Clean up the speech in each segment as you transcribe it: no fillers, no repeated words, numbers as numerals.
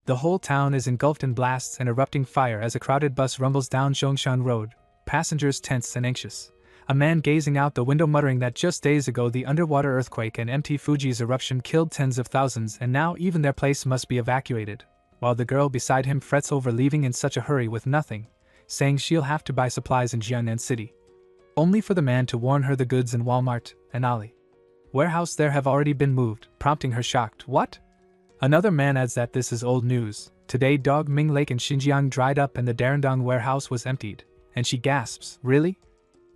The whole town is engulfed in blasts and erupting fire as a crowded bus rumbles down Zhongshan Road, passengers tense and anxious. A man gazing out the window muttering that just days ago the underwater earthquake and Mt. Fuji's eruption killed tens of thousands and now even their place must be evacuated, while the girl beside him frets over leaving in such a hurry with nothing, saying she'll have to buy supplies in Jiangnan City. Only for the man to warn her the goods in Walmart and Ali warehouse there have already been moved, prompting her shocked, "What?" Another man adds that this is old news. Today Dongming Lake in Xinjiang dried up and the Darendong warehouse was emptied, and she gasps, "Really?"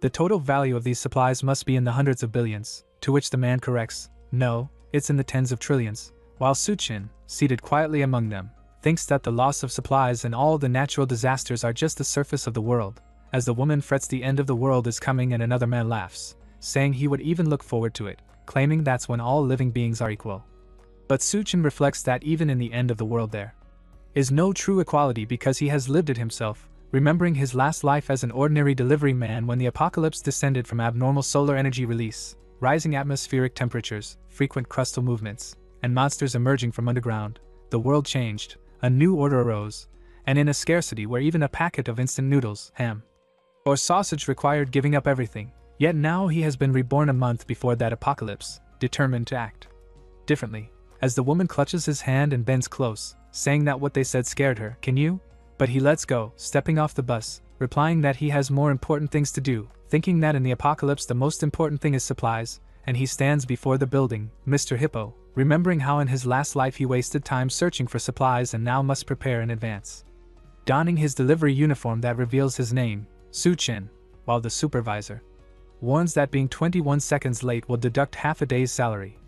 The total value of these supplies must be in the hundreds of billions, to which the man corrects, "No, it's in the tens of trillions," while Suchin, seated quietly among them, thinks that the loss of supplies and all the natural disasters are just the surface of the world. As the woman frets the end of the world is coming and another man laughs, saying he would even look forward to it, claiming that's when all living beings are equal. But Suchin reflects that even in the end of the world there is no true equality because he has lived it himself, remembering his last life as an ordinary delivery man when the apocalypse descended from abnormal solar energy release, rising atmospheric temperatures, frequent crustal movements, and monsters emerging from underground. The world changed, a new order arose, and in a scarcity where even a packet of instant noodles, ham, or sausage required giving up everything. Yet now he has been reborn a month before that apocalypse, determined to act differently. As the woman clutches his hand and bends close, saying that what they said scared her, "Can you?" But he lets go, stepping off the bus, replying that he has more important things to do, thinking that in the apocalypse the most important thing is supplies, and he stands before the building, Mr. Hippo, remembering how in his last life he wasted time searching for supplies and now must prepare in advance. Donning his delivery uniform that reveals his name, Suchin, while the supervisor warns that being 21 seconds late will deduct half a day's salary.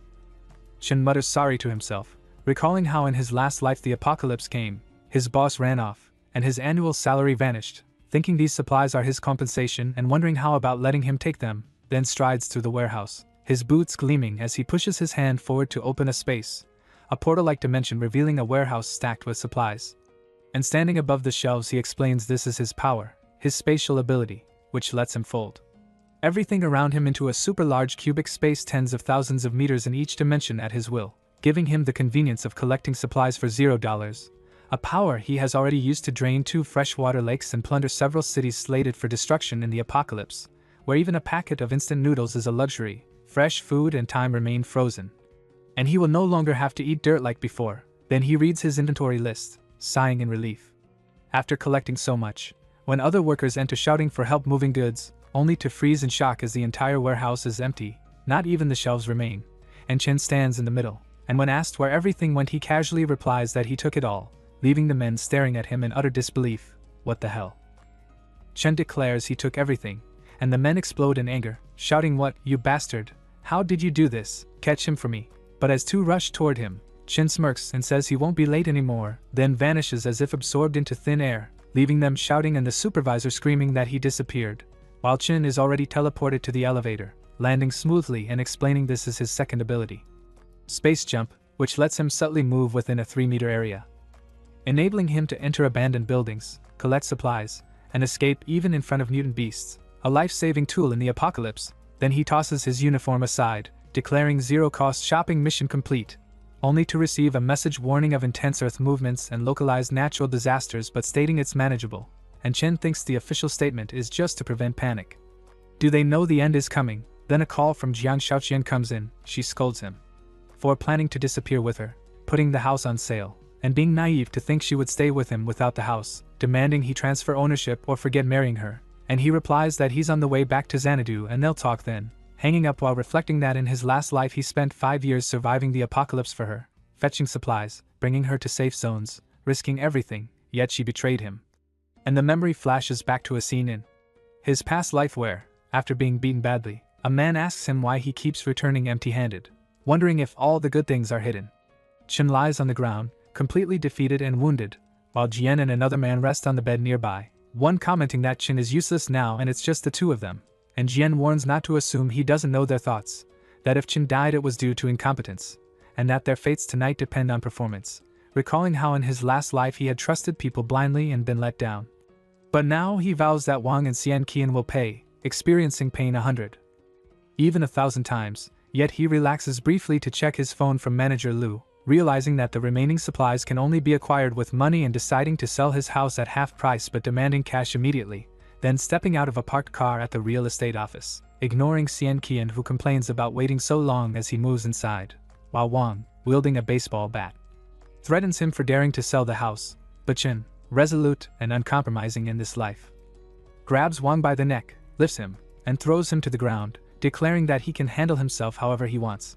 Chen mutters sorry to himself, recalling how in his last life the apocalypse came, his boss ran off, and his annual salary vanished, thinking these supplies are his compensation and wondering how about letting him take them, then strides through the warehouse, his boots gleaming as he pushes his hand forward to open a space, a portal-like dimension revealing a warehouse stacked with supplies. And standing above the shelves he explains this is his power, his spatial ability, which lets him fold everything around him into a super-large cubic space tens of thousands of meters in each dimension at his will, giving him the convenience of collecting supplies for $0, a power he has already used to drain 2 freshwater lakes and plunder several cities slated for destruction in the apocalypse, where even a packet of instant noodles is a luxury, fresh food and time remain frozen. And he will no longer have to eat dirt like before. Then he reads his inventory list, sighing in relief. After collecting so much, when other workers enter shouting for help moving goods, only to freeze in shock as the entire warehouse is empty, not even the shelves remain, and Chen stands in the middle, and when asked where everything went he casually replies that he took it all, leaving the men staring at him in utter disbelief. What the hell? Chen declares he took everything, and the men explode in anger, shouting, "What, you bastard? How did you do this? Catch him for me." But as two rush toward him, Chen smirks and says he won't be late anymore, then vanishes as if absorbed into thin air, leaving them shouting and the supervisor screaming that he disappeared, while Chen is already teleported to the elevator, landing smoothly and explaining this is his second ability, Space Jump, which lets him subtly move within a 3-meter area, enabling him to enter abandoned buildings, collect supplies, and escape even in front of mutant beasts, a life-saving tool in the apocalypse. Then he tosses his uniform aside, declaring zero-cost shopping mission complete, only to receive a message warning of intense Earth movements and localized natural disasters but stating it's manageable, and Chen thinks the official statement is just to prevent panic. Do they know the end is coming? Then a call from Jiang Shaoqian comes in. She scolds him for planning to disappear with her, putting the house on sale, and being naive to think she would stay with him without the house, demanding he transfer ownership or forget marrying her, and he replies that he's on the way back to Xanadu and they'll talk then, hanging up while reflecting that in his last life he spent 5 years surviving the apocalypse for her, fetching supplies, bringing her to safe zones, risking everything, yet she betrayed him. And the memory flashes back to a scene in his past life where, after being beaten badly, a man asks him why he keeps returning empty-handed, wondering if all the good things are hidden. Chen lies on the ground, completely defeated and wounded, while Jian and another man rest on the bed nearby, one commenting that Chen is useless now and it's just the two of them, and Jian warns not to assume he doesn't know their thoughts, that if Chen died it was due to incompetence, and that their fates tonight depend on performance, recalling how in his last life he had trusted people blindly and been let down. But now he vows that Wang and Xian Qian will pay, experiencing pain 100, even 1,000 times, yet he relaxes briefly to check his phone from Manager Lu, realizing that the remaining supplies can only be acquired with money and deciding to sell his house at half price but demanding cash immediately, then stepping out of a parked car at the real estate office, ignoring Xian Qian who complains about waiting so long as he moves inside, while Wang, wielding a baseball bat, threatens him for daring to sell the house, but Chen, resolute and uncompromising in this life, grabs Wang by the neck, lifts him, and throws him to the ground, declaring that he can handle himself however he wants.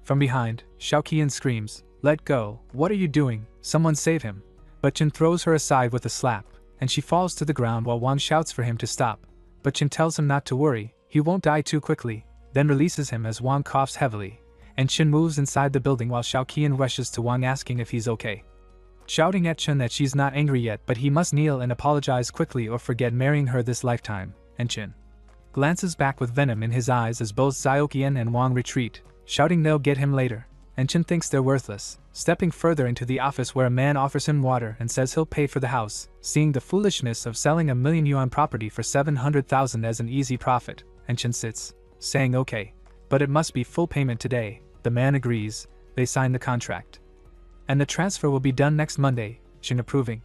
From behind, Xiao Qian screams, "Let go, what are you doing? Someone save him!" But Chen throws her aside with a slap, and she falls to the ground while Wang shouts for him to stop, but Chen tells him not to worry, he won't die too quickly, then releases him as Wang coughs heavily, and Chen moves inside the building while Xiao Qian rushes to Wang asking if he's okay, shouting at Chen that she's not angry yet but he must kneel and apologize quickly or forget marrying her this lifetime, and Chen glances back with venom in his eyes as both Xiao Qian and Wang retreat, shouting they'll get him later, and Chen thinks they're worthless, stepping further into the office where a man offers him water and says he'll pay for the house, seeing the foolishness of selling a million yuan property for 700,000 as an easy profit, and Chen sits, saying okay, but it must be full payment today. The man agrees, they sign the contract, and the transfer will be done next Monday, Chen approving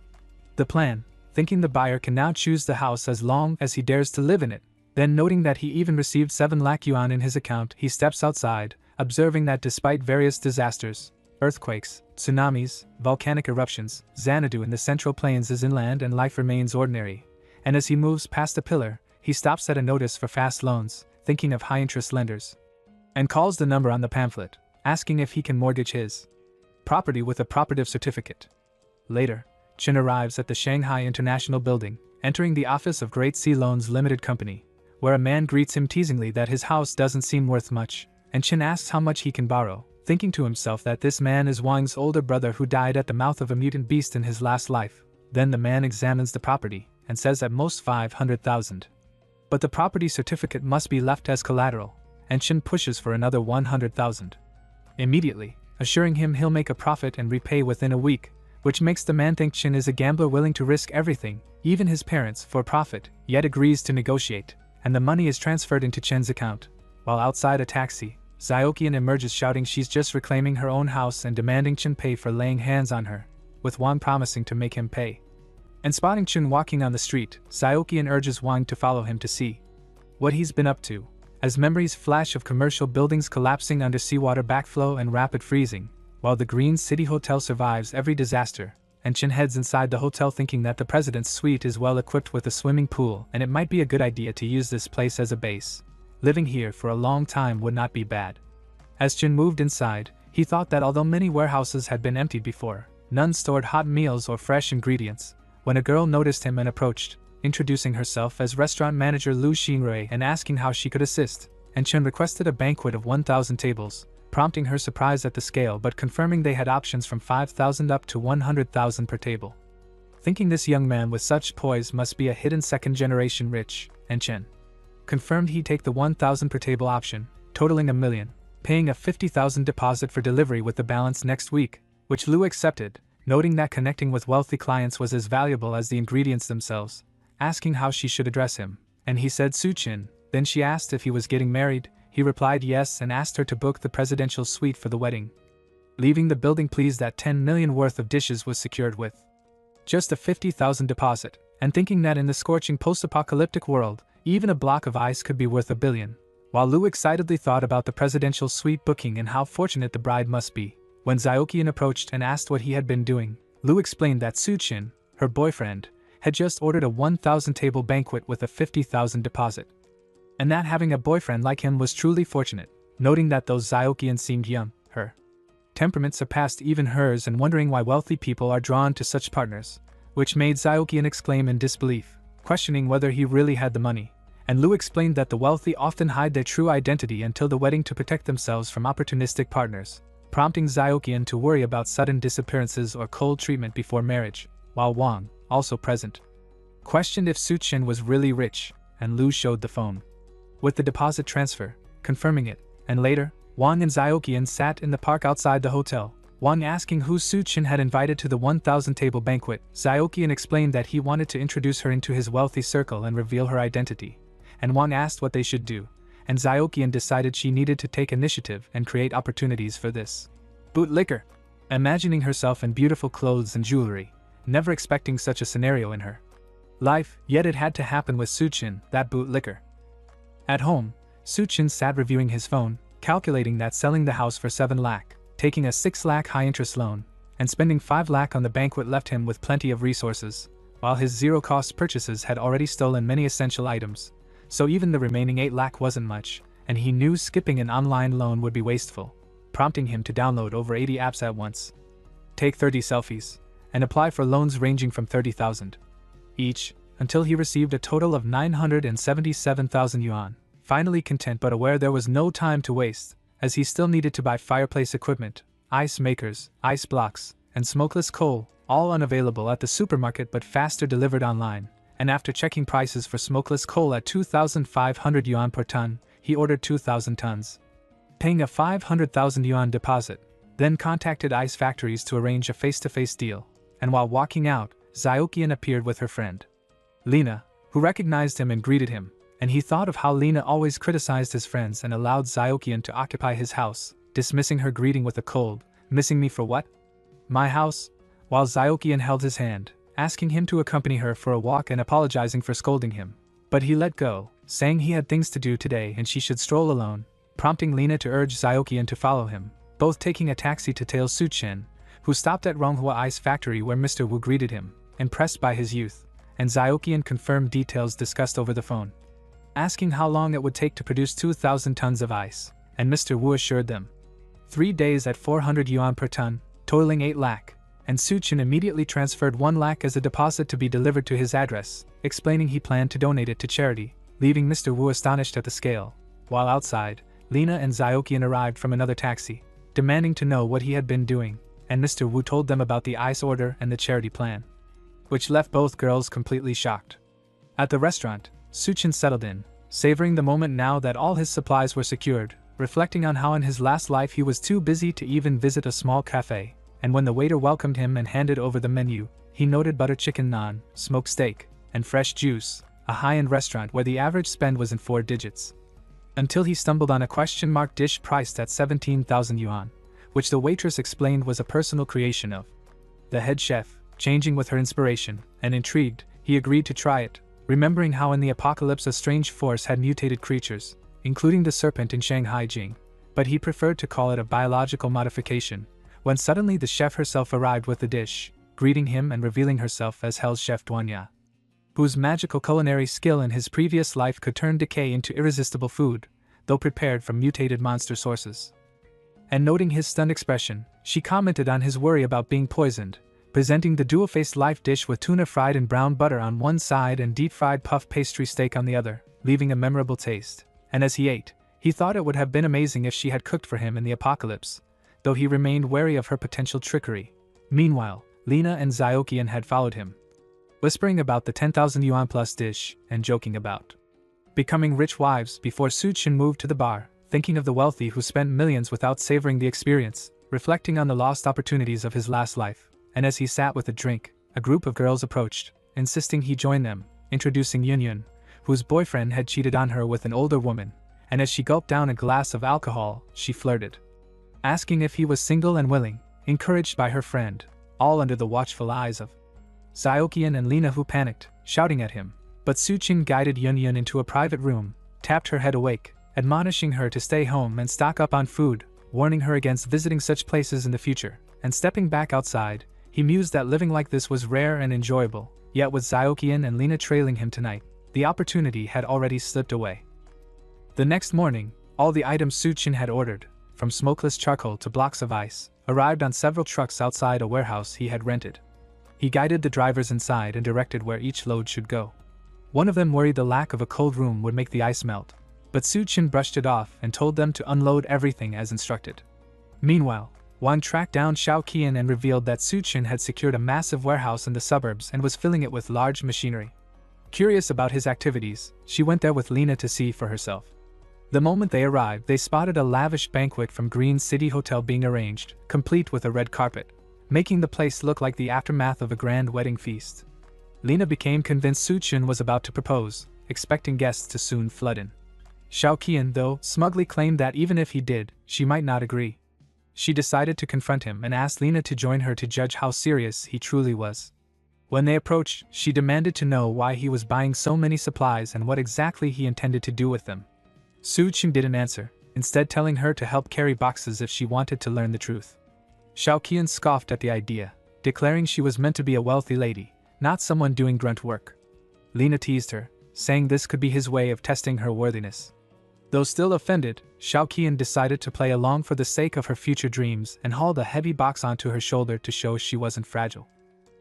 the plan, thinking the buyer can now choose the house as long as he dares to live in it. Then noting that he even received 7 lakh yuan in his account, he steps outside, observing that despite various disasters, earthquakes, tsunamis, volcanic eruptions, Xanadu in the Central Plains is inland and life remains ordinary, and as he moves past a pillar, he stops at a notice for fast loans, thinking of high-interest lenders, and calls the number on the pamphlet, asking if he can mortgage his property with a propertive certificate. Later, Chen arrives at the Shanghai International Building, entering the office of Great Sea Loans Limited Company, where a man greets him teasingly that his house doesn't seem worth much, and Chen asks how much he can borrow, thinking to himself that this man is Wang's older brother who died at the mouth of a mutant beast in his last life. Then the man examines the property, and says at most 500,000. But the property certificate must be left as collateral, and Chen pushes for another 100,000. Immediately, assuring him he'll make a profit and repay within a week, which makes the man think Chen is a gambler willing to risk everything, even his parents, for profit, yet agrees to negotiate, and the money is transferred into Chen's account. While outside a taxi, Xiao Qian emerges shouting she's just reclaiming her own house and demanding Chen pay for laying hands on her, with Wang promising to make him pay. And spotting Chen walking on the street, Xiao Qian urges Wang to follow him to see what he's been up to, as memories flash of commercial buildings collapsing under seawater backflow and rapid freezing, while the Green City Hotel survives every disaster, and Chen heads inside the hotel thinking that the president's suite is well equipped with a swimming pool and it might be a good idea to use this place as a base. Living here for a long time would not be bad. As Chen moved inside, he thought that although many warehouses had been emptied before, none stored hot meals or fresh ingredients, when a girl noticed him and approached, introducing herself as restaurant manager Lu Xinrui and asking how she could assist, and Chen requested a banquet of 1,000 tables, prompting her surprise at the scale but confirming they had options from 5,000 up to 100,000 per table. Thinking this young man with such poise must be a hidden second-generation rich, and Chen confirmed he'd take the 1,000 per table option, totaling 1 million, paying a 50,000 deposit for delivery with the balance next week, which Lu accepted, noting that connecting with wealthy clients was as valuable as the ingredients themselves, asking how she should address him, and he said Su Chin. Then she asked if he was getting married. He replied yes and asked her to book the presidential suite for the wedding. Leaving the building pleased that 10 million worth of dishes was secured with just a 50,000 deposit, and thinking that in the scorching post-apocalyptic world, even a block of ice could be worth 1 billion. While Lu excitedly thought about the presidential suite booking and how fortunate the bride must be, when Xiao Qian approached and asked what he had been doing, Lu explained that Su Chin, her boyfriend, had just ordered a 1,000-table banquet with a 50,000 deposit, and that having a boyfriend like him was truly fortunate, noting that though Xiao Qian seemed young, her temperament surpassed even hers and wondering why wealthy people are drawn to such partners, which made Xiao Qian exclaim in disbelief, questioning whether he really had the money, and Lu explained that the wealthy often hide their true identity until the wedding to protect themselves from opportunistic partners, prompting Xiao Qian to worry about sudden disappearances or cold treatment before marriage, while Wang, also present, questioned if Su Chen was really rich, and Lu showed the phone with the deposit transfer, confirming it, and later, Wang and Xiao Qian sat in the park outside the hotel, Wang asking who Su Chen had invited to the 1,000-table banquet. Xiao Qian explained that he wanted to introduce her into his wealthy circle and reveal her identity, and Wang asked what they should do, and Xiao Qian decided she needed to take initiative and create opportunities for this. Boot liquor. imagining herself in beautiful clothes and jewelry, never expecting such a scenario in her life, yet it had to happen with Suchin, that bootlicker. At home, Suchin sat reviewing his phone, calculating that selling the house for 7 lakh, taking a 6 lakh high-interest loan, and spending 5 lakh on the banquet left him with plenty of resources, while his zero-cost purchases had already stolen many essential items, so even the remaining 8 lakh wasn't much, and he knew skipping an online loan would be wasteful, prompting him to download over 80 apps at once, take 30 selfies, and apply for loans ranging from 30,000 each, until he received a total of 977,000 yuan, finally content but aware there was no time to waste, as he still needed to buy fireplace equipment, ice makers, ice blocks, and smokeless coal, all unavailable at the supermarket but faster delivered online, and after checking prices for smokeless coal at 2,500 yuan per ton, he ordered 2,000 tons, paying a 500,000 yuan deposit, then contacted ice factories to arrange a face-to-face deal, and while walking out, Xiaoqian appeared with her friend Lena, who recognized him and greeted him, and he thought of how Lena always criticized his friends and allowed Xiaoqian to occupy his house, dismissing her greeting with a cold, "Missing me for what? My house?" While Xiaoqian held his hand, asking him to accompany her for a walk and apologizing for scolding him. But he let go, saying he had things to do today and she should stroll alone, prompting Lena to urge Xiaoqian to follow him, both taking a taxi to tail Suchen, who stopped at Donghua Ice Factory where Mr. Wu greeted him, impressed by his youth, and Xiaoqian confirmed details discussed over the phone, asking how long it would take to produce 2,000 tons of ice, and Mr. Wu assured them 3 days at 400 yuan per ton, totaling 8 lakh, and Suchen immediately transferred 1 lakh as a deposit to be delivered to his address, explaining he planned to donate it to charity, leaving Mr. Wu astonished at the scale. While outside, Lena and Xiaoqian arrived from another taxi, demanding to know what he had been doing, and Mr. Wu told them about the ice order and the charity plan, which left both girls completely shocked. At the restaurant, Suchen settled in, savoring the moment now that all his supplies were secured, reflecting on how in his last life he was too busy to even visit a small cafe, and when the waiter welcomed him and handed over the menu, he noted butter chicken naan, smoked steak, and fresh juice, a high-end restaurant where the average spend was in 4 digits. Until he stumbled on a question-mark dish priced at 17,000 yuan, which the waitress explained was a personal creation of the head chef. Changing with her inspiration, and intrigued, he agreed to try it, remembering how in the apocalypse a strange force had mutated creatures, including the serpent in Shanghai Jing, but he preferred to call it a biological modification, when suddenly the chef herself arrived with the dish, greeting him and revealing herself as Hell's Chef DONGHUA, whose magical culinary skill in his previous life could turn decay into irresistible food, though prepared from mutated monster sources. And noting his stunned expression, she commented on his worry about being poisoned, presenting the dual-faced life dish with tuna fried in brown butter on one side and deep-fried puff pastry steak on the other, leaving a memorable taste. And as he ate, he thought it would have been amazing if she had cooked for him in the apocalypse, though he remained wary of her potential trickery. Meanwhile, Lena and Xiaoqian had followed him, whispering about the 10,000 yuan plus dish and joking about becoming rich wives before Suchen moved to the bar, thinking of the wealthy who spent millions without savoring the experience, reflecting on the lost opportunities of his last life. And as he sat with a drink, a group of girls approached, insisting he join them, introducing Yunyun, whose boyfriend had cheated on her with an older woman, and as she gulped down a glass of alcohol, she flirted, asking if he was single and willing, encouraged by her friend, all under the watchful eyes of Xiaoqian and Lena, who panicked, shouting at him. But Suchen guided Yunyun into a private room, tapped her head awake, admonishing her to stay home and stock up on food, warning her against visiting such places in the future, and stepping back outside, he mused that living like this was rare and enjoyable, yet with Xiaoqian and Lena trailing him tonight, the opportunity had already slipped away. The next morning, all the items Suchen had ordered, from smokeless charcoal to blocks of ice, arrived on several trucks outside a warehouse he had rented. He guided the drivers inside and directed where each load should go. One of them worried the lack of a cold room would make the ice melt, but Suchen brushed it off and told them to unload everything as instructed. Meanwhile, Wang tracked down Xiaoqian and revealed that Suchen had secured a massive warehouse in the suburbs and was filling it with large machinery. Curious about his activities, she went there with Lena to see for herself. The moment they arrived, they spotted a lavish banquet from Green City Hotel being arranged, complete with a red carpet, making the place look like the aftermath of a grand wedding feast. Lena became convinced Suchen was about to propose, expecting guests to soon flood in. Xiaoqian, though, smugly claimed that even if he did, she might not agree. She decided to confront him and asked Lena to join her to judge how serious he truly was. When they approached, she demanded to know why he was buying so many supplies and what exactly he intended to do with them. Su-chin didn't answer, instead telling her to help carry boxes if she wanted to learn the truth. Xiao Qian scoffed at the idea, declaring she was meant to be a wealthy lady, not someone doing grunt work. Lena teased her, saying this could be his way of testing her worthiness. Though still offended, Xiao Qian decided to play along for the sake of her future dreams and hauled a heavy box onto her shoulder to show she wasn't fragile.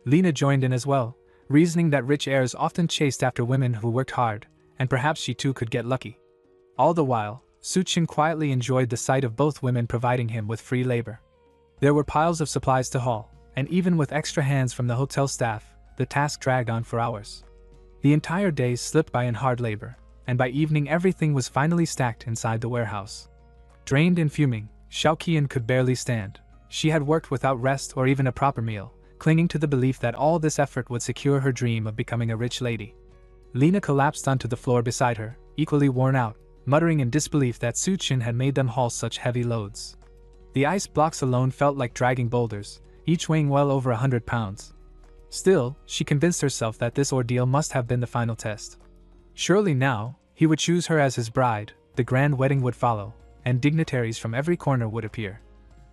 Lena joined in as well, reasoning that rich heirs often chased after women who worked hard, and perhaps she too could get lucky. All the while, Su-chin quietly enjoyed the sight of both women providing him with free labor. There were piles of supplies to haul, and even with extra hands from the hotel staff, the task dragged on for hours. The entire day slipped by in hard labor, and by evening everything was finally stacked inside the warehouse. Drained and fuming, Xiao Qian could barely stand. She had worked without rest or even a proper meal, clinging to the belief that all this effort would secure her dream of becoming a rich lady. Lena collapsed onto the floor beside her, equally worn out, muttering in disbelief that Su-chin had made them haul such heavy loads. The ice blocks alone felt like dragging boulders, each weighing well over 100 pounds. Still, she convinced herself that this ordeal must have been the final test. Surely now, he would choose her as his bride, the grand wedding would follow, and dignitaries from every corner would appear.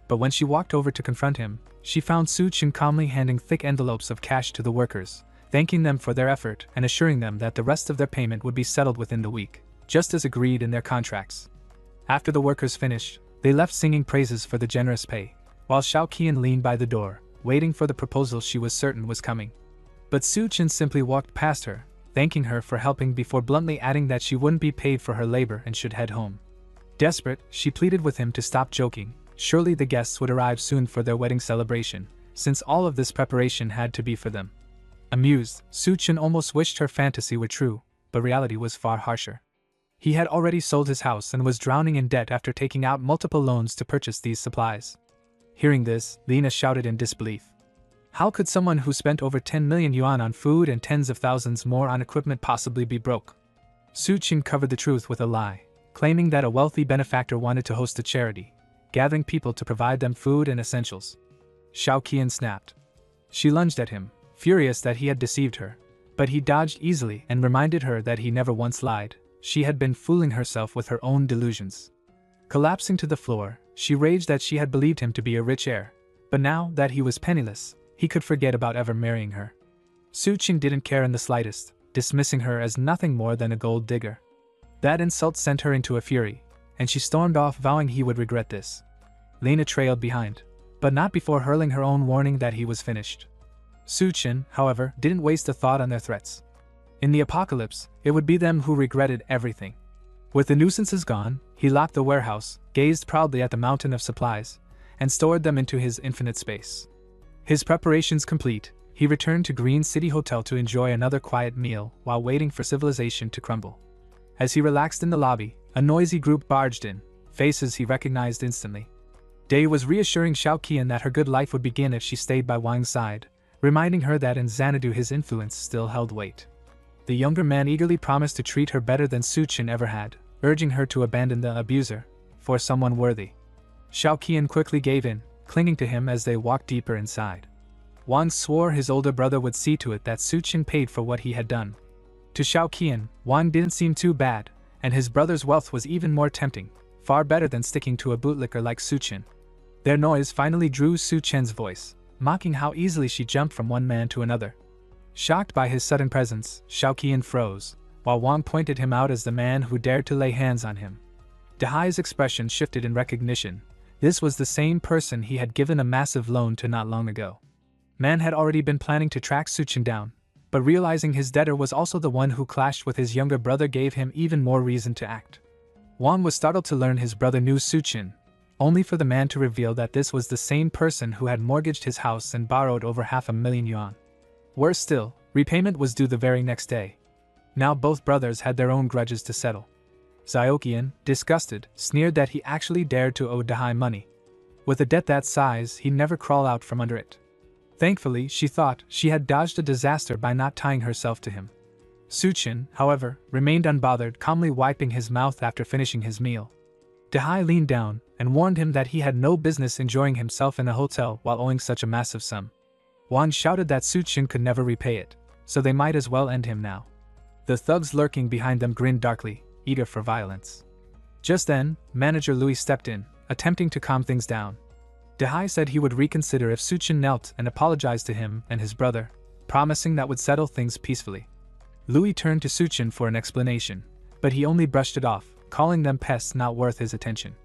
But when she walked over to confront him, she found Su-chin calmly handing thick envelopes of cash to the workers, thanking them for their effort and assuring them that the rest of their payment would be settled within the week, just as agreed in their contracts. After the workers finished, they left singing praises for the generous pay, while Xiao Qian leaned by the door, waiting for the proposal she was certain was coming. But Su-chin simply walked past her, thanking her for helping before bluntly adding that she wouldn't be paid for her labor and should head home. Desperate, she pleaded with him to stop joking. Surely the guests would arrive soon for their wedding celebration, since all of this preparation had to be for them. Amused, Su-chin almost wished her fantasy were true, but reality was far harsher. He had already sold his house and was drowning in debt after taking out multiple loans to purchase these supplies. Hearing this, Lena shouted in disbelief. How could someone who spent over 10 million yuan on food and tens of thousands more on equipment possibly be broke? Su-chin covered the truth with a lie, claiming that a wealthy benefactor wanted to host a charity, gathering people to provide them food and essentials. Xiao Qian snapped. She lunged at him, furious that he had deceived her, but he dodged easily and reminded her that he never once lied. She had been fooling herself with her own delusions. Collapsing to the floor, she raged that she had believed him to be a rich heir, but now that he was penniless, he could forget about ever marrying her. Su-chin didn't care in the slightest, dismissing her as nothing more than a gold digger. That insult sent her into a fury, and she stormed off vowing he would regret this. Lena trailed behind, but not before hurling her own warning that he was finished. Su-chin, however, didn't waste a thought on their threats. In the apocalypse, it would be them who regretted everything. With the nuisances gone, he locked the warehouse, gazed proudly at the mountain of supplies, and stored them into his infinite space. His preparations complete, he returned to Green City Hotel to enjoy another quiet meal while waiting for civilization to crumble. As he relaxed in the lobby, a noisy group barged in, faces he recognized instantly. Day was reassuring Xiao Qian that her good life would begin if she stayed by Wang's side, reminding her that in Xanadu his influence still held weight. The younger man eagerly promised to treat her better than Su-chin ever had, urging her to abandon the abuser for someone worthy. Xiao Qian quickly gave in, clinging to him as they walked deeper inside. Wang swore his older brother would see to it that Su-chin paid for what he had done. To Xiao Qian, Wang didn't seem too bad, and his brother's wealth was even more tempting, far better than sticking to a bootlicker like Su-chin. Their noise finally drew Su-chin's voice, mocking how easily she jumped from one man to another. Shocked by his sudden presence, Xiao Qian froze, while Wang pointed him out as the man who dared to lay hands on him. Dehai's expression shifted in recognition. This was the same person he had given a massive loan to not long ago. Man had already been planning to track Su-chin down, but realizing his debtor was also the one who clashed with his younger brother gave him even more reason to act. Wang was startled to learn his brother knew Su-chin, only for the man to reveal that this was the same person who had mortgaged his house and borrowed over 500,000 yuan. Worse still, repayment was due the very next day. Now both brothers had their own grudges to settle. Xiaoqian, disgusted, sneered that he actually dared to owe Dehai money. With a debt that size, he'd never crawl out from under it. Thankfully, she thought, she had dodged a disaster by not tying herself to him. Su-chin, however, remained unbothered, calmly wiping his mouth after finishing his meal. Dehai leaned down and warned him that he had no business enjoying himself in a hotel while owing such a massive sum. Wan shouted that Suchin could never repay it, so they might as well end him now. The thugs lurking behind them grinned darkly, eager for violence. Just then, Manager Louis stepped in, attempting to calm things down. Dehai said he would reconsider if Suchin knelt and apologized to him and his brother, promising that would settle things peacefully. Louis turned to Suchin for an explanation, but he only brushed it off, calling them pests not worth his attention.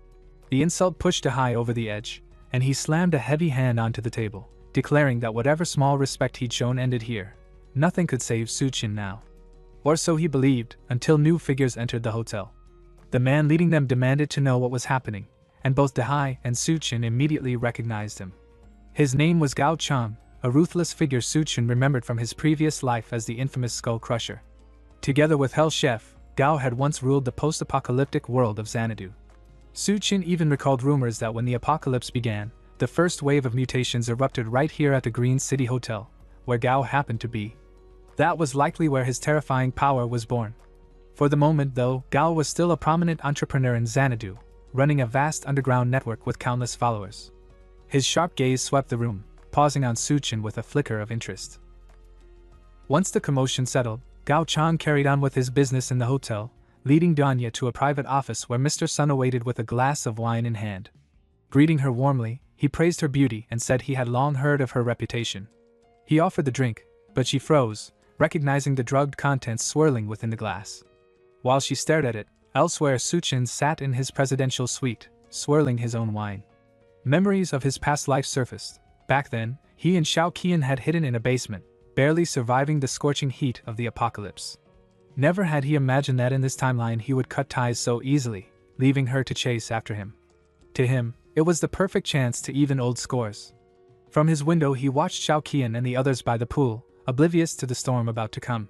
The insult pushed Dehai over the edge, and he slammed a heavy hand onto the table, declaring that whatever small respect he'd shown ended here. Nothing could save Suchin now. Or so he believed, until new figures entered the hotel. The man leading them demanded to know what was happening, and both Dehai and Suchin immediately recognized him. His name was Gao Chang, a ruthless figure Suchin remembered from his previous life as the infamous Skull Crusher. Together with Hell Chef, Gao had once ruled the post-apocalyptic world of Xanadu. Suchin even recalled rumors that when the apocalypse began, the first wave of mutations erupted right here at the Green City Hotel, where Gao happened to be. That was likely where his terrifying power was born. For the moment, though, Gao was still a prominent entrepreneur in Xanadu, running a vast underground network with countless followers. His sharp gaze swept the room, pausing on Suchin with a flicker of interest. Once the commotion settled, Gao Chang carried on with his business in the hotel, leading DONGHUA to a private office where Mr. Sun awaited with a glass of wine in hand. Greeting her warmly, he praised her beauty and said he had long heard of her reputation. He offered the drink, but she froze, recognizing the drugged contents swirling within the glass. While she stared at it, elsewhere Suchin sat in his presidential suite, swirling his own wine. Memories of his past life surfaced. Back then, he and Xiao Qian had hidden in a basement, barely surviving the scorching heat of the apocalypse. Never had he imagined that in this timeline he would cut ties so easily, leaving her to chase after him. To him, it was the perfect chance to even old scores. From his window he watched Xiao Qian and the others by the pool, oblivious to the storm about to come.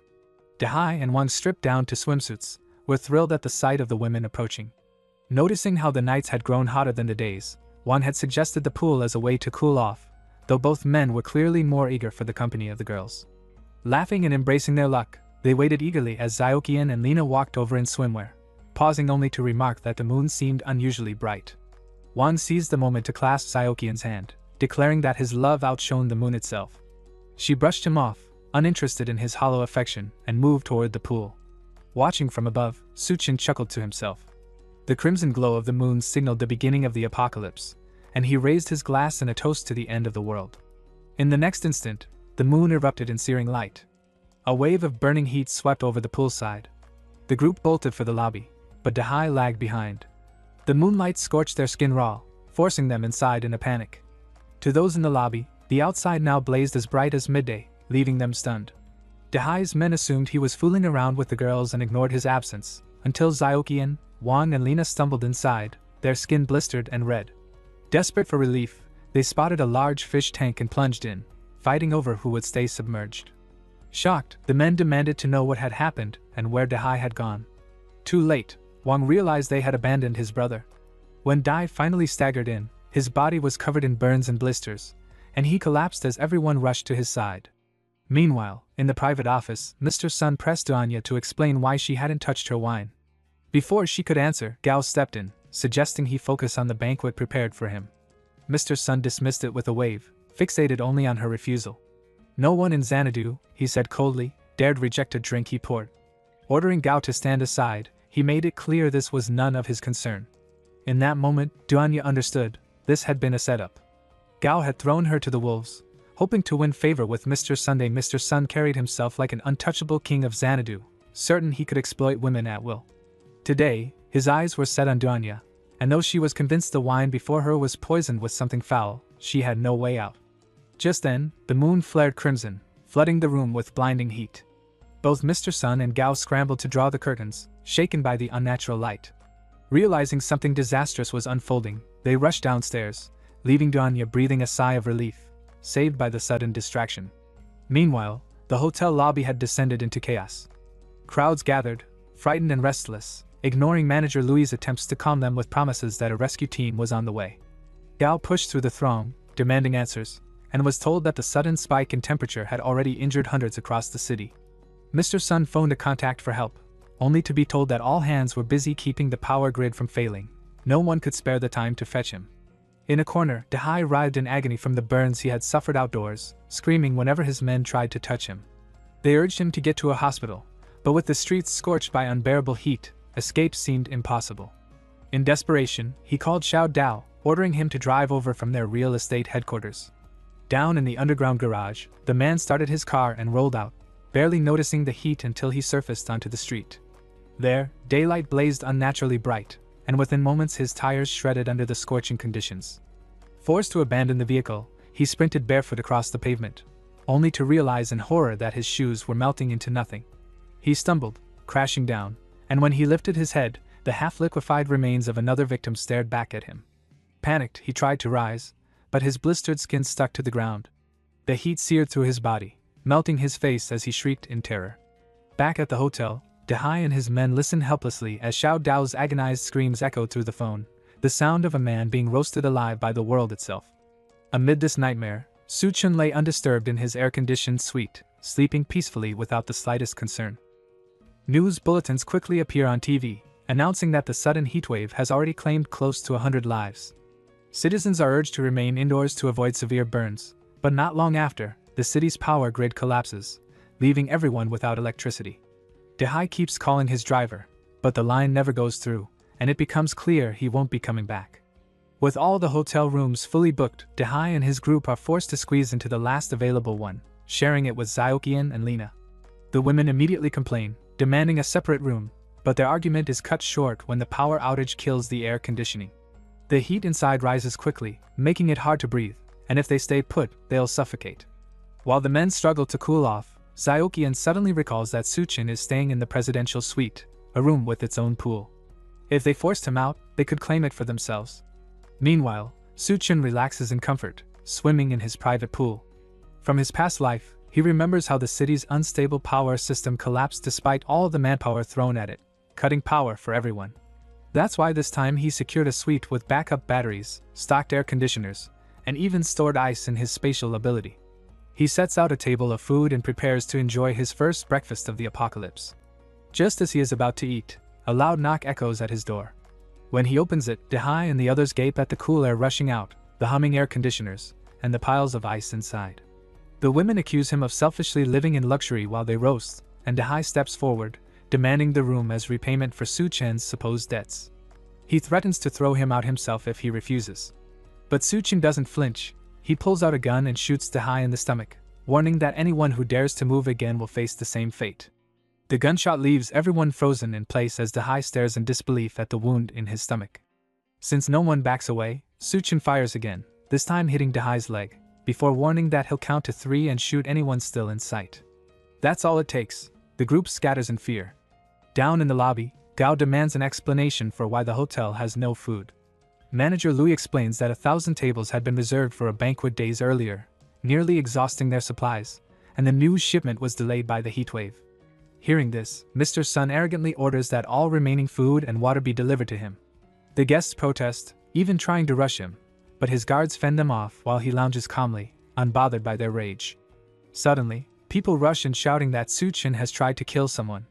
Dehai and Wang, stripped down to swimsuits, were thrilled at the sight of the women approaching. Noticing how the nights had grown hotter than the days, Wang had suggested the pool as a way to cool off, though both men were clearly more eager for the company of the girls. Laughing and embracing their luck, they waited eagerly as Xiaoqian and Lina walked over in swimwear, pausing only to remark that the moon seemed unusually bright. Wang seized the moment to clasp Xiaoqian's hand, declaring that his love outshone the moon itself. She brushed him off, uninterested in his hollow affection, and moved toward the pool. Watching from above, Suchin chuckled to himself. The crimson glow of the moon signaled the beginning of the apocalypse, and he raised his glass in a toast to the end of the world. In the next instant, the moon erupted in searing light. A wave of burning heat swept over the poolside. The group bolted for the lobby, but Dehai lagged behind. The moonlight scorched their skin raw, forcing them inside in a panic. To those in the lobby, the outside now blazed as bright as midday, leaving them stunned. Dehai's men assumed he was fooling around with the girls and ignored his absence, until Xiaoqian, Wang and Lina stumbled inside, their skin blistered and red. Desperate for relief, they spotted a large fish tank and plunged in, fighting over who would stay submerged. Shocked, the men demanded to know what had happened and where Dehai had gone. Too late, Wang realized they had abandoned his brother. When Dai finally staggered in, his body was covered in burns and blisters, and he collapsed as everyone rushed to his side. Meanwhile, in the private office, Mr. Sun pressed DONGHUA to explain why she hadn't touched her wine. Before she could answer, Gao stepped in, suggesting he focus on the banquet prepared for him. Mr. Sun dismissed it with a wave, fixated only on her refusal. No one in Xanadu, he said coldly, dared reject a drink he poured. Ordering Gao to stand aside, he made it clear this was none of his concern. In that moment, DONGHUA understood, this had been a setup. Gao had thrown her to the wolves, hoping to win favor with Mr. Sunday. Mr. Sun carried himself like an untouchable king of Xanadu, certain he could exploit women at will. Today, his eyes were set on DONGHUA, and though she was convinced the wine before her was poisoned with something foul, she had no way out. Just then, the moon flared crimson, flooding the room with blinding heat. Both Mr. Sun and Gao scrambled to draw the curtains, shaken by the unnatural light. Realizing something disastrous was unfolding, they rushed downstairs, leaving DONGHUA breathing a sigh of relief, saved by the sudden distraction. Meanwhile, the hotel lobby had descended into chaos. Crowds gathered, frightened and restless, ignoring Manager Louis' attempts to calm them with promises that a rescue team was on the way. Gao pushed through the throng, demanding answers, and was told that the sudden spike in temperature had already injured hundreds across the city. Mr. Sun phoned a contact for help, only to be told that all hands were busy keeping the power grid from failing. No one could spare the time to fetch him. In a corner, DONGHUA writhed in agony from the burns he had suffered outdoors, screaming whenever his men tried to touch him. They urged him to get to a hospital, but with the streets scorched by unbearable heat, escape seemed impossible. In desperation, he called Xiao Dao, ordering him to drive over from their real estate headquarters. Down in the underground garage, the man started his car and rolled out, barely noticing the heat until he surfaced onto the street. There, daylight blazed unnaturally bright, and within moments his tires shredded under the scorching conditions. Forced to abandon the vehicle, he sprinted barefoot across the pavement, only to realize in horror that his shoes were melting into nothing. He stumbled, crashing down, and when he lifted his head, the half-liquefied remains of another victim stared back at him. Panicked, he tried to rise, but his blistered skin stuck to the ground. The heat seared through his body, melting his face as he shrieked in terror. Back at the hotel, DONGHUA and his men listened helplessly as Xiao Dao's agonized screams echoed through the phone, the sound of a man being roasted alive by the world itself. Amid this nightmare, Suchun lay undisturbed in his air-conditioned suite, sleeping peacefully without the slightest concern. News bulletins quickly appear on TV, announcing that the sudden heatwave has already claimed close to 100 lives. Citizens are urged to remain indoors to avoid severe burns, but not long after, the city's power grid collapses, leaving everyone without electricity. DONGHUA keeps calling his driver, but the line never goes through, and it becomes clear he won't be coming back. With all the hotel rooms fully booked, DONGHUA and his group are forced to squeeze into the last available one, sharing it with Xiaoqian and Lina. The women immediately complain, demanding a separate room, but their argument is cut short when the power outage kills the air conditioning. The heat inside rises quickly, making it hard to breathe, and if they stay put, they'll suffocate. While the men struggle to cool off, Xiaoqian suddenly recalls that Suchun is staying in the presidential suite, a room with its own pool. If they forced him out, they could claim it for themselves. Meanwhile, Suchun relaxes in comfort, swimming in his private pool. From his past life, he remembers how the city's unstable power system collapsed despite all the manpower thrown at it, cutting power for everyone. That's why this time he secured a suite with backup batteries, stocked air conditioners, and even stored ice in his spatial ability. He sets out a table of food and prepares to enjoy his first breakfast of the apocalypse. Just as he is about to eat, a loud knock echoes at his door. When he opens it, DONGHUA and the others gape at the cool air rushing out, the humming air conditioners, and the piles of ice inside. The women accuse him of selfishly living in luxury while they roast, and DONGHUA steps forward, demanding the room as repayment for Suchun's supposed debts. He threatens to throw him out himself if he refuses. But Suchun doesn't flinch. He pulls out a gun and shoots DONGHUA in the stomach, warning that anyone who dares to move again will face the same fate. The gunshot leaves everyone frozen in place as DONGHUA stares in disbelief at the wound in his stomach. Since no one backs away, Suchun fires again, this time hitting DONGHUA's leg, before warning that he'll count to 3 and shoot anyone still in sight. That's all it takes. The group scatters in fear. Down in the lobby, Gao demands an explanation for why the hotel has no food. Manager Louis explains that 1,000 tables had been reserved for a banquet days earlier, nearly exhausting their supplies, and the new shipment was delayed by the heatwave. Hearing this, Mr. Sun arrogantly orders that all remaining food and water be delivered to him. The guests protest, even trying to rush him, but his guards fend them off while he lounges calmly, unbothered by their rage. Suddenly, people rush in shouting that Suchun has tried to kill someone.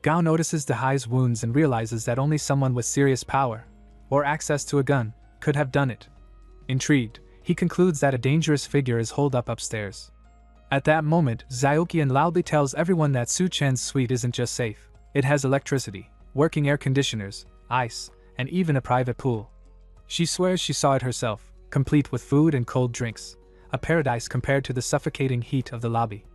Gao notices DONGHUA's wounds and realizes that only someone with serious power, or access to a gun, could have done it. Intrigued, he concludes that a dangerous figure is holed up upstairs. At that moment, Xiaoqian loudly tells everyone that Suchun's suite isn't just safe, it has electricity, working air conditioners, ice, and even a private pool. She swears she saw it herself, complete with food and cold drinks, a paradise compared to the suffocating heat of the lobby.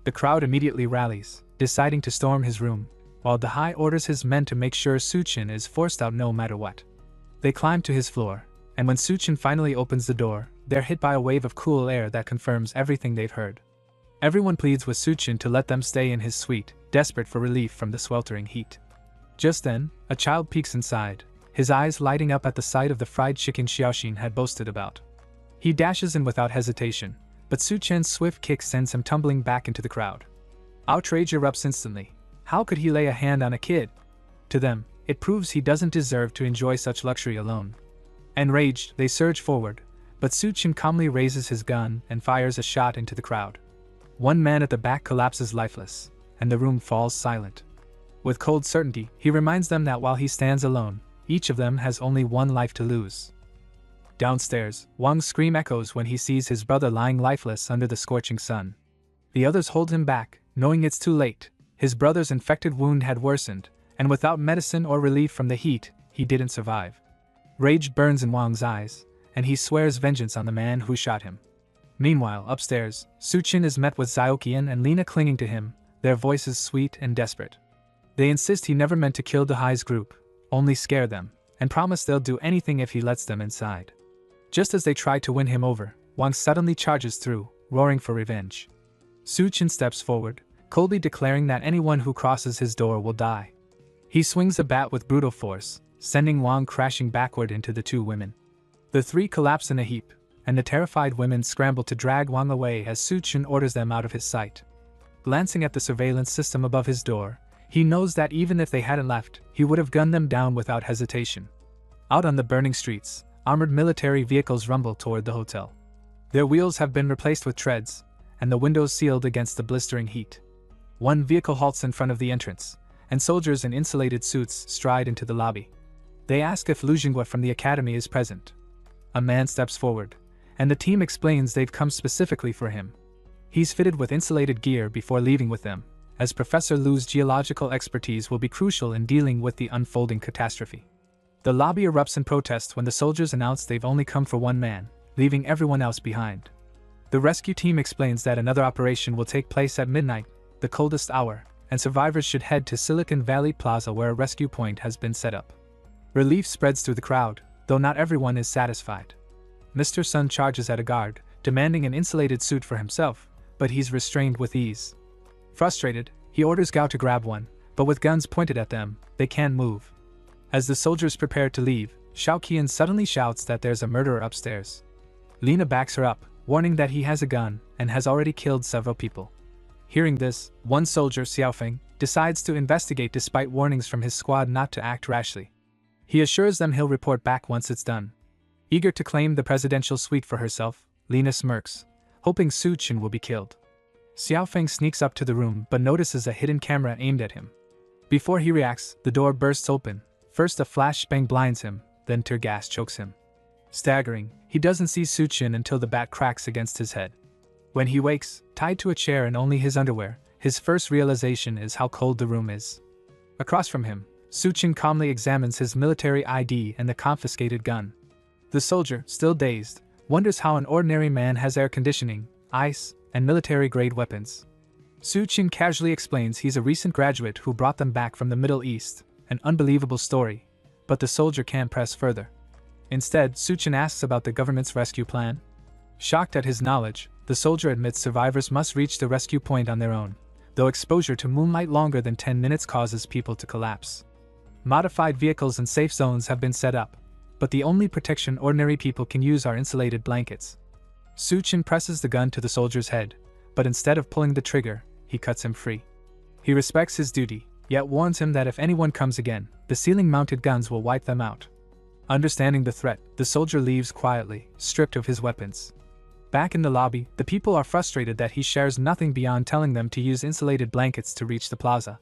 The crowd immediately rallies, deciding to storm his room, while DONGHUA orders his men to make sure Suchun is forced out no matter what. They climb to his floor, and when Suchun finally opens the door, they're hit by a wave of cool air that confirms everything they've heard. Everyone pleads with Suchun to let them stay in his suite, desperate for relief from the sweltering heat. Just then, a child peeks inside, his eyes lighting up at the sight of the fried chicken Xiaoxin had boasted about. He dashes in without hesitation, but Suchun's swift kick sends him tumbling back into the crowd. Outrage erupts instantly. How could he lay a hand on a kid? To them, it proves he doesn't deserve to enjoy such luxury alone. Enraged, they surge forward, but Suchun calmly raises his gun and fires a shot into the crowd. One man at the back collapses lifeless, and the room falls silent. With cold certainty, he reminds them that while he stands alone, Each of them has only one life to lose. Downstairs, Wang's scream echoes when he sees his brother lying lifeless under the scorching sun. The others hold him back, knowing it's too late. His brother's infected wound had worsened, and without medicine or relief from the heat, he didn't survive. Rage burns in Wang's eyes, and he swears vengeance on the man who shot him. Meanwhile, upstairs, Suchin is met with Xiaoqian and Lina clinging to him, their voices sweet and desperate. They insist he never meant to kill Dahai's group, only scare them, and promise they'll do anything if he lets them inside. Just as they try to win him over, Wang suddenly charges through, roaring for revenge. Suchin steps forward, coldly declaring that anyone who crosses his door will die. He swings a bat with brutal force, sending Wang crashing backward into the two women. The three collapse in a heap, and the terrified women scramble to drag Wang away as Suchin orders them out of his sight. Glancing at the surveillance system above his door, he knows that even if they hadn't left, he would have gunned them down without hesitation. Out on the burning streets, armored military vehicles rumble toward the hotel. Their wheels have been replaced with treads, and the windows sealed against the blistering heat. One vehicle halts in front of the entrance, and soldiers in insulated suits stride into the lobby. They ask if Lu Jinghua from the academy is present. A man steps forward, and the team explains they've come specifically for him. He's fitted with insulated gear before leaving with them, as Professor Lu's geological expertise will be crucial in dealing with the unfolding catastrophe. The lobby erupts in protest when the soldiers announce they've only come for one man, leaving everyone else behind. The rescue team explains that another operation will take place at midnight, the coldest hour, and survivors should head to Silicon Valley Plaza where a rescue point has been set up. Relief spreads through the crowd, though not everyone is satisfied. Mr. Sun charges at a guard, demanding an insulated suit for himself, but he's restrained with ease. Frustrated, he orders Gao to grab one, but with guns pointed at them, they can't move. As the soldiers prepare to leave, Xiaoqian suddenly shouts that there's a murderer upstairs. Lina backs her up, warning that he has a gun and has already killed several people. Hearing this, one soldier, Xiaofeng, decides to investigate despite warnings from his squad not to act rashly. He assures them he'll report back once it's done. Eager to claim the presidential suite for herself, Lina smirks, hoping Suchin will be killed. Xiaofeng sneaks up to the room but notices a hidden camera aimed at him. Before he reacts, the door bursts open. First a flashbang blinds him, then tear gas chokes him. Staggering, he doesn't see Suchin until the bat cracks against his head. When he wakes, tied to a chair in only his underwear, his first realization is how cold the room is. Across from him, Suchin calmly examines his military ID and the confiscated gun. The soldier, still dazed, wonders how an ordinary man has air conditioning, ice, and military-grade weapons. Suchin casually explains he's a recent graduate who brought them back from the Middle East, an unbelievable story, but the soldier can't press further. Instead, Suchin asks about the government's rescue plan. Shocked at his knowledge, the soldier admits survivors must reach the rescue point on their own, though exposure to moonlight longer than 10 minutes causes people to collapse. Modified vehicles and safe zones have been set up, but the only protection ordinary people can use are insulated blankets. Suchin presses the gun to the soldier's head, but instead of pulling the trigger, he cuts him free. He respects his duty, yet warns him that if anyone comes again, the ceiling-mounted guns will wipe them out. Understanding the threat, the soldier leaves quietly, stripped of his weapons. Back in the lobby, the people are frustrated that he shares nothing beyond telling them to use insulated blankets to reach the plaza.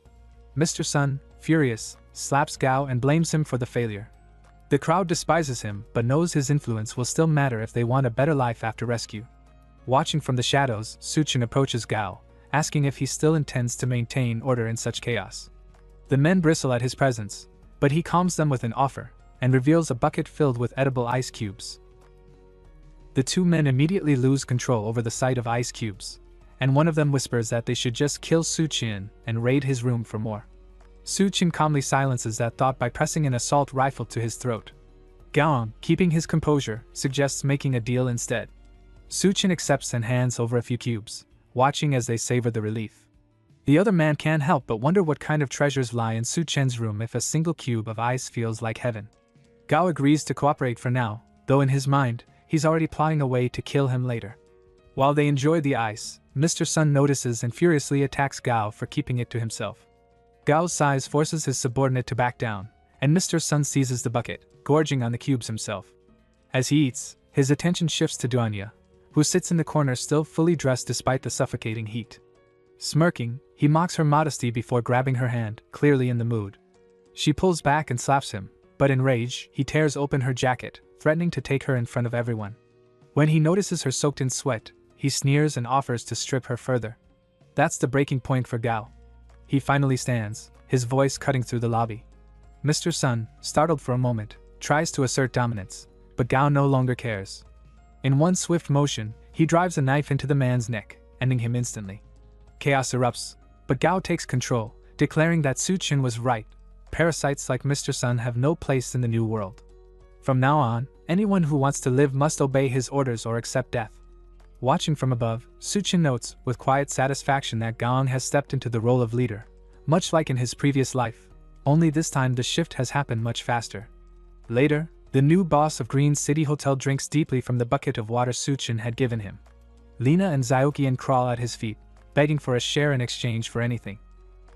Mr. Sun, furious, slaps Gao and blames him for the failure. The crowd despises him but knows his influence will still matter if they want a better life after rescue. Watching from the shadows, Suchin approaches Gao, asking if he still intends to maintain order in such chaos. The men bristle at his presence, but he calms them with an offer, and reveals a bucket filled with edible ice cubes. The two men immediately lose control over the sight of ice cubes, and one of them whispers that they should just kill Suchin and raid his room for more. Suchin calmly silences that thought by pressing an assault rifle to his throat. Gao, keeping his composure, suggests making a deal instead. Suchin accepts and hands over a few cubes, watching as they savor the relief. The other man can't help but wonder what kind of treasures lie in Suchin's room if a single cube of ice feels like heaven. Gao agrees to cooperate for now, though in his mind, he's already plotting a way to kill him later. While they enjoy the ice, Mr. Sun notices and furiously attacks Gao for keeping it to himself. Gao's size forces his subordinate to back down, and Mr. Sun seizes the bucket, gorging on the cubes himself. As he eats, his attention shifts to DONGHUA, who sits in the corner still fully dressed despite the suffocating heat. Smirking, he mocks her modesty before grabbing her hand, clearly in the mood. She pulls back and slaps him, But in rage, he tears open her jacket, threatening to take her in front of everyone. When he notices her soaked in sweat, he sneers and offers to strip her further. That's the breaking point for Gao. He finally stands, his voice cutting through the lobby. Mr. Sun, startled for a moment, tries to assert dominance, but Gao no longer cares. In one swift motion, he drives a knife into the man's neck, ending him instantly. Chaos erupts, but Gao takes control, declaring that Su Chen was right. Parasites like Mr. Sun have no place in the new world. From now on, anyone who wants to live must obey his orders or accept death. Watching from above, Su Chen notes with quiet satisfaction that Gaong has stepped into the role of leader, much like in his previous life, only this time the shift has happened much faster. Later, the new boss of Green City Hotel drinks deeply from the bucket of water Su Chen had given him. Lina and Xiaoqian crawl at his feet, begging for a share in exchange for anything.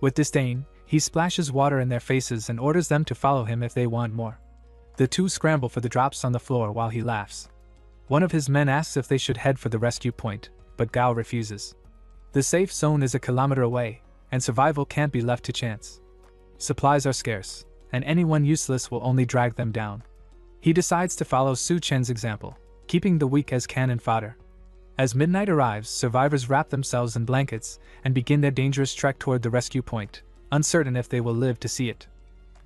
With disdain, he splashes water in their faces and orders them to follow him if they want more. The two scramble for the drops on the floor while he laughs. One of his men asks if they should head for the rescue point, but Gao refuses. The safe zone is a kilometer away, and survival can't be left to chance. Supplies are scarce, and anyone useless will only drag them down. He decides to follow Su Chen's example, keeping the weak as cannon fodder. As midnight arrives, survivors wrap themselves in blankets and begin their dangerous trek toward the rescue point, uncertain if they will live to see it.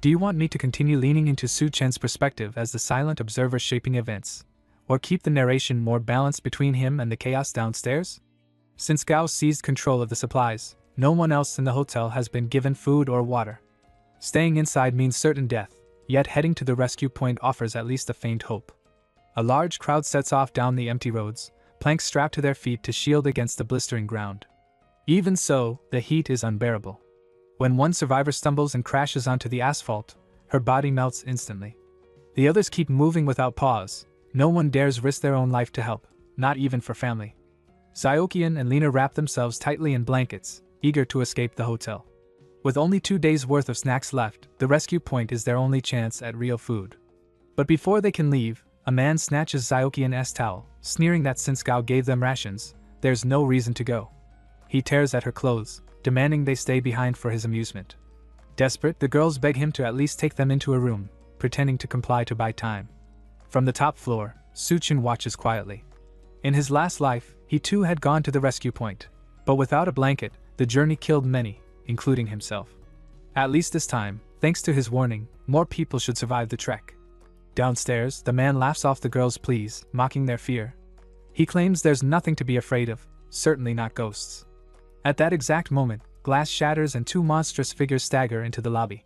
Do you want me to continue leaning into Su Chen's perspective as the silent observer shaping events, or keep the narration more balanced between him and the chaos downstairs? Since Gao seized control of the supplies, no one else in the hotel has been given food or water. Staying inside means certain death, yet heading to the rescue point offers at least a faint hope. A large crowd sets off down the empty roads, planks strapped to their feet to shield against the blistering ground. Even so, the heat is unbearable. When one survivor stumbles and crashes onto the asphalt, her body melts instantly. The others keep moving without pause. No one dares risk their own life to help, not even for family. Xiaoqian and Lina wrap themselves tightly in blankets, eager to escape the hotel. With only 2 days' worth of snacks left, the rescue point is their only chance at real food. But before they can leave, a man snatches Xiaoqian's towel, sneering that since Gao gave them rations, there's no reason to go. He tears at her clothes, demanding they stay behind for his amusement. Desperate, the girls beg him to at least take them into a room, pretending to comply to buy time. From the top floor, Su Chen watches quietly. In his last life, he too had gone to the rescue point, but without a blanket, the journey killed many, including himself. At least this time, thanks to his warning, more people should survive the trek. Downstairs, the man laughs off the girls' pleas, mocking their fear. He claims there's nothing to be afraid of, certainly not ghosts. At that exact moment, glass shatters and 2 monstrous figures stagger into the lobby.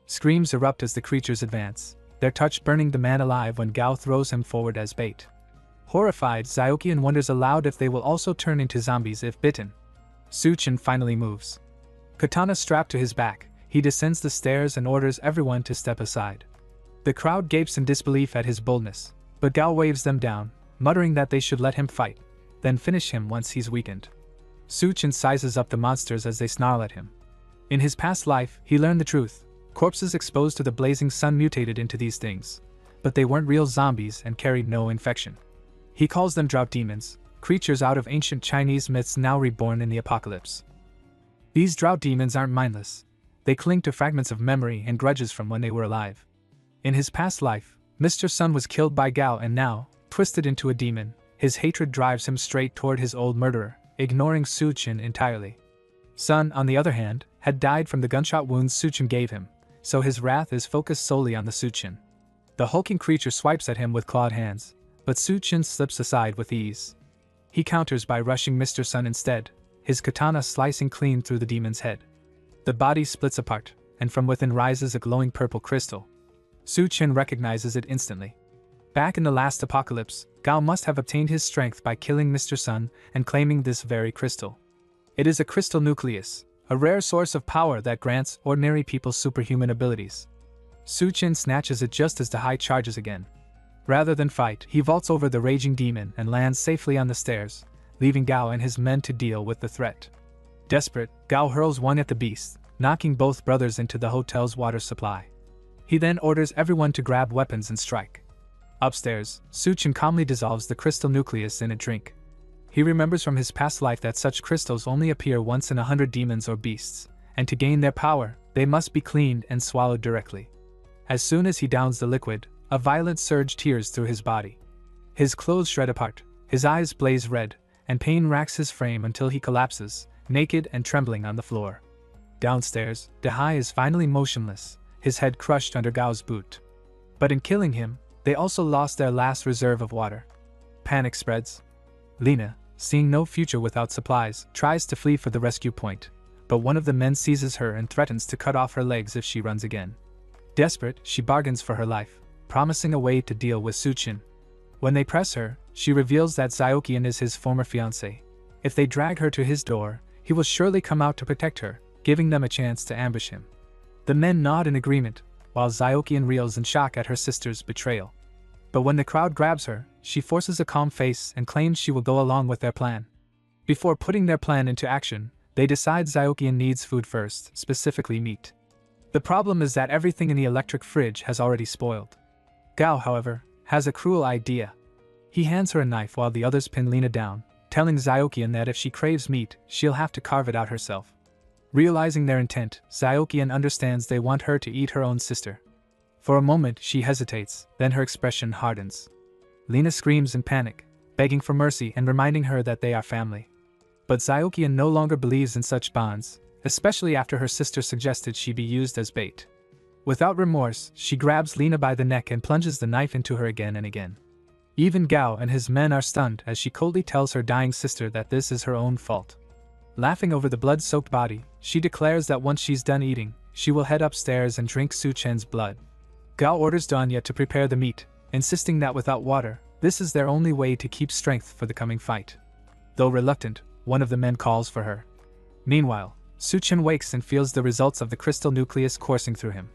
Screams erupt as the creatures advance, their touch burning the man alive when Gao throws him forward as bait. Horrified, Xiaoqian wonders aloud if they will also turn into zombies if bitten. Su Chen finally moves. Katana strapped to his back, he descends the stairs and orders everyone to step aside. The crowd gapes in disbelief at his boldness, but Gao waves them down, muttering that they should let him fight, then finish him once he's weakened. Su Chen sizes up the monsters as they snarl at him. In his past life, he learned the truth. Corpses exposed to the blazing sun mutated into these things, but they weren't real zombies and carried no infection. He calls them drought demons, creatures out of ancient Chinese myths now reborn in the apocalypse. These drought demons aren't mindless. They cling to fragments of memory and grudges from when they were alive. In his past life, Mr. Sun was killed by Gao and now, twisted into a demon, his hatred drives him straight toward his old murderer, ignoring Su Chen entirely. Sun, on the other hand, had died from the gunshot wounds Su Chen gave him, so his wrath is focused solely on the Su Chen. The hulking creature swipes at him with clawed hands, but Su Chen slips aside with ease. He counters by rushing Mr. Sun instead, his katana slicing clean through the demon's head. The body splits apart, and from within rises a glowing purple crystal. Su Chen recognizes it instantly. Back in the last apocalypse, Gao must have obtained his strength by killing Mr. Sun and claiming this very crystal. It is a crystal nucleus, a rare source of power that grants ordinary people superhuman abilities. Su Chen snatches it just as the high charges again. Rather than fight, he vaults over the raging demon and lands safely on the stairs, leaving Gao and his men to deal with the threat. Desperate, Gao hurls one at the beast, knocking both brothers into the hotel's water supply. He then orders everyone to grab weapons and strike. Upstairs, Su Chen calmly dissolves the crystal nucleus in a drink. He remembers from his past life that such crystals only appear once in 100 demons or beasts, and to gain their power, they must be cleaned and swallowed directly. As soon as he downs the liquid, a violent surge tears through his body. His clothes shred apart, his eyes blaze red, and pain racks his frame until he collapses, naked and trembling on the floor. Downstairs, DONGHUA is finally motionless, his head crushed under Gao's boot. But in killing him, they also lost their last reserve of water. Panic spreads. Lena, seeing no future without supplies, tries to flee for the rescue point, but one of the men seizes her and threatens to cut off her legs if she runs again. Desperate, she bargains for her life, promising a way to deal with Suchin. When they press her, she reveals that Zyokian is his former fiancé. If they drag her to his door, he will surely come out to protect her, giving them a chance to ambush him. The men nod in agreement, while Zyokian reels in shock at her sister's betrayal. But when the crowd grabs her, she forces a calm face and claims she will go along with their plan. Before putting their plan into action, they decide Zyokian needs food first, specifically meat. The problem is that everything in the electric fridge has already spoiled. Gao, however, has a cruel idea. He hands her a knife while the others pin Lena down, telling Zyokian that if she craves meat, she'll have to carve it out herself. Realizing their intent, Zyokian understands they want her to eat her own sister. For a moment she hesitates, then her expression hardens. Lena screams in panic, begging for mercy and reminding her that they are family. But Zyokian no longer believes in such bonds, especially after her sister suggested she be used as bait. Without remorse, she grabs Lena by the neck and plunges the knife into her again and again. Even Gao and his men are stunned as she coldly tells her dying sister that this is her own fault. Laughing over the blood-soaked body, she declares that once she's done eating, she will head upstairs and drink Su Chen's blood. Gao orders DONGHUA to prepare the meat, insisting that without water, this is their only way to keep strength for the coming fight. Though reluctant, one of the men calls for her. Meanwhile, Su Chen wakes and feels the results of the crystal nucleus coursing through him.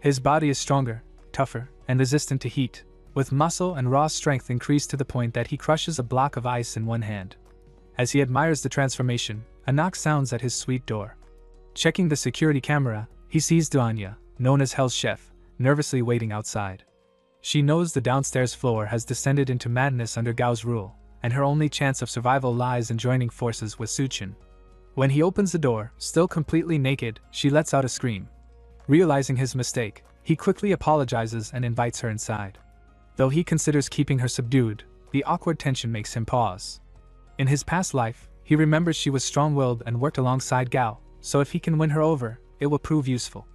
His body is stronger, tougher, and resistant to heat, with muscle and raw strength increased to the point that he crushes a block of ice in one hand. As he admires the transformation, a knock sounds at his suite door. Checking the security camera, he sees DONGHUA, known as Hell's Chef, nervously waiting outside. She knows the downstairs floor has descended into madness under Gao's rule, and her only chance of survival lies in joining forces with Suchin. When he opens the door, still completely naked, she lets out a scream. Realizing his mistake, he quickly apologizes and invites her inside. Though he considers keeping her subdued, the awkward tension makes him pause. In his past life, he remembers she was strong-willed and worked alongside Gao, so if he can win her over, it will prove useful.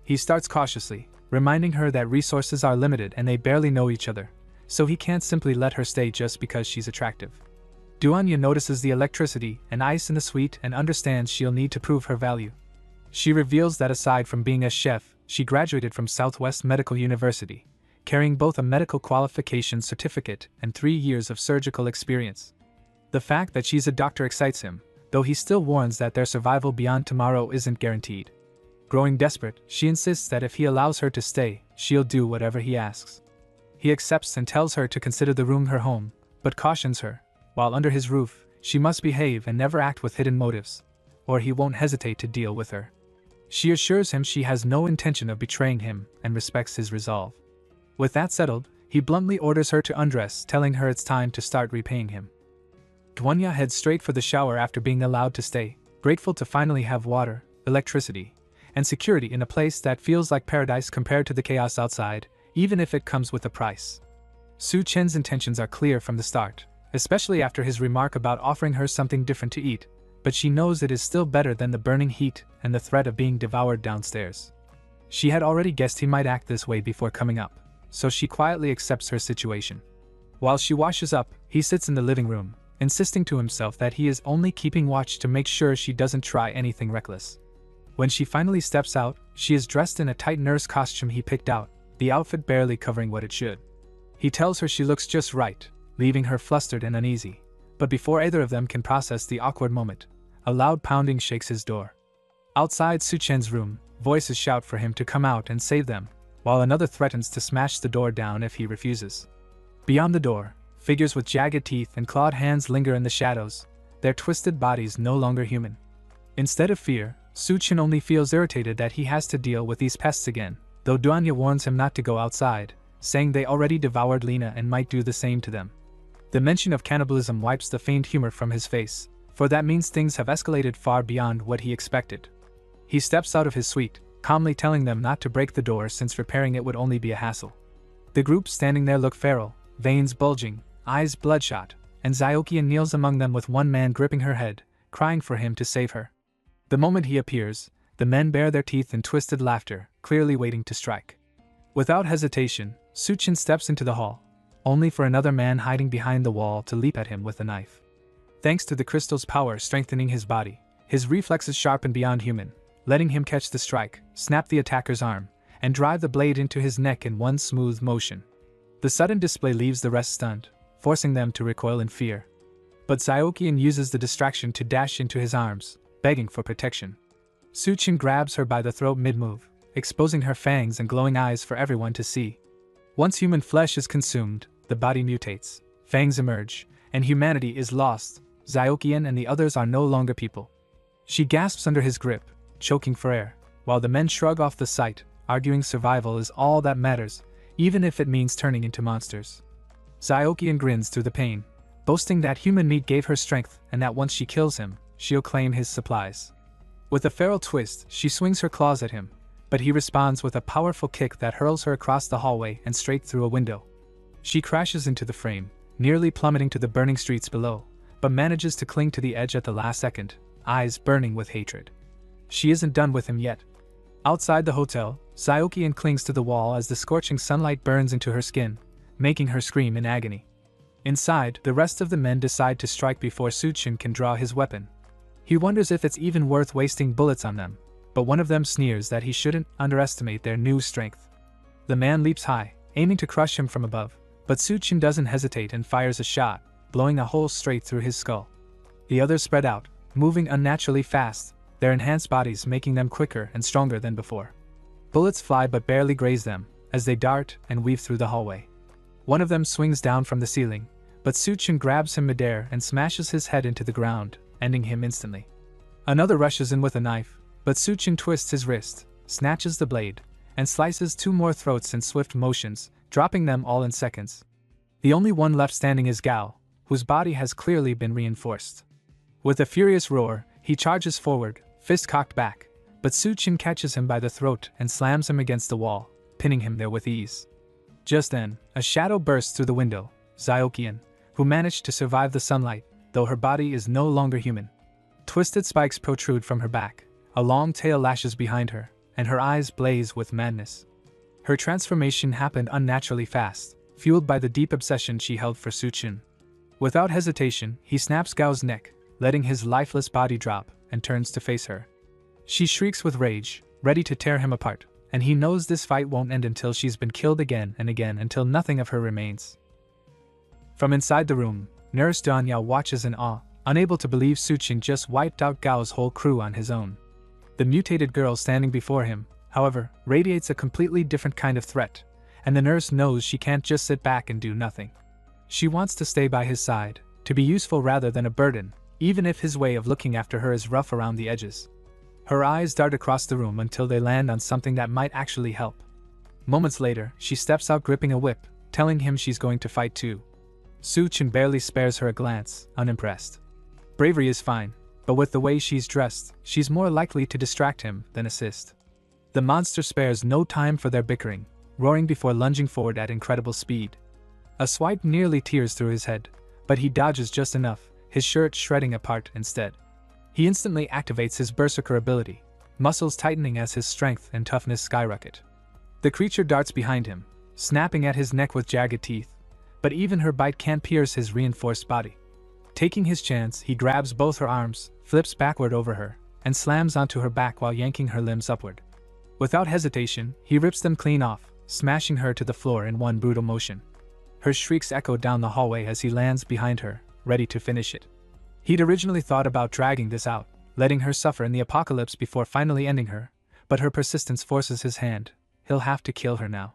He starts cautiously, reminding her that resources are limited and they barely know each other, so he can't simply let her stay just because she's attractive. DONGHUA notices the electricity and ice in the suite and understands she'll need to prove her value. She reveals that aside from being a chef, she graduated from Southwest Medical University, carrying both a medical qualification certificate and 3 years of surgical experience. The fact that she's a doctor excites him, though he still warns that their survival beyond tomorrow isn't guaranteed. Growing desperate, she insists that if he allows her to stay, she'll do whatever he asks. He accepts and tells her to consider the room her home, but cautions her, while under his roof, she must behave and never act with hidden motives, or he won't hesitate to deal with her. She assures him she has no intention of betraying him and respects his resolve. With that settled, he bluntly orders her to undress, telling her it's time to start repaying him. DONGHUA heads straight for the shower after being allowed to stay, grateful to finally have water, electricity, and security in a place that feels like paradise compared to the chaos outside, even if it comes with a price. Su Chen's intentions are clear from the start, especially after his remark about offering her something different to eat, but she knows it is still better than the burning heat and the threat of being devoured downstairs. She had already guessed he might act this way before coming up, so she quietly accepts her situation. While she washes up, he sits in the living room, insisting to himself that he is only keeping watch to make sure she doesn't try anything reckless. When she finally steps out, she is dressed in a tight nurse costume he picked out, the outfit barely covering what it should. He tells her she looks just right, leaving her flustered and uneasy. But before either of them can process the awkward moment, a loud pounding shakes his door. Outside Su Chen's room, voices shout for him to come out and save them, while another threatens to smash the door down if he refuses. Beyond the door, figures with jagged teeth and clawed hands linger in the shadows, their twisted bodies no longer human. Instead of fear, Su Chen only feels irritated that he has to deal with these pests again, though DONGHUA warns him not to go outside, saying they already devoured Lena and might do the same to them. The mention of cannibalism wipes the faint humor from his face, for that means things have escalated far beyond what he expected. He steps out of his suite, calmly telling them not to break the door since repairing it would only be a hassle. The group standing there look feral, veins bulging, eyes bloodshot, and Zyokian kneels among them with one man gripping her head, crying for him to save her. The moment he appears, the men bare their teeth in twisted laughter, clearly waiting to strike. Without hesitation, Suchin steps into the hall, only for another man hiding behind the wall to leap at him with a knife. Thanks to the crystal's power strengthening his body, his reflexes sharpen beyond human, letting him catch the strike, snap the attacker's arm, and drive the blade into his neck in one smooth motion. The sudden display leaves the rest stunned, forcing them to recoil in fear. But Zyokian uses the distraction to dash into his arms, begging for protection. Suchin grabs her by the throat mid-move, exposing her fangs and glowing eyes for everyone to see. Once human flesh is consumed, the body mutates, fangs emerge, and humanity is lost. Zyokian and the others are no longer people. She gasps under his grip, choking for air, while the men shrug off the sight, arguing survival is all that matters, even if it means turning into monsters. Zyokian grins through the pain, boasting that human meat gave her strength and that once she kills him, she'll claim his supplies. With a feral twist, she swings her claws at him, but he responds with a powerful kick that hurls her across the hallway and straight through a window. She crashes into the frame, nearly plummeting to the burning streets below, but manages to cling to the edge at the last second, eyes burning with hatred. She isn't done with him yet. Outside the hotel, Zyokian clings to the wall as the scorching sunlight burns into her skin, making her scream in agony. Inside, the rest of the men decide to strike before Suchin can draw his weapon. He wonders if it's even worth wasting bullets on them, but one of them sneers that he shouldn't underestimate their new strength. The man leaps high, aiming to crush him from above, but Suchin doesn't hesitate and fires a shot, blowing a hole straight through his skull. The others spread out, moving unnaturally fast, their enhanced bodies making them quicker and stronger than before. Bullets fly but barely graze them, as they dart and weave through the hallway. One of them swings down from the ceiling, but Suchin grabs him midair and smashes his head into the ground, ending him instantly. Another rushes in with a knife, but Suchin twists his wrist, snatches the blade, and slices two more throats in swift motions, dropping them all in seconds. The only one left standing is Gao, whose body has clearly been reinforced. With a furious roar, he charges forward, fist cocked back, but Suchin catches him by the throat and slams him against the wall, pinning him there with ease. Just then, a shadow bursts through the window, Zyokian, who managed to survive the sunlight, though her body is no longer human. Twisted spikes protrude from her back, a long tail lashes behind her, and her eyes blaze with madness. Her transformation happened unnaturally fast, fueled by the deep obsession she held for Suchin. Without hesitation, he snaps Gao's neck, letting his lifeless body drop, and turns to face her. She shrieks with rage, ready to tear him apart, and he knows this fight won't end until she's been killed again and again until nothing of her remains. From inside the room, Nurse DONGHUA watches in awe, unable to believe Suchin just wiped out Gao's whole crew on his own. The mutated girl standing before him, however, radiates a completely different kind of threat, and the nurse knows she can't just sit back and do nothing. She wants to stay by his side, to be useful rather than a burden, even if his way of looking after her is rough around the edges. Her eyes dart across the room until they land on something that might actually help. Moments later, she steps out gripping a whip, telling him she's going to fight too. Suchin barely spares her a glance, unimpressed. Bravery is fine, but with the way she's dressed, she's more likely to distract him than assist. The monster spares no time for their bickering, roaring before lunging forward at incredible speed. A swipe nearly tears through his head, but he dodges just enough, his shirt shredding apart instead. He instantly activates his berserker ability, muscles tightening as his strength and toughness skyrocket. The creature darts behind him, snapping at his neck with jagged teeth, but even her bite can't pierce his reinforced body. Taking his chance, he grabs both her arms, flips backward over her, and slams onto her back while yanking her limbs upward. Without hesitation, he rips them clean off, smashing her to the floor in one brutal motion. Her shrieks echo down the hallway as he lands behind her, ready to finish it. He'd originally thought about dragging this out, letting her suffer in the apocalypse before finally ending her, but her persistence forces his hand. He'll have to kill her now.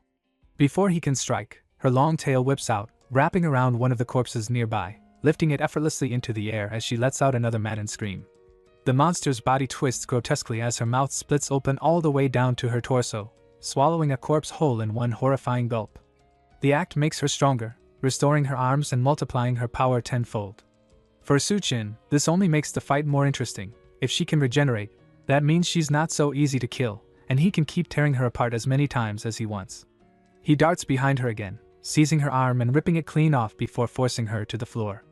Before he can strike, her long tail whips out, wrapping around one of the corpses nearby, lifting it effortlessly into the air as she lets out another maddened scream. The monster's body twists grotesquely as her mouth splits open all the way down to her torso, swallowing a corpse whole in one horrifying gulp. The act makes her stronger, restoring her arms and multiplying her power tenfold. For Suchin, this only makes the fight more interesting. If she can regenerate, that means she's not so easy to kill, and he can keep tearing her apart as many times as he wants. He darts behind her again, seizing her arm and ripping it clean off before forcing her to the floor.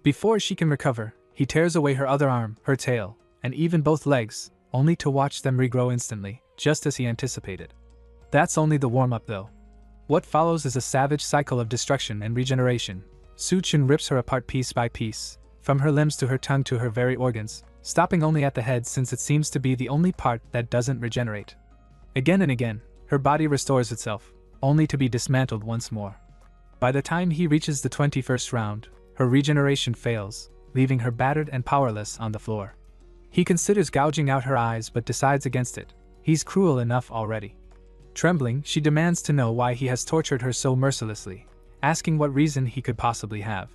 Before she can recover, he tears away her other arm, her tail, and even both legs, only to watch them regrow instantly, just as he anticipated. That's only the warm-up though. What follows is a savage cycle of destruction and regeneration. Su-chin rips her apart piece by piece, from her limbs to her tongue to her very organs, stopping only at the head since it seems to be the only part that doesn't regenerate. Again and again, her body restores itself, only to be dismantled once more. By the time he reaches the 21st round, her regeneration fails, leaving her battered and powerless on the floor. He considers gouging out her eyes but decides against it. He's cruel enough already. Trembling, she demands to know why he has tortured her so mercilessly, asking what reason he could possibly have.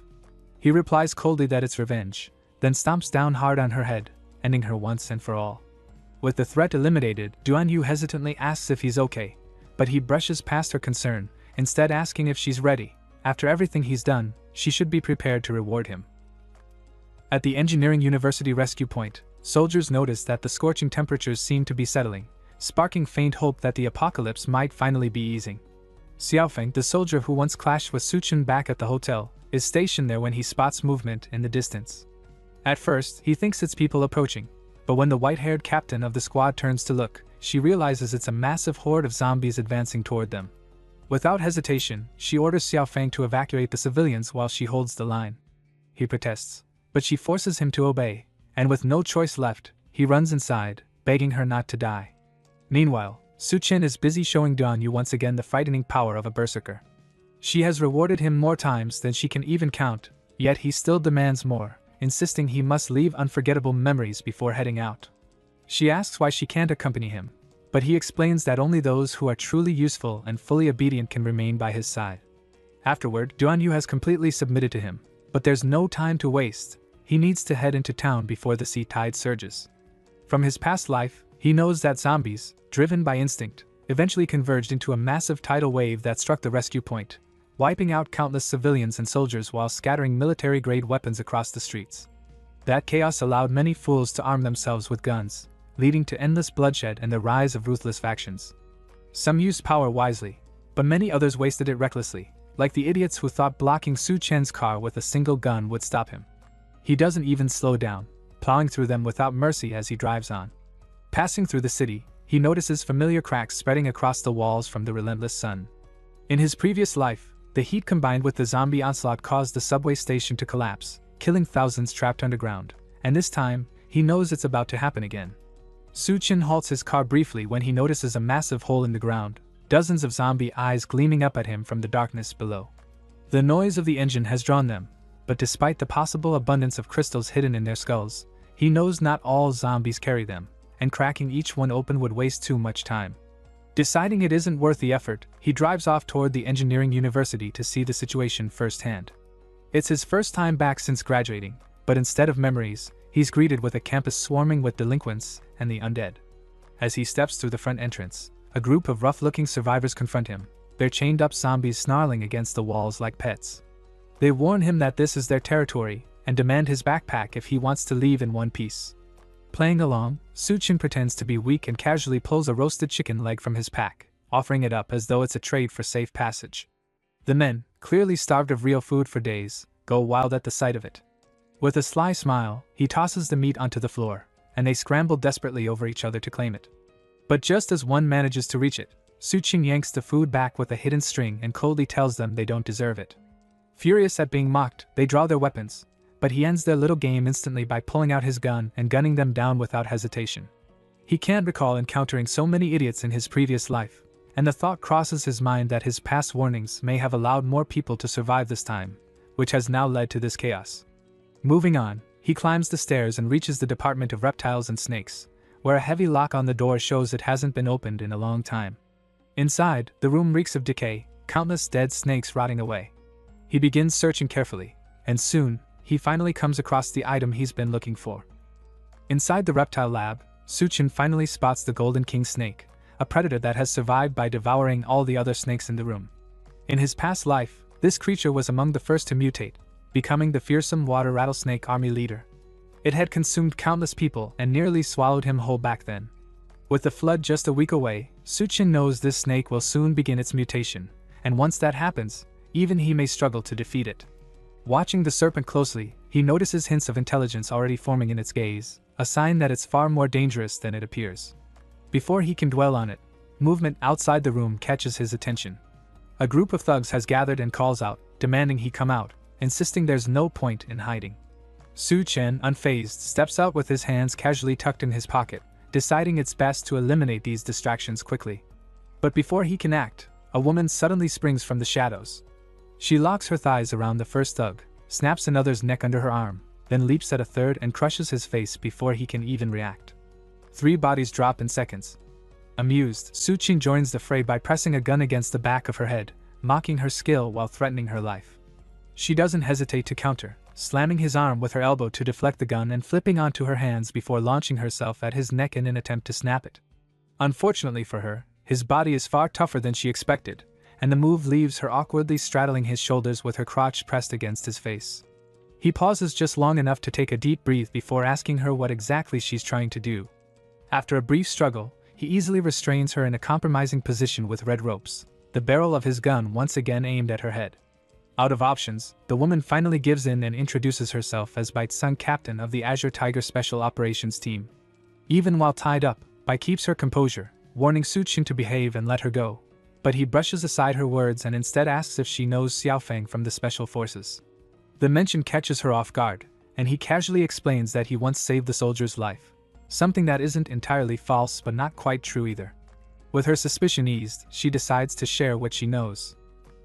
He replies coldly that it's revenge, then stomps down hard on her head, ending her once and for all. With the threat eliminated, DONGHUA hesitantly asks if he's okay, but he brushes past her concern, instead asking if she's ready. After everything he's done, she should be prepared to reward him. At the Engineering University rescue point, soldiers notice that the scorching temperatures seem to be settling, sparking faint hope that the apocalypse might finally be easing. Xiaofeng, the soldier who once clashed with Su-chin back at the hotel, is stationed there when he spots movement in the distance. At first, he thinks it's people approaching, but when the white-haired captain of the squad turns to look, she realizes it's a massive horde of zombies advancing toward them. Without hesitation, she orders Xiaofeng to evacuate the civilians while she holds the line. He protests, but she forces him to obey, and with no choice left, he runs inside, begging her not to die. Meanwhile, Su-chin is busy showing DONGHUA once again the frightening power of a berserker. She has rewarded him more times than she can even count, yet he still demands more, insisting he must leave unforgettable memories before heading out. She asks why she can't accompany him, but he explains that only those who are truly useful and fully obedient can remain by his side. Afterward, DONGHUA has completely submitted to him, but there's no time to waste. He needs to head into town before the sea tide surges. From his past life, he knows that zombies, driven by instinct, eventually converged into a massive tidal wave that struck the rescue point, wiping out countless civilians and soldiers while scattering military-grade weapons across the streets. That chaos allowed many fools to arm themselves with guns, leading to endless bloodshed and the rise of ruthless factions. Some used power wisely, but many others wasted it recklessly, like the idiots who thought blocking Su-chin's car with a single gun would stop him. He doesn't even slow down, plowing through them without mercy as he drives on. Passing through the city, he notices familiar cracks spreading across the walls from the relentless sun. In his previous life, the heat combined with the zombie onslaught caused the subway station to collapse, killing thousands trapped underground, and this time, he knows it's about to happen again. Su-chin halts his car briefly when he notices a massive hole in the ground, dozens of zombie eyes gleaming up at him from the darkness below. The noise of the engine has drawn them, but despite the possible abundance of crystals hidden in their skulls, he knows not all zombies carry them, and cracking each one open would waste too much time. Deciding it isn't worth the effort, he drives off toward the engineering university to see the situation firsthand. It's his first time back since graduating, but instead of memories, he's greeted with a campus swarming with delinquents and the undead. As he steps through the front entrance, a group of rough-looking survivors confront him, their chained-up zombies snarling against the walls like pets. They warn him that this is their territory and demand his backpack if he wants to leave in one piece. Playing along, Su-chin pretends to be weak and casually pulls a roasted chicken leg from his pack, offering it up as though it's a trade for safe passage. The men, clearly starved of real food for days, go wild at the sight of it. With a sly smile, he tosses the meat onto the floor, and they scramble desperately over each other to claim it. But just as one manages to reach it, Su-chin yanks the food back with a hidden string and coldly tells them they don't deserve it. Furious at being mocked, they draw their weapons, but he ends their little game instantly by pulling out his gun and gunning them down without hesitation. He can't recall encountering so many idiots in his previous life, and the thought crosses his mind that his past warnings may have allowed more people to survive this time, which has now led to this chaos. Moving on, he climbs the stairs and reaches the Department of Reptiles and Snakes, where a heavy lock on the door shows it hasn't been opened in a long time. Inside, the room reeks of decay, countless dead snakes rotting away. He begins searching carefully, and soon, he finally comes across the item he's been looking for. Inside the reptile lab, Su-chin finally spots the Golden King snake, a predator that has survived by devouring all the other snakes in the room. In his past life, this creature was among the first to mutate, becoming the fearsome water rattlesnake army leader. It had consumed countless people and nearly swallowed him whole back then. With the flood just a week away, Suchin knows this snake will soon begin its mutation, and once that happens, even he may struggle to defeat it. Watching the serpent closely, he notices hints of intelligence already forming in its gaze, a sign that it's far more dangerous than it appears. Before he can dwell on it, movement outside the room catches his attention. A group of thugs has gathered and calls out, demanding he come out, insisting there's no point in hiding. Su Chen, unfazed, steps out with his hands casually tucked in his pocket, deciding it's best to eliminate these distractions quickly. But before he can act, a woman suddenly springs from the shadows. She locks her thighs around the first thug, snaps another's neck under her arm, then leaps at a third and crushes his face before he can even react. 3 bodies drop in seconds. Amused, Su Qin joins the fray by pressing a gun against the back of her head, mocking her skill while threatening her life. She doesn't hesitate to counter, slamming his arm with her elbow to deflect the gun and flipping onto her hands before launching herself at his neck in an attempt to snap it. Unfortunately for her, his body is far tougher than she expected, and the move leaves her awkwardly straddling his shoulders with her crotch pressed against his face. He pauses just long enough to take a deep breath before asking her what exactly she's trying to do. After a brief struggle, he easily restrains her in a compromising position with red ropes, the barrel of his gun once again aimed at her head. Out of options, the woman finally gives in and introduces herself as Bai-Tsung, captain of the Azure Tiger Special Operations Team. Even while tied up, Bai keeps her composure, warning Su Qin to behave and let her go. But he brushes aside her words and instead asks if she knows Xiaofeng from the Special Forces. The mention catches her off guard, and he casually explains that he once saved the soldier's life. Something that isn't entirely false but not quite true either. With her suspicion eased, she decides to share what she knows.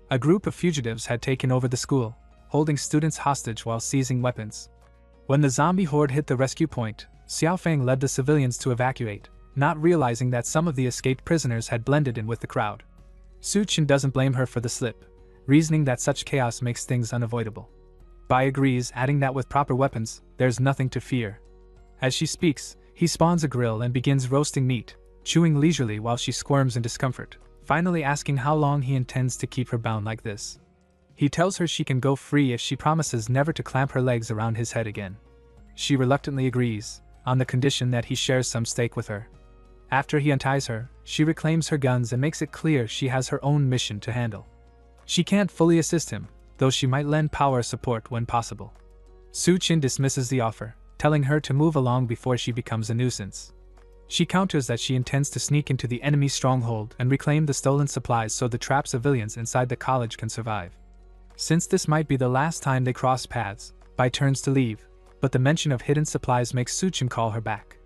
A group of fugitives had taken over the school, holding students hostage while seizing weapons. When the zombie horde hit the rescue point, Xiaofeng led the civilians to evacuate, not realizing that some of the escaped prisoners had blended in with the crowd. Su Qin doesn't blame her for the slip, reasoning that such chaos makes things unavoidable. Bai agrees, adding that with proper weapons, there's nothing to fear. As she speaks, he spawns a grill and begins roasting meat, chewing leisurely while she squirms in discomfort, finally asking how long he intends to keep her bound like this. He tells her she can go free if she promises never to clamp her legs around his head again. She reluctantly agrees, on the condition that he shares some steak with her. After he unties her, she reclaims her guns and makes it clear she has her own mission to handle. She can't fully assist him, though she might lend power support when possible. Su Qin dismisses the offer, telling her to move along before she becomes a nuisance. She counters that she intends to sneak into the enemy stronghold and reclaim the stolen supplies so the trapped civilians inside the college can survive. Since this might be the last time they cross paths, Bai turns to leave, but the mention of hidden supplies makes Su Qin call her back.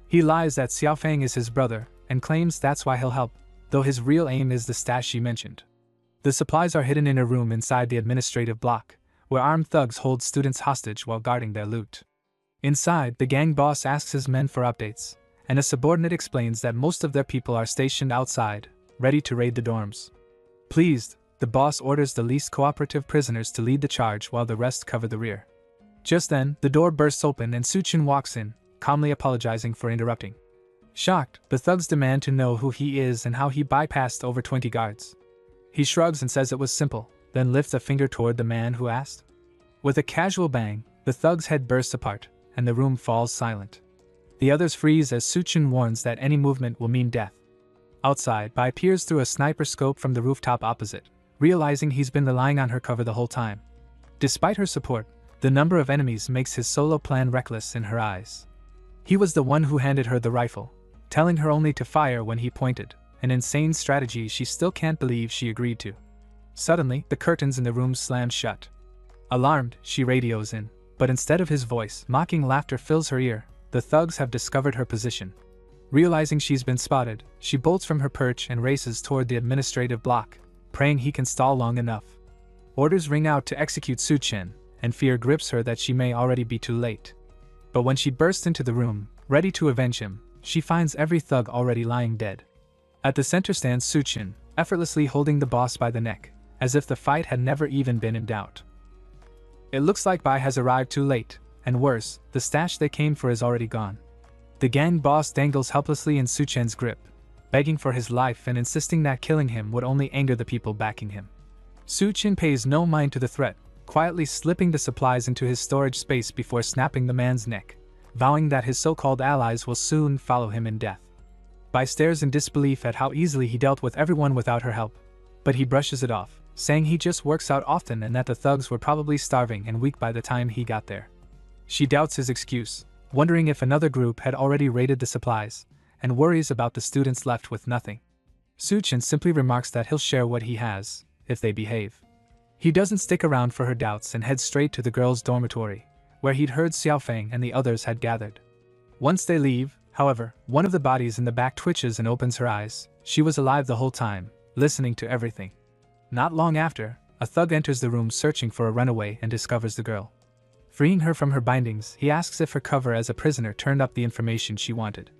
He lies that Xiaofeng is his brother and claims that's why he'll help, though his real aim is the stash she mentioned. The supplies are hidden in a room inside the administrative block, where armed thugs hold students hostage while guarding their loot. Inside, the gang boss asks his men for updates, and a subordinate explains that most of their people are stationed outside, ready to raid the dorms. Pleased, the boss orders the least cooperative prisoners to lead the charge while the rest cover the rear. Just then, the door bursts open and Su Qin walks in, calmly apologizing for interrupting. Shocked, the thugs demand to know who he is and how he bypassed over 20 guards. He shrugs and says it was simple, then lifts a finger toward the man who asked. With a casual bang, the thug's head bursts apart, and the room falls silent. The others freeze as Su Qin warns that any movement will mean death. Outside, Bai peers through a sniper scope from the rooftop opposite, realizing he's been relying on her cover the whole time. Despite her support, the number of enemies makes his solo plan reckless in her eyes. He was the one who handed her the rifle, telling her only to fire when he pointed, an insane strategy she still can't believe she agreed to. Suddenly, the curtains in the room slam shut. Alarmed, she radios in, but instead of his voice, mocking laughter fills her ear. The thugs have discovered her position. Realizing she's been spotted, she bolts from her perch and races toward the administrative block, praying he can stall long enough. Orders ring out to execute Su Qin, and fear grips her that she may already be too late. But when she bursts into the room, ready to avenge him, she finds every thug already lying dead. At the center stands Su Qin, effortlessly holding the boss by the neck, as if the fight had never even been in doubt. It looks like Bai has arrived too late, and worse, the stash they came for is already gone. The gang boss dangles helplessly in Su Chen's grip, begging for his life and insisting that killing him would only anger the people backing him. Su Qin pays no mind to the threat, quietly slipping the supplies into his storage space before snapping the man's neck, vowing that his so-called allies will soon follow him in death. Bai stares in disbelief at how easily he dealt with everyone without her help. But he brushes it off, saying he just works out often and that the thugs were probably starving and weak by the time he got there. She doubts his excuse, wondering if another group had already raided the supplies, and worries about the students left with nothing. Suchin simply remarks that he'll share what he has, if they behave. He doesn't stick around for her doubts and heads straight to the girls' dormitory, where he'd heard Xiaofeng and the others had gathered. Once they leave, however, one of the bodies in the back twitches and opens her eyes. She was alive the whole time, listening to everything. Not long after, a thug enters the room searching for a runaway and discovers the girl. Freeing her from her bindings, he asks if her cover as a prisoner turned up the information she wanted.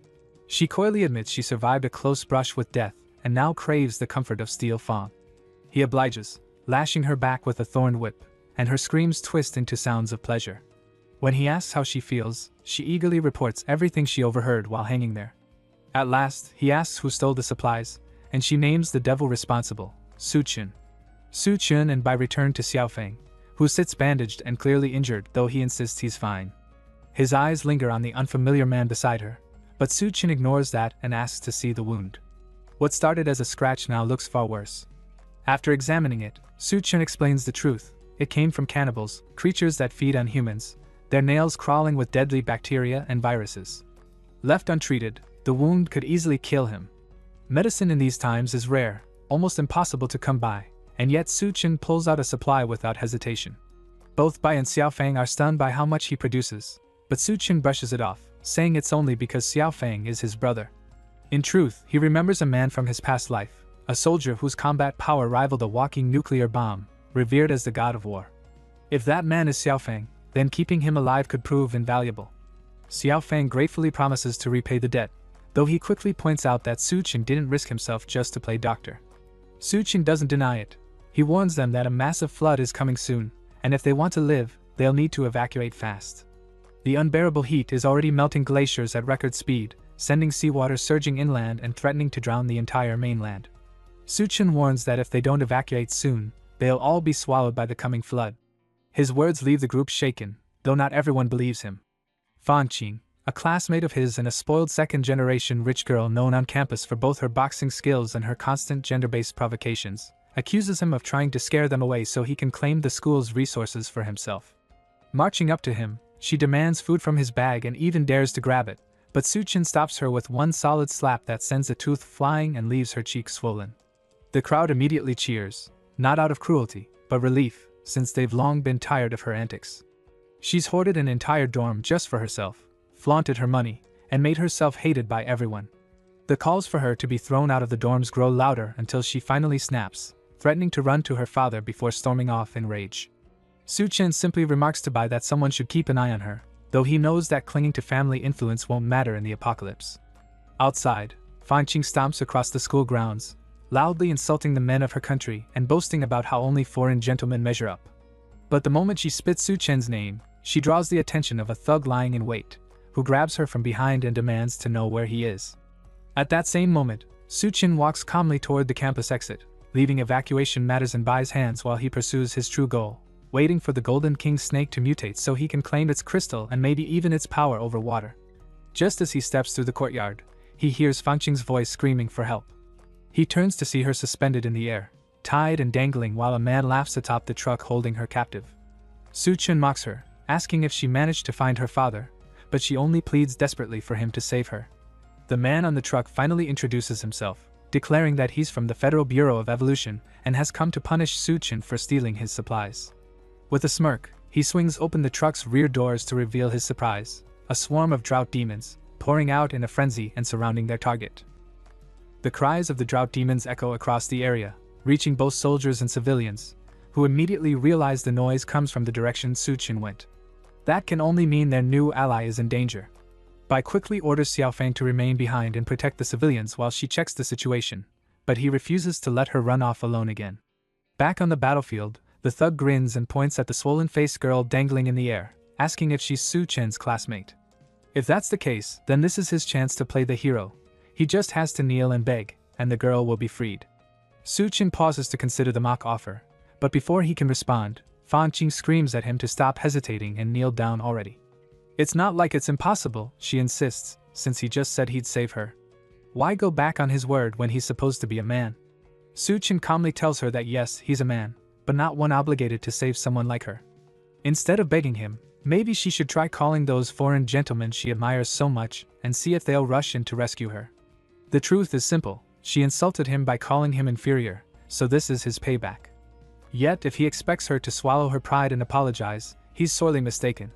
She coyly admits she survived a close brush with death and now craves the comfort of steel fang. He obliges, lashing her back with a thorn whip, and her screams twist into sounds of pleasure. When he asks how she feels, she eagerly reports everything she overheard while hanging there. At last, he asks who stole the supplies, and she names the devil responsible, Suchin. Suchin and Bai return to Xiaofeng, who sits bandaged and clearly injured, though he insists he's fine. His eyes linger on the unfamiliar man beside her, but Suchin ignores that and asks to see the wound. What started as a scratch now looks far worse. After examining it, Suchin explains the truth. It came from cannibals, creatures that feed on humans, their nails crawling with deadly bacteria and viruses. Left untreated, the wound could easily kill him. Medicine in these times is rare, almost impossible to come by, and yet Suchin pulls out a supply without hesitation. Both Bai and Xiaofeng are stunned by how much he produces, but Suchin brushes it off, saying it's only because Xiaofeng is his brother. In truth, he remembers a man from his past life, a soldier whose combat power rivaled a walking nuclear bomb, revered as the god of war. If that man is Xiaofeng, then keeping him alive could prove invaluable. Xiaofeng gratefully promises to repay the debt, though he quickly points out that Suchin didn't risk himself just to play doctor. Suchin doesn't deny it. He warns them that a massive flood is coming soon, and if they want to live, they'll need to evacuate fast. The unbearable heat is already melting glaciers at record speed, sending seawater surging inland and threatening to drown the entire mainland. Suchin warns that if they don't evacuate soon, they'll all be swallowed by the coming flood. His words leave the group shaken, though not everyone believes him. Fan Qing, a classmate of his and a spoiled second-generation rich girl known on campus for both her boxing skills and her constant gender-based provocations, accuses him of trying to scare them away so he can claim the school's resources for himself. Marching up to him, she demands food from his bag and even dares to grab it, but Suchin stops her with one solid slap that sends a tooth flying and leaves her cheek swollen. The crowd immediately cheers, not out of cruelty, but relief, since they've long been tired of her antics. She's hoarded an entire dorm just for herself, flaunted her money, and made herself hated by everyone. The calls for her to be thrown out of the dorms grow louder until she finally snaps, threatening to run to her father before storming off in rage. Suchin simply remarks to Bai that someone should keep an eye on her, though he knows that clinging to family influence won't matter in the apocalypse. Outside, Fan Qing stomps across the school grounds, loudly insulting the men of her country and boasting about how only foreign gentlemen measure up. But the moment she spits Suchin's name, she draws the attention of a thug lying in wait, who grabs her from behind and demands to know where he is. At that same moment, Suchin walks calmly toward the campus exit, leaving evacuation matters in Bai's hands while he pursues his true goal, waiting for the Golden King snake to mutate so he can claim its crystal and maybe even its power over water. Just as he steps through the courtyard, he hears Fan Qing's voice screaming for help. He turns to see her suspended in the air, tied and dangling while a man laughs atop the truck holding her captive. Suchin mocks her, asking if she managed to find her father, but she only pleads desperately for him to save her. The man on the truck finally introduces himself, declaring that he's from the Federal Bureau of Evolution and has come to punish Suchin for stealing his supplies. With a smirk, he swings open the truck's rear doors to reveal his surprise, a swarm of drought demons, pouring out in a frenzy and surrounding their target. The cries of the drought demons echo across the area, reaching both soldiers and civilians, who immediately realize the noise comes from the direction Suchin went. That can only mean their new ally is in danger. Bai quickly orders Xiaofeng to remain behind and protect the civilians while she checks the situation, but he refuses to let her run off alone again. Back on the battlefield, the thug grins and points at the swollen-faced girl dangling in the air, asking if she's Suchin's classmate. If that's the case, then this is his chance to play the hero. He just has to kneel and beg, and the girl will be freed. Suchin pauses to consider the mock offer, but before he can respond, Fan Qing screams at him to stop hesitating and kneel down already. It's not like it's impossible, she insists, since he just said he'd save her. Why go back on his word when he's supposed to be a man? Suchin calmly tells her that yes, he's a man, but not one obligated to save someone like her. Instead of begging him, maybe she should try calling those foreign gentlemen she admires so much and see if they'll rush in to rescue her. The truth is simple, she insulted him by calling him inferior, so this is his payback. Yet if he expects her to swallow her pride and apologize, he's sorely mistaken.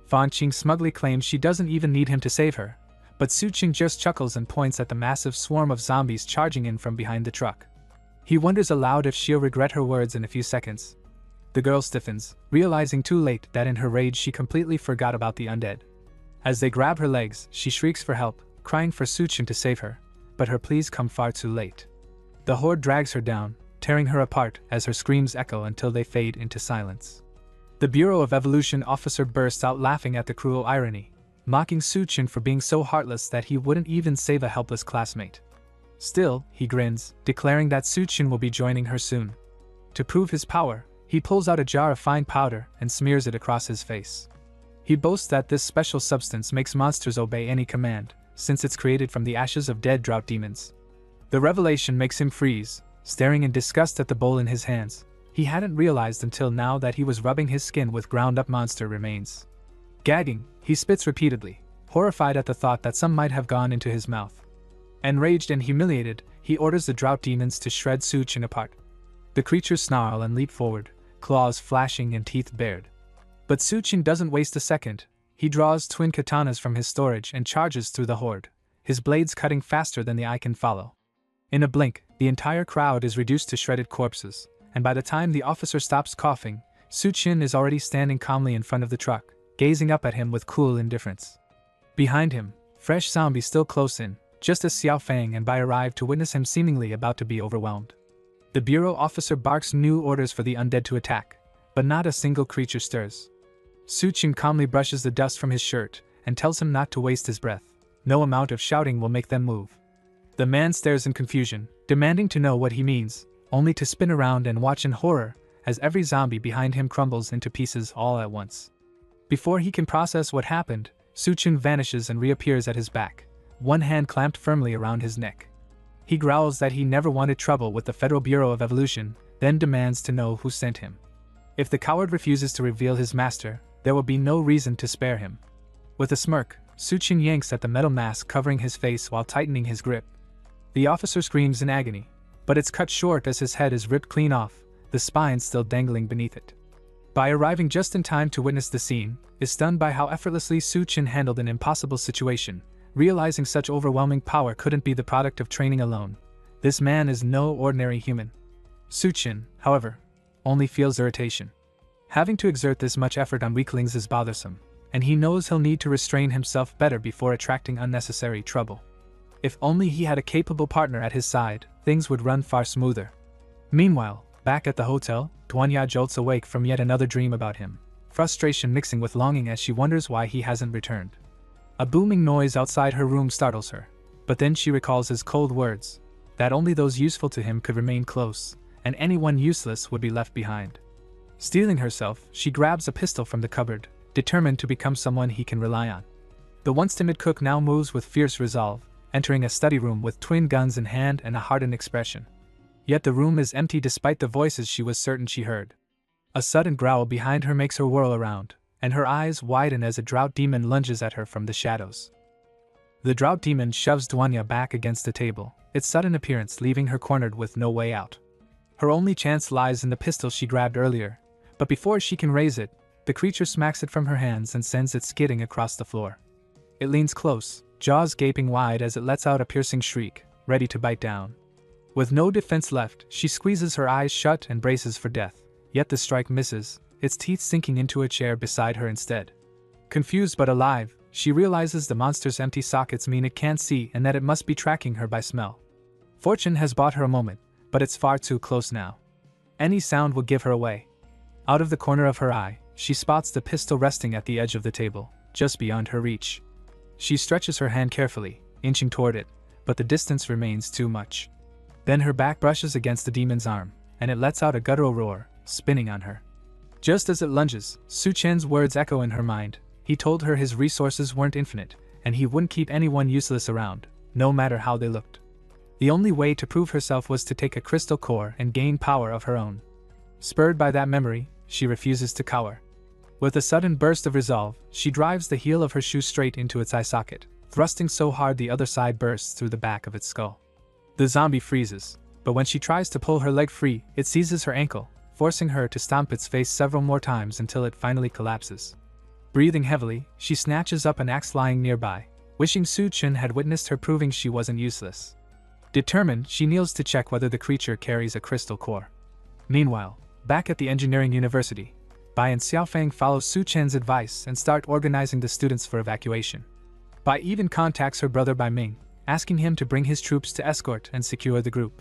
Fan Qing smugly claims she doesn't even need him to save her, but Suchin just chuckles and points at the massive swarm of zombies charging in from behind the truck. He wonders aloud if she'll regret her words in a few seconds. The girl stiffens, realizing too late that in her rage she completely forgot about the undead. As they grab her legs, she shrieks for help, crying for Suchin to save her, but her pleas come far too late. The horde drags her down, tearing her apart as her screams echo until they fade into silence. The Bureau of Evolution officer bursts out laughing at the cruel irony, mocking Suchin for being so heartless that he wouldn't even save a helpless classmate. Still, he grins, declaring that Suchin will be joining her soon. To prove his power, he pulls out a jar of fine powder and smears it across his face. He boasts that this special substance makes monsters obey any command, since it's created from the ashes of dead drought demons. The revelation makes him freeze, staring in disgust at the bowl in his hands. He hadn't realized until now that he was rubbing his skin with ground-up monster remains. Gagging, he spits repeatedly, horrified at the thought that some might have gone into his mouth. Enraged and humiliated, he orders the drought demons to shred Suchin apart. The creatures snarl and leap forward, claws flashing and teeth bared. But Suchin doesn't waste a second. He draws twin katanas from his storage and charges through the horde, his blades cutting faster than the eye can follow. In a blink, the entire crowd is reduced to shredded corpses, and by the time the officer stops coughing, Suchin is already standing calmly in front of the truck, gazing up at him with cool indifference. Behind him, fresh zombies still close in, just as Xiao Fang and Bai arrive to witness him seemingly about to be overwhelmed. The bureau officer barks new orders for the undead to attack, but not a single creature stirs. Suchin calmly brushes the dust from his shirt and tells him not to waste his breath. No amount of shouting will make them move. The man stares in confusion, demanding to know what he means, only to spin around and watch in horror as every zombie behind him crumbles into pieces all at once. Before he can process what happened, Suchin vanishes and reappears at his back, one hand clamped firmly around his neck. He growls that he never wanted trouble with the Federal Bureau of Evolution, then demands to know who sent him. If the coward refuses to reveal his master, there will be no reason to spare him. With a smirk, Suchin yanks at the metal mask covering his face while tightening his grip. The officer screams in agony, but it's cut short as his head is ripped clean off, the spine still dangling beneath it. Bai, arriving just in time to witness the scene, is stunned by how effortlessly Suchin handled an impossible situation, realizing such overwhelming power couldn't be the product of training alone. This man is no ordinary human. Suchin, however, only feels irritation. Having to exert this much effort on weaklings is bothersome, and he knows he'll need to restrain himself better before attracting unnecessary trouble. If only he had a capable partner at his side, things would run far smoother. Meanwhile, back at the hotel, DONGHUA jolts awake from yet another dream about him, frustration mixing with longing as she wonders why he hasn't returned. A booming noise outside her room startles her, but then she recalls his cold words, that only those useful to him could remain close, and anyone useless would be left behind. Steeling herself, she grabs a pistol from the cupboard, determined to become someone he can rely on. The once timid cook now moves with fierce resolve, entering a study room with twin guns in hand and a hardened expression. Yet the room is empty despite the voices she was certain she heard. A sudden growl behind her makes her whirl around, and her eyes widen as a drought demon lunges at her from the shadows. The drought demon shoves DONGHUA back against the table, its sudden appearance leaving her cornered with no way out. Her only chance lies in the pistol she grabbed earlier, but before she can raise it, the creature smacks it from her hands and sends it skidding across the floor. It leans close, jaws gaping wide as it lets out a piercing shriek, ready to bite down. With no defense left, she squeezes her eyes shut and braces for death, yet the strike misses, its teeth sinking into a chair beside her instead. Confused but alive, she realizes the monster's empty sockets mean it can't see and that it must be tracking her by smell. Fortune has bought her a moment, but it's far too close now. Any sound will give her away. Out of the corner of her eye, she spots the pistol resting at the edge of the table, just beyond her reach. She stretches her hand carefully, inching toward it, but the distance remains too much. Then her back brushes against the demon's arm, and it lets out a guttural roar, spinning on her. Just as it lunges, Suchin's words echo in her mind. He told her his resources weren't infinite, and he wouldn't keep anyone useless around, no matter how they looked. The only way to prove herself was to take a crystal core and gain power of her own. Spurred by that memory, she refuses to cower. With a sudden burst of resolve, she drives the heel of her shoe straight into its eye socket, thrusting so hard the other side bursts through the back of its skull. The zombie freezes, but when she tries to pull her leg free, it seizes her ankle, forcing her to stomp its face several more times until it finally collapses. Breathing heavily, she snatches up an axe lying nearby, wishing Su-chin had witnessed her proving she wasn't useless. Determined, she kneels to check whether the creature carries a crystal core. Meanwhile, back at the engineering university, Bai and Xiaofang follow Su-chen's advice and start organizing the students for evacuation. Bai even contacts her brother Bai Ming, asking him to bring his troops to escort and secure the group.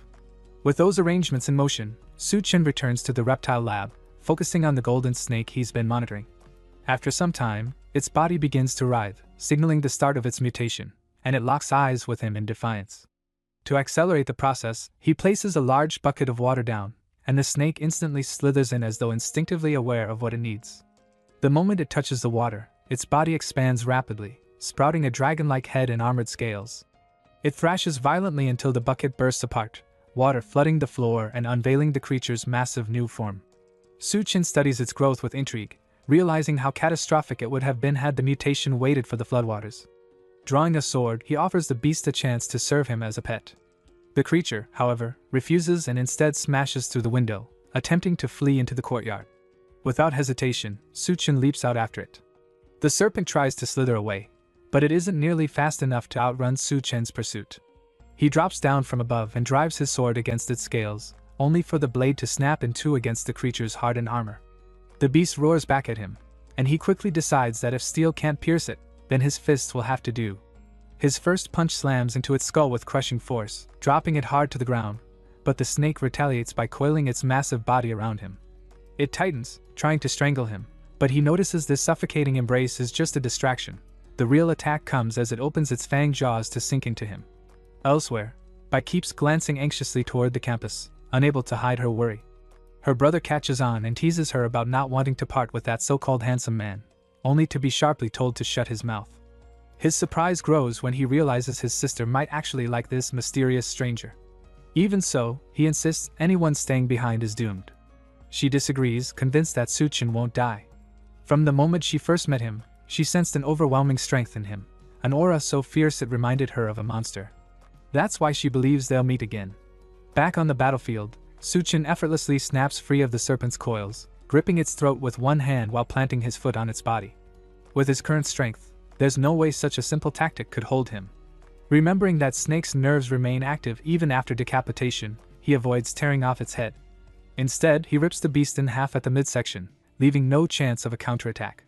With those arrangements in motion, Su-chen returns to the reptile lab, focusing on the golden snake he's been monitoring. After some time, its body begins to writhe, signaling the start of its mutation, and it locks eyes with him in defiance. To accelerate the process, he places a large bucket of water down, and the snake instantly slithers in as though instinctively aware of what it needs. The moment it touches the water, its body expands rapidly, sprouting a dragon-like head and armored scales. It thrashes violently until the bucket bursts apart, water flooding the floor and unveiling the creature's massive new form. Su-chin studies its growth with intrigue, realizing how catastrophic it would have been had the mutation waited for the floodwaters. Drawing a sword, he offers the beast a chance to serve him as a pet. The creature, however, refuses and instead smashes through the window, attempting to flee into the courtyard. Without hesitation, Su-chin leaps out after it. The serpent tries to slither away, but it isn't nearly fast enough to outrun Su-chen's pursuit. He drops down from above and drives his sword against its scales, only for the blade to snap in two against the creature's hardened armor. The beast roars back at him, and he quickly decides that if steel can't pierce it, then his fists will have to do. His first punch slams into its skull with crushing force, dropping it hard to the ground, but the snake retaliates by coiling its massive body around him. It tightens, trying to strangle him, but he notices this suffocating embrace is just a distraction. The real attack comes as it opens its fanged jaws to sink into him. Elsewhere, Bai keeps glancing anxiously toward the campus, unable to hide her worry. Her brother catches on and teases her about not wanting to part with that so-called handsome man, only to be sharply told to shut his mouth. His surprise grows when he realizes his sister might actually like this mysterious stranger. Even so, he insists anyone staying behind is doomed. She disagrees, convinced that Su-chin won't die. From the moment she first met him, she sensed an overwhelming strength in him, an aura so fierce it reminded her of a monster. That's why she believes they'll meet again. Back on the battlefield, Su-chin effortlessly snaps free of the serpent's coils, gripping its throat with one hand while planting his foot on its body. With his current strength, there's no way such a simple tactic could hold him. Remembering that Snake's nerves remain active even after decapitation, he avoids tearing off its head. Instead, he rips the beast in half at the midsection, leaving no chance of a counterattack.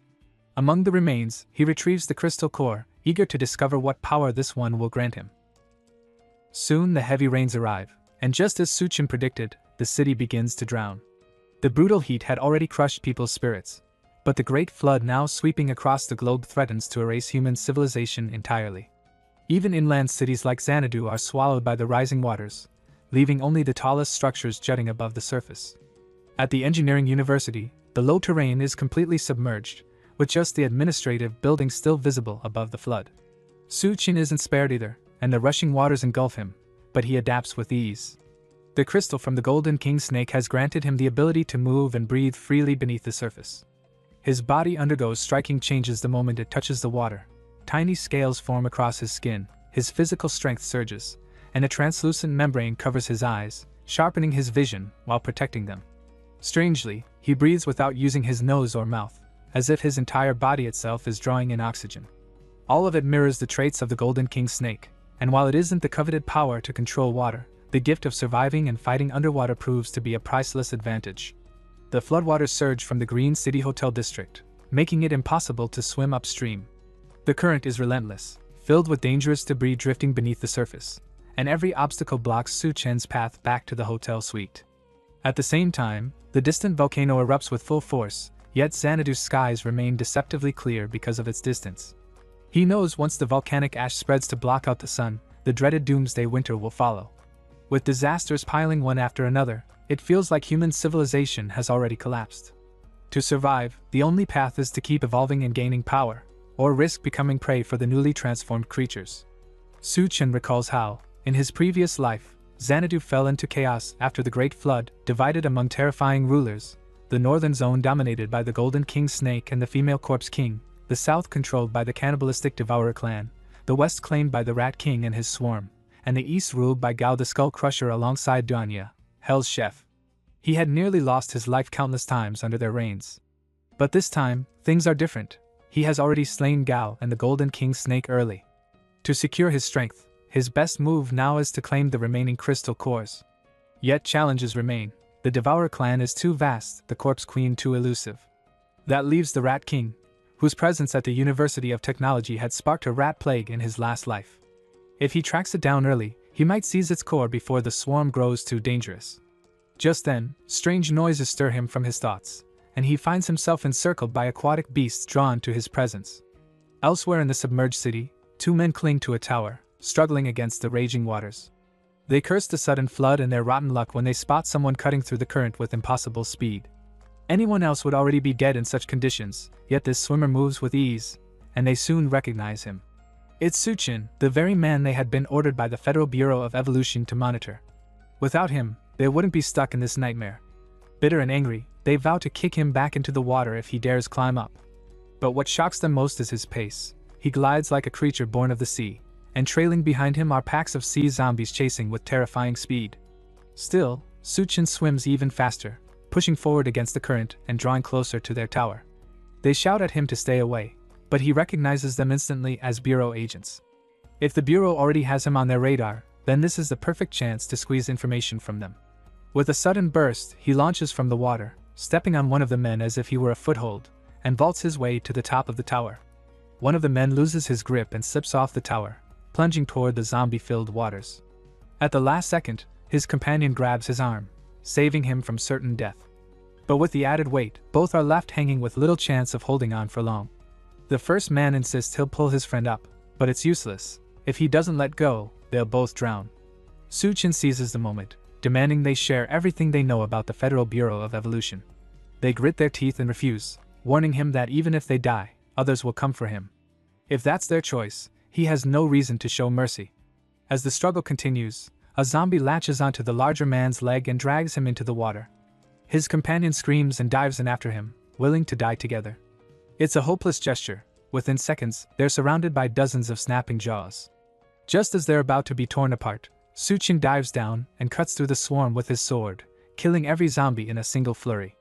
Among the remains, he retrieves the crystal core, eager to discover what power this one will grant him. Soon the heavy rains arrive, and just as Su-chin predicted, the city begins to drown. The brutal heat had already crushed people's spirits, but the great flood now sweeping across the globe threatens to erase human civilization entirely. Even inland cities like Xanadu are swallowed by the rising waters, leaving only the tallest structures jutting above the surface. At the engineering university, the low terrain is completely submerged, with just the administrative building still visible above the flood. Su-chin isn't spared either, and the rushing waters engulf him, but he adapts with ease. The crystal from the Golden King Snake has granted him the ability to move and breathe freely beneath the surface. His body undergoes striking changes the moment it touches the water. Tiny scales form across his skin, his physical strength surges, and a translucent membrane covers his eyes, sharpening his vision while protecting them. Strangely, he breathes without using his nose or mouth, as if his entire body itself is drawing in oxygen. All of it mirrors the traits of the Golden King Snake, and while it isn't the coveted power to control water, the gift of surviving and fighting underwater proves to be a priceless advantage. The floodwaters surge from the Green City Hotel district, making it impossible to swim upstream. The current is relentless, filled with dangerous debris drifting beneath the surface, and every obstacle blocks Su-chen's path back to the hotel suite. At the same time, the distant volcano erupts with full force, yet Xanadu's skies remain deceptively clear because of its distance. He knows once the volcanic ash spreads to block out the sun, the dreaded doomsday winter will follow. With disasters piling one after another, it feels like human civilization has already collapsed. To survive, the only path is to keep evolving and gaining power, or risk becoming prey for the newly transformed creatures. Su Chen recalls how, in his previous life, Xanadu fell into chaos after the Great Flood, divided among terrifying rulers, the northern zone dominated by the Golden King Snake and the Female Corpse King, the south controlled by the cannibalistic Devourer clan, the west claimed by the Rat King and his swarm, and the east ruled by Gao the Skull Crusher alongside DONGHUA, Hell's chef. He had nearly lost his life countless times under their reigns. But this time, things are different. He has already slain Gao and the Golden King Snake early. To secure his strength, his best move now is to claim the remaining crystal cores. Yet challenges remain. The Devourer clan is too vast, the Corpse Queen too elusive. That leaves the Rat King, whose presence at the University of Technology had sparked a rat plague in his last life. If he tracks it down early, he might seize its core before the swarm grows too dangerous. Just then, strange noises stir him from his thoughts, and he finds himself encircled by aquatic beasts drawn to his presence. Elsewhere in the submerged city, two men cling to a tower, struggling against the raging waters. They curse the sudden flood and their rotten luck when they spot someone cutting through the current with impossible speed. Anyone else would already be dead in such conditions, yet this swimmer moves with ease, and they soon recognize him. It's Su Chen, the very man they had been ordered by the Federal Bureau of Evolution to monitor. Without him, they wouldn't be stuck in this nightmare. Bitter and angry, they vow to kick him back into the water if he dares climb up. But what shocks them most is his pace. He glides like a creature born of the sea, and trailing behind him are packs of sea zombies chasing with terrifying speed. Still, Su Chen swims even faster, pushing forward against the current and drawing closer to their tower. They shout at him to stay away, but he recognizes them instantly as Bureau agents. If the Bureau already has him on their radar, then this is the perfect chance to squeeze information from them. With a sudden burst, he launches from the water, stepping on one of the men as if he were a foothold, and vaults his way to the top of the tower. One of the men loses his grip and slips off the tower, plunging toward the zombie-filled waters. At the last second, his companion grabs his arm, saving him from certain death. But with the added weight, both are left hanging with little chance of holding on for long. The first man insists he'll pull his friend up, but it's useless. If he doesn't let go, they'll both drown. Su Chen seizes the moment, demanding they share everything they know about the Federal Bureau of Evolution. They grit their teeth and refuse, warning him that even if they die, others will come for him. If that's their choice, he has no reason to show mercy. As the struggle continues, a zombie latches onto the larger man's leg and drags him into the water. His companion screams and dives in after him, willing to die together. It's a hopeless gesture. Within seconds, they're surrounded by dozens of snapping jaws. Just as they're about to be torn apart, Su Chen dives down and cuts through the swarm with his sword, killing every zombie in a single flurry.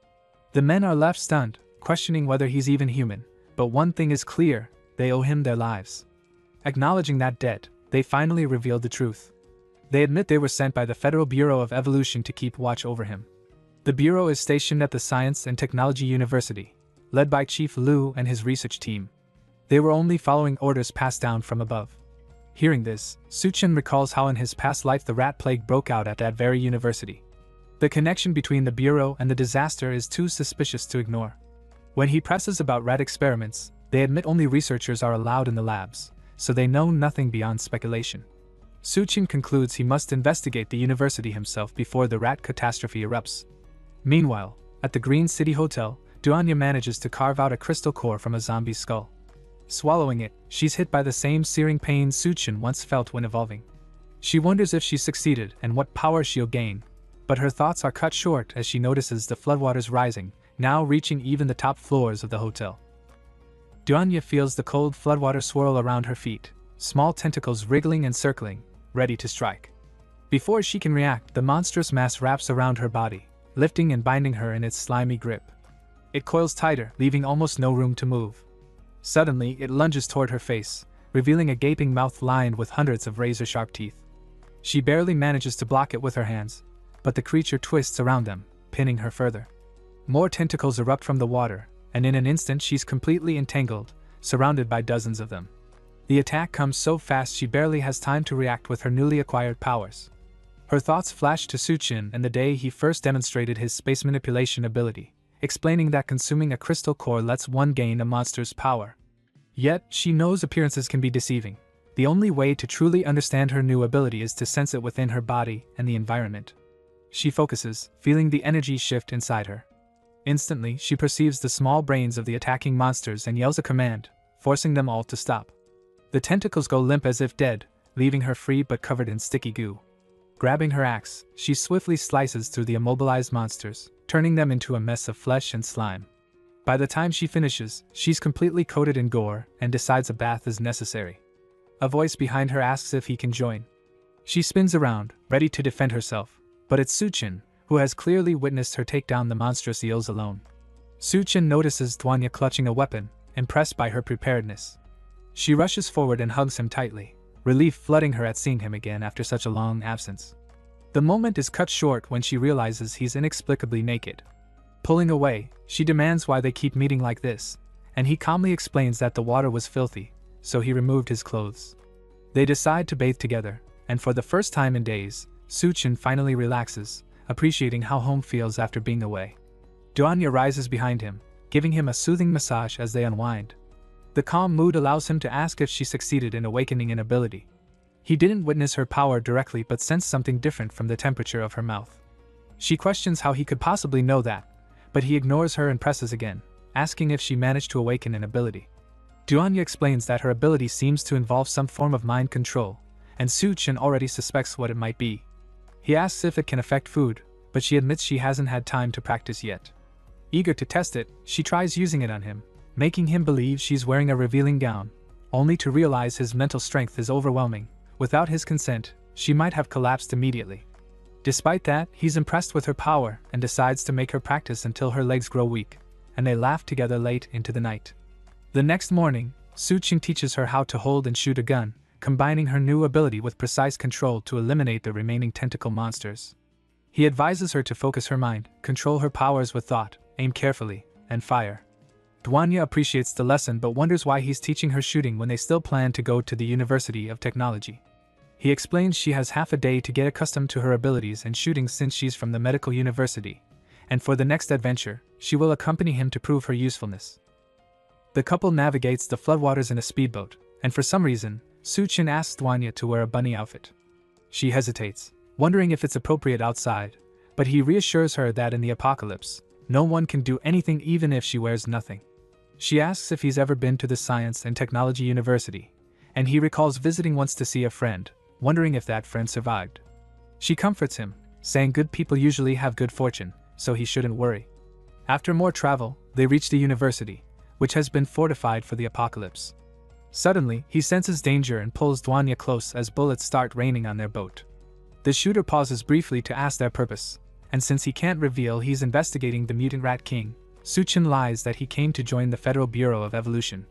The men are left stunned, questioning whether he's even human, but one thing is clear: they owe him their lives. Acknowledging that debt, they finally revealed the truth. They admit they were sent by the Federal Bureau of Evolution to keep watch over him. The Bureau is stationed at the Science and Technology University, led by Chief Liu and his research team. They were only following orders passed down from above. Hearing this, Su Chen recalls how in his past life the rat plague broke out at that very university. The connection between the Bureau and the disaster is too suspicious to ignore. When he presses about rat experiments, they admit only researchers are allowed in the labs, so they know nothing beyond speculation. Su Chen concludes he must investigate the university himself before the rat catastrophe erupts. Meanwhile, at the Green City Hotel, DONGHUA manages to carve out a crystal core from a zombie's skull. Swallowing it, she's hit by the same searing pain Su Chen once felt when evolving. She wonders if she succeeded and what power she'll gain, but her thoughts are cut short as she notices the floodwaters rising, now reaching even the top floors of the hotel. DONGHUA feels the cold floodwater swirl around her feet, small tentacles wriggling and circling, ready to strike. Before she can react, the monstrous mass wraps around her body, lifting and binding her in its slimy grip. It coils tighter, leaving almost no room to move. Suddenly, it lunges toward her face, revealing a gaping mouth lined with hundreds of razor-sharp teeth. She barely manages to block it with her hands, but the creature twists around them, pinning her further. More tentacles erupt from the water, and in an instant she's completely entangled, surrounded by dozens of them. The attack comes so fast she barely has time to react with her newly acquired powers. Her thoughts flash to Su Chen and the day he first demonstrated his space manipulation ability, explaining that consuming a crystal core lets one gain a monster's power. Yet, she knows appearances can be deceiving. The only way to truly understand her new ability is to sense it within her body and the environment. She focuses, feeling the energy shift inside her. Instantly, she perceives the small brains of the attacking monsters and yells a command, forcing them all to stop. The tentacles go limp as if dead, leaving her free but covered in sticky goo. Grabbing her axe, she swiftly slices through the immobilized monsters, turning them into a mess of flesh and slime. By the time she finishes, she's completely coated in gore and decides a bath is necessary. A voice behind her asks if he can join. She spins around, ready to defend herself, but it's Suchin, who has clearly witnessed her take down the monstrous eels alone. Suchin notices DONGHUA clutching a weapon, impressed by her preparedness. She rushes forward and hugs him tightly, relief flooding her at seeing him again after such a long absence. The moment is cut short when she realizes he's inexplicably naked. Pulling away, she demands why they keep meeting like this, and he calmly explains that the water was filthy, so he removed his clothes. They decide to bathe together, and for the first time in days, Suchin finally relaxes, appreciating how home feels after being away. DONGHUA rises behind him, giving him a soothing massage as they unwind. The calm mood allows him to ask if she succeeded in awakening an ability. He didn't witness her power directly but sensed something different from the temperature of her mouth. She questions how he could possibly know that, but he ignores her and presses again, asking if she managed to awaken an ability. DONGHUA explains that her ability seems to involve some form of mind control, and Suchin already suspects what it might be. He asks if it can affect food, but she admits she hasn't had time to practice yet. Eager to test it, she tries using it on him, making him believe she's wearing a revealing gown, only to realize his mental strength is overwhelming. Without his consent, she might have collapsed immediately. Despite that, he's impressed with her power and decides to make her practice until her legs grow weak, and they laugh together late into the night. The next morning, Suchin teaches her how to hold and shoot a gun, combining her new ability with precise control to eliminate the remaining tentacle monsters. He advises her to focus her mind, control her powers with thought, aim carefully, and fire. DONGHUA appreciates the lesson but wonders why he's teaching her shooting when they still plan to go to the University of Technology. He explains she has half a day to get accustomed to her abilities and shooting since she's from the medical university, and for the next adventure, she will accompany him to prove her usefulness. The couple navigates the floodwaters in a speedboat, and for some reason, Suchin asks DONGHUA to wear a bunny outfit. She hesitates, wondering if it's appropriate outside, but he reassures her that in the apocalypse, no one can do anything even if she wears nothing. She asks if he's ever been to the Science and Technology University, and he recalls visiting once to see a friend, wondering if that friend survived. She comforts him, saying good people usually have good fortune, so he shouldn't worry. After more travel, they reach the university, which has been fortified for the apocalypse. Suddenly, he senses danger and pulls DONGHUA close as bullets start raining on their boat. The shooter pauses briefly to ask their purpose, and since he can't reveal he's investigating the mutant rat king, Suchin lies that he came to join the Federal Bureau of Evolution.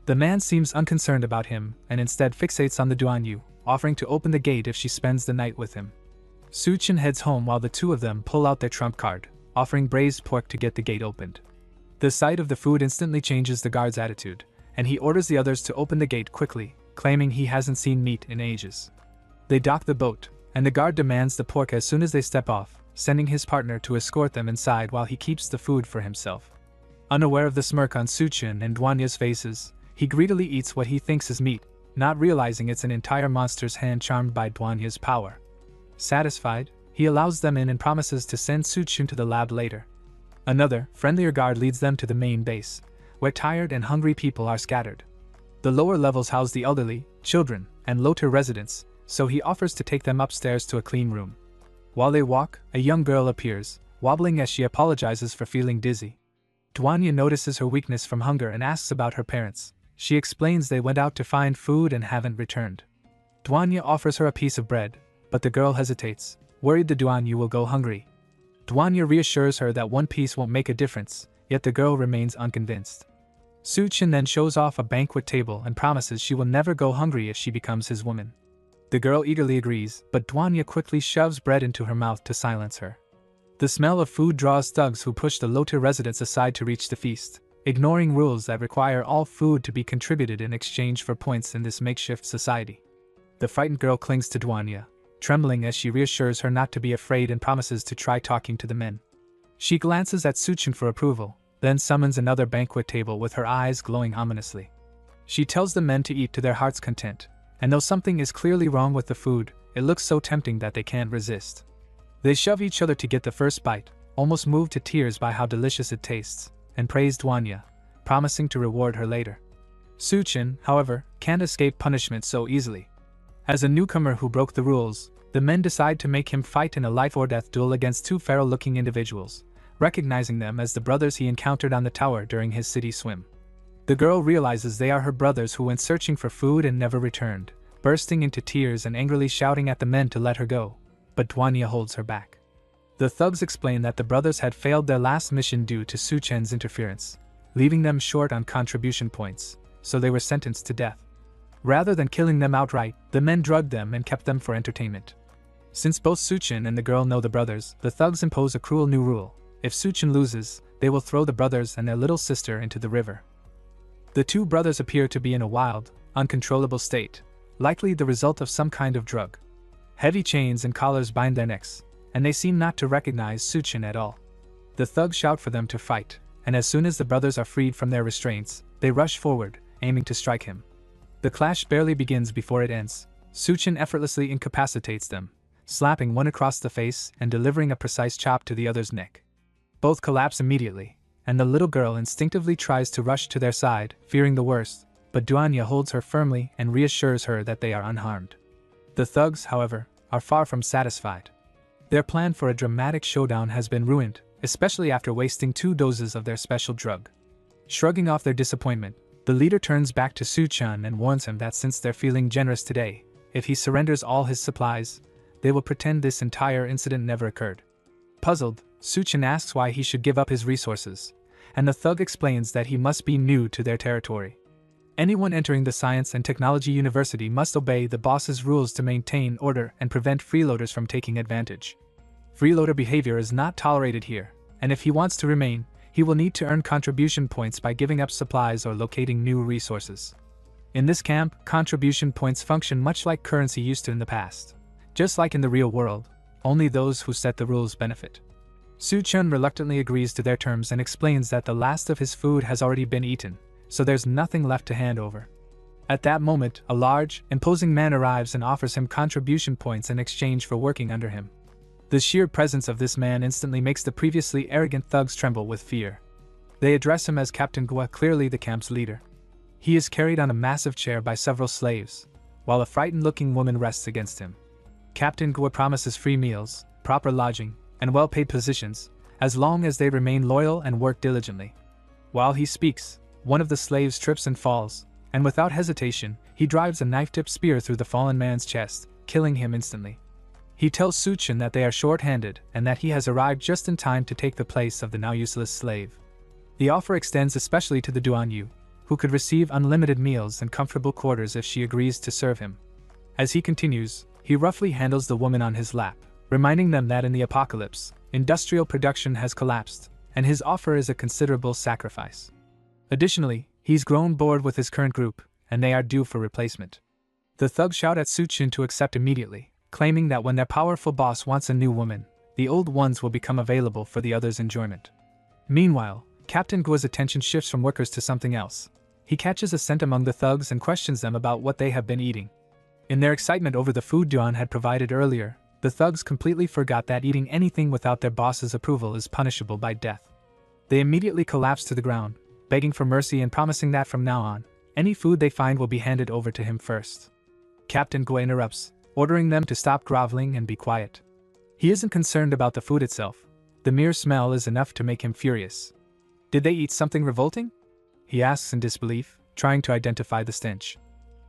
The man seems unconcerned about him and instead fixates on the DONGHUA, offering to open the gate if she spends the night with him. Suchin heads home while the two of them pull out their trump card, offering braised pork to get the gate opened. The sight of the food instantly changes the guard's attitude, and he orders the others to open the gate quickly, claiming he hasn't seen meat in ages. They dock the boat, and the guard demands the pork as soon as they step off, sending his partner to escort them inside while he keeps the food for himself. Unaware of the smirk on Suchin and DONGHUA's faces, he greedily eats what he thinks is meat, not realizing it's an entire monster's hand charmed by DONGHUA's power. Satisfied, he allows them in and promises to send Suchin to the lab later. Another, friendlier guard leads them to the main base, where tired and hungry people are scattered. The lower levels house the elderly, children, and low-tier residents, so he offers to take them upstairs to a clean room. While they walk, a young girl appears, wobbling as she apologizes for feeling dizzy. DONGHUA notices her weakness from hunger and asks about her parents. She explains they went out to find food and haven't returned. DONGHUA offers her a piece of bread, but the girl hesitates, worried the DONGHUA will go hungry. DONGHUA reassures her that one piece won't make a difference, yet the girl remains unconvinced. Suchin then shows off a banquet table and promises she will never go hungry if she becomes his woman. The girl eagerly agrees, but DONGHUA quickly shoves bread into her mouth to silence her. The smell of food draws thugs who push the low-tier residents aside to reach the feast, ignoring rules that require all food to be contributed in exchange for points in this makeshift society. The frightened girl clings to DONGHUA, trembling as she reassures her not to be afraid and promises to try talking to the men. She glances at Suchin for approval, then summons another banquet table with her eyes glowing ominously. She tells the men to eat to their heart's content, and though something is clearly wrong with the food, it looks so tempting that they can't resist. They shove each other to get the first bite, almost moved to tears by how delicious it tastes, and praise DONGHUA, promising to reward her later. Suchin, however, can't escape punishment so easily. As a newcomer who broke the rules, the men decide to make him fight in a life-or-death duel against two feral-looking individuals, recognizing them as the brothers he encountered on the tower during his city swim. The girl realizes they are her brothers who went searching for food and never returned, bursting into tears and angrily shouting at the men to let her go, but DONGHUA holds her back. The thugs explain that the brothers had failed their last mission due to Suchen's interference, leaving them short on contribution points, so they were sentenced to death. Rather than killing them outright, the men drugged them and kept them for entertainment. Since both Suchen and the girl know the brothers, the thugs impose a cruel new rule. If Suchen loses, they will throw the brothers and their little sister into the river. The two brothers appear to be in a wild, uncontrollable state, likely the result of some kind of drug. Heavy chains and collars bind their necks, and they seem not to recognize Suchen at all. The thugs shout for them to fight, and as soon as the brothers are freed from their restraints, they rush forward, aiming to strike him. The clash barely begins before it ends. Suchen effortlessly incapacitates them, slapping one across the face and delivering a precise chop to the other's neck. Both collapse immediately, and the little girl instinctively tries to rush to their side, fearing the worst, but DONGHUA holds her firmly and reassures her that they are unharmed. The thugs, however, are far from satisfied. Their plan for a dramatic showdown has been ruined, especially after wasting 2 doses of their special drug. Shrugging off their disappointment, the leader turns back to Suchen and warns him that since they're feeling generous today, if he surrenders all his supplies, they will pretend this entire incident never occurred. Puzzled, Suchen asks why he should give up his resources, and the thug explains that he must be new to their territory. Anyone entering the Science and Technology University must obey the boss's rules to maintain order and prevent freeloaders from taking advantage. Freeloader behavior is not tolerated here, and if he wants to remain, he will need to earn contribution points by giving up supplies or locating new resources. In this camp, contribution points function much like currency used to in the past. Just like in the real world, only those who set the rules benefit. Suchen reluctantly agrees to their terms and explains that the last of his food has already been eaten, so there's nothing left to hand over. At that moment, a large, imposing man arrives and offers him contribution points in exchange for working under him. The sheer presence of this man instantly makes the previously arrogant thugs tremble with fear. They address him as Captain DONGHUA, clearly the camp's leader. He is carried on a massive chair by several slaves, while a frightened-looking woman rests against him. Captain DONGHUA promises free meals, proper lodging, and well-paid positions, as long as they remain loyal and work diligently. While he speaks, one of the slaves trips and falls, and without hesitation, he drives a knife-tipped spear through the fallen man's chest, killing him instantly. He tells Suchen that they are short-handed and that he has arrived just in time to take the place of the now useless slave. The offer extends especially to the DONGHUA, who could receive unlimited meals and comfortable quarters if she agrees to serve him. As he continues, he roughly handles the woman on his lap, reminding them that in the apocalypse, industrial production has collapsed, and his offer is a considerable sacrifice. Additionally, he's grown bored with his current group, and they are due for replacement. The thugs shout at Suchen to accept immediately, claiming that when their powerful boss wants a new woman, the old ones will become available for the others' enjoyment. Meanwhile, Captain DONGHUA's attention shifts from workers to something else. He catches a scent among the thugs and questions them about what they have been eating. In their excitement over the food DONGHUA had provided earlier, the thugs completely forgot that eating anything without their boss's approval is punishable by death. They immediately collapse to the ground, begging for mercy and promising that from now on, any food they find will be handed over to him first. Captain DONGHUA interrupts, ordering them to stop groveling and be quiet. He isn't concerned about the food itself. The mere smell is enough to make him furious. Did they eat something revolting? He asks in disbelief, trying to identify the stench.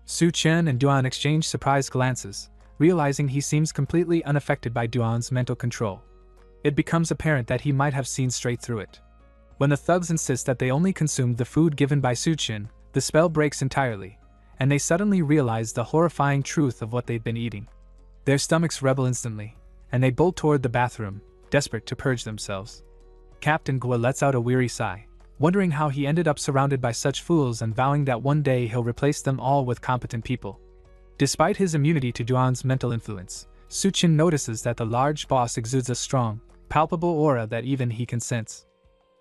Suchen and DONGHUA exchange surprised glances, realizing he seems completely unaffected by DONGHUA's mental control. It becomes apparent that he might have seen straight through it. When the thugs insist that they only consumed the food given by Suchen, the spell breaks entirely, and they suddenly realize the horrifying truth of what they'd been eating. Their stomachs rebel instantly, and they bolt toward the bathroom, desperate to purge themselves. Captain DONGHUA lets out a weary sigh, wondering how he ended up surrounded by such fools and vowing that one day he'll replace them all with competent people. Despite his immunity to DONGHUA's mental influence, Suchen notices that the large boss exudes a strong, palpable aura that even he can sense.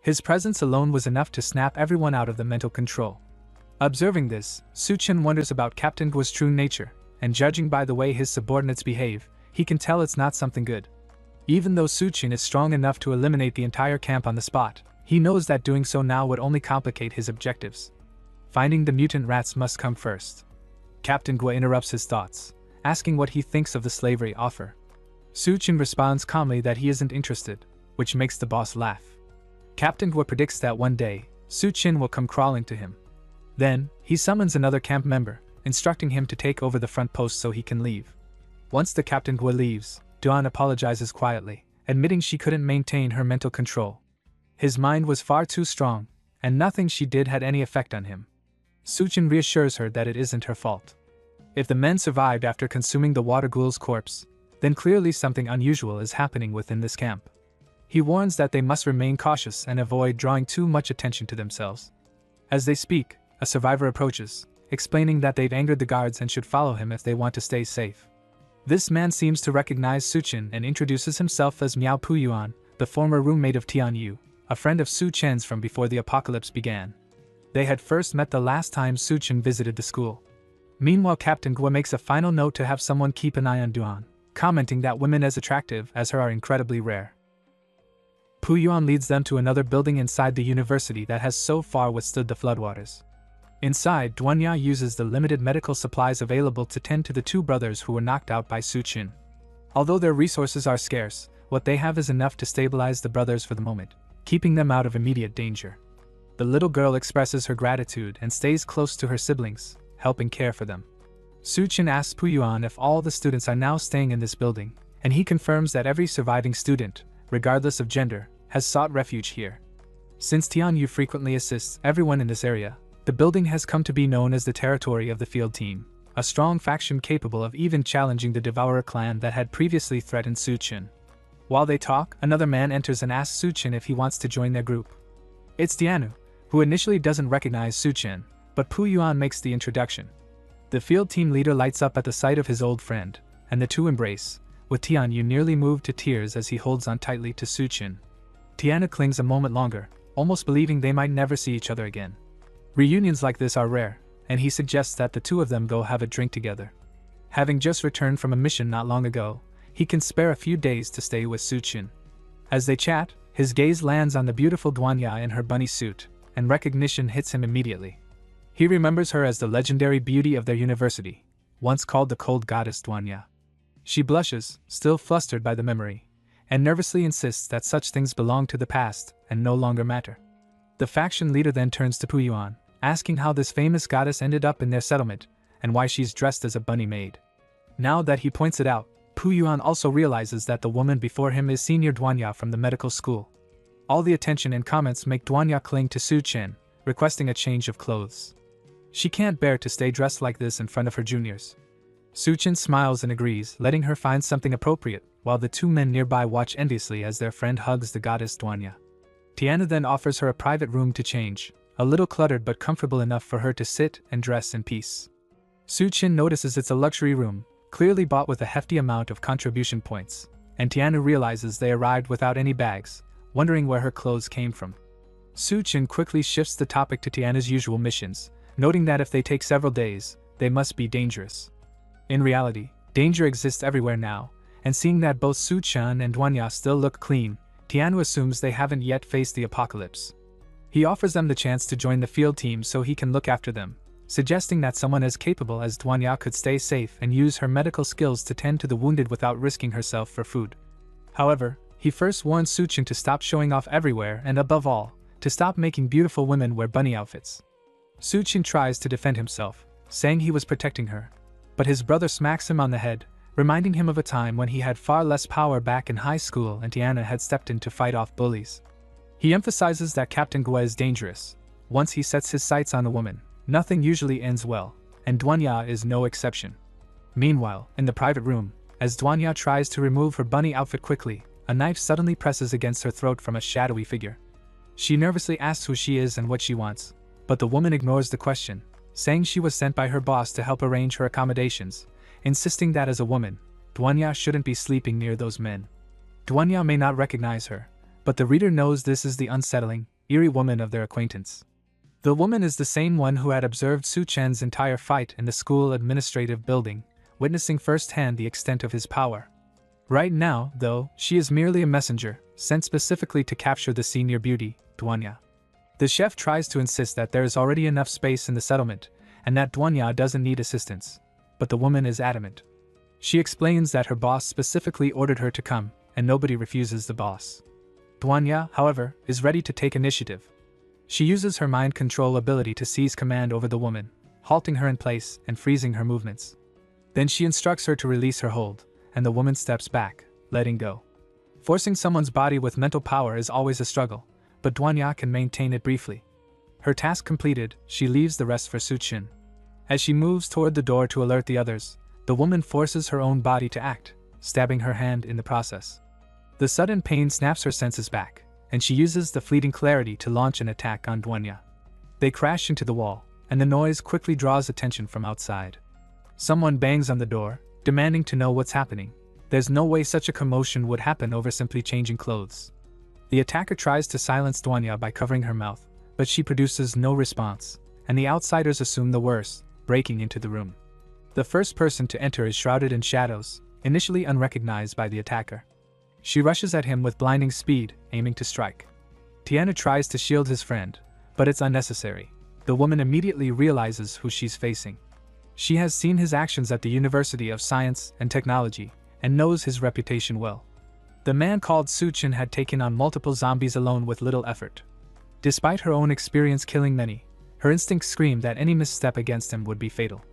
His presence alone was enough to snap everyone out of the mental control. Observing this, Suchen wonders about Captain DONGHUA's true nature, and judging by the way his subordinates behave, he can tell it's not something good. Even though Suchen is strong enough to eliminate the entire camp on the spot, he knows that doing so now would only complicate his objectives. Finding the mutant rats must come first. Captain DONGHUA interrupts his thoughts, asking what he thinks of the slavery offer. Suchin responds calmly that he isn't interested, which makes the boss laugh. Captain Gua predicts that one day, Suchin will come crawling to him. Then, he summons another camp member, instructing him to take over the front post so he can leave. Once the Captain Gua leaves, Duan apologizes quietly, admitting she couldn't maintain her mental control. His mind was far too strong, and nothing she did had any effect on him. Suchin reassures her that it isn't her fault. If the men survived after consuming the water ghoul's corpse, then clearly something unusual is happening within this camp. He warns that they must remain cautious and avoid drawing too much attention to themselves. As they speak, a survivor approaches, explaining that they've angered the guards and should follow him if they want to stay safe. This man seems to recognize Suchin and introduces himself as Miao Puyuan, the former roommate of Tian Yu, a friend of Su Chen's from before the apocalypse began. They had first met the last time Suchin visited the school. Meanwhile, Captain Gua makes a final note to have someone keep an eye on Duan, commenting that women as attractive as her are incredibly rare. Puyuan leads them to another building inside the university that has so far withstood the floodwaters. Inside, DONGHUA uses the limited medical supplies available to tend to the two brothers who were knocked out by Suchin. Although their resources are scarce, what they have is enough to stabilize the brothers for the moment, keeping them out of immediate danger. The little girl expresses her gratitude and stays close to her siblings, helping care for them. Suchin asks Puyuan if all the students are now staying in this building, and he confirms that every surviving student, regardless of gender, has sought refuge here. Since Tian Yu frequently assists everyone in this area, the building has come to be known as the territory of the field team, a strong faction capable of even challenging the Devourer clan that had previously threatened Suchin. While they talk, another man enters and asks Suchin if he wants to join their group. It's Tianu, who initially doesn't recognize Suchin, but Puyuan makes the introduction. The field team leader lights up at the sight of his old friend, and the two embrace, with Tian Yu nearly moved to tears as he holds on tightly to Suchin. Tiana clings a moment longer, almost believing they might never see each other again. Reunions like this are rare, and he suggests that the two of them go have a drink together. Having just returned from a mission not long ago, he can spare a few days to stay with Suchin. As they chat, his gaze lands on the beautiful DONGHUA in her bunny suit, and recognition hits him immediately. He remembers her as the legendary beauty of their university, once called the cold goddess DONGHUA. She blushes, still flustered by the memory, and nervously insists that such things belong to the past and no longer matter. The faction leader then turns to Puyuan, asking how this famous goddess ended up in their settlement, and why she's dressed as a bunny maid. Now that he points it out, Puyuan also realizes that the woman before him is Senior DONGHUA from the medical school. All the attention and comments make DONGHUA cling to Suchin, requesting a change of clothes. She can't bear to stay dressed like this in front of her juniors. Suchin smiles and agrees, letting her find something appropriate, while the two men nearby watch enviously as their friend hugs the goddess DONGHUA. Tiana then offers her a private room to change, a little cluttered but comfortable enough for her to sit and dress in peace. Suchin notices it's a luxury room, clearly bought with a hefty amount of contribution points, and Tiana realizes they arrived without any bags, wondering where her clothes came from. Suchin quickly shifts the topic to Tiana's usual missions, noting that if they take several days, they must be dangerous. In reality, danger exists everywhere now, and seeing that both Suchin and DONGHUA still look clean, Tianu assumes they haven't yet faced the apocalypse. He offers them the chance to join the field team so he can look after them, suggesting that someone as capable as DONGHUA could stay safe and use her medical skills to tend to the wounded without risking herself for food. However, he first warns Suchin to stop showing off everywhere and above all, to stop making beautiful women wear bunny outfits. Suchin tries to defend himself, saying he was protecting her, but his brother smacks him on the head, reminding him of a time when he had far less power back in high school and Tiana had stepped in to fight off bullies. He emphasizes that Captain Gua is dangerous. Once he sets his sights on a woman, nothing usually ends well, and DONGHUA is no exception. Meanwhile, in the private room, as DONGHUA tries to remove her bunny outfit quickly, a knife suddenly presses against her throat from a shadowy figure. She nervously asks who she is and what she wants, but the woman ignores the question, saying she was sent by her boss to help arrange her accommodations, insisting that as a woman, DONGHUA shouldn't be sleeping near those men. DONGHUA may not recognize her, but the reader knows this is the unsettling, eerie woman of their acquaintance. The woman is the same one who had observed Suchin's entire fight in the school administrative building, witnessing firsthand the extent of his power. Right now, though, she is merely a messenger, sent specifically to capture the senior beauty, DONGHUA. The chef tries to insist that there is already enough space in the settlement, and that DONGHUA doesn't need assistance, but the woman is adamant. She explains that her boss specifically ordered her to come, and nobody refuses the boss. DONGHUA, however, is ready to take initiative. She uses her mind control ability to seize command over the woman, halting her in place and freezing her movements. Then she instructs her to release her hold, and the woman steps back, letting go. Forcing someone's body with mental power is always a struggle, but DONGHUA can maintain it briefly. Her task completed, she leaves the rest for Suchin. As she moves toward the door to alert the others, the woman forces her own body to act, stabbing her hand in the process. The sudden pain snaps her senses back, and she uses the fleeting clarity to launch an attack on DONGHUA. They crash into the wall, and the noise quickly draws attention from outside. Someone bangs on the door, demanding to know what's happening. There's no way such a commotion would happen over simply changing clothes. The attacker tries to silence DONGHUA by covering her mouth, but she produces no response, and the outsiders assume the worst, breaking into the room. The first person to enter is shrouded in shadows, initially unrecognized by the attacker. She rushes at him with blinding speed, aiming to strike. Tiana tries to shield his friend, but it's unnecessary. The woman immediately realizes who she's facing. She has seen his actions at the University of Science and Technology, and knows his reputation well. The man called Suchin had taken on multiple zombies alone with little effort. Despite her own experience killing many, her instincts screamed that any misstep against him would be fatal.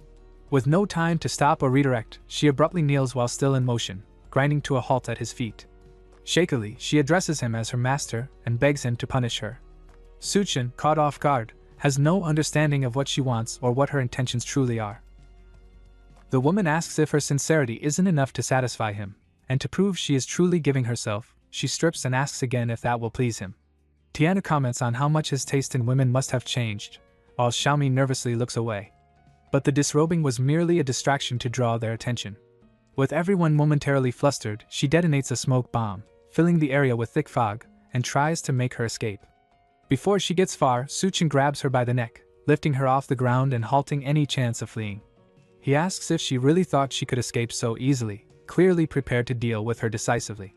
With no time to stop or redirect, she abruptly kneels while still in motion, grinding to a halt at his feet. Shakily, she addresses him as her master and begs him to punish her. Suchin, caught off guard, has no understanding of what she wants or what her intentions truly are. The woman asks if her sincerity isn't enough to satisfy him, and to prove she is truly giving herself, she strips and asks again if that will please him. Tiana comments on how much his taste in women must have changed, while Xiaomi nervously looks away. But the disrobing was merely a distraction to draw their attention. With everyone momentarily flustered, she detonates a smoke bomb, filling the area with thick fog, and tries to make her escape. Before she gets far, Suchin grabs her by the neck, lifting her off the ground and halting any chance of fleeing. He asks if she really thought she could escape so easily, clearly prepared to deal with her decisively.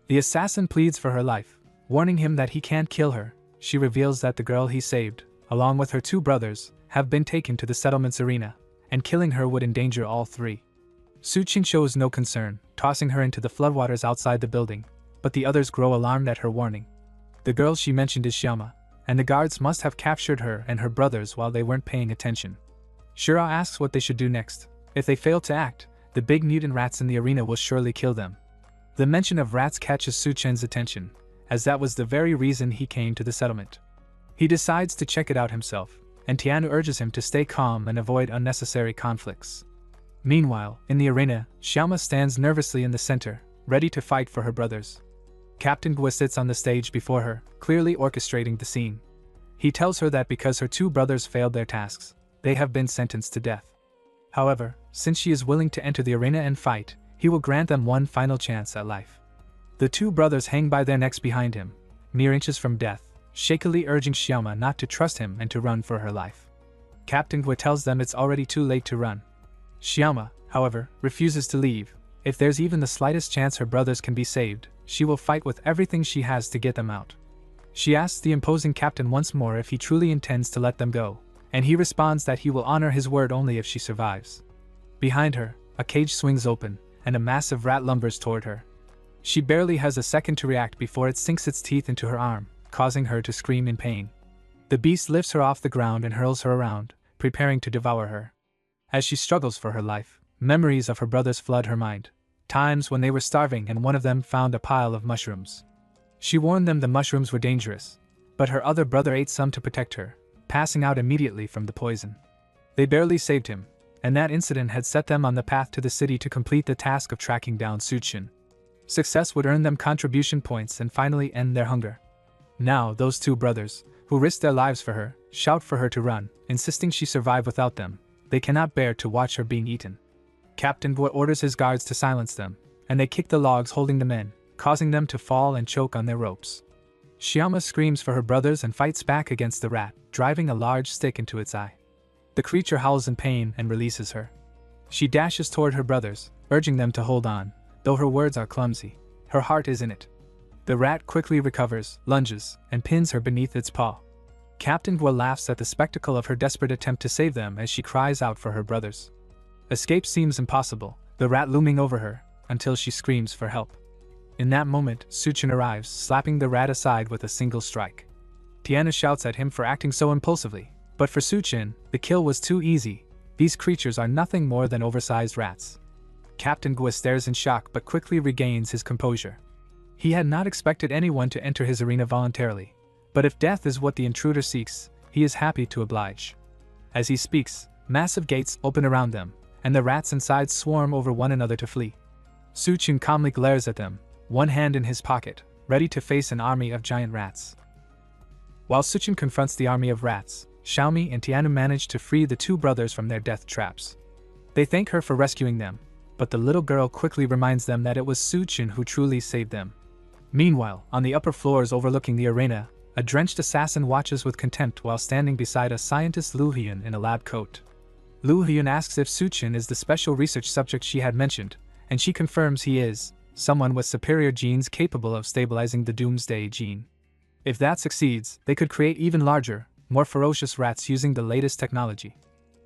The assassin pleads for her life, warning him that he can't kill her. She reveals that the girl he saved, along with her two brothers, have been taken to the settlement's arena, and killing her would endanger all three. Suchin shows no concern, tossing her into the floodwaters outside the building, but the others grow alarmed at her warning. The girl she mentioned is Xiaoma, and the guards must have captured her and her brothers while they weren't paying attention. Shura asks what they should do next. If they fail to act, the big mutant rats in the arena will surely kill them. The mention of rats catches Suchin's attention, as that was the very reason he came to the settlement. He decides to check it out himself, and Tiana urges him to stay calm and avoid unnecessary conflicts. Meanwhile, in the arena, Xiaoma stands nervously in the center, ready to fight for her brothers. Captain Gua sits on the stage before her, clearly orchestrating the scene. He tells her that because her two brothers failed their tasks, they have been sentenced to death. However, since she is willing to enter the arena and fight, he will grant them one final chance at life. The two brothers hang by their necks behind him, mere inches from death, shakily urging Xiaoma not to trust him and to run for her life. Captain Gua tells them it's already too late to run. Xiaoma, however, refuses to leave. If there's even the slightest chance her brothers can be saved, she will fight with everything she has to get them out. She asks the imposing captain once more if he truly intends to let them go, and he responds that he will honor his word only if she survives. Behind her, a cage swings open, and a massive rat lumbers toward her. She barely has a second to react before it sinks its teeth into her arm, causing her to scream in pain. The beast lifts her off the ground and hurls her around, preparing to devour her. As she struggles for her life, memories of her brothers flood her mind. Times when they were starving and one of them found a pile of mushrooms. She warned them the mushrooms were dangerous, but her other brother ate some to protect her, passing out immediately from the poison. They barely saved him, and that incident had set them on the path to the city to complete the task of tracking down Suchin. Success would earn them contribution points and finally end their hunger. Now, those two brothers, who risked their lives for her, shout for her to run, insisting she survive without them. They cannot bear to watch her being eaten. Captain Gua orders his guards to silence them, and they kick the logs holding them in, causing them to fall and choke on their ropes. Xiaoma screams for her brothers and fights back against the rat, driving a large stick into its eye. The creature howls in pain and releases her. She dashes toward her brothers, urging them to hold on, though her words are clumsy. Her heart is in it. The rat quickly recovers, lunges, and pins her beneath its paw. Captain Gua laughs at the spectacle of her desperate attempt to save them as she cries out for her brothers. Escape seems impossible, the rat looming over her, until she screams for help. In that moment, Suchin arrives, slapping the rat aside with a single strike. Tiana shouts at him for acting so impulsively, but for Suchin, the kill was too easy. These creatures are nothing more than oversized rats. Captain Gua stares in shock but quickly regains his composure. He had not expected anyone to enter his arena voluntarily, but if death is what the intruder seeks, he is happy to oblige. As he speaks, massive gates open around them, and the rats inside swarm over one another to flee. Suchin calmly glares at them, one hand in his pocket, ready to face an army of giant rats. While Suchin confronts the army of rats, Xiaomi and Tiana manage to free the two brothers from their death traps. They thank her for rescuing them, but the little girl quickly reminds them that it was Suchin who truly saved them. Meanwhile, on the upper floors overlooking the arena, a drenched assassin watches with contempt while standing beside a scientist Lu Hyun in a lab coat. Lu Hyun asks if Suchin is the special research subject she had mentioned, and she confirms he is, someone with superior genes capable of stabilizing the Doomsday gene. If that succeeds, they could create even larger, more ferocious rats using the latest technology.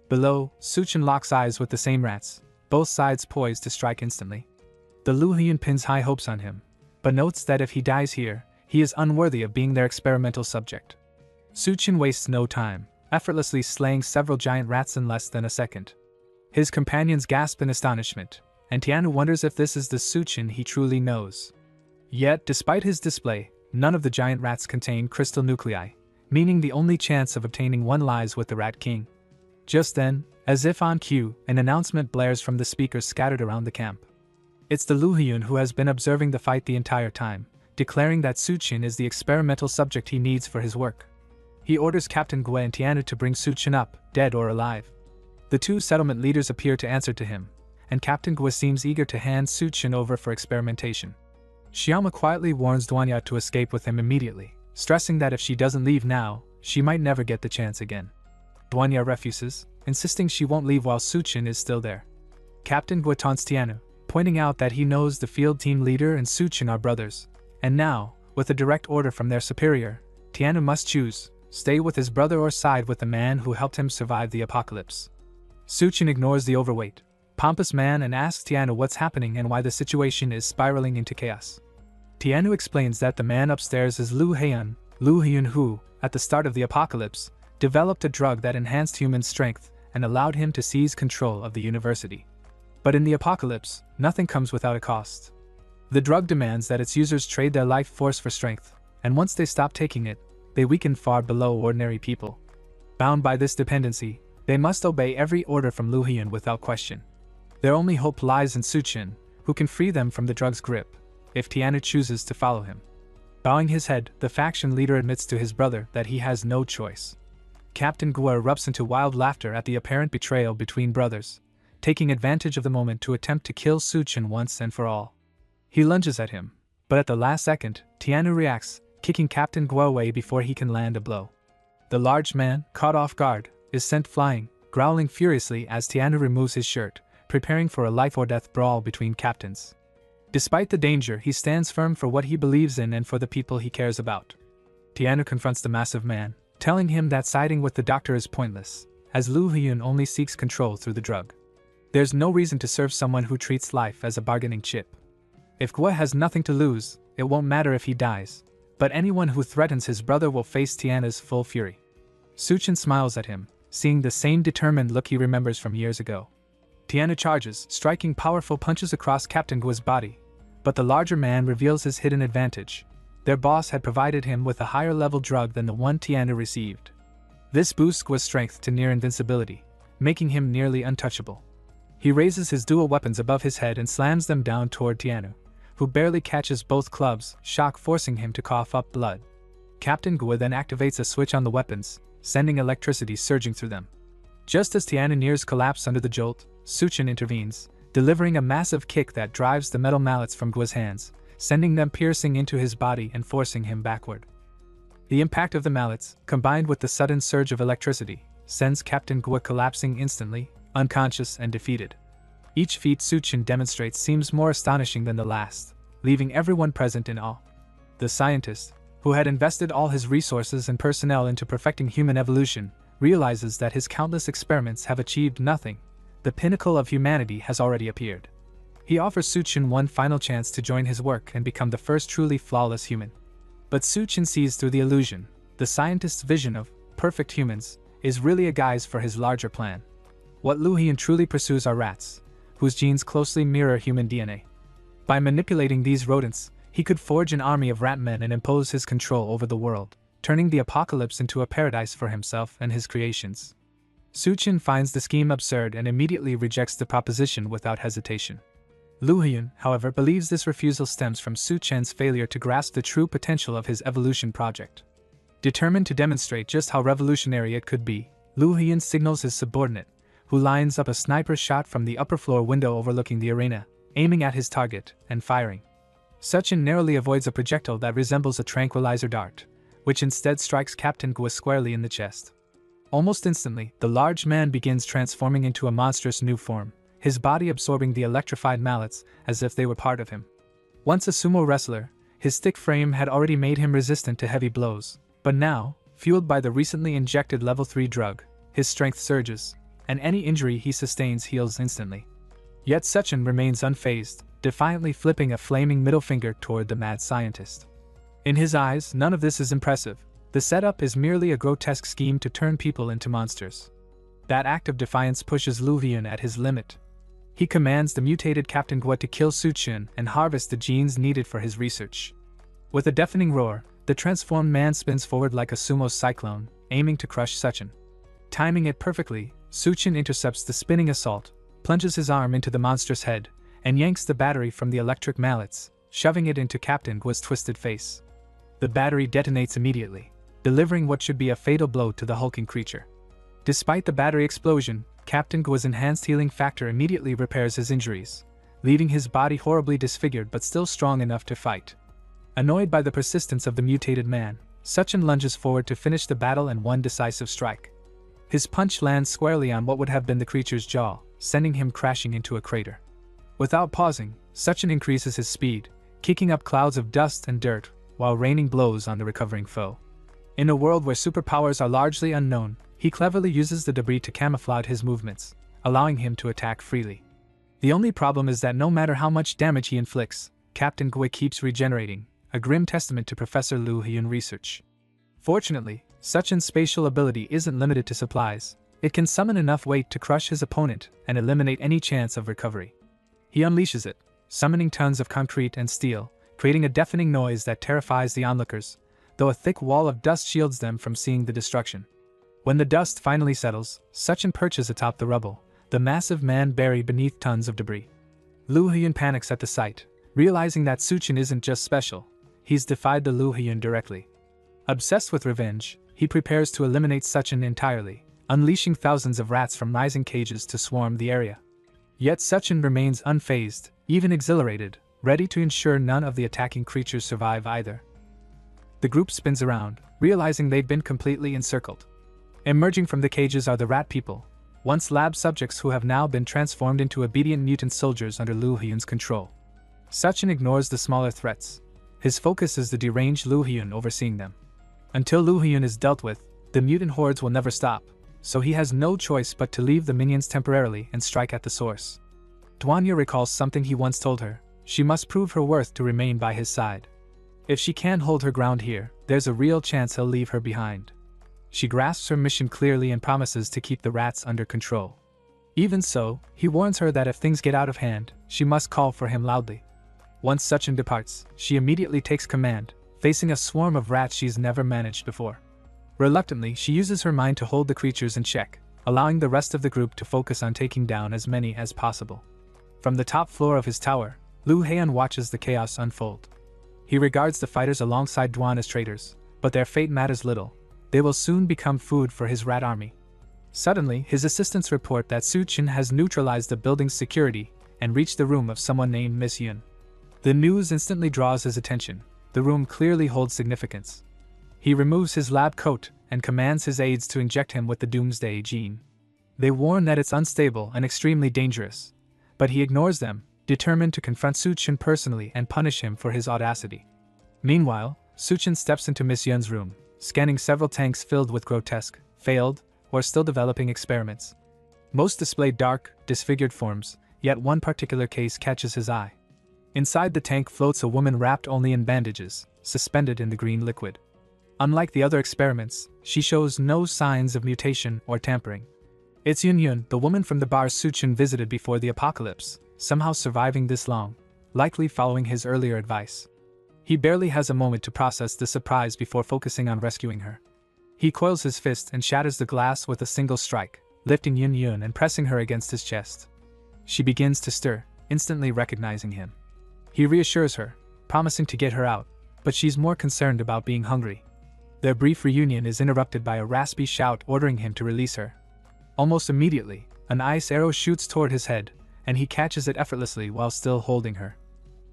Below, Suchin locks eyes with the same rats, both sides poised to strike instantly. The Lu Hyun pins high hopes on him, but notes that if he dies here, he is unworthy of being their experimental subject. Suchin wastes no time, effortlessly slaying several giant rats in less than a second. His companions gasp in astonishment, and Tiana wonders if this is the Suchin he truly knows. Yet, despite his display, none of the giant rats contain crystal nuclei, meaning the only chance of obtaining one lies with the Rat King. Just then, as if on cue, an announcement blares from the speakers scattered around the camp. It's the Lu Hyun who has been observing the fight the entire time, declaring that Suchin is the experimental subject he needs for his work. He orders Captain Gua and Tiana to bring Suchin up, dead or alive. The two settlement leaders appear to answer to him, and Captain Gua seems eager to hand Suchin over for experimentation. Xiaoma quietly warns DONGHUA to escape with him immediately, stressing that if she doesn't leave now, she might never get the chance again. DONGHUA refuses, insisting she won't leave while Suchin is still there. Captain Gua taunts Tiana, pointing out that he knows the field team leader and Suchin are brothers, and now, with a direct order from their superior, Tiana must choose, stay with his brother or side with the man who helped him survive the apocalypse. Suchin ignores the overweight, pompous man and asks Tiana what's happening and why the situation is spiraling into chaos. Tiana explains that the man upstairs is Lu Hyun who, at the start of the apocalypse, developed a drug that enhanced human strength and allowed him to seize control of the university. But in the apocalypse, nothing comes without a cost. The drug demands that its users trade their life force for strength, and once they stop taking it, they weaken far below ordinary people. Bound by this dependency, they must obey every order from Lu Hyun without question. Their only hope lies in Suchin, who can free them from the drug's grip, if Tiana chooses to follow him. Bowing his head, the faction leader admits to his brother that he has no choice. Captain Gua erupts into wild laughter at the apparent betrayal between brothers, taking advantage of the moment to attempt to kill Suchin once and for all. He lunges at him, but at the last second, Tiana reacts, kicking Captain Gua away before he can land a blow. The large man, caught off guard, is sent flying, growling furiously as Tiana removes his shirt, preparing for a life-or-death brawl between captains. Despite the danger, he stands firm for what he believes in and for the people he cares about. Tiana confronts the massive man, telling him that siding with the doctor is pointless, as Lu Hyun only seeks control through the drug. There's no reason to serve someone who treats life as a bargaining chip. If Gua has nothing to lose, it won't matter if he dies, but anyone who threatens his brother will face Tiana's full fury. Suchin smiles at him, seeing the same determined look he remembers from years ago. Tiana charges, striking powerful punches across Captain Gua's body, but the larger man reveals his hidden advantage. Their boss had provided him with a higher level drug than the one Tiana received. This boosts Gua's strength to near invincibility, making him nearly untouchable. He raises his dual weapons above his head and slams them down toward Tiana, who barely catches both clubs, shock forcing him to cough up blood. Captain Gua then activates a switch on the weapons, sending electricity surging through them. Just as Tiana nears collapse under the jolt, Suchin intervenes, delivering a massive kick that drives the metal mallets from Gua's hands, sending them piercing into his body and forcing him backward. The impact of the mallets, combined with the sudden surge of electricity, sends Captain Gua collapsing instantly, unconscious and defeated. Each feat Suchin demonstrates seems more astonishing than the last, leaving everyone present in awe. The scientist, who had invested all his resources and personnel into perfecting human evolution, realizes that his countless experiments have achieved nothing. The pinnacle of humanity has already appeared. He offers Suchin one final chance to join his work and become the first truly flawless human. But Suchin sees through the illusion. The scientist's vision of perfect humans is really a guise for his larger plan. What Lu Hyun truly pursues are rats, whose genes closely mirror human DNA. By manipulating these rodents, he could forge an army of rat men and impose his control over the world, turning the apocalypse into a paradise for himself and his creations. Suchin finds the scheme absurd and immediately rejects the proposition without hesitation. Lu Hyun, however, believes this refusal stems from Suchin's failure to grasp the true potential of his evolution project. Determined to demonstrate just how revolutionary it could be, Lu Hyun signals his subordinate, who lines up a sniper shot from the upper floor window overlooking the arena, aiming at his target and firing. Suchin narrowly avoids a projectile that resembles a tranquilizer dart, which instead strikes Captain Gua squarely in the chest. Almost instantly, the large man begins transforming into a monstrous new form, his body absorbing the electrified mallets as if they were part of him. Once a sumo wrestler, his thick frame had already made him resistant to heavy blows, but now, fueled by the recently injected level 3 drug, his strength surges, and any injury he sustains heals instantly. Yet Suchin remains unfazed, defiantly flipping a flaming middle finger toward the mad scientist. In his eyes, none of this is impressive. The setup is merely a grotesque scheme to turn people into monsters. That act of defiance pushes Lu Hyun at his limit. He commands the mutated Captain Gua to kill Suchin and harvest the genes needed for his research. With a deafening roar, the transformed man spins forward like a sumo cyclone, aiming to crush Suchin. Timing it perfectly, Suchin intercepts the spinning assault, plunges his arm into the monstrous head, and yanks the battery from the electric mallets, shoving it into Captain Gua's twisted face. The battery detonates immediately, delivering what should be a fatal blow to the hulking creature. Despite the battery explosion, Captain Gua's enhanced healing factor immediately repairs his injuries, leaving his body horribly disfigured but still strong enough to fight. Annoyed by the persistence of the mutated man, Suchin lunges forward to finish the battle in one decisive strike. His punch lands squarely on what would have been the creature's jaw, sending him crashing into a crater. Without pausing, Suchin increases his speed, kicking up clouds of dust and dirt while raining blows on the recovering foe. In a world where superpowers are largely unknown, he cleverly uses the debris to camouflage his movements, allowing him to attack freely. The only problem is that no matter how much damage he inflicts, Captain Gua keeps regenerating, a grim testament to Professor Lu Hyun research. Fortunately, Suchin's spatial ability isn't limited to supplies. It can summon enough weight to crush his opponent and eliminate any chance of recovery. He unleashes it, summoning tons of concrete and steel, creating a deafening noise that terrifies the onlookers, though a thick wall of dust shields them from seeing the destruction. When the dust finally settles, Suchin perches atop the rubble, the massive man buried beneath tons of debris. Lu Hyun panics at the sight, realizing that Suchin isn't just special, he's defied the Lu Hyun directly. Obsessed with revenge, he prepares to eliminate Suchin entirely, unleashing thousands of rats from rising cages to swarm the area. Yet Suchin remains unfazed, even exhilarated, ready to ensure none of the attacking creatures survive either. The group spins around, realizing they've been completely encircled. Emerging from the cages are the rat people, once lab subjects who have now been transformed into obedient mutant soldiers under Lu Hyun's control. Suchin ignores the smaller threats. His focus is the deranged Lu Hyun overseeing them. Until Lu Hyun is dealt with, the mutant hordes will never stop, so he has no choice but to leave the minions temporarily and strike at the source. DONGHUA recalls something he once told her: she must prove her worth to remain by his side. If she can't hold her ground here, there's a real chance he'll leave her behind. She grasps her mission clearly and promises to keep the rats under control. Even so, he warns her that if things get out of hand, she must call for him loudly. Once Suchin departs, she immediately takes command, facing a swarm of rats she's never managed before. Reluctantly, she uses her mind to hold the creatures in check, allowing the rest of the group to focus on taking down as many as possible. From the top floor of his tower, Lu Hyun watches the chaos unfold. He regards the fighters alongside DONGHUA as traitors, but their fate matters little. They will soon become food for his rat army. Suddenly, his assistants report that Suchin has neutralized the building's security and reached the room of someone named Miss Yun. The news instantly draws his attention. The room clearly holds significance. He removes his lab coat and commands his aides to inject him with the Doomsday gene. They warn that it's unstable and extremely dangerous, but he ignores them, determined to confront Suchin personally and punish him for his audacity. Meanwhile, Suchin steps into Miss Yun's room, scanning several tanks filled with grotesque, failed, or still developing experiments. Most display dark, disfigured forms, yet one particular case catches his eye. Inside the tank floats a woman wrapped only in bandages, suspended in the green liquid. Unlike the other experiments, she shows no signs of mutation or tampering. It's Yun, the woman from the bar Suchun visited before the apocalypse, somehow surviving this long, likely following his earlier advice. He barely has a moment to process the surprise before focusing on rescuing her. He coils his fist and shatters the glass with a single strike, lifting Yun and pressing her against his chest. She begins to stir, instantly recognizing him. He reassures her, promising to get her out, but she's more concerned about being hungry. Their brief reunion is interrupted by a raspy shout ordering him to release her. Almost immediately, an ice arrow shoots toward his head, and he catches it effortlessly while still holding her.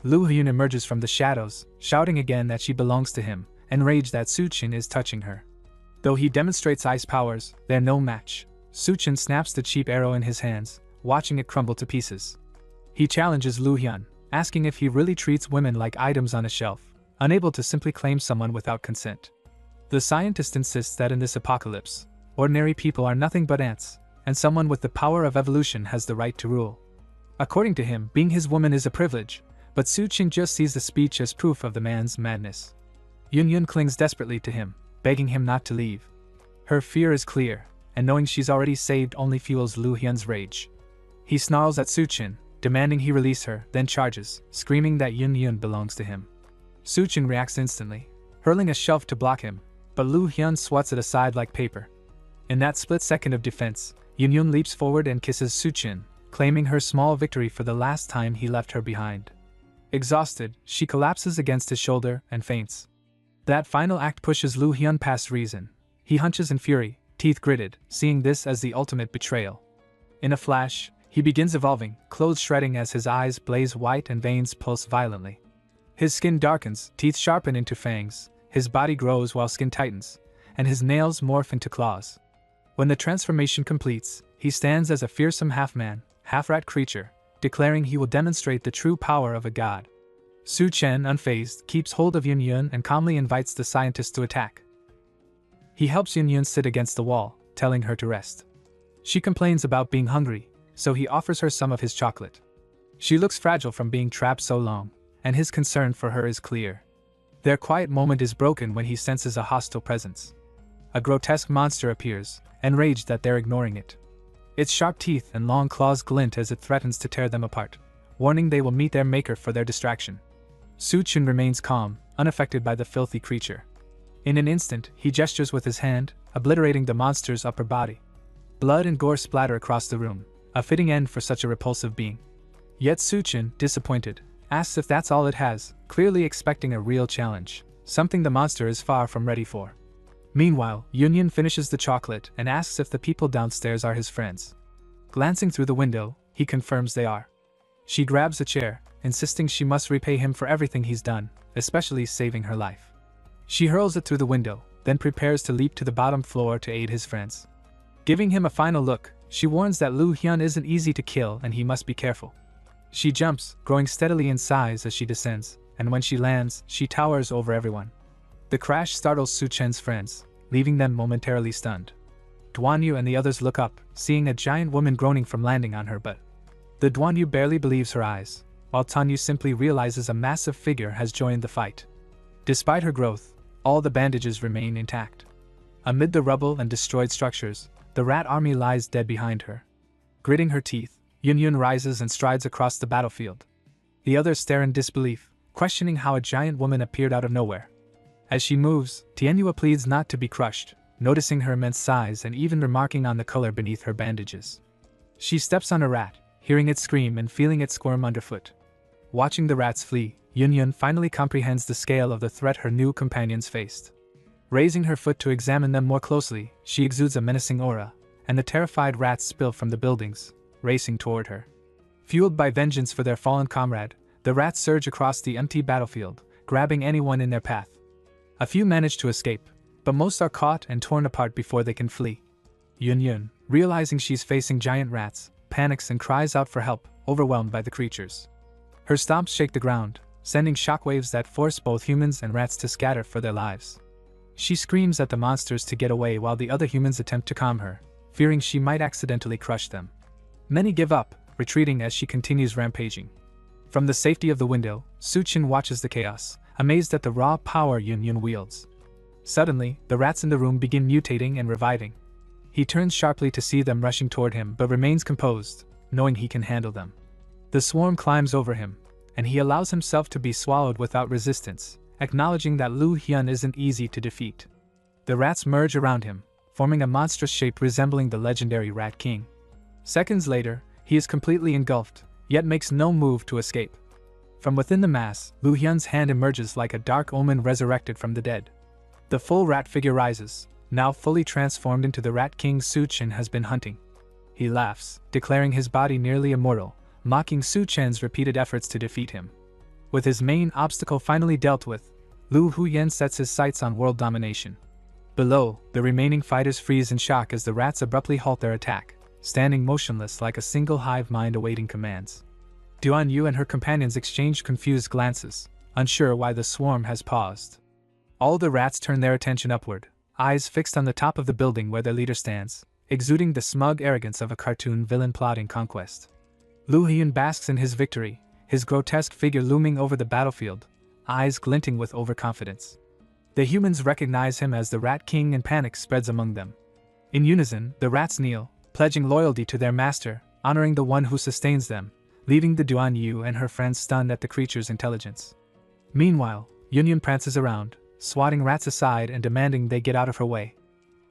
Lu Hyun emerges from the shadows, shouting again that she belongs to him, enraged that Suchin is touching her. Though he demonstrates ice powers, they're no match. Suchin snaps the cheap arrow in his hands, watching it crumble to pieces. He challenges Lu Hyun, asking if he really treats women like items on a shelf, unable to simply claim someone without consent. The scientist insists that in this apocalypse, ordinary people are nothing but ants, and someone with the power of evolution has the right to rule. According to him, being his woman is a privilege, but Suchin just sees the speech as proof of the man's madness. Yun clings desperately to him, begging him not to leave. Her fear is clear, and knowing she's already saved only fuels Lu Hyun's rage. He snarls at Suchin, demanding he release her, then charges, screaming that Yun belongs to him. Suchin reacts instantly, hurling a shelf to block him, but Lu Hyun swats it aside like paper. In that split second of defense, Yun leaps forward and kisses Suchin, claiming her small victory for the last time he left her behind. Exhausted, she collapses against his shoulder and faints. That final act pushes Lu Hyun past reason. He hunches in fury, teeth gritted, seeing this as the ultimate betrayal. In a flash, he begins evolving, clothes shredding as his eyes blaze white and veins pulse violently. His skin darkens, teeth sharpen into fangs, his body grows while skin tightens, and his nails morph into claws. When the transformation completes, he stands as a fearsome half-man, half-rat creature, declaring he will demonstrate the true power of a god. Suchin, unfazed, keeps hold of Yun and calmly invites the scientist to attack. He helps Yun sit against the wall, telling her to rest. She complains about being hungry, so he offers her some of his chocolate. She looks fragile from being trapped so long, and his concern for her is clear. Their quiet moment is broken when he senses a hostile presence. A grotesque monster appears, enraged that they're ignoring it. Its sharp teeth and long claws glint as it threatens to tear them apart, warning they will meet their maker for their distraction. Suchin remains calm, unaffected by the filthy creature. In an instant, he gestures with his hand, obliterating the monster's upper body. Blood and gore splatter across the room, a fitting end for such a repulsive being. Yet Suchin, disappointed, asks if that's all it has, clearly expecting a real challenge, something the monster is far from ready for. Meanwhile, Yun finishes the chocolate and asks if the people downstairs are his friends. Glancing through the window, he confirms they are. She grabs a chair, insisting she must repay him for everything he's done, especially saving her life. She hurls it through the window, then prepares to leap to the bottom floor to aid his friends. Giving him a final look, she warns that Lu Hyun isn't easy to kill and he must be careful. She jumps, growing steadily in size as she descends, and when she lands, she towers over everyone. The crash startles Suchin's friends, leaving them momentarily stunned. DONGHUA and the others look up, seeing a giant woman groaning from landing on her butt. The DONGHUA barely believes her eyes, while Tanyu simply realizes a massive figure has joined the fight. Despite her growth, all the bandages remain intact. Amid the rubble and destroyed structures, the rat army lies dead behind her. Gritting her teeth, Yun rises and strides across the battlefield. The others stare in disbelief, questioning how a giant woman appeared out of nowhere. As she moves, Tianhua pleads not to be crushed, noticing her immense size and even remarking on the color beneath her bandages. She steps on a rat, hearing it scream and feeling it squirm underfoot. Watching the rats flee, Yun finally comprehends the scale of the threat her new companions faced. Raising her foot to examine them more closely, she exudes a menacing aura, and the terrified rats spill from the buildings, racing toward her. Fueled by vengeance for their fallen comrade, the rats surge across the empty battlefield, grabbing anyone in their path. A few manage to escape, but most are caught and torn apart before they can flee. Yun, realizing she's facing giant rats, panics and cries out for help, overwhelmed by the creatures. Her stomps shake the ground, sending shockwaves that force both humans and rats to scatter for their lives. She screams at the monsters to get away while the other humans attempt to calm her, fearing she might accidentally crush them. Many give up, retreating as she continues rampaging. From the safety of the window, Suchin watches the chaos, amazed at the raw power Yun wields. Suddenly, the rats in the room begin mutating and reviving. He turns sharply to see them rushing toward him but remains composed, knowing he can handle them. The swarm climbs over him, and he allows himself to be swallowed without resistance, acknowledging that Lu Hyun isn't easy to defeat. The rats merge around him, forming a monstrous shape resembling the legendary Rat King. Seconds later, he is completely engulfed, yet makes no move to escape. From within the mass, Lu Hyun's hand emerges like a dark omen resurrected from the dead. The full rat figure rises, now fully transformed into the Rat King Suchin has been hunting. He laughs, declaring his body nearly immortal, mocking Suchin's repeated efforts to defeat him. With his main obstacle finally dealt with, Lu Huyen sets his sights on world domination. Below, the remaining fighters freeze in shock as the rats abruptly halt their attack, standing motionless like a single hive mind awaiting commands. Duan and her companions exchange confused glances, unsure why the swarm has paused. All the rats turn their attention upward, eyes fixed on the top of the building where their leader stands, exuding the smug arrogance of a cartoon villain plotting conquest. Lu Hyun basks in his victory, his grotesque figure looming over the battlefield, eyes glinting with overconfidence. The humans recognize him as the Rat King and panic spreads among them. In unison, the rats kneel, pledging loyalty to their master, honoring the one who sustains them, leaving the Duan Yu and her friends stunned at the creature's intelligence. Meanwhile, Yun prances around, swatting rats aside and demanding they get out of her way.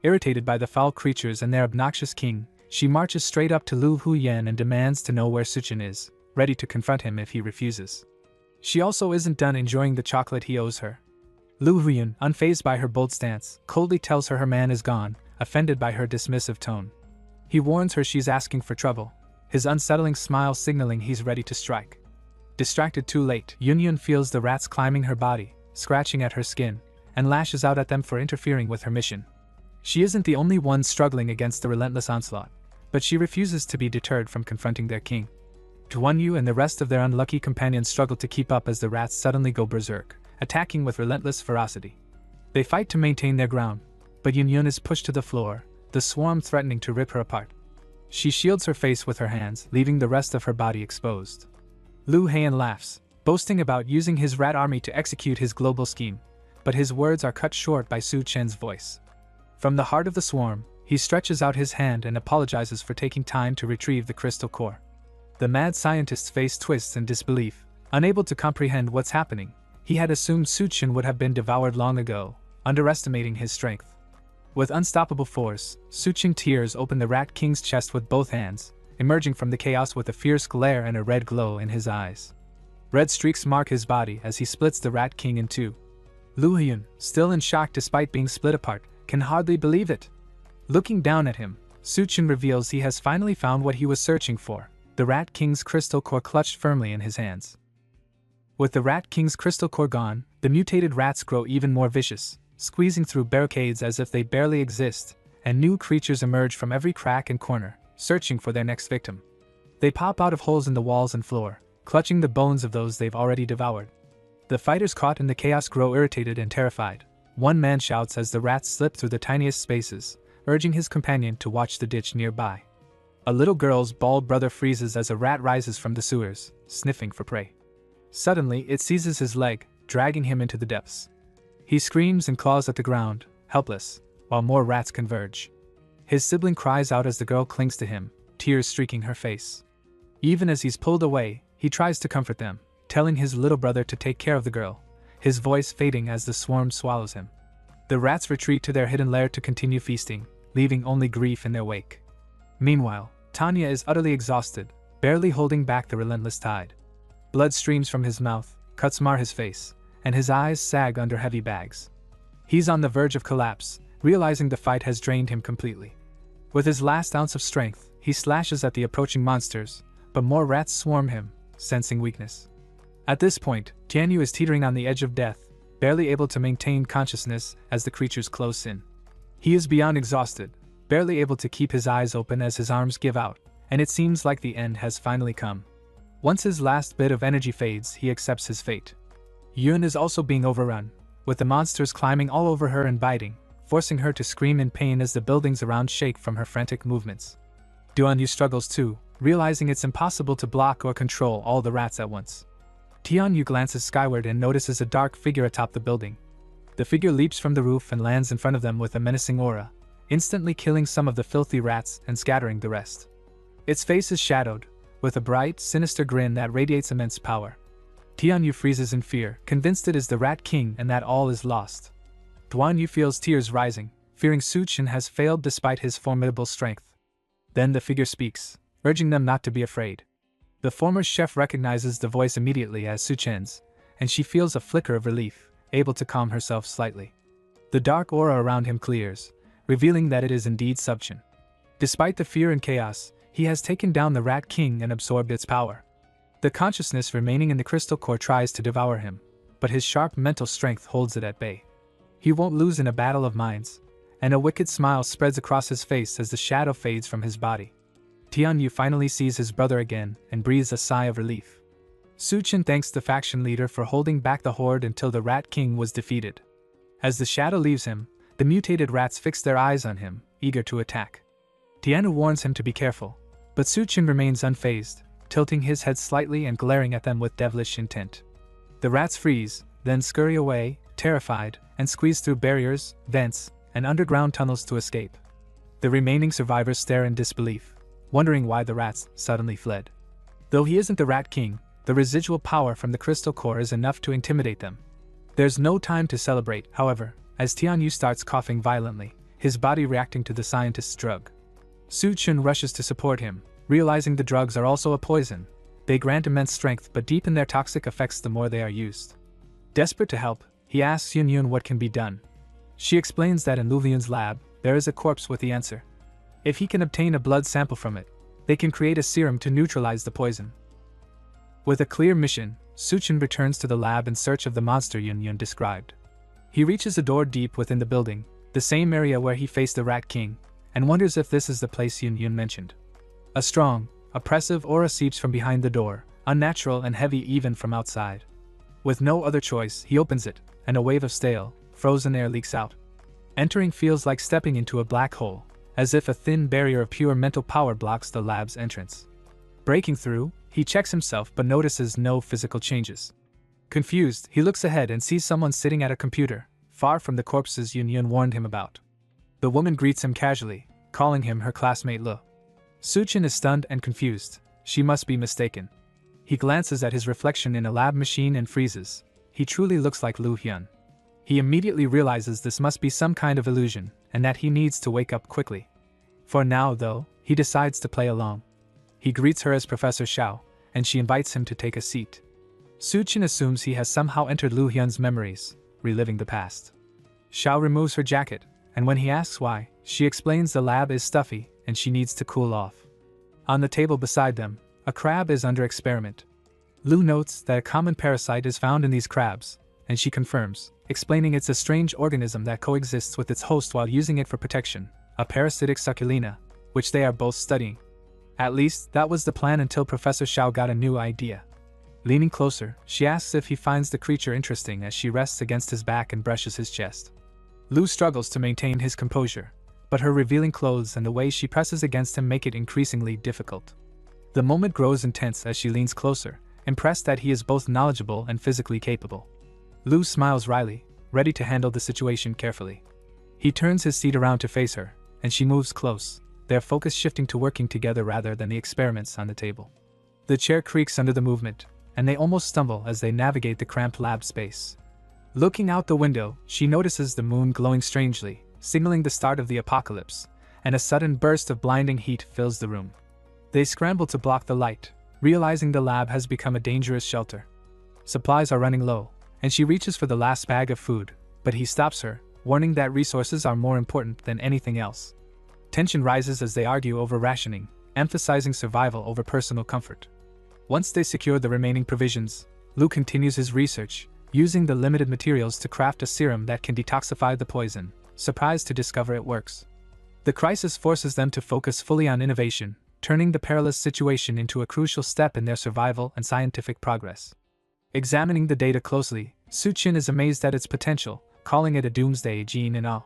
Irritated by the foul creatures and their obnoxious king, she marches straight up to Lu Huyen and demands to know where Suchin is, ready to confront him if he refuses. She also isn't done enjoying the chocolate he owes her. Lu Huyen, unfazed by her bold stance, coldly tells her man is gone, offended by her dismissive tone. He warns her she's asking for trouble, his unsettling smile signaling he's ready to strike. Distracted too late, Yun feels the rats climbing her body, scratching at her skin, and lashes out at them for interfering with her mission. She isn't the only one struggling against the relentless onslaught, but she refuses to be deterred from confronting their king. Duan Yu and the rest of their unlucky companions struggle to keep up as the rats suddenly go berserk, attacking with relentless ferocity. They fight to maintain their ground, but Yun is pushed to the floor, the swarm threatening to rip her apart. She shields her face with her hands, leaving the rest of her body exposed. Lu Heian laughs, boasting about using his rat army to execute his global scheme, but his words are cut short by Su Chen's voice. From the heart of the swarm, he stretches out his hand and apologizes for taking time to retrieve the crystal core. The mad scientist's face twists in disbelief, unable to comprehend what's happening. He had assumed Su Chen would have been devoured long ago, underestimating his strength. With unstoppable force, Su Chen tears open the Rat King's chest with both hands, emerging from the chaos with a fierce glare and a red glow in his eyes. Red streaks mark his body as he splits the Rat King in two. Lu Hyun, still in shock despite being split apart, can hardly believe it. Looking down at him, Su Chen reveals he has finally found what he was searching for, the Rat King's crystal core clutched firmly in his hands. With the Rat King's crystal core gone, the mutated rats grow even more vicious, squeezing through barricades as if they barely exist, and new creatures emerge from every crack and corner, searching for their next victim. They pop out of holes in the walls and floor, clutching the bones of those they've already devoured. The fighters caught in the chaos grow irritated and terrified. One man shouts as the rats slip through the tiniest spaces, urging his companion to watch the ditch nearby. A little girl's bald brother freezes as a rat rises from the sewers, sniffing for prey. Suddenly, it seizes his leg, dragging him into the depths. He screams and claws at the ground, helpless, while more rats converge. His sibling cries out as the girl clings to him, tears streaking her face. Even as he's pulled away, he tries to comfort them, telling his little brother to take care of the girl, his voice fading as the swarm swallows him. The rats retreat to their hidden lair to continue feasting, leaving only grief in their wake. Meanwhile, Tanya is utterly exhausted, barely holding back the relentless tide. Blood streams from his mouth, cuts mar his face, and his eyes sag under heavy bags. He's on the verge of collapse, realizing the fight has drained him completely. With his last ounce of strength, he slashes at the approaching monsters, but more rats swarm him, sensing weakness. At this point, Tianyu is teetering on the edge of death, barely able to maintain consciousness as the creatures close in. He is beyond exhausted, barely able to keep his eyes open as his arms give out, and it seems like the end has finally come. Once his last bit of energy fades, he accepts his fate. Yun is also being overrun, with the monsters climbing all over her and biting, forcing her to scream in pain as the buildings around shake from her frantic movements. Duan Yu struggles too, realizing it's impossible to block or control all the rats at once. Tianyu glances skyward and notices a dark figure atop the building. The figure leaps from the roof and lands in front of them with a menacing aura, instantly killing some of the filthy rats and scattering the rest. Its face is shadowed, with a bright, sinister grin that radiates immense power. Tianyu freezes in fear, convinced it is the Rat King and that all is lost. Duanyu feels tears rising, fearing Su Chen has failed despite his formidable strength. Then the figure speaks, urging them not to be afraid. The former chef recognizes the voice immediately as Su Chen's, and she feels a flicker of relief, able to calm herself slightly. The dark aura around him clears, revealing that it is indeed Su Chen. Despite the fear and chaos, he has taken down the Rat King and absorbed its power. The consciousness remaining in the crystal core tries to devour him, but his sharp mental strength holds it at bay. He won't lose in a battle of minds, and a wicked smile spreads across his face as the shadow fades from his body. Tianyu finally sees his brother again and breathes a sigh of relief. Su Chen thanks the faction leader for holding back the horde until the Rat King was defeated. As the shadow leaves him, the mutated rats fix their eyes on him, eager to attack. Tianyu warns him to be careful, but Su Chen remains unfazed, tilting his head slightly and glaring at them with devilish intent. The rats freeze, then scurry away, terrified, and squeeze through barriers, vents, and underground tunnels to escape. The remaining survivors stare in disbelief, wondering why the rats suddenly fled. Though he isn't the Rat King, the residual power from the crystal core is enough to intimidate them. There's no time to celebrate, however, as Tianyu starts coughing violently, his body reacting to the scientist's drug. Su Chen rushes to support him, realizing the drugs are also a poison. They grant immense strength but deepen their toxic effects the more they are used. Desperate to help, he asks Yun what can be done. She explains that in Lu Lian's lab, there is a corpse with the answer. If he can obtain a blood sample from it, they can create a serum to neutralize the poison. With a clear mission, Su Chen returns to the lab in search of the monster Yun described. He reaches a door deep within the building, the same area where he faced the Rat King, and wonders if this is the place Yun mentioned. A strong, oppressive aura seeps from behind the door, unnatural and heavy even from outside. With no other choice, he opens it, and a wave of stale, frozen air leaks out. Entering feels like stepping into a black hole, as if a thin barrier of pure mental power blocks the lab's entrance. Breaking through, he checks himself but notices no physical changes. Confused, he looks ahead and sees someone sitting at a computer, far from the corpses Yun warned him about. The woman greets him casually, calling him her classmate Le. Su Chen is stunned and confused. She must be mistaken. He glances at his reflection in a lab machine and freezes. He truly looks like Lu Hyun. He immediately realizes this must be some kind of illusion, and that he needs to wake up quickly. For now, though, he decides to play along. He greets her as Professor Xiao, and she invites him to take a seat. Su Chen assumes he has somehow entered Lu Hyun's memories, reliving the past. Xiao removes her jacket, and when he asks why, she explains the lab is stuffy and she needs to cool off. On the table beside them, a crab is under experiment. Lu notes that a common parasite is found in these crabs, and she confirms, explaining it's a strange organism that coexists with its host while using it for protection, a parasitic succulina, which they are both studying. At least, that was the plan until Professor Xiao got a new idea. Leaning closer, she asks if he finds the creature interesting as she rests against his back and brushes his chest. Lu struggles to maintain his composure, but her revealing clothes and the way she presses against him make it increasingly difficult. The moment grows intense as she leans closer, impressed that he is both knowledgeable and physically capable. Lu smiles wryly, ready to handle the situation carefully. He turns his seat around to face her, and she moves close, their focus shifting to working together rather than the experiments on the table. The chair creaks under the movement, and they almost stumble as they navigate the cramped lab space. Looking out the window, she notices the moon glowing strangely, signaling the start of the apocalypse, and a sudden burst of blinding heat fills the room. They scramble to block the light, realizing the lab has become a dangerous shelter. Supplies are running low, and she reaches for the last bag of food, but he stops her, warning that resources are more important than anything else. Tension rises as they argue over rationing, emphasizing survival over personal comfort. Once they secure the remaining provisions, Lu continues his research, using the limited materials to craft a serum that can detoxify the poison, surprised to discover it works. The crisis forces them to focus fully on innovation, turning the perilous situation into a crucial step in their survival and scientific progress. Examining the data closely, Su Chen is amazed at its potential, calling it a doomsday gene in awe.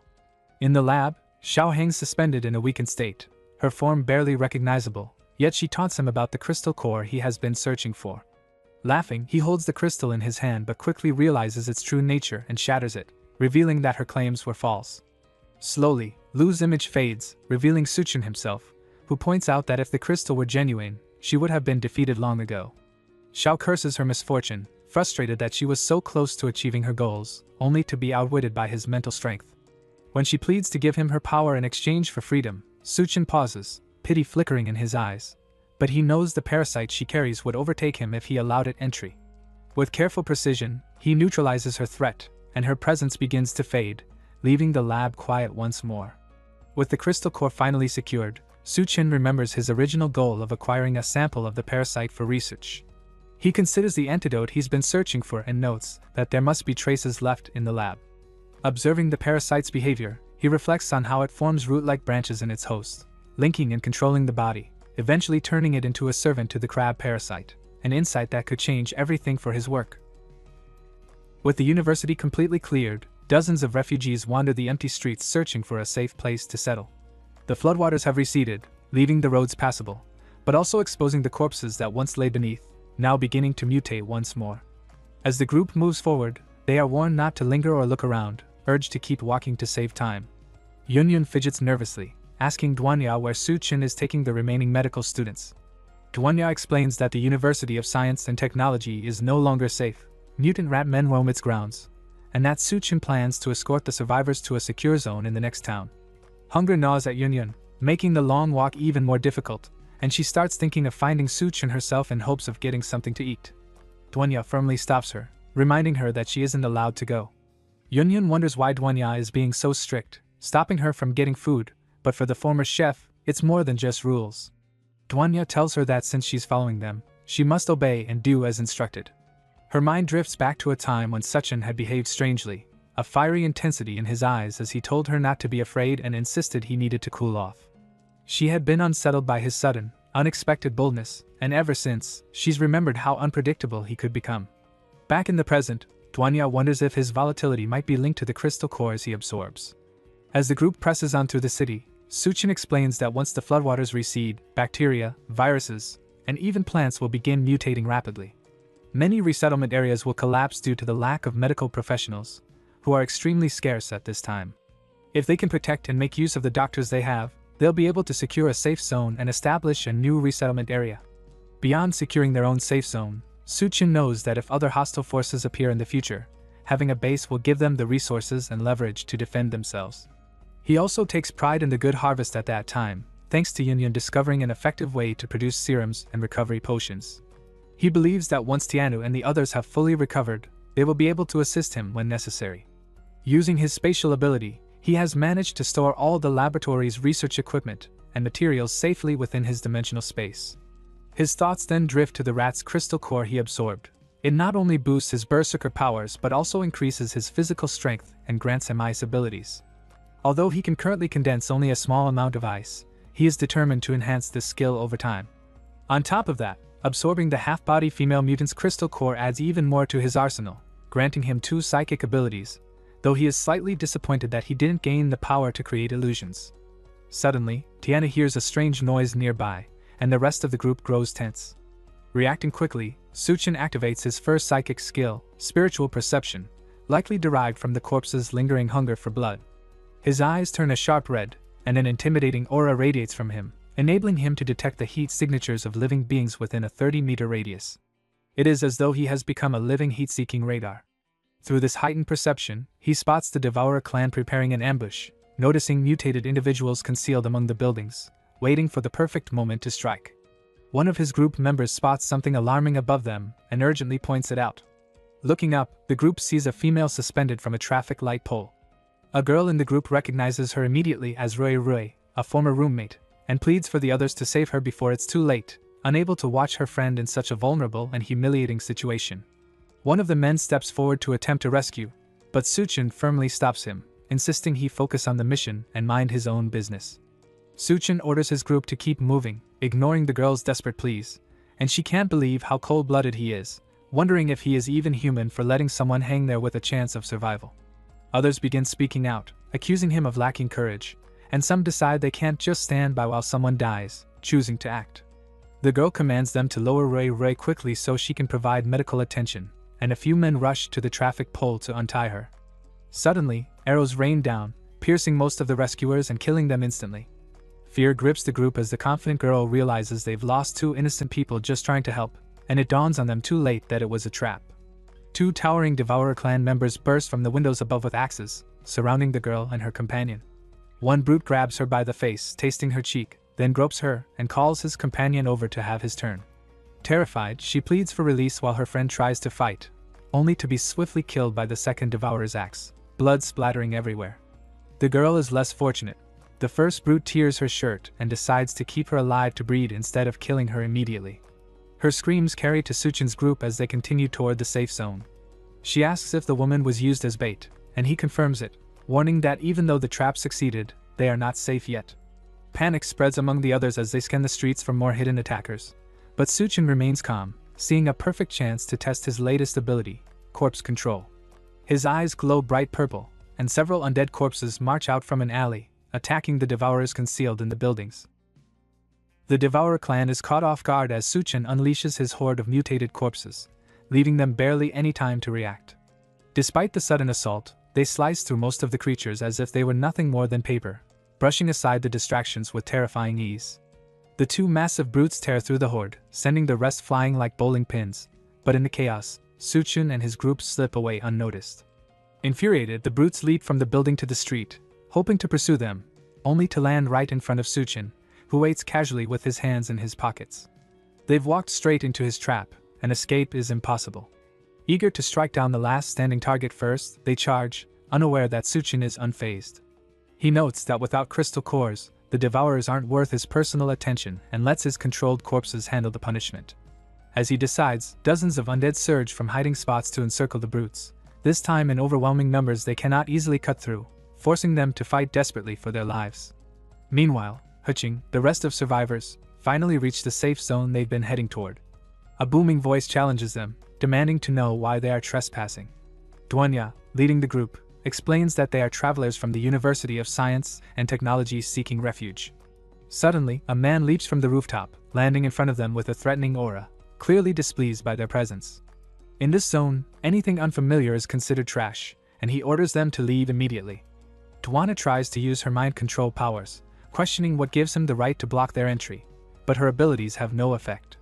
In the lab, Xiao hangs suspended in a weakened state, her form barely recognizable, Yet she taunts him about the crystal core he has been searching for. Laughing, he holds the crystal in his hand but quickly realizes its true nature and shatters it, revealing that her claims were false. Slowly, Lu's image fades, revealing Suchin himself, who points out that if the crystal were genuine, she would have been defeated long ago. Xiao curses her misfortune, frustrated that she was so close to achieving her goals, only to be outwitted by his mental strength. When she pleads to give him her power in exchange for freedom, Suchin pauses, pity flickering in his eyes. But he knows the parasite she carries would overtake him if he allowed it entry. With careful precision, he neutralizes her threat, and her presence begins to fade, leaving the lab quiet once more. With the crystal core finally secured, Suchin remembers his original goal of acquiring a sample of the parasite for research. He considers the antidote he's been searching for and notes that there must be traces left in the lab. Observing the parasite's behavior, he reflects on how it forms root-like branches in its host, linking and controlling the body, eventually turning it into a servant to the crab parasite, an insight that could change everything for his work. With the university completely cleared, dozens of refugees wander the empty streets searching for a safe place to settle. The floodwaters have receded, leaving the roads passable, but also exposing the corpses that once lay beneath, now beginning to mutate once more. As the group moves forward, they are warned not to linger or look around, urged to keep walking to save time. Yunyun fidgets nervously, asking DONGHUA where Suchin is taking the remaining medical students. DONGHUA explains that the University of Science and Technology is no longer safe, mutant rat men roam its grounds, and that Suchin plans to escort the survivors to a secure zone in the next town. Hunger gnaws at Yunyun, making the long walk even more difficult, and she starts thinking of finding Suchin herself in hopes of getting something to eat. DONGHUA firmly stops her, reminding her that she isn't allowed to go. Yunyun wonders why DONGHUA is being so strict, stopping her from getting food, but for the former chef, it's more than just rules. DONGHUA tells her that since she's following them, she must obey and do as instructed. Her mind drifts back to a time when Suchin had behaved strangely, a fiery intensity in his eyes as he told her not to be afraid and insisted he needed to cool off. She had been unsettled by his sudden, unexpected boldness, and ever since, she's remembered how unpredictable he could become. Back in the present, DONGHUA wonders if his volatility might be linked to the crystal cores he absorbs. As the group presses on through the city, Suchin explains that once the floodwaters recede, bacteria, viruses, and even plants will begin mutating rapidly. Many resettlement areas will collapse due to the lack of medical professionals, who are extremely scarce at this time. If they can protect and make use of the doctors they have, they'll be able to secure a safe zone and establish a new resettlement area. Beyond securing their own safe zone, Suchin knows that if other hostile forces appear in the future, having a base will give them the resources and leverage to defend themselves. He also takes pride in the good harvest at that time, thanks to Yunyun discovering an effective way to produce serums and recovery potions. He believes that once Tianu and the others have fully recovered, they will be able to assist him when necessary. Using his spatial ability, he has managed to store all the laboratory's research equipment and materials safely within his dimensional space. His thoughts then drift to the rat's crystal core he absorbed. It not only boosts his berserker powers but also increases his physical strength and grants him ice abilities. Although he can currently condense only a small amount of ice, he is determined to enhance this skill over time. On top of that, absorbing the half-body female mutant's crystal core adds even more to his arsenal, granting him 2 psychic abilities, though he is slightly disappointed that he didn't gain the power to create illusions. Suddenly, Tiana hears a strange noise nearby, and the rest of the group grows tense. Reacting quickly, Suchin activates his first psychic skill, spiritual perception, likely derived from the corpse's lingering hunger for blood. His eyes turn a sharp red, and an intimidating aura radiates from him, enabling him to detect the heat signatures of living beings within a 30-meter radius. It is as though he has become a living heat-seeking radar. Through this heightened perception, he spots the Devourer clan preparing an ambush, noticing mutated individuals concealed among the buildings, waiting for the perfect moment to strike. One of his group members spots something alarming above them and urgently points it out. Looking up, the group sees a female suspended from a traffic light pole. A girl in the group recognizes her immediately as Rui, a former roommate, and pleads for the others to save her before it's too late, unable to watch her friend in such a vulnerable and humiliating situation. One of the men steps forward to attempt to rescue, but Suchin firmly stops him, insisting he focus on the mission and mind his own business. Suchin orders his group to keep moving, ignoring the girl's desperate pleas, and she can't believe how cold-blooded he is, wondering if he is even human for letting someone hang there with a chance of survival. Others begin speaking out, accusing him of lacking courage, and some decide they can't just stand by while someone dies, choosing to act. The girl commands them to lower Ray quickly so she can provide medical attention, and a few men rush to the traffic pole to untie her. Suddenly, arrows rain down, piercing most of the rescuers and killing them instantly. Fear grips the group as the confident girl realizes they've lost 2 innocent people just trying to help, and it dawns on them too late that it was a trap. 2 towering Devourer clan members burst from the windows above with axes, surrounding the girl and her companion. One brute grabs her by the face, tasting her cheek, then gropes her and calls his companion over to have his turn. Terrified, she pleads for release while her friend tries to fight, only to be swiftly killed by the second Devourer's axe, blood splattering everywhere. The girl is less fortunate. The first brute tears her shirt and decides to keep her alive to breed instead of killing her immediately. Her screams carry to Suchin's group as they continue toward the safe zone. She asks if the woman was used as bait, and he confirms it, warning that even though the trap succeeded, they are not safe yet. Panic spreads among the others as they scan the streets for more hidden attackers. But Suchin remains calm, seeing a perfect chance to test his latest ability, corpse control. His eyes glow bright purple, and several undead corpses march out from an alley, attacking the Devourers concealed in the buildings. The Devourer clan is caught off guard as Suchin unleashes his horde of mutated corpses, leaving them barely any time to react. Despite the sudden assault, they slice through most of the creatures as if they were nothing more than paper, brushing aside the distractions with terrifying ease. The 2 massive brutes tear through the horde, sending the rest flying like bowling pins, but in the chaos, Suchin and his group slip away unnoticed. Infuriated, the brutes leap from the building to the street, hoping to pursue them, only to land right in front of Suchin, who waits casually with his hands in his pockets. They've walked straight into his trap, and escape is impossible. Eager to strike down the last standing target first, they charge, unaware that Suchin is unfazed. He notes that without crystal cores, the Devourers aren't worth his personal attention and lets his controlled corpses handle the punishment. As he decides, dozens of undead surge from hiding spots to encircle the brutes, this time in overwhelming numbers they cannot easily cut through, forcing them to fight desperately for their lives. Meanwhile, Huching, the rest of survivors, finally reach the safe zone they've been heading toward. A booming voice challenges them, demanding to know why they are trespassing. DONGHUA, leading the group, explains that they are travelers from the University of Science and Technology seeking refuge. Suddenly, a man leaps from the rooftop, landing in front of them with a threatening aura, clearly displeased by their presence. In this zone, anything unfamiliar is considered trash, and he orders them to leave immediately. DONGHUA tries to use her mind control powers, questioning what gives him the right to block their entry, but her abilities have no effect.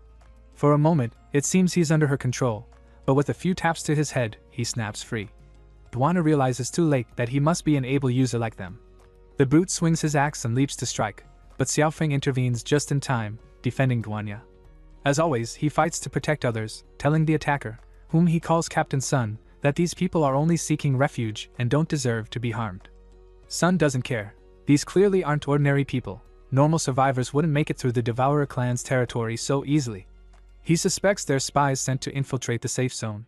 For a moment, it seems he's under her control, but with a few taps to his head, he snaps free. DONGHUA realizes too late that he must be an able user like them. The brute swings his axe and leaps to strike, but Xiaofeng intervenes just in time, defending DONGHUA. As always, he fights to protect others, telling the attacker, whom he calls Captain Sun, that these people are only seeking refuge and don't deserve to be harmed. Sun doesn't care. These clearly aren't ordinary people. Normal survivors wouldn't make it through the Devourer clan's territory so easily. He suspects they're spies sent to infiltrate the safe zone.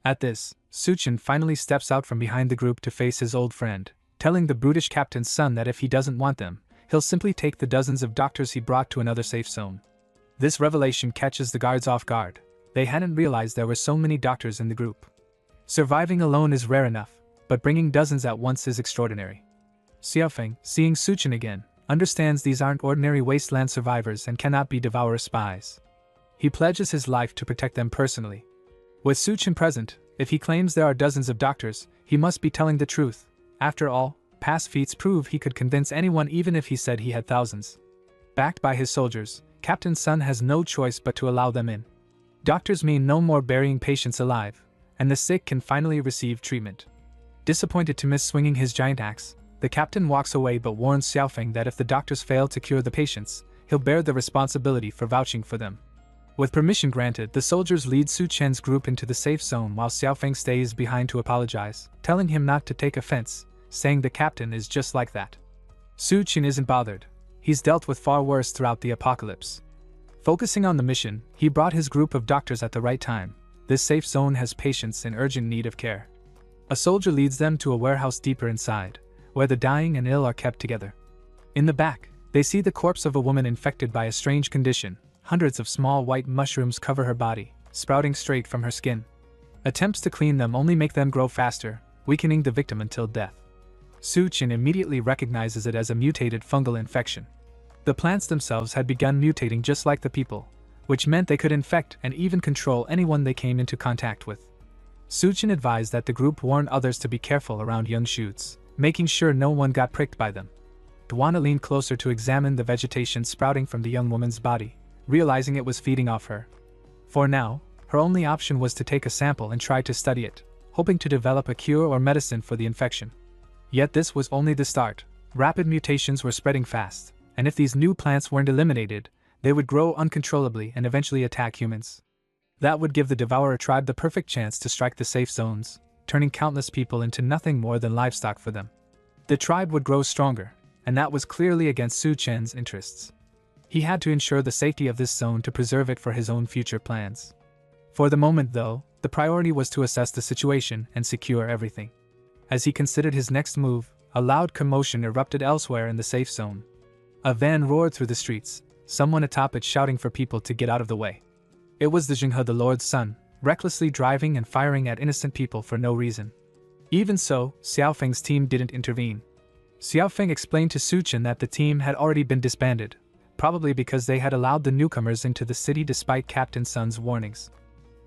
At this, Suchin finally steps out from behind the group to face his old friend, telling the brutish Captain's son that if he doesn't want them, he'll simply take the dozens of doctors he brought to another safe zone. This revelation catches the guards off guard. They hadn't realized there were so many doctors in the group. Surviving alone is rare enough, but bringing dozens at once is extraordinary. Xiaofeng, seeing Suchin again, understands these aren't ordinary wasteland survivors and cannot be Devourer spies. He pledges his life to protect them personally. With Suchin present, if he claims there are dozens of doctors, he must be telling the truth. After all, past feats prove he could convince anyone even if he said he had thousands. Backed by his soldiers, Captain Sun has no choice but to allow them in. Doctors mean no more burying patients alive, and the sick can finally receive treatment. Disappointed to miss swinging his giant axe, the captain walks away but warns Xiaofeng that if the doctors fail to cure the patients, he'll bear the responsibility for vouching for them. With permission granted, the soldiers lead Suchin's group into the safe zone while Xiaofeng stays behind to apologize, telling him not to take offense, saying the captain is just like that. Suchin isn't bothered. He's dealt with far worse throughout the apocalypse. Focusing on the mission, he brought his group of doctors at the right time. This safe zone has patients in urgent need of care. A soldier leads them to a warehouse deeper inside, where the dying and ill are kept together. In the back, they see the corpse of a woman infected by a strange condition. Hundreds of small white mushrooms cover her body, sprouting straight from her skin. Attempts to clean them only make them grow faster, weakening the victim until death. Suchin immediately recognizes it as a mutated fungal infection. The plants themselves had begun mutating just like the people, which meant they could infect and even control anyone they came into contact with. Suchin advised that the group warn others to be careful around young shoots, making sure no one got pricked by them. DONGHUA leaned closer to examine the vegetation sprouting from the young woman's body, realizing it was feeding off her. For now, her only option was to take a sample and try to study it, hoping to develop a cure or medicine for the infection. Yet this was only the start. Rapid mutations were spreading fast, and if these new plants weren't eliminated, they would grow uncontrollably and eventually attack humans. That would give the Devourer tribe the perfect chance to strike the safe zones, turning countless people into nothing more than livestock for them. The tribe would grow stronger, and that was clearly against Su Chen's interests. He had to ensure the safety of this zone to preserve it for his own future plans. For the moment, though, the priority was to assess the situation and secure everything. As he considered his next move, a loud commotion erupted elsewhere in the safe zone. A van roared through the streets, someone atop it shouting for people to get out of the way. It was the DONGHUA, the Lord's son, recklessly driving and firing at innocent people for no reason. Even so, Xiaofeng's team didn't intervene. Xiaofeng explained to Su Chen that the team had already been disbanded, probably because they had allowed the newcomers into the city despite Captain Sun's warnings.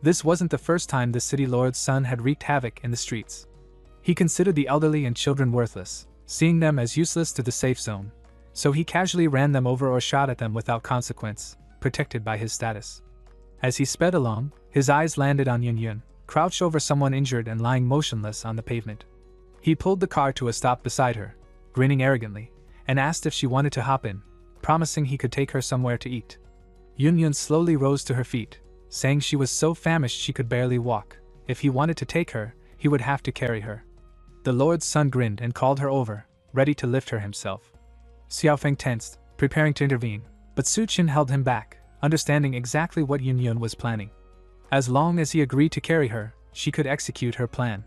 This wasn't the first time the city lord's son had wreaked havoc in the streets. He considered the elderly and children worthless, seeing them as useless to the safe zone, so he casually ran them over or shot at them without consequence, protected by his status. As he sped along, his eyes landed on Yun, crouched over someone injured and lying motionless on the pavement. He pulled the car to a stop beside her, grinning arrogantly, and asked if she wanted to hop in, promising he could take her somewhere to eat. Yun slowly rose to her feet, saying she was so famished she could barely walk. If he wanted to take her, he would have to carry her. The Lord's son grinned and called her over, ready to lift her himself. Xiaofeng tensed, preparing to intervene, but Su Chen held him back, understanding exactly what Yun was planning. As long as he agreed to carry her, she could execute her plan.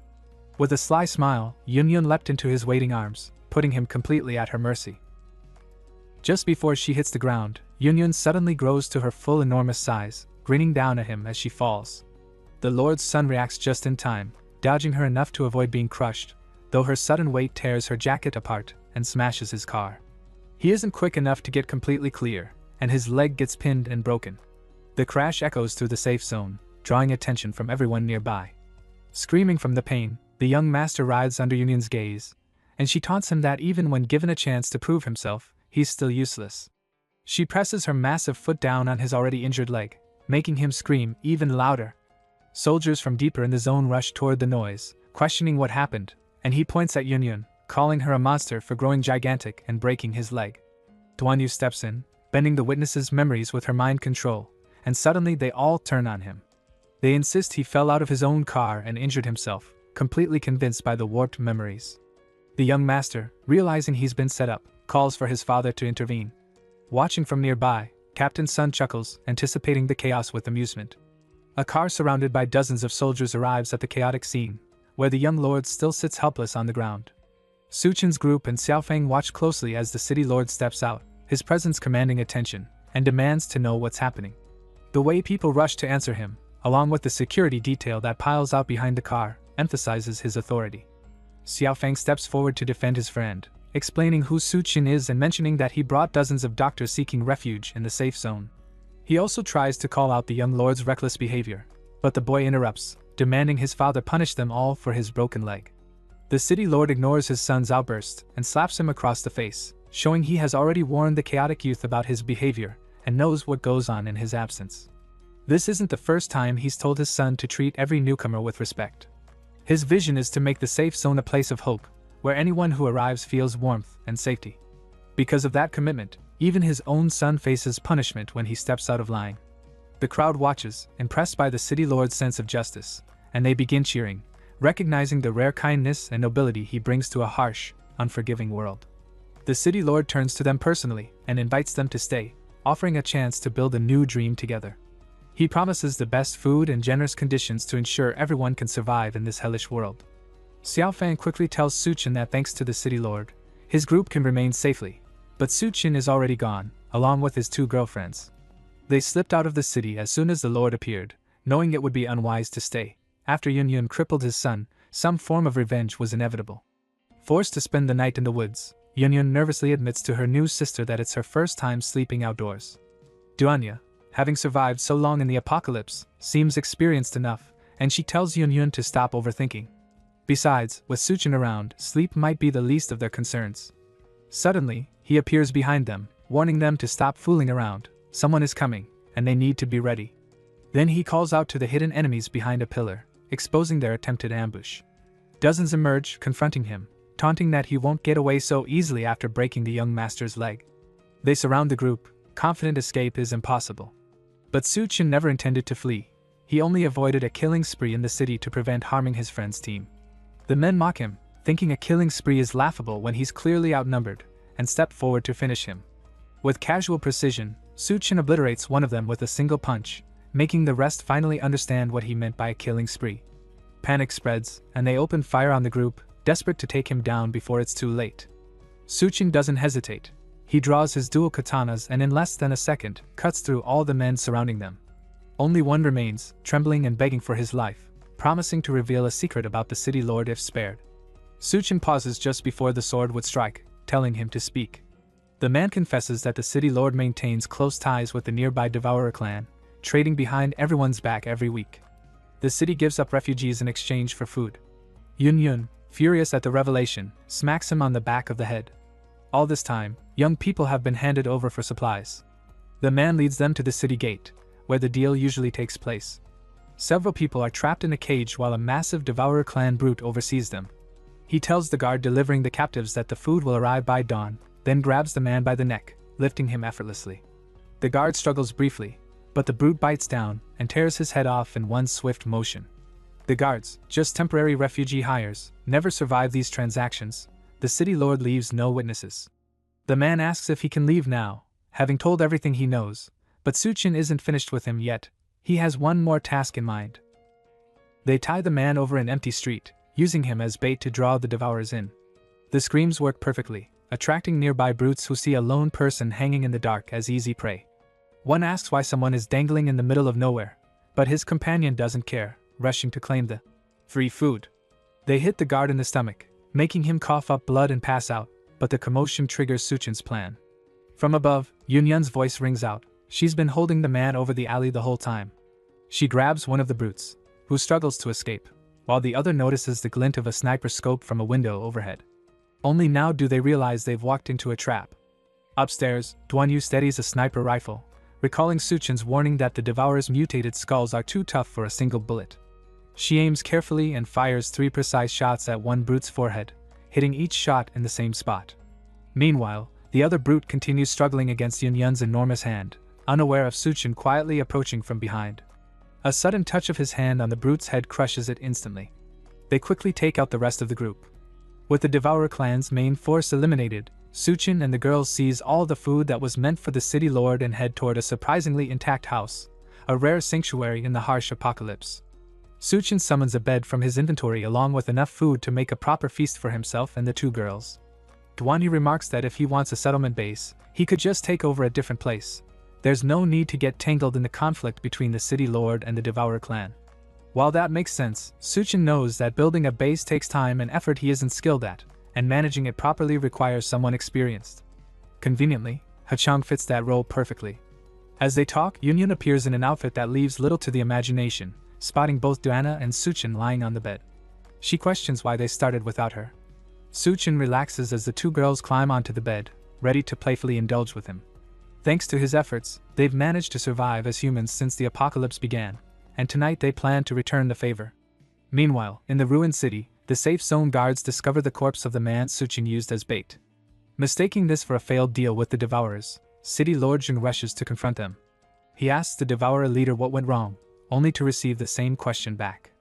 With a sly smile, Yun leapt into his waiting arms, putting him completely at her mercy. Just before she hits the ground, Yun suddenly grows to her full enormous size, grinning down at him as she falls. The Lord's son reacts just in time, dodging her enough to avoid being crushed, though her sudden weight tears her jacket apart and smashes his car. He isn't quick enough to get completely clear, and his leg gets pinned and broken. The crash echoes through the safe zone, drawing attention from everyone nearby. Screaming from the pain, the young master writhes under Yun's gaze, and she taunts him that even when given a chance to prove himself, he's still useless. She presses her massive foot down on his already injured leg, making him scream even louder. Soldiers from deeper in the zone rush toward the noise, questioning what happened, and he points at Yun, calling her a monster for growing gigantic and breaking his leg. DONGHUA steps in, bending the witnesses' memories with her mind control, and suddenly they all turn on him. They insist he fell out of his own car and injured himself, completely convinced by the warped memories. The young master, realizing he's been set up, calls for his father to intervene. Watching from nearby, Captain Sun chuckles, anticipating the chaos with amusement. A car surrounded by dozens of soldiers arrives at the chaotic scene, where the young lord still sits helpless on the ground. Su Chen's group and Xiaofeng watch closely as the city lord steps out, his presence commanding attention, and demands to know what's happening. The way people rush to answer him, along with the security detail that piles out behind the car, emphasizes his authority. Xiaofeng steps forward to defend his friend, explaining who Su Chen is and mentioning that he brought dozens of doctors seeking refuge in the safe zone. He also tries to call out the young lord's reckless behavior, but the boy interrupts, demanding his father punish them all for his broken leg. The city lord ignores his son's outburst and slaps him across the face, showing he has already warned the chaotic youth about his behavior and knows what goes on in his absence. This isn't the first time he's told his son to treat every newcomer with respect. His vision is to make the safe zone a place of hope, where anyone who arrives feels warmth and safety. Because of that commitment, even his own son faces punishment when he steps out of line. The crowd watches, impressed by the city lord's sense of justice, and they begin cheering, recognizing the rare kindness and nobility he brings to a harsh, unforgiving world. The city lord turns to them personally and invites them to stay, offering a chance to build a new dream together. He promises the best food and generous conditions to ensure everyone can survive in this hellish world. Xiaofeng quickly tells Su Chen that thanks to the city lord, his group can remain safely, but Su Chen is already gone, along with his two girlfriends. They slipped out of the city as soon as the lord appeared, knowing it would be unwise to stay. After Yun crippled his son, some form of revenge was inevitable. Forced to spend the night in the woods, Yun nervously admits to her new sister that it's her first time sleeping outdoors. DONGHUA, having survived so long in the apocalypse, seems experienced enough, and she tells Yun to stop overthinking. Besides, with Suchin around, sleep might be the least of their concerns. Suddenly, he appears behind them, warning them to stop fooling around. Someone is coming, and they need to be ready. Then he calls out to the hidden enemies behind a pillar, exposing their attempted ambush. Dozens emerge, confronting him, taunting that he won't get away so easily after breaking the young master's leg. They surround the group, confident escape is impossible. But Suchin never intended to flee. He only avoided a killing spree in the city to prevent harming his friend's team. The men mock him, thinking a killing spree is laughable when he's clearly outnumbered, and step forward to finish him. With casual precision, Suchin obliterates one of them with a single punch, making the rest finally understand what he meant by a killing spree. Panic spreads, and they open fire on the group, desperate to take him down before it's too late. Suchin doesn't hesitate. He draws his dual katanas and in less than a second, cuts through all the men surrounding them. Only one remains, trembling and begging for his life, promising to reveal a secret about the city lord if spared. Suchin pauses just before the sword would strike, telling him to speak. The man confesses that the city lord maintains close ties with the nearby Devourer clan, trading behind everyone's back every week. The city gives up refugees in exchange for food. Yun, furious at the revelation, smacks him on the back of the head. All this time, young people have been handed over for supplies. The man leads them to the city gate, where the deal usually takes place. Several people are trapped in a cage while a massive Devourer clan brute oversees them. He tells the guard delivering the captives that the food will arrive by dawn, then grabs the man by the neck, lifting him effortlessly. The guard struggles briefly, but the brute bites down and tears his head off in one swift motion. The guards, just temporary refugee hires, never survive these transactions. The city lord leaves no witnesses. The man asks if he can leave now, having told everything he knows, but Suchin isn't finished with him yet. He has one more task in mind. They tie the man over an empty street, using him as bait to draw the devourers in. The screams work perfectly, attracting nearby brutes who see a lone person hanging in the dark as easy prey. One asks why someone is dangling in the middle of nowhere, but his companion doesn't care, rushing to claim the free food. They hit the guard in the stomach, making him cough up blood and pass out, but the commotion triggers Suchin's plan. From above, Yun's voice rings out. She's been holding the man over the alley the whole time. She grabs one of the brutes, who struggles to escape, while the other notices the glint of a sniper scope from a window overhead. Only now do they realize they've walked into a trap. Upstairs, DONGHUA steadies a sniper rifle, recalling Suchin's warning that the Devourer's mutated skulls are too tough for a single bullet. She aims carefully and fires 3 precise shots at one brute's forehead, hitting each shot in the same spot. Meanwhile, the other brute continues struggling against Yun's enormous hand, unaware of Suchin quietly approaching from behind. A sudden touch of his hand on the brute's head crushes it instantly. They quickly take out the rest of the group. With the Devourer clan's main force eliminated, Suchin and the girls seize all the food that was meant for the city lord and head toward a surprisingly intact house, a rare sanctuary in the harsh apocalypse. Suchin summons a bed from his inventory along with enough food to make a proper feast for himself and the 2 girls. DONGHUA remarks that if he wants a settlement base, he could just take over a different place. There's no need to get tangled in the conflict between the city lord and the Devourer clan. While that makes sense, Suchin knows that building a base takes time and effort he isn't skilled at, and managing it properly requires someone experienced. Conveniently, Hachang fits that role perfectly. As they talk, Yun appears in an outfit that leaves little to the imagination, spotting both DONGHUA and Suchin lying on the bed. She questions why they started without her. Suchin relaxes as the 2 girls climb onto the bed, ready to playfully indulge with him. Thanks to his efforts, they've managed to survive as humans since the apocalypse began, and tonight they plan to return the favor. Meanwhile, in the ruined city, the safe zone guards discover the corpse of the man Suchin used as bait. Mistaking this for a failed deal with the Devourers, City Lord Jung rushes to confront them. He asks the Devourer leader what went wrong, only to receive the same question back.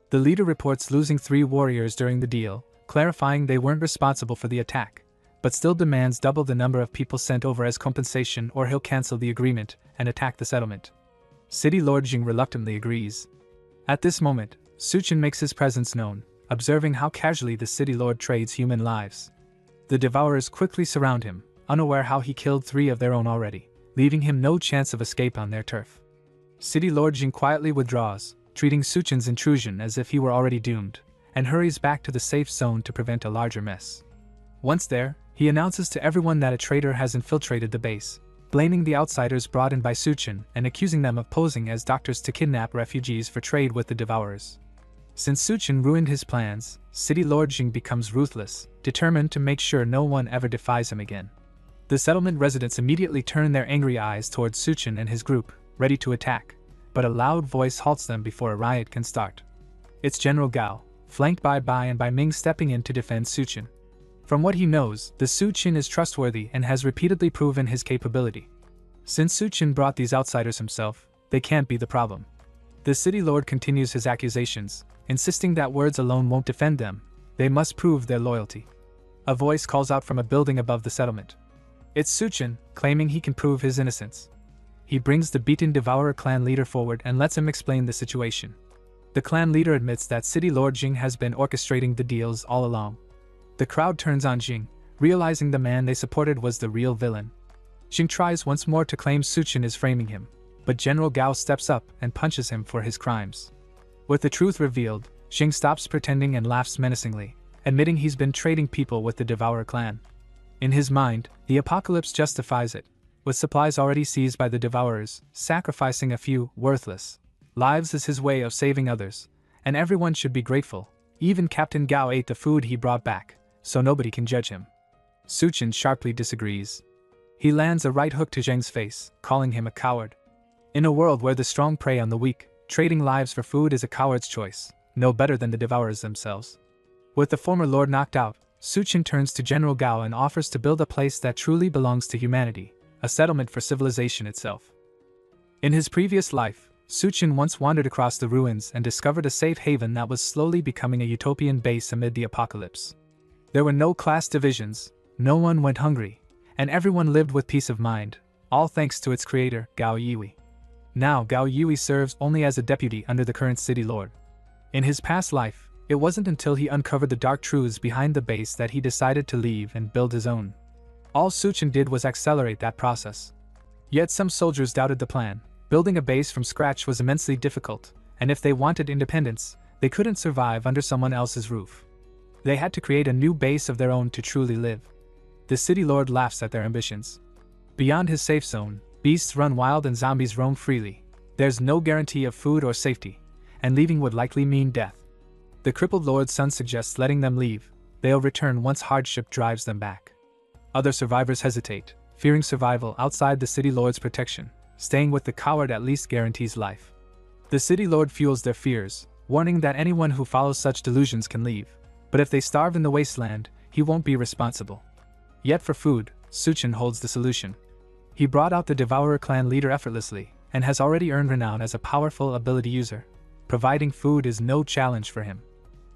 The leader reports losing 3 warriors during the deal, clarifying they weren't responsible for the attack, but still demands double the number of people sent over as compensation or he'll cancel the agreement and attack the settlement. City Lord Jing reluctantly agrees. At this moment, Suchin makes his presence known, observing how casually the city lord trades human lives. The Devourers quickly surround him, unaware how he killed 3 of their own already, leaving him no chance of escape on their turf. City Lord Jing quietly withdraws, treating Suchin's intrusion as if he were already doomed, and hurries back to the safe zone to prevent a larger mess. Once there, he announces to everyone that a traitor has infiltrated the base. blaming the outsiders brought in by Suchin and accusing them of posing as doctors to kidnap refugees for trade with the Devourers. Since Suchin ruined his plans, City Lord Jing becomes ruthless, determined to make sure no one ever defies him again. The settlement residents immediately turn their angry eyes towards Suchin and his group, ready to attack, but a loud voice halts them before a riot can start. It's General Gao, flanked by Bai and by Ming stepping in to defend Suchin. From what he knows, the Suchin is trustworthy and has repeatedly proven his capability. Since Suchin brought these outsiders himself, they can't be the problem. The City Lord continues his accusations, insisting that words alone won't defend them, they must prove their loyalty. A voice calls out from a building above the settlement. It's Suchin, claiming he can prove his innocence. He brings the beaten Devourer clan leader forward and lets him explain the situation. The clan leader admits that City Lord Jing has been orchestrating the deals all along. The crowd turns on Jing, realizing the man they supported was the real villain. Jing tries once more to claim Suchin is framing him, but General Gao steps up and punches him for his crimes. With the truth revealed, Jing stops pretending and laughs menacingly, admitting he's been trading people with the Devourer clan. In his mind, the apocalypse justifies it, with supplies already seized by the Devourers, sacrificing a few worthless lives is his way of saving others, and everyone should be grateful. Even Captain Gao ate the food he brought back, so nobody can judge him. Suchin sharply disagrees. He lands a right hook to Zheng's face, calling him a coward. In a world where the strong prey on the weak, trading lives for food is a coward's choice, no better than the Devourers themselves. With the former lord knocked out, Suchin turns to General Gao and offers to build a place that truly belongs to humanity, a settlement for civilization itself. In his previous life, Suchin once wandered across the ruins and discovered a safe haven that was slowly becoming a utopian base amid the apocalypse. There were no class divisions, no one went hungry, and everyone lived with peace of mind, all thanks to its creator, Gao Yihui. Now Gao Yihui serves only as a deputy under the current city lord. In his past life, it wasn't until he uncovered the dark truths behind the base that he decided to leave and build his own. All Suchin did was accelerate that process. Yet some soldiers doubted the plan. Building a base from scratch was immensely difficult, and if they wanted independence, they couldn't survive under someone else's roof. They had to create a new base of their own to truly live. The city lord laughs at their ambitions. Beyond his safe zone, beasts run wild and zombies roam freely. There's no guarantee of food or safety, and leaving would likely mean death. The crippled lord's son suggests letting them leave. They'll return once hardship drives them back. Other survivors hesitate, fearing survival outside the city lord's protection. Staying with the coward at least guarantees life. The city lord fuels their fears, warning that anyone who follows such delusions can leave, but if they starve in the wasteland, he won't be responsible. Yet for food, Suchin holds the solution. He brought out the Devourer clan leader effortlessly, and has already earned renown as a powerful ability user. Providing food is no challenge for him.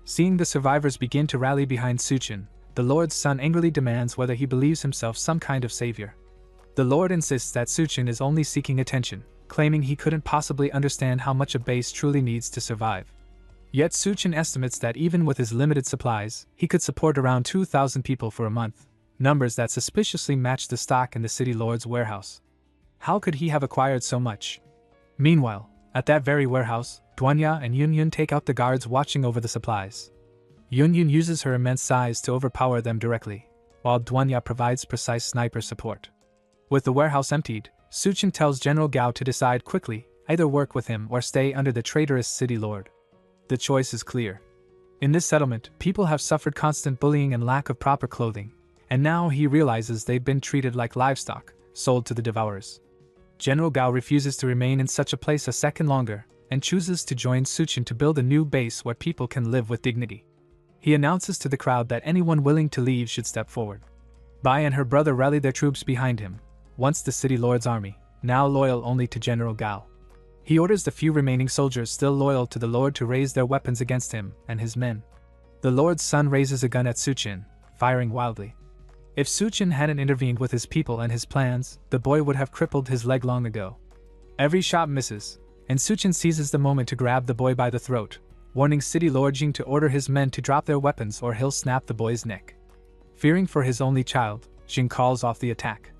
Seeing the survivors begin to rally behind Suchin, the lord's son angrily demands whether he believes himself some kind of savior. The lord insists that Suchin is only seeking attention, claiming he couldn't possibly understand how much a base truly needs to survive. Yet Suchin estimates that even with his limited supplies, he could support around 2,000 people for a month, numbers that suspiciously match the stock in the city lord's warehouse. How could he have acquired so much? Meanwhile, at that very warehouse, DONGHUA and Yunyun take out the guards watching over the supplies. Yunyun uses her immense size to overpower them directly, while DONGHUA provides precise sniper support. With the warehouse emptied, Suchin tells General Gao to decide quickly, either work with him or stay under the traitorous city lord. The choice is clear. In this settlement, people have suffered constant bullying and lack of proper clothing, and now he realizes they've been treated like livestock, sold to the Devourers. General Gao refuses to remain in such a place a second longer, and chooses to join Suchin to build a new base where people can live with dignity. He announces to the crowd that anyone willing to leave should step forward. Bai and her brother rally their troops behind him, once the city lord's army, now loyal only to General Gao. He orders the few remaining soldiers still loyal to the lord to raise their weapons against him and his men. The lord's son raises a gun at Suchin, firing wildly. If Suchin hadn't intervened with his people and his plans, the boy would have crippled his leg long ago. Every shot misses, and Suchin seizes the moment to grab the boy by the throat, warning City Lord Jing to order his men to drop their weapons or he'll snap the boy's neck. Fearing for his only child, Jing calls off the attack.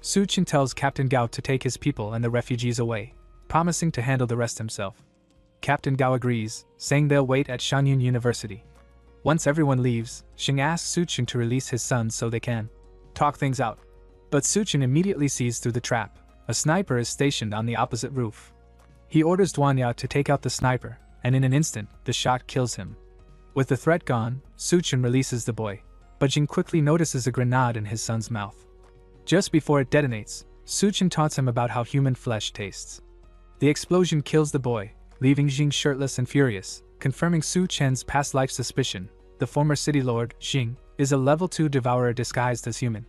Suchin tells Captain Gao to take his people and the refugees away, promising to handle the rest himself. Captain Gao agrees, saying they'll wait at Shanyun University. Once everyone leaves, Jing asks Suchin to release his sons so they can talk things out. But Suchin immediately sees through the trap. A sniper is stationed on the opposite roof. He orders DONGHUA to take out the sniper, and in an instant, the shot kills him. With the threat gone, Suchin releases the boy, but Jing quickly notices a grenade in his son's mouth. Just before it detonates, Suchin taunts him about how human flesh tastes. The explosion kills the boy, leaving Jing shirtless and furious, confirming Su Chen's past life suspicion. The former city lord, Jing, is a level 2 devourer disguised as human.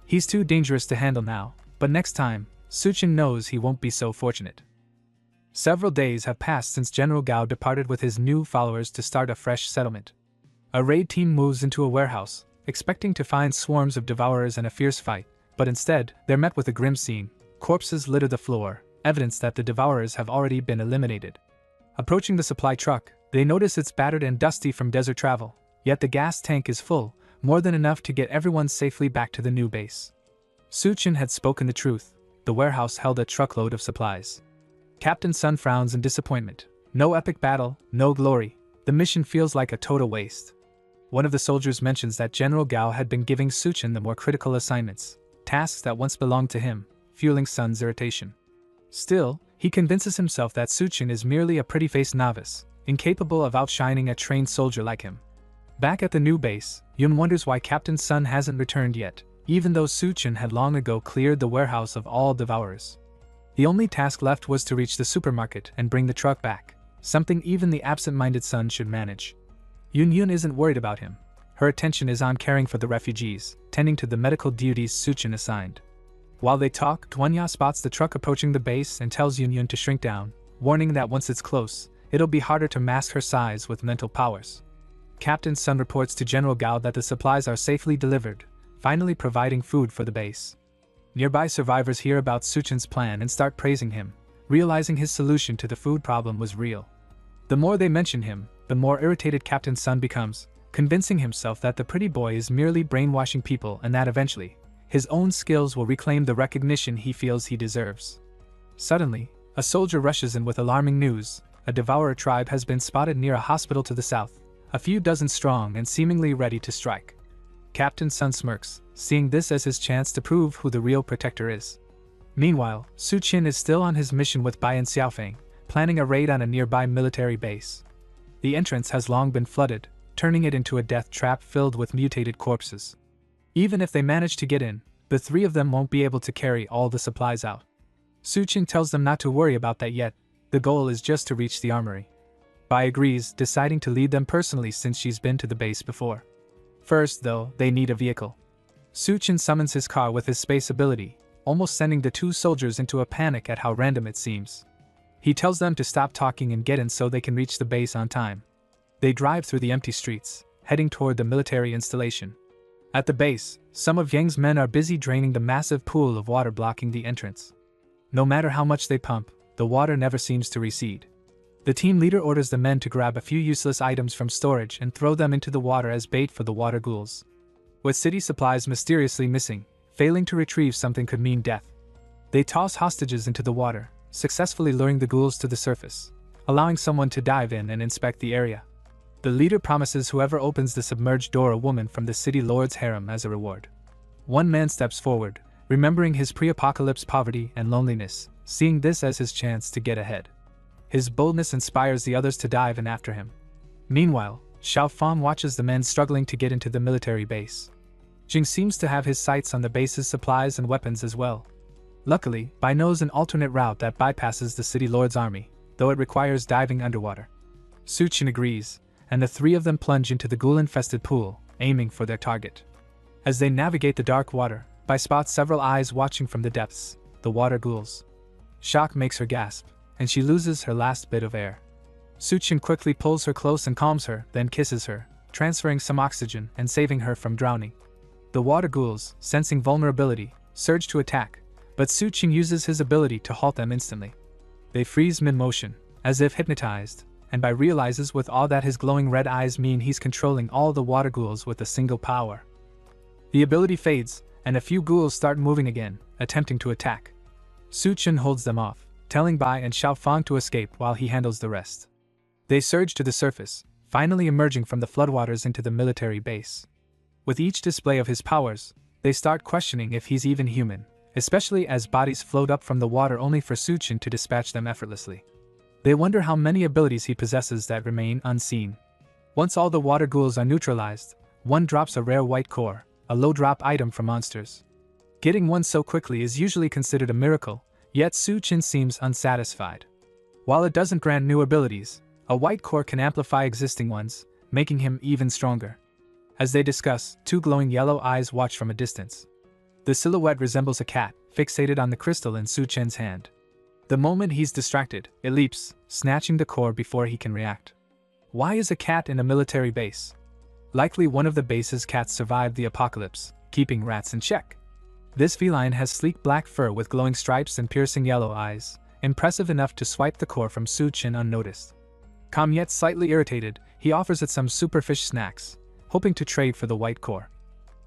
He's too dangerous to handle now, but next time, Suchin knows he won't be so fortunate. Several days have passed since General Gao departed with his new followers to start a fresh settlement. A raid team moves into a warehouse, expecting to find swarms of devourers and a fierce fight, but instead, they're met with a grim scene. Corpses litter the floor, evidence that the devourers have already been eliminated. Approaching the supply truck, they notice it's battered and dusty from desert travel, yet the gas tank is full, more than enough to get everyone safely back to the new base. Suchin had spoken the truth. The warehouse held a truckload of supplies. Captain Sun frowns in disappointment. No epic battle, no glory. The mission feels like a total waste. One of the soldiers mentions that General Gao had been giving Suchin the more critical assignments, tasks that once belonged to him, fueling Sun's irritation. Still, he convinces himself that Suchin is merely a pretty-faced novice, incapable of outshining a trained soldier like him. Back at the new base, Yun wonders why Captain Sun hasn't returned yet, even though Suchin had long ago cleared the warehouse of all devourers. The only task left was to reach the supermarket and bring the truck back, something even the absent-minded Sun should manage. Yun isn't worried about him. Her attention is on caring for the refugees, tending to the medical duties Suchin assigned. While they talk, DONGHUA spots the truck approaching the base and tells Yun to shrink down, warning that once it's close, it'll be harder to mask her size with mental powers. Captain Sun reports to General Gao that the supplies are safely delivered, finally providing food for the base. Nearby survivors hear about Suchin's plan and start praising him, realizing his solution to the food problem was real. The more they mention him, the more irritated Captain Sun becomes, convincing himself that the pretty boy is merely brainwashing people and that eventually, his own skills will reclaim the recognition he feels he deserves. Suddenly, a soldier rushes in with alarming news. A devourer tribe has been spotted near a hospital to the south, a few dozen strong and seemingly ready to strike. Captain Sun smirks, seeing this as his chance to prove who the real protector is. Meanwhile, Suchin is still on his mission with Bai and Xiaofeng, planning a raid on a nearby military base. The entrance has long been flooded, turning it into a death trap filled with mutated corpses. Even if they manage to get in, the three of them won't be able to carry all the supplies out. Suchin tells them not to worry about that yet, the goal is just to reach the armory. Bai agrees, deciding to lead them personally since she's been to the base before. First, though, they need a vehicle. Suchin summons his car with his space ability, almost sending the two soldiers into a panic at how random it seems. He tells them to stop talking and get in so they can reach the base on time. They drive through the empty streets, heading toward the military installation. At the base, some of Yang's men are busy draining the massive pool of water blocking the entrance. No matter how much they pump, the water never seems to recede. The team leader orders the men to grab a few useless items from storage and throw them into the water as bait for the water ghouls. With city supplies mysteriously missing, failing to retrieve something could mean death. They toss hostages into the water, successfully luring the ghouls to the surface, allowing someone to dive in and inspect the area. The leader promises whoever opens the submerged door a woman from the city lord's harem as a reward. One man steps forward, remembering his pre-apocalypse poverty and loneliness, seeing this as his chance to get ahead. His boldness inspires the others to dive in after him. Meanwhile, Xiaofeng watches the men struggling to get into the military base. Jing seems to have his sights on the base's supplies and weapons as well. Luckily, Bai knows an alternate route that bypasses the city lord's army, though it requires diving underwater. Suchin agrees, and the three of them plunge into the ghoul-infested pool, aiming for their target. As they navigate the dark water, Bai spots several eyes watching from the depths, the water ghouls. Shock makes her gasp, and she loses her last bit of air. Suchin quickly pulls her close and calms her, then kisses her, transferring some oxygen and saving her from drowning. The water ghouls, sensing vulnerability, surge to attack, but Suchin uses his ability to halt them instantly. They freeze mid-motion, as if hypnotized, and Bai realizes with awe that his glowing red eyes mean he's controlling all the water ghouls with a single power. The ability fades, and a few ghouls start moving again, attempting to attack. Suchin holds them off, telling Bai and Xiaofeng to escape while he handles the rest. They surge to the surface, finally emerging from the floodwaters into the military base. With each display of his powers, They start questioning if he's even human, especially as bodies float up from the water only for Suchin to dispatch them effortlessly. They wonder how many abilities he possesses that remain unseen. Once all the water ghouls are neutralized, one drops a rare white core, a low-drop item for monsters. Getting one so quickly is usually considered a miracle, yet Suchin seems unsatisfied. While it doesn't grant new abilities, a white core can amplify existing ones, making him even stronger. As they discuss, two glowing yellow eyes watch from a distance. The silhouette resembles a cat, fixated on the crystal in Suchin's hand. The moment he's distracted, it leaps, snatching the core before he can react. Why is a cat in a military base? Likely one of the base's cats survived the apocalypse, keeping rats in check. This feline has sleek black fur with glowing stripes and piercing yellow eyes, impressive enough to swipe the core from Suchin unnoticed. Calm yet slightly irritated, he offers it some superfish snacks, hoping to trade for the white core.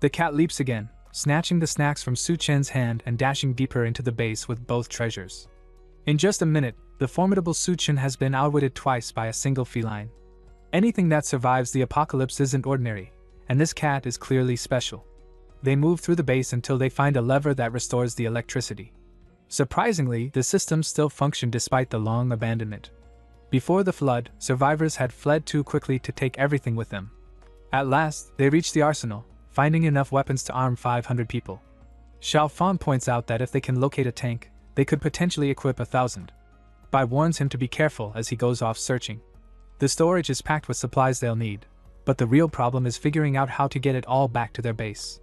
The cat leaps again, snatching the snacks from Suchin's hand and dashing deeper into the base with both treasures. In just a minute, the formidable Suchin has been outwitted twice by a single feline. Anything that survives the apocalypse isn't ordinary, and this cat is clearly special. They move through the base until they find a lever that restores the electricity. Surprisingly, the systems still function despite the long abandonment. Before the flood, survivors had fled too quickly to take everything with them. At last, they reach the arsenal, finding enough weapons to arm 500 people. Xiao Fan points out that if they can locate a tank, they could potentially equip 1,000. Bai warns him to be careful as he goes off searching. The storage is packed with supplies they'll need, but the real problem is figuring out how to get it all back to their base.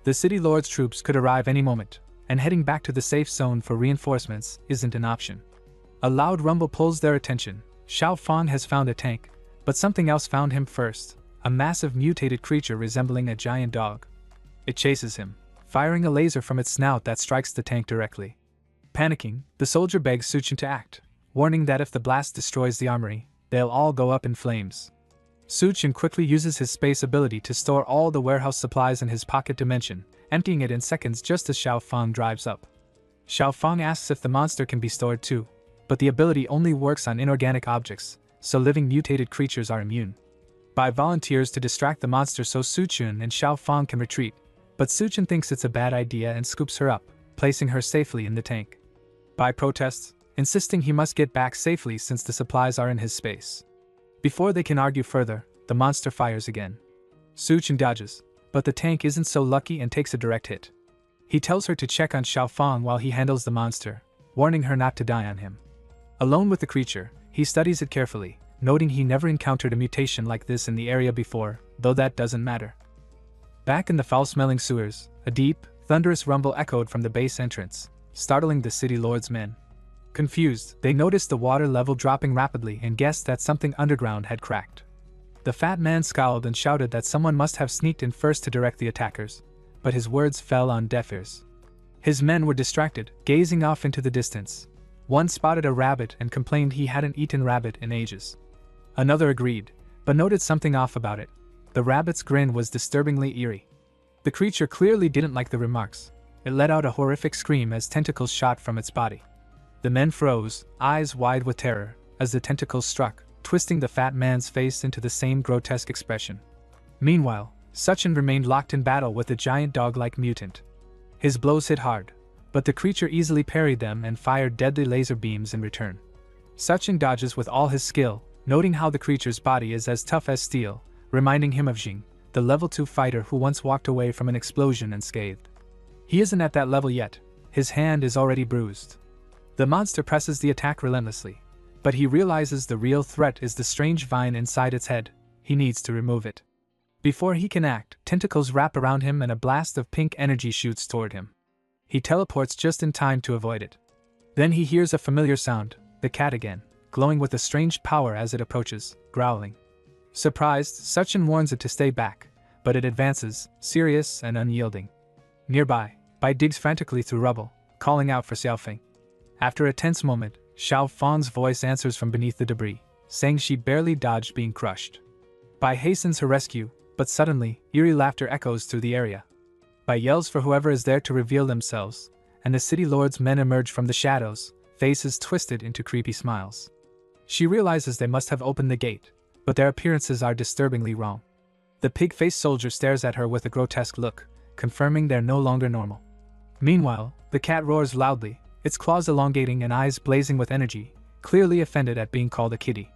The city lord's troops could arrive any moment, and heading back to the safe zone for reinforcements isn't an option. A loud rumble pulls their attention. Xiao Fan has found a tank, but something else found him first, a massive mutated creature resembling a giant dog. It chases him, firing a laser from its snout that strikes the tank directly. Panicking, the soldier begs Suchin to act, warning that if the blast destroys the armory, they'll all go up in flames. Suchin quickly uses his space ability to store all the warehouse supplies in his pocket dimension, emptying it in seconds just as Xiao Fang drives up. Xiao Fang asks if the monster can be stored too, but the ability only works on inorganic objects, so living mutated creatures are immune. Bai volunteers to distract the monster so Suchin and Xiao Fang can retreat, but Suchin thinks it's a bad idea and scoops her up, placing her safely in the tank. Bai protests, insisting he must get back safely since the supplies are in his space. Before they can argue further, the monster fires again. Suchin dodges, but the tank isn't so lucky and takes a direct hit. He tells her to check on Xiao Fang while he handles the monster, warning her not to die on him. Alone with the creature, he studies it carefully, noting he never encountered a mutation like this in the area before, though that doesn't matter. Back in the foul-smelling sewers, a deep, thunderous rumble echoed from the base entrance, startling the city lord's men. Confused, they noticed the water level dropping rapidly and guessed that something underground had cracked. The fat man scowled and shouted that someone must have sneaked in first to direct the attackers, but his words fell on deaf ears. His men were distracted, gazing off into the distance. One spotted a rabbit and complained he hadn't eaten rabbit in ages. Another agreed, but noted something off about it. The rabbit's grin was disturbingly eerie. The creature clearly didn't like the remarks. It let out a horrific scream as tentacles shot from its body. The men froze, eyes wide with terror, as the tentacles struck, twisting the fat man's face into the same grotesque expression. Meanwhile, Suchin remained locked in battle with the giant dog-like mutant. His blows hit hard, but the creature easily parried them and fired deadly laser beams in return. Suchin dodges with all his skill, noting how the creature's body is as tough as steel, reminding him of Jing, the level 2 fighter who once walked away from an explosion unscathed. He isn't at that level yet. His hand is already bruised. The monster presses the attack relentlessly, but he realizes the real threat is the strange vine inside its head. He needs to remove it. Before he can act, tentacles wrap around him and a blast of pink energy shoots toward him. He teleports just in time to avoid it. Then he hears a familiar sound, the cat again, glowing with a strange power as it approaches, growling. Surprised, Suchin warns it to stay back, but it advances, serious and unyielding. Nearby, Bai digs frantically through rubble, calling out for Xiaofeng. After a tense moment, Xiao Fang's voice answers from beneath the debris, saying she barely dodged being crushed. Bai hastens her rescue, but suddenly, eerie laughter echoes through the area. Bai yells for whoever is there to reveal themselves, and the city lord's men emerge from the shadows, faces twisted into creepy smiles. She realizes they must have opened the gate, but their appearances are disturbingly wrong. The pig-faced soldier stares at her with a grotesque look, confirming they're no longer normal. Meanwhile, the cat roars loudly, its claws elongating and eyes blazing with energy, clearly offended at being called a kitty.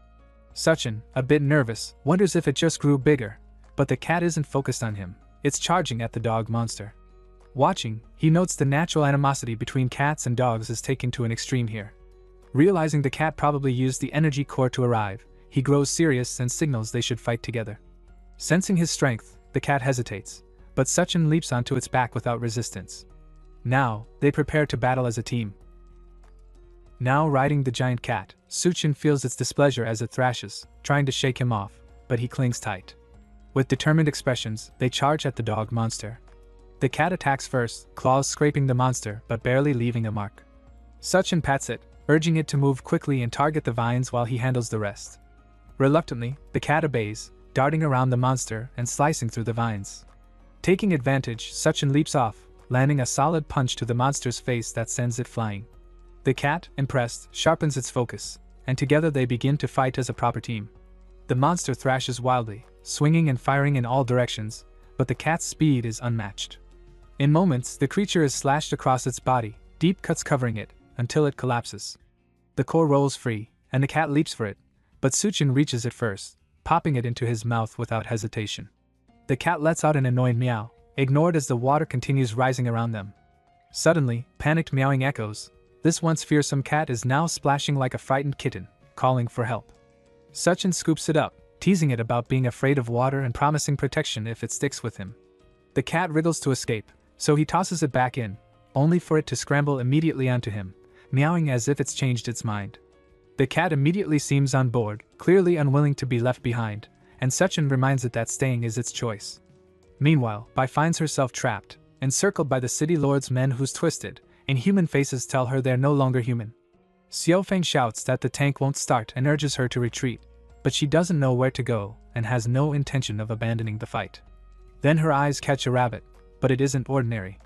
Suchin, a bit nervous, wonders if it just grew bigger, but the cat isn't focused on him, it's charging at the dog monster. Watching, he notes the natural animosity between cats and dogs is taken to an extreme here. Realizing the cat probably used the energy core to arrive, he grows serious and signals they should fight together. Sensing his strength, the cat hesitates, but Suchin leaps onto its back without resistance. Now, they prepare to battle as a team. Now riding the giant cat, Suchin feels its displeasure as it thrashes, trying to shake him off, but he clings tight. With determined expressions, they charge at the dog monster. The cat attacks first, claws scraping the monster but barely leaving a mark. Suchin pats it, urging it to move quickly and target the vines while he handles the rest. Reluctantly, the cat obeys, darting around the monster and slicing through the vines. Taking advantage, Suchin leaps off, landing a solid punch to the monster's face that sends it flying. The cat, impressed, sharpens its focus, and together they begin to fight as a proper team. The monster thrashes wildly, swinging and firing in all directions, but the cat's speed is unmatched. In moments, the creature is slashed across its body, deep cuts covering it, until it collapses. The core rolls free, and the cat leaps for it, but Suchin reaches it first, popping it into his mouth without hesitation. The cat lets out an annoyed meow, ignored as the water continues rising around them. Suddenly, panicked meowing echoes. This once fearsome cat is now splashing like a frightened kitten, calling for help. Suchin scoops it up, teasing it about being afraid of water and promising protection if it sticks with him. The cat wriggles to escape, so he tosses it back in, only for it to scramble immediately onto him, meowing as if it's changed its mind. The cat immediately seems on board, clearly unwilling to be left behind, and Suchin reminds it that staying is its choice. Meanwhile, Bai finds herself trapped, encircled by the city lord's men whose twisted, inhuman faces tell her they're no longer human. Xiaofeng shouts that the tank won't start and urges her to retreat, but she doesn't know where to go and has no intention of abandoning the fight. Then her eyes catch a rabbit, but it isn't ordinary.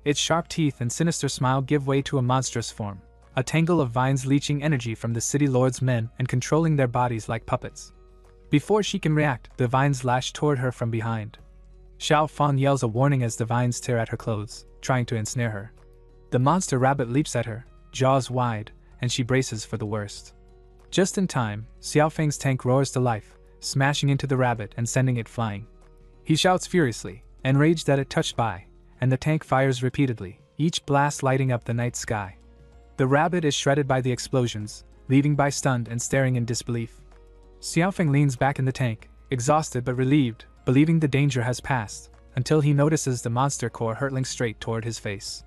Its sharp teeth and sinister smile give way to a monstrous form, a tangle of vines leeching energy from the city lord's men and controlling their bodies like puppets. Before she can react, the vines lash toward her from behind. Xiao Fang yells a warning as the vines tear at her clothes, trying to ensnare her. The monster rabbit leaps at her, jaws wide, and she braces for the worst. Just in time, Xiaofeng's tank roars to life, smashing into the rabbit and sending it flying. He shouts furiously, enraged that it touched Bai, and the tank fires repeatedly, each blast lighting up the night sky. The rabbit is shredded by the explosions, leaving Bai stunned and staring in disbelief. Xiaofeng leans back in the tank, exhausted but relieved, believing the danger has passed, until he notices the monster core hurtling straight toward his face.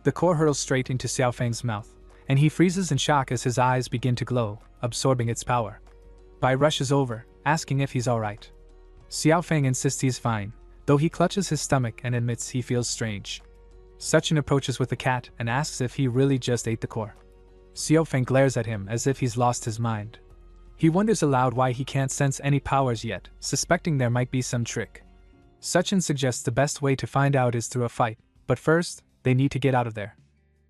The core hurtles straight into Xiaofeng's mouth, and he freezes in shock as his eyes begin to glow, absorbing its power. Bai rushes over, asking if he's alright. Xiaofeng insists he's fine, though he clutches his stomach and admits he feels strange. Suchin approaches with the cat and asks if he really just ate the core. Xiaofeng glares at him as if he's lost his mind. He wonders aloud why he can't sense any powers yet, suspecting there might be some trick. Suchin suggests the best way to find out is through a fight, but first, they need to get out of there.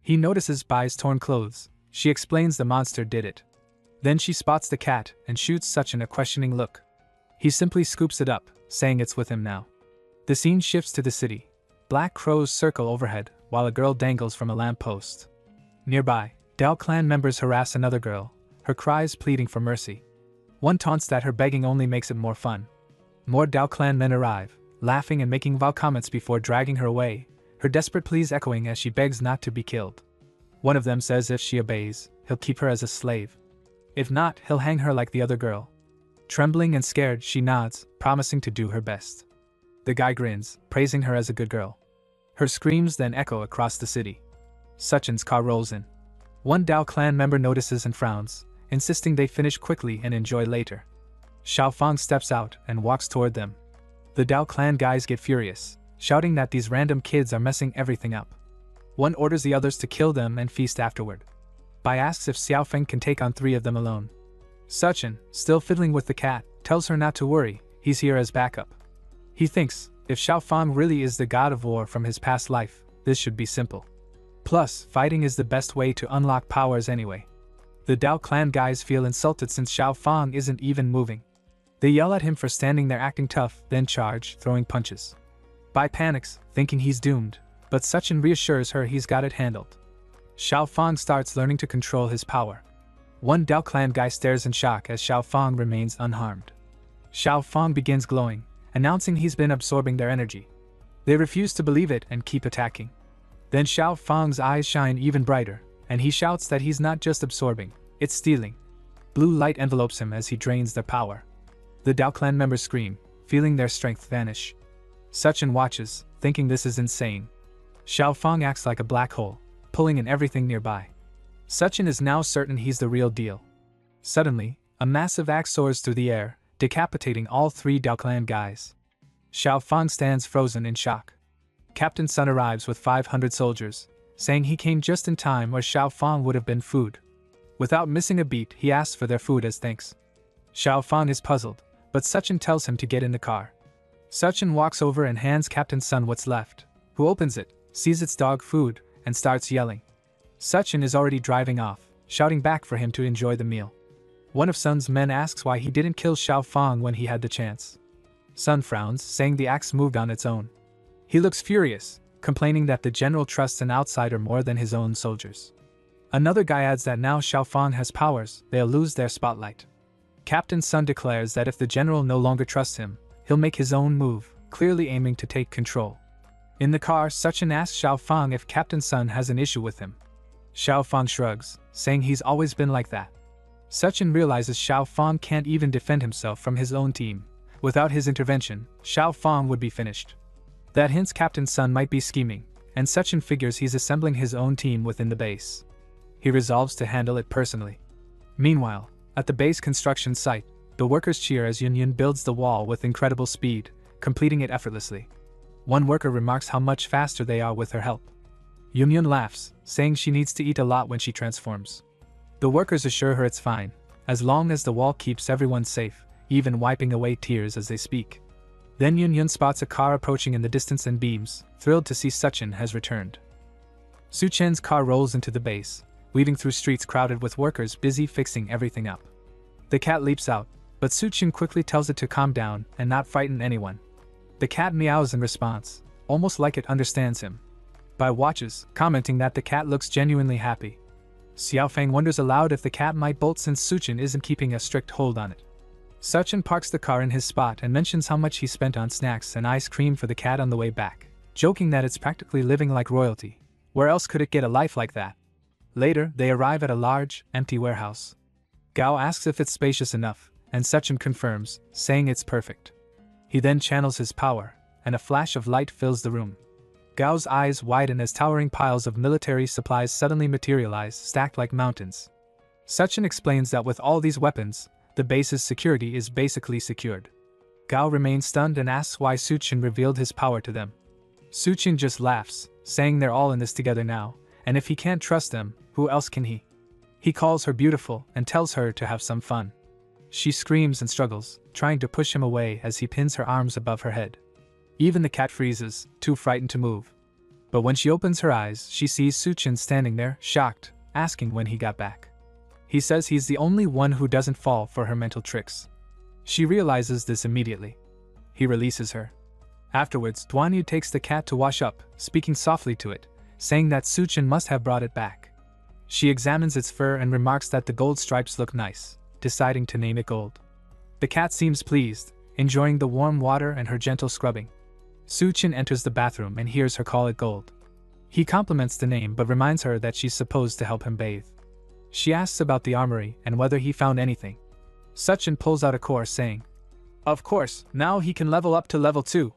He notices Bai's torn clothes. She explains the monster did it. Then she spots the cat and shoots Suchin a questioning look. He simply scoops it up, saying it's with him now. The scene shifts to the city. Black crows circle overhead, while a girl dangles from a lamppost. Nearby, Dao clan members harass another girl, her cries pleading for mercy. One taunts that her begging only makes it more fun. More Dao clan men arrive, laughing and making vile comments before dragging her away, her desperate pleas echoing as she begs not to be killed. One of them says if she obeys, he'll keep her as a slave. If not, he'll hang her like the other girl. Trembling and scared, she nods, promising to do her best. The guy grins, praising her as a good girl. Her screams then echo across the city. Suchin's car rolls in. One Dao clan member notices and frowns, insisting they finish quickly and enjoy later. Xiaofang steps out and walks toward them. The Dao clan guys get furious, shouting that these random kids are messing everything up. One orders the others to kill them and feast afterward. Bai asks if Xiaofeng can take on 3 of them alone. Suchin, still fiddling with the cat, tells her not to worry, he's here as backup. He thinks, if Xiaofang really is the god of war from his past life, this should be simple. Plus, fighting is the best way to unlock powers anyway. The Dao clan guys feel insulted since Xiaofang isn't even moving. They yell at him for standing there acting tough, then charge, throwing punches. Bai panics, thinking he's doomed, but Suchin reassures her he's got it handled. Xiao Fang starts learning to control his power. One Dao clan guy stares in shock as Xiao Fang remains unharmed. Xiao Fang begins glowing, announcing he's been absorbing their energy. They refuse to believe it and keep attacking. Then Xiao Fang's eyes shine even brighter, and he shouts that he's not just absorbing, it's stealing. Blue light envelopes him as he drains their power. The Dao clan members scream, feeling their strength vanish. Suchin watches, thinking this is insane. Xiao Fang acts like a black hole, pulling in everything nearby. Suchin is now certain he's the real deal. Suddenly, a massive axe soars through the air, decapitating all 3 Dao clan guys. Xiao Fang stands frozen in shock. Captain Sun arrives with 500 soldiers, saying he came just in time or Xiao Fang would have been food. Without missing a beat, he asks for their food as thanks. Xiao Fang is puzzled, but Suchin tells him to get in the car. Suchin walks over and hands Captain Sun what's left, who opens it, sees it's dog food, and starts yelling. Suchin is already driving off, shouting back for him to enjoy the meal. One of Sun's men asks why he didn't kill Xiao Fang when he had the chance. Sun frowns, saying the axe moved on its own. He looks furious, complaining that the general trusts an outsider more than his own soldiers. Another guy adds that now Xiao Fang has powers, they'll lose their spotlight. Captain Sun declares that if the general no longer trusts him, he'll make his own move, clearly aiming to take control. In the car, Suchin asks Xiao Fang if Captain Sun has an issue with him. Xiao Fang shrugs, saying he's always been like that. Suchin realizes Xiao Fang can't even defend himself from his own team. Without his intervention, Xiao Fang would be finished. That hints Captain Sun might be scheming, and Suchin figures he's assembling his own team within the base. He resolves to handle it personally. Meanwhile, at the base construction site, the workers cheer as Yun builds the wall with incredible speed, completing it effortlessly. One worker remarks how much faster they are with her help. Yun laughs, saying she needs to eat a lot when she transforms. The workers assure her it's fine, as long as the wall keeps everyone safe, even wiping away tears as they speak. Then Yun spots a car approaching in the distance and beams, thrilled to see Suchin has returned. Suchin's car rolls into the base, weaving through streets crowded with workers busy fixing everything up. The cat leaps out, but Suchin quickly tells it to calm down and not frighten anyone. The cat meows in response, almost like it understands him. Bai watches, commenting that the cat looks genuinely happy. Xiaofeng wonders aloud if the cat might bolt since Suchin isn't keeping a strict hold on it. Suchin parks the car in his spot and mentions how much he spent on snacks and ice cream for the cat on the way back, joking that it's practically living like royalty. Where else could it get a life like that? Later, they arrive at a large, empty warehouse. Gao asks if it's spacious enough, and Suchin confirms, saying it's perfect. He then channels his power, and a flash of light fills the room. Gao's eyes widen as towering piles of military supplies suddenly materialize, stacked like mountains. Suchin explains that with all these weapons, the base's security is basically secured. Gao remains stunned and asks why Suchin revealed his power to them. Suchin just laughs, saying they're all in this together now, and if he can't trust them, who else can he? He calls her beautiful and tells her to have some fun. She screams and struggles, trying to push him away as he pins her arms above her head. Even the cat freezes, too frightened to move. But when she opens her eyes, she sees Suchin standing there, shocked, asking when he got back. He says he's the only one who doesn't fall for her mental tricks. She realizes this immediately. He releases her. Afterwards, DONGHUA takes the cat to wash up, speaking softly to it, saying that Suchin must have brought it back. She examines its fur and remarks that the gold stripes look nice, deciding to name it Gold. The cat seems pleased, enjoying the warm water and her gentle scrubbing. Suchin enters the bathroom and hears her call it Gold. He compliments the name but reminds her that she's supposed to help him bathe. She asks about the armory and whether he found anything. Suchin pulls out a core, saying, "Of course, now he can level up to level 2.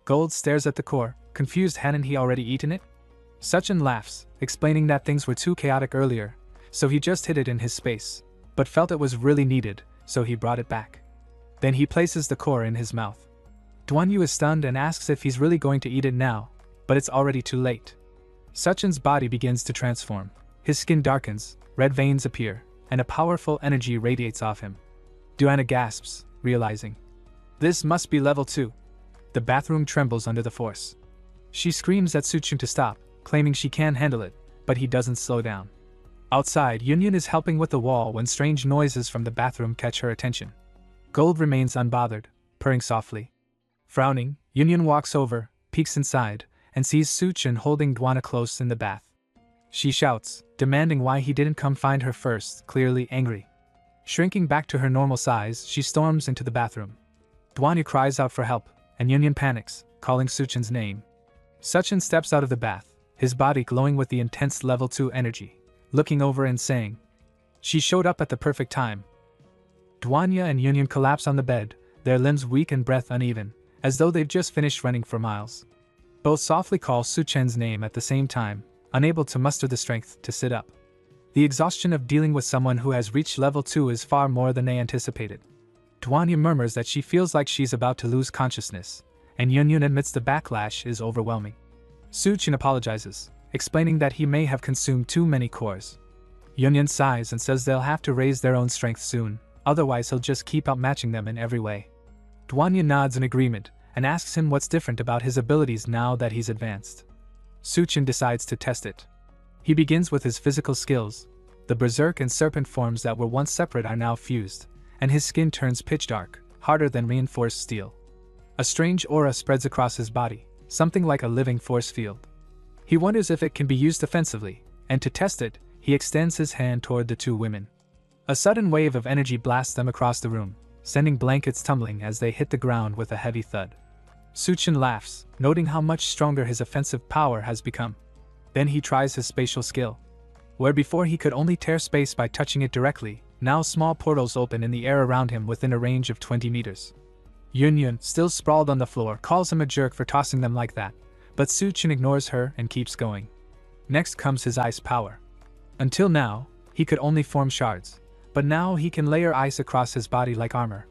Gold stares at the core, confused. Hadn't he already eaten it? Suchin laughs, explaining that things were too chaotic earlier, so he just hid it in his space, but felt it was really needed, so he brought it back. Then he places the core in his mouth. DONGHUA is stunned and asks if he's really going to eat it now, but it's already too late. Suchin's body begins to transform. His skin darkens, red veins appear, and a powerful energy radiates off him. DONGHUA gasps, realizing, this must be level 2. The bathroom trembles under the force. She screams at Suchin to stop, claiming she can handle it, but he doesn't slow down. Outside, Yun is helping with the wall when strange noises from the bathroom catch her attention. Gold remains unbothered, purring softly. Frowning, Yun walks over, peeks inside, and sees Suchin holding DONGHUA close in the bath. She shouts, demanding why he didn't come find her first, clearly angry. Shrinking back to her normal size, she storms into the bathroom. DONGHUA cries out for help, and Yunyan panics, calling Suchin's name. Suchin steps out of the bath, his body glowing with the intense level 2 energy, looking over and saying, "She showed up at the perfect time." DONGHUA and Yunyan collapse on the bed, their limbs weak and breath uneven, as though they've just finished running for miles. Both softly call Suchin's name at the same time, unable to muster the strength to sit up. The exhaustion of dealing with someone who has reached level 2 is far more than they anticipated. DONGHUA murmurs that she feels like she's about to lose consciousness, and Yunyan admits the backlash is overwhelming. Suchin apologizes, explaining that he may have consumed too many cores. Yunyan sighs and says they'll have to raise their own strength soon, otherwise he'll just keep outmatching them in every way. DONGHUA nods in agreement, and asks him what's different about his abilities now that he's advanced. Suchin decides to test it. He begins with his physical skills. The berserk and serpent forms that were once separate are now fused, and his skin turns pitch dark, harder than reinforced steel. A strange aura spreads across his body, something like a living force field. He wonders if it can be used offensively, and to test it, he extends his hand toward the two women. A sudden wave of energy blasts them across the room, sending blankets tumbling as they hit the ground with a heavy thud. Suchin laughs, noting how much stronger his offensive power has become. Then he tries his spatial skill. Where before he could only tear space by touching it directly, now small portals open in the air around him within a range of 20 meters. Yunyan, still sprawled on the floor, calls him a jerk for tossing them like that, but Suchin ignores her and keeps going. Next comes his ice power. Until now, he could only form shards, but now he can layer ice across his body like armor.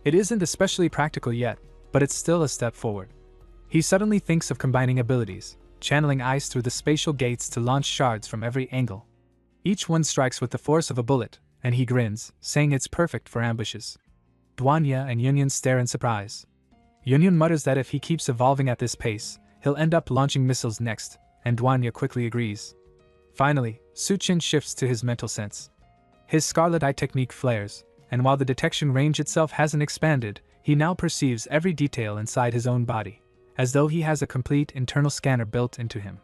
It isn't especially practical yet, but it's still a step forward. He suddenly thinks of combining abilities, channeling ice through the spatial gates to launch shards from every angle. Each one strikes with the force of a bullet, and he grins, saying it's perfect for ambushes. DONGHUA and Yunyan stare in surprise. Yunyan mutters that if he keeps evolving at this pace, he'll end up launching missiles next, and DONGHUA quickly agrees. Finally, Suchin shifts to his mental sense. His Scarlet Eye technique flares, and while the detection range itself hasn't expanded, he now perceives every detail inside his own body, as though he has a complete internal scanner built into him.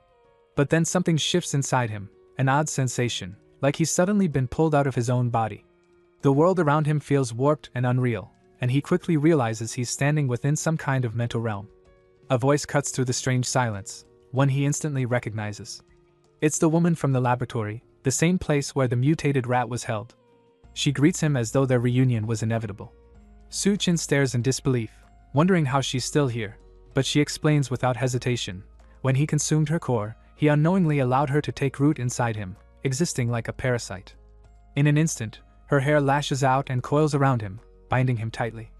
But then something shifts inside him, an odd sensation, like he's suddenly been pulled out of his own body. The world around him feels warped and unreal, and he quickly realizes he's standing within some kind of mental realm. A voice cuts through the strange silence, one he instantly recognizes. It's the woman from the laboratory, the same place where the mutated rat was held. She greets him as though their reunion was inevitable. Suchin stares in disbelief, wondering how she's still here, but she explains without hesitation. When he consumed her core, he unknowingly allowed her to take root inside him, existing like a parasite. In an instant, her hair lashes out and coils around him, binding him tightly.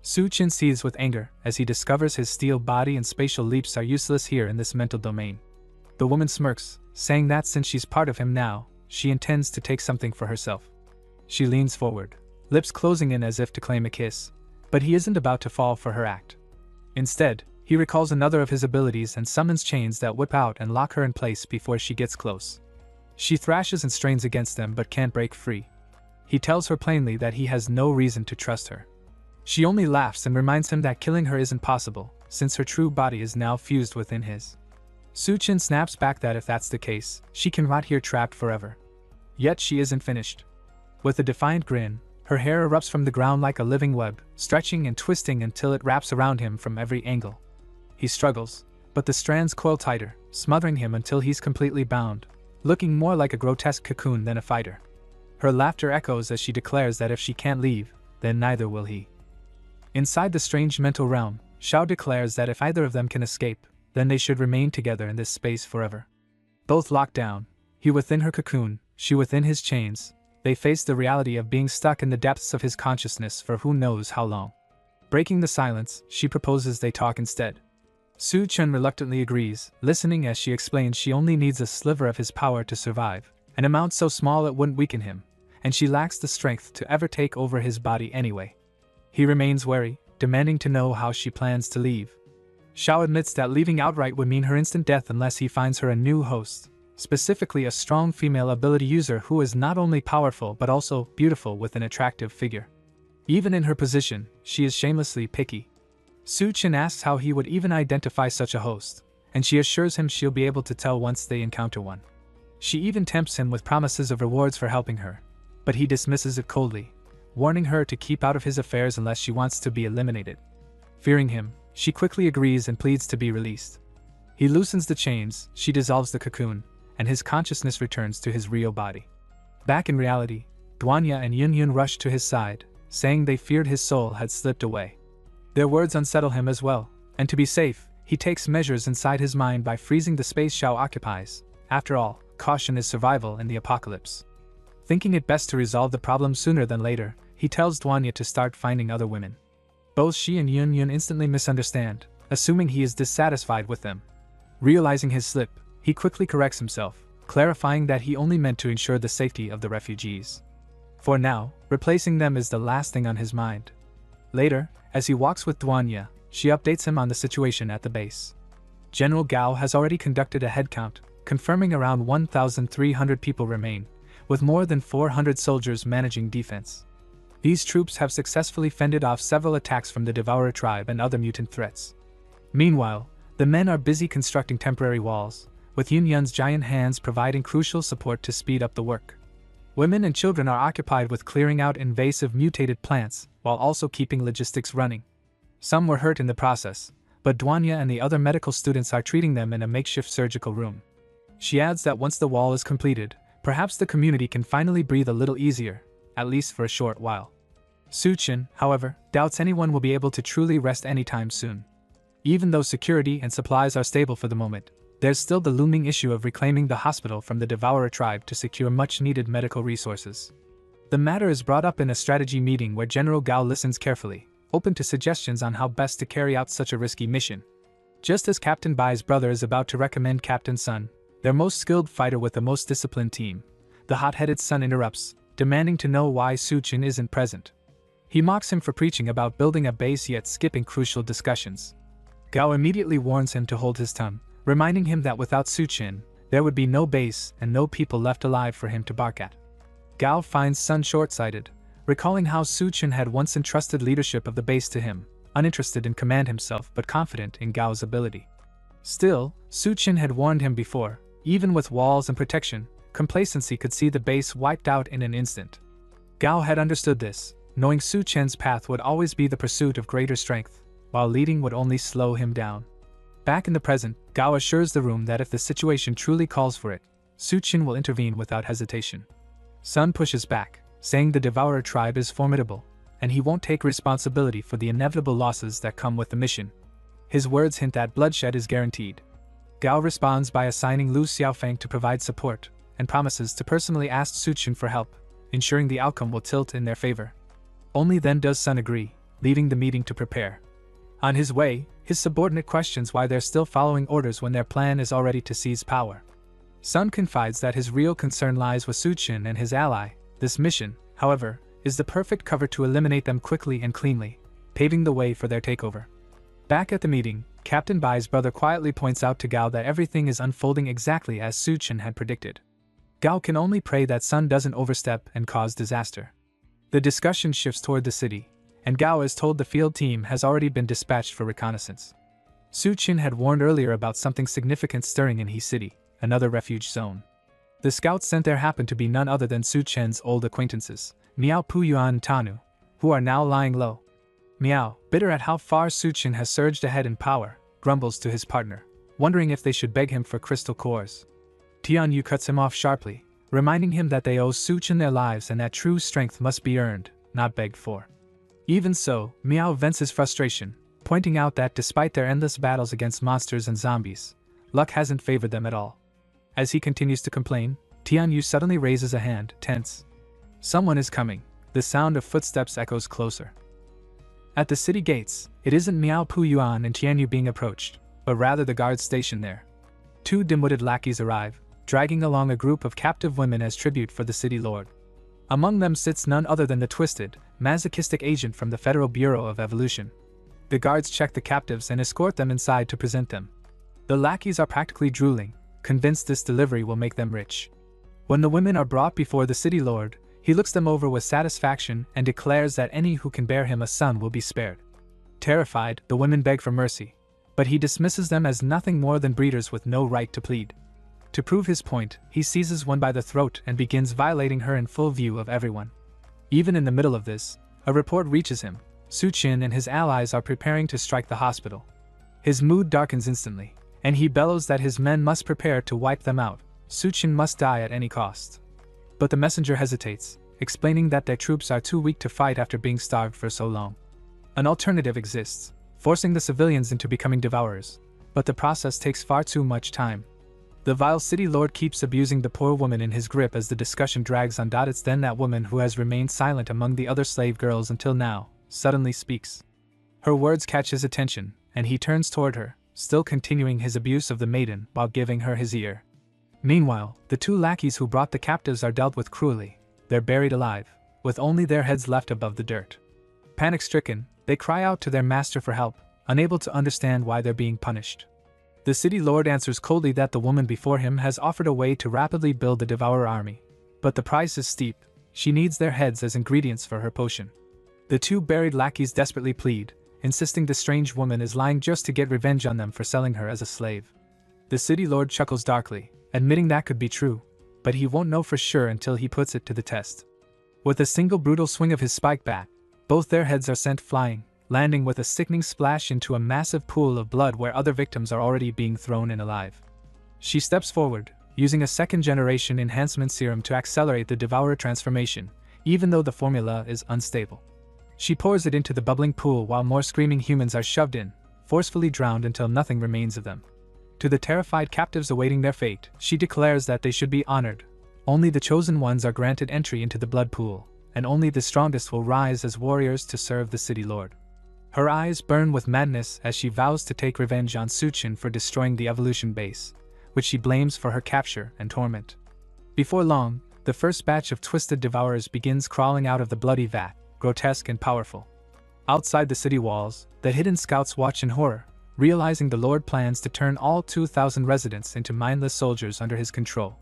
Suchin seethes with anger as he discovers his steel body and spatial leaps are useless here in this mental domain. The woman smirks, saying that since she's part of him now, she intends to take something for herself. She leans forward, lips closing in as if to claim a kiss, but he isn't about to fall for her act. Instead, he recalls another of his abilities and summons chains that whip out and lock her in place before she gets close. She thrashes and strains against them but can't break free. He tells her plainly that he has no reason to trust her. She only laughs and reminds him that killing her isn't possible, since her true body is now fused within his. Suchin snaps back that if that's the case, she can rot here trapped forever. Yet she isn't finished. With a defiant grin, her hair erupts from the ground like a living web, stretching and twisting until it wraps around him from every angle. He struggles, but the strands coil tighter, smothering him until he's completely bound, looking more like a grotesque cocoon than a fighter. Her laughter echoes as she declares that if she can't leave, then neither will he. Inside the strange mental realm, Xiao declares that if either of them can escape, then they should remain together in this space forever. Both locked down, he within her cocoon, she within his chains, they face the reality of being stuck in the depths of his consciousness for who knows how long. Breaking the silence, she proposes they talk instead. Suchin reluctantly agrees, listening as she explains she only needs a sliver of his power to survive, an amount so small it wouldn't weaken him, and she lacks the strength to ever take over his body anyway. He remains wary, demanding to know how she plans to leave. Xiao admits that leaving outright would mean her instant death unless he finds her a new host, specifically a strong female ability user who is not only powerful but also beautiful with an attractive figure. Even in her position, she is shamelessly picky. Su Chen asks how he would even identify such a host, and she assures him she'll be able to tell once they encounter one. She even tempts him with promises of rewards for helping her, but he dismisses it coldly, warning her to keep out of his affairs unless she wants to be eliminated. Fearing him, she quickly agrees and pleads to be released. He loosens the chains, she dissolves the cocoon, and his consciousness returns to his real body. Back in reality, DONGHUA and Yun rush to his side, saying they feared his soul had slipped away. Their words unsettle him as well, and to be safe, he takes measures inside his mind by freezing the space Xiao occupies. After all, caution is survival in the apocalypse. Thinking it best to resolve the problem sooner than later, he tells DONGHUA to start finding other women. Both she and Yun instantly misunderstand, assuming he is dissatisfied with them. Realizing his slip, he quickly corrects himself, clarifying that he only meant to ensure the safety of the refugees. For now, replacing them is the last thing on his mind. Later, as he walks with DONGHUA, she updates him on the situation at the base. General Gao has already conducted a headcount, confirming around 1,300 people remain, with more than 400 soldiers managing defense. These troops have successfully fended off several attacks from the Devourer tribe and other mutant threats. Meanwhile, the men are busy constructing temporary walls, with Yun's giant hands providing crucial support to speed up the work. Women and children are occupied with clearing out invasive mutated plants, while also keeping logistics running. Some were hurt in the process, but DONGHUA and the other medical students are treating them in a makeshift surgical room. She adds that once the wall is completed, perhaps the community can finally breathe a little easier, at least for a short while. Su Chen, however, doubts anyone will be able to truly rest anytime soon. Even though security and supplies are stable for the moment, there's still the looming issue of reclaiming the hospital from the Devourer tribe to secure much-needed medical resources. The matter is brought up in a strategy meeting where General Gao listens carefully, open to suggestions on how best to carry out such a risky mission. Just as Captain Bai's brother is about to recommend Captain Sun, their most skilled fighter with the most disciplined team, the hot-headed Sun interrupts, demanding to know why Su Chen isn't present. He mocks him for preaching about building a base yet skipping crucial discussions. Gao immediately warns him to hold his tongue, reminding him that without Su Chen, there would be no base and no people left alive for him to bark at. Gao finds Sun short-sighted, recalling how Su Chen had once entrusted leadership of the base to him, uninterested in command himself but confident in Gao's ability. Still, Su Chen had warned him before, even with walls and protection, complacency could see the base wiped out in an instant. Gao had understood this, knowing Su Chen's path would always be the pursuit of greater strength, while leading would only slow him down. Back in the present, Gao assures the room that if the situation truly calls for it, Su Chen will intervene without hesitation. Sun pushes back, saying the Devourer tribe is formidable, and he won't take responsibility for the inevitable losses that come with the mission. His words hint that bloodshed is guaranteed. Gao responds by assigning Lu Xiaofeng to provide support, and promises to personally ask Su Chen for help, ensuring the outcome will tilt in their favor. Only then does Sun agree, leaving the meeting to prepare. On his way, his subordinate questions why they're still following orders when their plan is already to seize power. Sun confides that his real concern lies with Su Chen and his ally. This mission, however, is the perfect cover to eliminate them quickly and cleanly, paving the way for their takeover. Back at the meeting, Captain Bai's brother quietly points out to Gao that everything is unfolding exactly as Su Chen had predicted. Gao can only pray that Sun doesn't overstep and cause disaster. The discussion shifts toward the city, and Gao is told the field team has already been dispatched for reconnaissance. Su Chen had warned earlier about something significant stirring in He City, another refuge zone. The scouts sent there happened to be none other than Su Chen's old acquaintances, Miao Puyuan and Tanu, who are now lying low. Miao, bitter at how far Su Chen has surged ahead in power, grumbles to his partner, wondering if they should beg him for crystal cores. Tianyu cuts him off sharply, reminding him that they owe Su Chen their lives and that true strength must be earned, not begged for. Even so, Miao vents his frustration, pointing out that despite their endless battles against monsters and zombies, luck hasn't favored them at all. As he continues to complain, Tianyu suddenly raises a hand, tense. Someone is coming. The sound of footsteps echoes closer. At the city gates, it isn't Miao Puyuan and Tianyu being approached, but rather the guards stationed there. Two dim-witted lackeys arrive, dragging along a group of captive women as tribute for the city lord. Among them sits none other than the twisted, masochistic agent from the Federal Bureau of Evolution. The guards check the captives and escort them inside to present them. The lackeys are practically drooling, convinced this delivery will make them rich. When the women are brought before the city lord, he looks them over with satisfaction and declares that any who can bear him a son will be spared. Terrified, the women beg for mercy, but he dismisses them as nothing more than breeders with no right to plead. To prove his point, he seizes one by the throat and begins violating her in full view of everyone. Even in the middle of this, a report reaches him. Suchin and his allies are preparing to strike the hospital. His mood darkens instantly, and he bellows that his men must prepare to wipe them out. Suchin must die at any cost. But the messenger hesitates, explaining that their troops are too weak to fight after being starved for so long. An alternative exists, forcing the civilians into becoming devourers, but the process takes far too much time. The vile city lord keeps abusing the poor woman in his grip as the discussion drags on. It's then that woman who has remained silent among the other slave girls until now, suddenly speaks. Her words catch his attention, and he turns toward her, still continuing his abuse of the maiden while giving her his ear. Meanwhile, the two lackeys who brought the captives are dealt with cruelly. They're buried alive, with only their heads left above the dirt. Panic-stricken, they cry out to their master for help, unable to understand why they're being punished. The city lord answers coldly that the woman before him has offered a way to rapidly build the devourer army. But the price is steep. She needs their heads as ingredients for her potion. The two buried lackeys desperately plead, insisting the strange woman is lying just to get revenge on them for selling her as a slave. The city lord chuckles darkly, admitting that could be true, but he won't know for sure until he puts it to the test. With a single brutal swing of his spike bat, both their heads are sent flying, landing with a sickening splash into a massive pool of blood where other victims are already being thrown in alive. She steps forward, using a second-generation enhancement serum to accelerate the devourer transformation, even though the formula is unstable. She pours it into the bubbling pool while more screaming humans are shoved in, forcefully drowned until nothing remains of them. To the terrified captives awaiting their fate, she declares that they should be honored. Only the chosen ones are granted entry into the blood pool, and only the strongest will rise as warriors to serve the city lord. Her eyes burn with madness as she vows to take revenge on Suchin for destroying the evolution base, which she blames for her capture and torment. Before long, the first batch of twisted devourers begins crawling out of the bloody vat, grotesque and powerful. Outside the city walls, the hidden scouts watch in horror, realizing the Lord plans to turn all 2,000 residents into mindless soldiers under his control.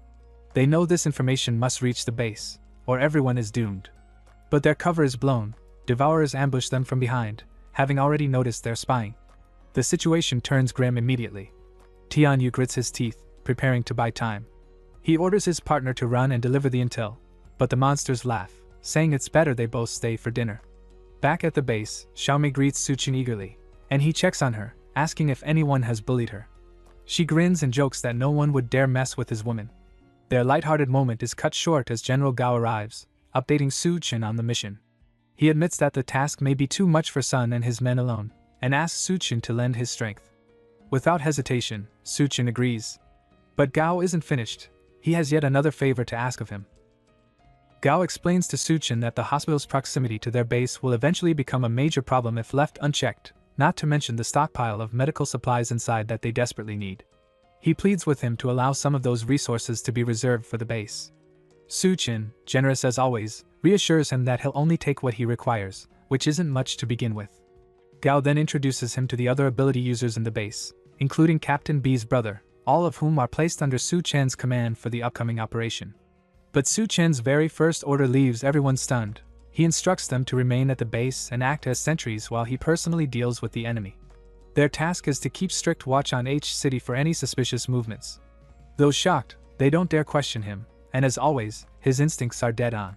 They know this information must reach the base, or everyone is doomed. But their cover is blown. Devourers ambush them from behind, having already noticed their spying. The situation turns grim immediately. Tianyu grits his teeth, preparing to buy time. He orders his partner to run and deliver the intel, but the monsters laugh, saying it's better they both stay for dinner. Back at the base, Xiaomei greets Suchin eagerly, and he checks on her, asking if anyone has bullied her. She grins and jokes that no one would dare mess with his woman. Their lighthearted moment is cut short as General Gao arrives, updating Suchin on the mission. He admits that the task may be too much for Sun and his men alone, and asks Suchin to lend his strength. Without hesitation, Suchin agrees. But Gao isn't finished. He has yet another favor to ask of him. Gao explains to Suchin that the hospital's proximity to their base will eventually become a major problem if left unchecked, not to mention the stockpile of medical supplies inside that they desperately need. He pleads with him to allow some of those resources to be reserved for the base. Suchin, generous as always, reassures him that he'll only take what he requires, which isn't much to begin with. Gao then introduces him to the other ability users in the base, including Captain B's brother, all of whom are placed under Suchin's command for the upcoming operation. But Suchin's very first order leaves everyone stunned. He instructs them to remain at the base and act as sentries while he personally deals with the enemy. Their task is to keep strict watch on H City for any suspicious movements. Though shocked, they don't dare question him, and as always, his instincts are dead on.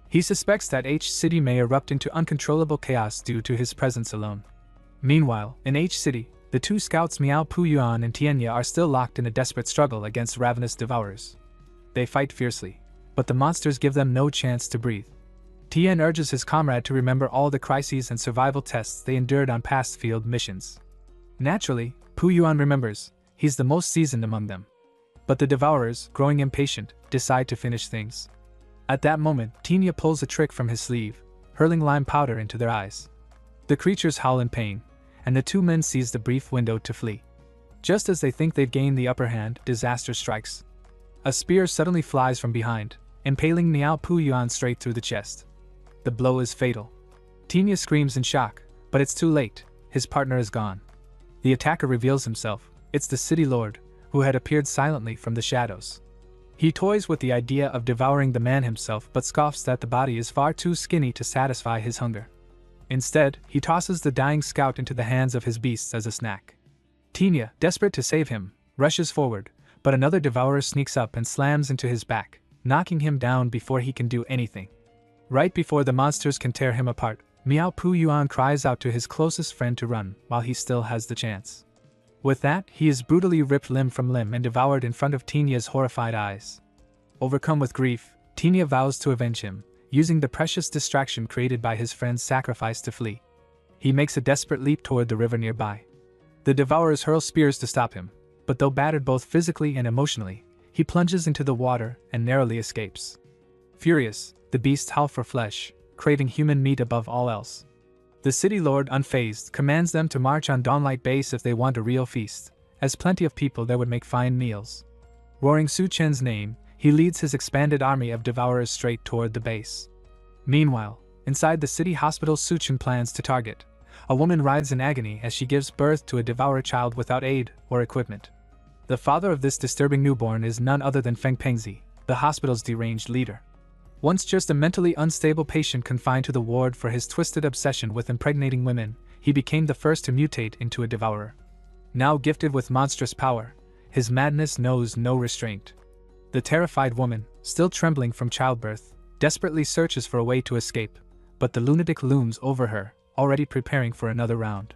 He suspects that H City may erupt into uncontrollable chaos due to his presence alone. Meanwhile, in H City, the two scouts Miao Puyuan and Tianya are still locked in a desperate struggle against ravenous devourers. They fight fiercely, but the monsters give them no chance to breathe. Tien urges his comrade to remember all the crises and survival tests they endured on past field missions. Naturally, Puyuan remembers. He's the most seasoned among them. But the devourers, growing impatient, decide to finish things. At that moment, Tinya pulls a trick from his sleeve, hurling lime powder into their eyes. The creatures howl in pain, and the two men seize the brief window to flee. Just as they think they've gained the upper hand, disaster strikes. A spear suddenly flies from behind, impaling Miao Puyuan straight through the chest. The blow is fatal. Tinya screams in shock, but it's too late. His partner is gone. The attacker reveals himself. It's the city lord, who had appeared silently from the shadows. He toys with the idea of devouring the man himself but scoffs that the body is far too skinny to satisfy his hunger. Instead, he tosses the dying scout into the hands of his beasts as a snack. Tinya, desperate to save him, rushes forward, but another devourer sneaks up and slams into his back, knocking him down before he can do anything. Right before the monsters can tear him apart, Miao Pu Yuan cries out to his closest friend to run while he still has the chance. With that, he is brutally ripped limb from limb and devoured in front of Tinya's horrified eyes. Overcome with grief, Tinya vows to avenge him, using the precious distraction created by his friend's sacrifice to flee. He makes a desperate leap toward the river nearby. The devourers hurl spears to stop him, but though battered both physically and emotionally, he plunges into the water and narrowly escapes. Furious, the beasts howl for flesh, craving human meat above all else. The city lord, unfazed, commands them to march on Dawnlight Base if they want a real feast, as plenty of people there would make fine meals. Roaring Su Chen's name, he leads his expanded army of devourers straight toward the base. Meanwhile, inside the city hospital Su Chen plans to target, a woman writhes in agony as she gives birth to a devourer child without aid or equipment. The father of this disturbing newborn is none other than Feng Pengzi, the hospital's deranged leader. Once just a mentally unstable patient confined to the ward for his twisted obsession with impregnating women, he became the first to mutate into a devourer. Now gifted with monstrous power, his madness knows no restraint. The terrified woman, still trembling from childbirth, desperately searches for a way to escape, but the lunatic looms over her, already preparing for another round.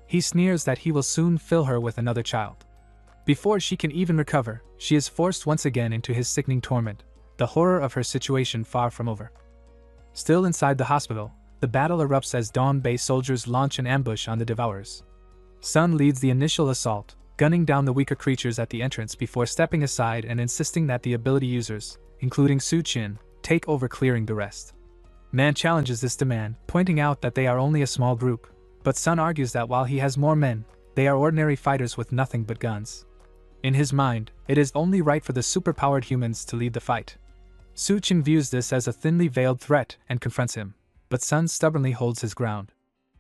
He sneers that he will soon fill her with another child. Before she can even recover, she is forced once again into his sickening torment, the horror of her situation far from over. Still inside the hospital, the battle erupts as Dawn Base soldiers launch an ambush on the devourers. Sun leads the initial assault, gunning down the weaker creatures at the entrance before stepping aside and insisting that the ability users, including Su Chen, take over, clearing the rest. Man challenges this demand, pointing out that they are only a small group, but Sun argues that while he has more men, they are ordinary fighters with nothing but guns. In his mind, it is only right for the superpowered humans to lead the fight. Su Chen views this as a thinly veiled threat and confronts him, but Sun stubbornly holds his ground.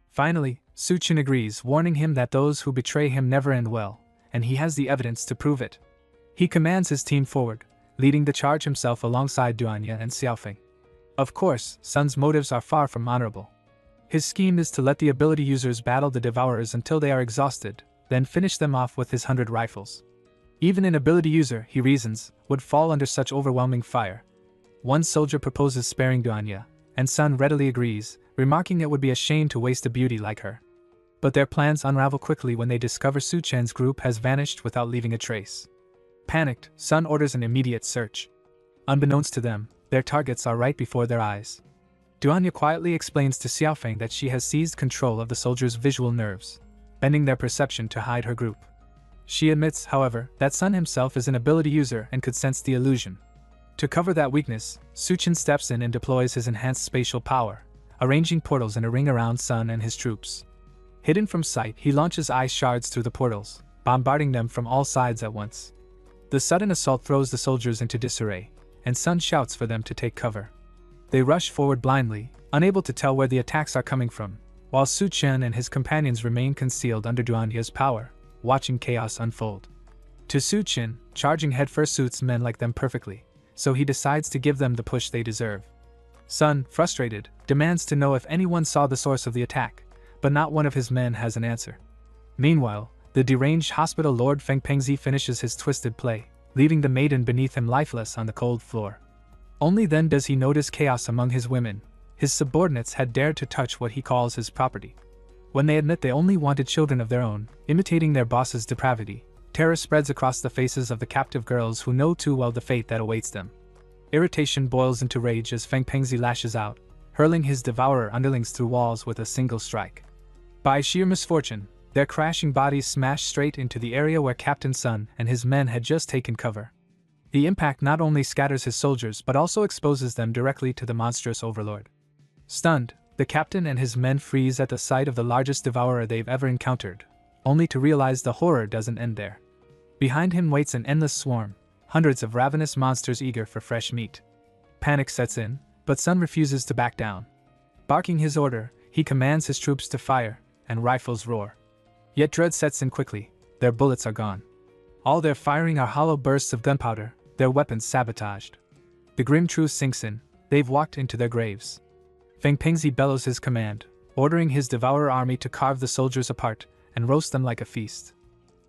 Finally, Su Chen agrees, warning him that those who betray him never end well, and he has the evidence to prove it. He commands his team forward, leading the charge himself alongside DONGHUA and Xiaofeng. Of course, Sun's motives are far from honorable. His scheme is to let the ability users battle the devourers until they are exhausted, then finish them off with his 100 rifles. Even an ability user, he reasons, would fall under such overwhelming fire. One soldier proposes sparing DONGHUA, and Sun readily agrees, remarking it would be a shame to waste a beauty like her. But their plans unravel quickly when they discover Su Chen's group has vanished without leaving a trace. Panicked, Sun orders an immediate search. Unbeknownst to them, their targets are right before their eyes. DONGHUA quietly explains to Xiaofeng that she has seized control of the soldiers' visual nerves, bending their perception to hide her group. She admits, however, that Sun himself is an ability user and could sense the illusion. To cover that weakness, Su Chen steps in and deploys his enhanced spatial power, arranging portals in a ring around Sun and his troops. Hidden from sight, he launches ice shards through the portals, bombarding them from all sides at once. The sudden assault throws the soldiers into disarray, and Sun shouts for them to take cover. They rush forward blindly, unable to tell where the attacks are coming from, while Su Chen and his companions remain concealed under DONGHUA's power, watching chaos unfold. To Su Chen, charging headfirst suits men like them perfectly, so he decides to give them the push they deserve. Sun, frustrated, demands to know if anyone saw the source of the attack, but not one of his men has an answer. Meanwhile, the deranged hospital lord Feng Pengzi finishes his twisted play, leaving the maiden beneath him lifeless on the cold floor. Only then does he notice chaos among his women. His subordinates had dared to touch what he calls his property. When they admit they only wanted children of their own, imitating their boss's depravity, terror spreads across the faces of the captive girls who know too well the fate that awaits them. Irritation boils into rage as Feng Pengzi lashes out, hurling his devourer underlings through walls with a single strike. By sheer misfortune, their crashing bodies smash straight into the area where Captain Sun and his men had just taken cover. The impact not only scatters his soldiers but also exposes them directly to the monstrous overlord. Stunned, the captain and his men freeze at the sight of the largest devourer they've ever encountered, only to realize the horror doesn't end there. Behind him waits an endless swarm, hundreds of ravenous monsters eager for fresh meat. Panic sets in, but Sun refuses to back down. Barking his order, he commands his troops to fire, and rifles roar. Yet dread sets in quickly, their bullets are gone. All their firing are hollow bursts of gunpowder, their weapons sabotaged. The grim truth sinks in, they've walked into their graves. Feng Pengzi bellows his command, ordering his devourer army to carve the soldiers apart and roast them like a feast.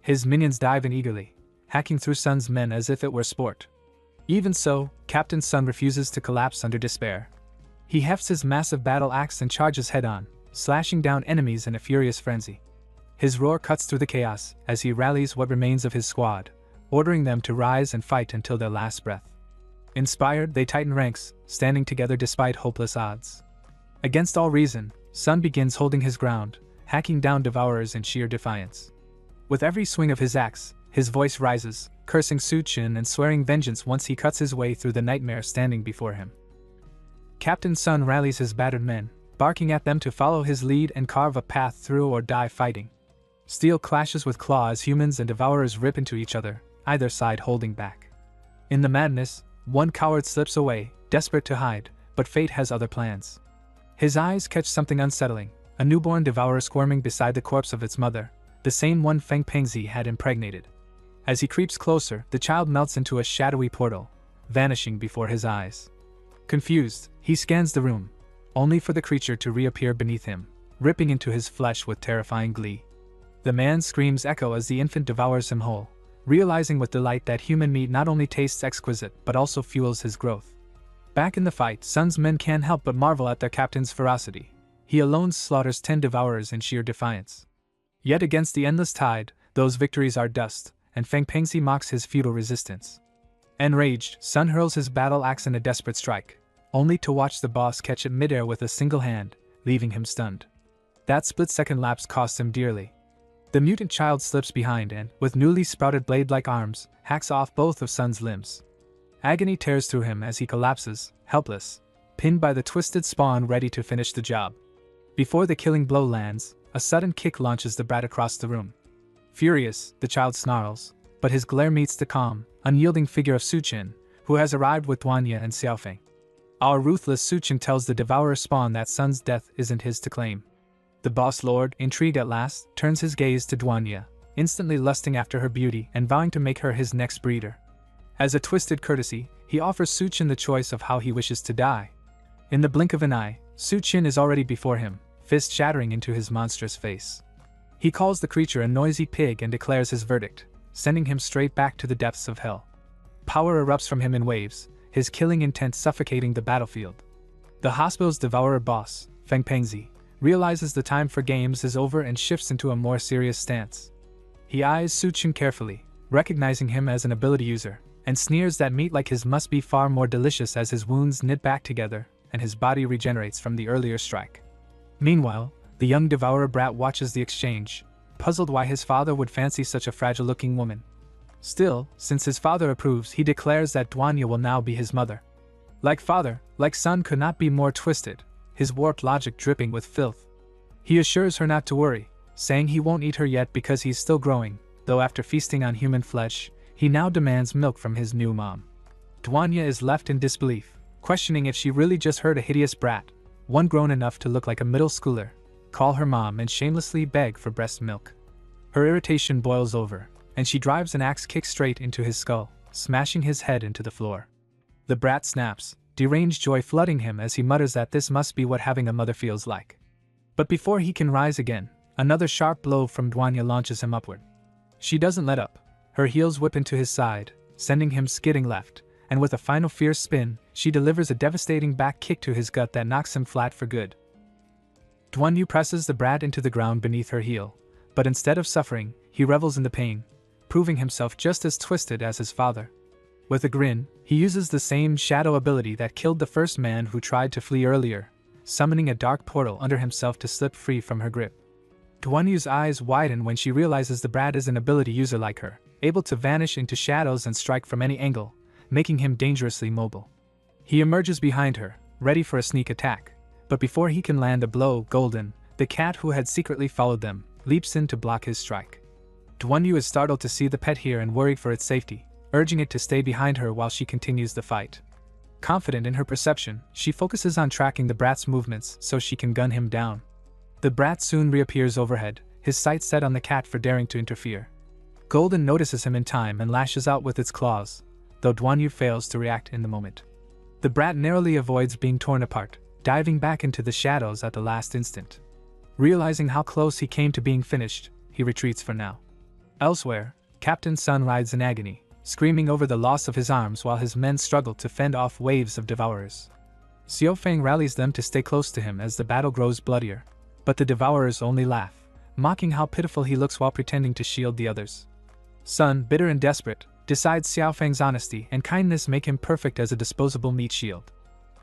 His minions dive in eagerly, hacking through Sun's men as if it were sport. Even so, Captain Sun refuses to collapse under despair. He hefts his massive battle axe and charges head-on, slashing down enemies in a furious frenzy. His roar cuts through the chaos as he rallies what remains of his squad, ordering them to rise and fight until their last breath. Inspired, they tighten ranks, standing together despite hopeless odds. Against all reason, Sun begins holding his ground, hacking down devourers in sheer defiance. With every swing of his axe, his voice rises, cursing Su Qin and swearing vengeance once he cuts his way through the nightmare standing before him. Captain Sun rallies his battered men, barking at them to follow his lead and carve a path through or die fighting. Steel clashes with claw as humans and devourers rip into each other, either side holding back. In the madness, one coward slips away, desperate to hide, but fate has other plans. His eyes catch something unsettling, a newborn devourer squirming beside the corpse of its mother, the same one Feng Pengzi had impregnated. As he creeps closer, the child melts into a shadowy portal, vanishing before his eyes. Confused, he scans the room, only for the creature to reappear beneath him, ripping into his flesh with terrifying glee. The man's screams echo as the infant devours him whole, realizing with delight that human meat not only tastes exquisite but also fuels his growth. Back in the fight, Sun's men can't help but marvel at their captain's ferocity. He alone slaughters 10 devourers in sheer defiance. Yet against the endless tide, those victories are dust, and Feng Pengzi mocks his futile resistance. Enraged, Sun hurls his battle axe in a desperate strike, only to watch the boss catch it midair with a single hand, leaving him stunned. That split-second lapse costs him dearly. The mutant child slips behind and, with newly sprouted blade-like arms, hacks off both of Sun's limbs. Agony tears through him as he collapses, helpless, pinned by the twisted spawn ready to finish the job. Before the killing blow lands, a sudden kick launches the brat across the room. Furious, the child snarls, but his glare meets the calm, unyielding figure of Su Qin, who has arrived with DONGHUA and Xiaofeng. Our ruthless Su Qin tells the devourer spawn that Sun's death isn't his to claim. The boss lord, intrigued at last, turns his gaze to DONGHUA, instantly lusting after her beauty and vowing to make her his next breeder. As a twisted courtesy, he offers Su Qin the choice of how he wishes to die. In the blink of an eye, Su Qin is already before him, fist shattering into his monstrous face. He calls the creature a noisy pig and declares his verdict, sending him straight back to the depths of hell. Power erupts from him in waves, his killing intent suffocating the battlefield. The hospital's devourer boss, Feng Pengzi, realizes the time for games is over and shifts into a more serious stance. He eyes Su Qin carefully, recognizing him as an ability user, and sneers that meat like his must be far more delicious as his wounds knit back together and his body regenerates from the earlier strike. Meanwhile, the young devourer brat watches the exchange, puzzled why his father would fancy such a fragile-looking woman. Still, since his father approves, he declares that DONGHUA will now be his mother. Like father, like son could not be more twisted, his warped logic dripping with filth. He assures her not to worry, saying he won't eat her yet because he's still growing, though after feasting on human flesh, he now demands milk from his new mom. DONGHUA is left in disbelief, questioning if she really just heard a hideous brat, one grown enough to look like a middle schooler, call her mom and shamelessly beg for breast milk. Her irritation boils over, and she drives an axe kick straight into his skull, smashing his head into the floor. The brat snaps, deranged joy flooding him as he mutters that this must be what having a mother feels like. But before he can rise again, another sharp blow from DONGHUA launches him upward. She doesn't let up. Her heels whip into his side, sending him skidding left, and with a final fierce spin, she delivers a devastating back kick to his gut that knocks him flat for good. DONGHUA presses the brat into the ground beneath her heel, but instead of suffering, he revels in the pain, proving himself just as twisted as his father. With a grin, he uses the same shadow ability that killed the first man who tried to flee earlier, summoning a dark portal under himself to slip free from her grip. DONGHUA's eyes widen when she realizes the brat is an ability user like her, able to vanish into shadows and strike from any angle, making him dangerously mobile. He emerges behind her, ready for a sneak attack, but before he can land a blow, Golden, the cat who had secretly followed them, leaps in to block his strike. DONGHUA is startled to see the pet here and worried for its safety, urging it to stay behind her while she continues the fight. Confident in her perception, she focuses on tracking the brat's movements so she can gun him down. The brat soon reappears overhead, his sights set on the cat for daring to interfere. Golden notices him in time and lashes out with its claws, though DONGHUA fails to react in the moment. The brat narrowly avoids being torn apart, diving back into the shadows at the last instant. Realizing how close he came to being finished, he retreats for now. Elsewhere, Captain Sun rides in agony, screaming over the loss of his arms while his men struggle to fend off waves of devourers. Xiaofeng rallies them to stay close to him as the battle grows bloodier, but the devourers only laugh, mocking how pitiful he looks while pretending to shield the others. Sun, bitter and desperate, decides Xiaofeng's honesty and kindness make him perfect as a disposable meat shield.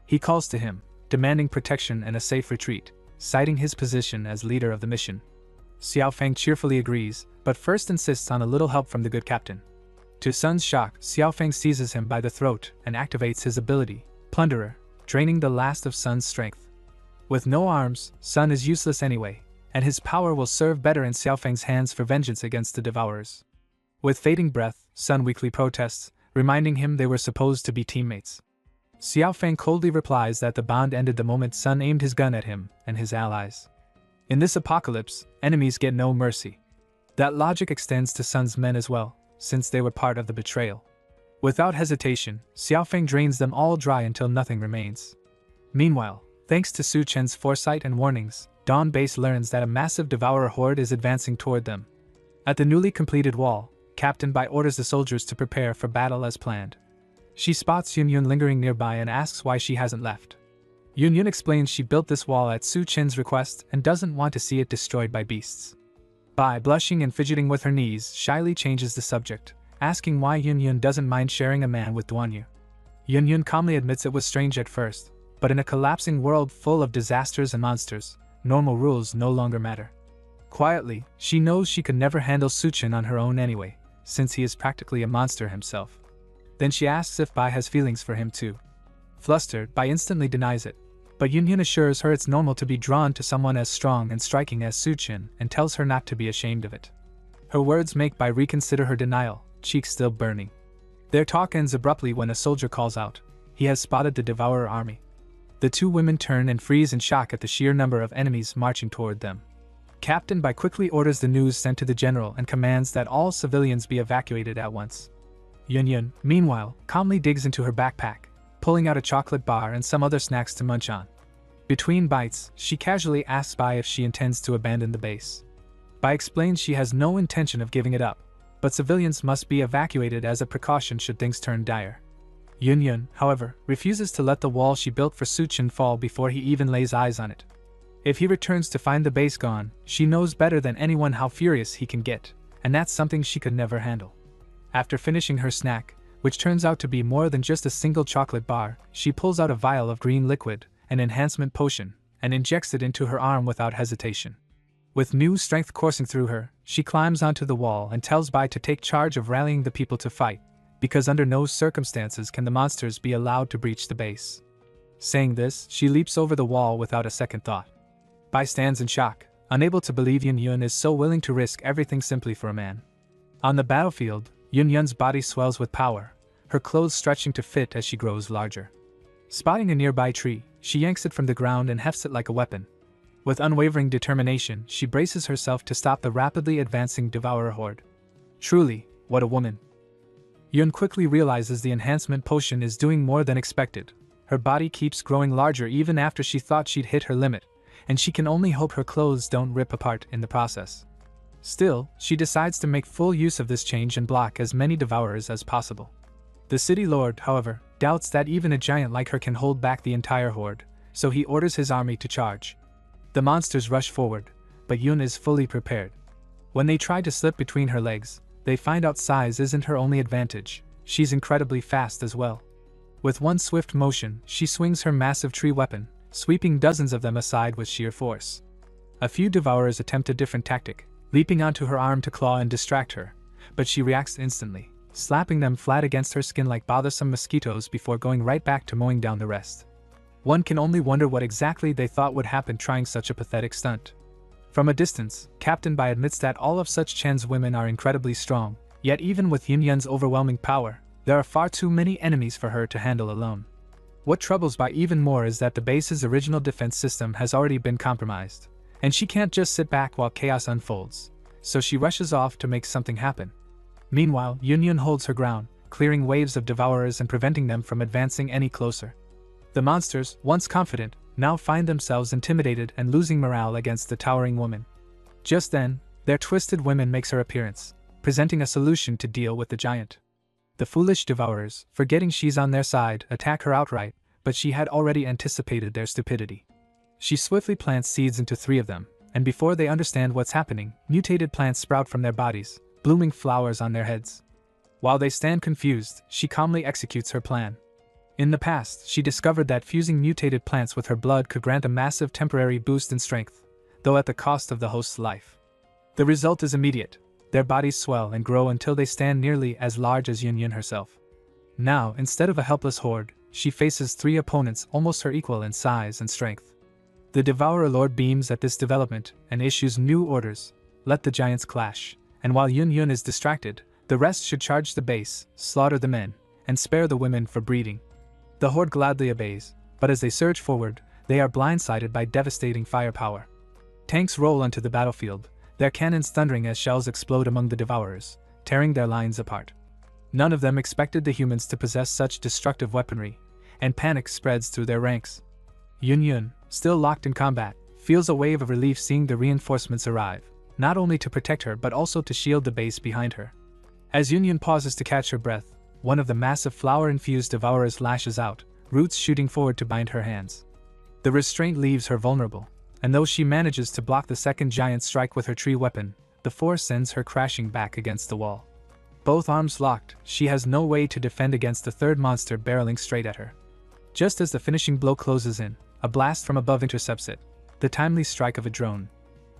He calls to him, demanding protection and a safe retreat, citing his position as leader of the mission. Xiaofeng cheerfully agrees, but first insists on a little help from the good captain. To Sun's shock, Xiaofeng seizes him by the throat and activates his ability, Plunderer, draining the last of Sun's strength. With no arms, Sun is useless anyway, and his power will serve better in Xiaofeng's hands for vengeance against the devourers. With fading breath, Sun weakly protests, reminding him they were supposed to be teammates. Xiaofeng coldly replies that the bond ended the moment Sun aimed his gun at him and his allies. In this apocalypse, enemies get no mercy. That logic extends to Sun's men as well, since they were part of the betrayal. Without hesitation, Xiaofeng drains them all dry until nothing remains. Meanwhile, thanks to Su Chen's foresight and warnings, Dawn Base learns that a massive devourer horde is advancing toward them. At the newly completed wall, Captain Bai orders the soldiers to prepare for battle as planned. She spots Yun lingering nearby and asks why she hasn't left. Yun explains she built this wall at Su Chen's request and doesn't want to see it destroyed by beasts. Bai, blushing and fidgeting with her knees, shyly changes the subject, asking why Yun doesn't mind sharing a man with DONGHUA. Yun calmly admits it was strange at first, but in a collapsing world full of disasters and monsters, normal rules no longer matter. Quietly, she knows she could never handle Su Chen on her own anyway, since he is practically a monster himself. Then she asks if Bai has feelings for him too. Flustered, Bai instantly denies it, but Yun assures her it's normal to be drawn to someone as strong and striking as Su Chen and tells her not to be ashamed of it. Her words make Bai reconsider her denial, cheeks still burning. Their talk ends abruptly when a soldier calls out. He has spotted the devourer army. The two women turn and freeze in shock at the sheer number of enemies marching toward them. Captain Bai quickly orders the news sent to the general and commands that all civilians be evacuated at once. Yun, meanwhile, calmly digs into her backpack, pulling out a chocolate bar and some other snacks to munch on. Between bites, she casually asks Bai if she intends to abandon the base. Bai explains she has no intention of giving it up, but civilians must be evacuated as a precaution should things turn dire. Yun, however, refuses to let the wall she built for Su Chen fall before he even lays eyes on it. If he returns to find the base gone, she knows better than anyone how furious he can get, and that's something she could never handle. After finishing her snack, which turns out to be more than just a single chocolate bar, she pulls out a vial of green liquid, an enhancement potion, and injects it into her arm without hesitation. With new strength coursing through her, she climbs onto the wall and tells Bai to take charge of rallying the people to fight, because under no circumstances can the monsters be allowed to breach the base. Saying this, she leaps over the wall without a second thought. Bai stands in shock, unable to believe Yun is so willing to risk everything simply for a man. On the battlefield, Yun's body swells with power, her clothes stretching to fit as she grows larger. Spotting a nearby tree, she yanks it from the ground and hefts it like a weapon. With unwavering determination, she braces herself to stop the rapidly advancing devourer horde. Truly, what a woman. Yun quickly realizes the enhancement potion is doing more than expected. Her body keeps growing larger even after she thought she'd hit her limit, and she can only hope her clothes don't rip apart in the process. Still, she decides to make full use of this change and block as many devourers as possible. The city lord, however, doubts that even a giant like her can hold back the entire horde, so he orders his army to charge. The monsters rush forward, but Yun is fully prepared. When they try to slip between her legs, they find out size isn't her only advantage, she's incredibly fast as well. With one swift motion, she swings her massive tree weapon, sweeping dozens of them aside with sheer force. A few devourers attempt a different tactic, leaping onto her arm to claw and distract her, but she reacts instantly, slapping them flat against her skin like bothersome mosquitoes before going right back to mowing down the rest. One can only wonder what exactly they thought would happen trying such a pathetic stunt. From a distance, Captain Bai admits that all of such Chen's women are incredibly strong, yet even with Yun's overwhelming power, there are far too many enemies for her to handle alone. What troubles Bai even more is that the base's original defense system has already been compromised, and she can't just sit back while chaos unfolds, so she rushes off to make something happen. Meanwhile, Yun holds her ground, clearing waves of devourers and preventing them from advancing any closer. The monsters, once confident, now find themselves intimidated and losing morale against the towering woman. Just then, their twisted woman makes her appearance, presenting a solution to deal with the giant. The foolish devourers, forgetting she's on their side, attack her outright, but she had already anticipated their stupidity. She swiftly plants seeds into 3 of them, and before they understand what's happening, mutated plants sprout from their bodies, blooming flowers on their heads. While they stand confused, she calmly executes her plan. In the past, she discovered that fusing mutated plants with her blood could grant a massive temporary boost in strength, though at the cost of the host's life. The result is immediate. Their bodies swell and grow until they stand nearly as large as Yun Yun herself. Now, instead of a helpless horde, she faces 3 opponents almost her equal in size and strength. The Devourer Lord beams at this development and issues new orders: let the giants clash, and while Yun Yun is distracted, the rest should charge the base, slaughter the men, and spare the women for breeding. The horde gladly obeys, but as they surge forward, they are blindsided by devastating firepower. Tanks roll onto the battlefield, their cannons thundering as shells explode among the devourers, tearing their lines apart. None of them expected the humans to possess such destructive weaponry, and panic spreads through their ranks. Yun Yun, still locked in combat, feels a wave of relief seeing the reinforcements arrive, not only to protect her but also to shield the base behind her. As Yun Yun pauses to catch her breath, one of the massive flower-infused devourers lashes out, roots shooting forward to bind her hands. The restraint leaves her vulnerable, and though she manages to block the second giant strike with her tree weapon, the force sends her crashing back against the wall. Both arms locked, she has no way to defend against the third monster barreling straight at her. Just as the finishing blow closes in, a blast from above intercepts it, the timely strike of a drone.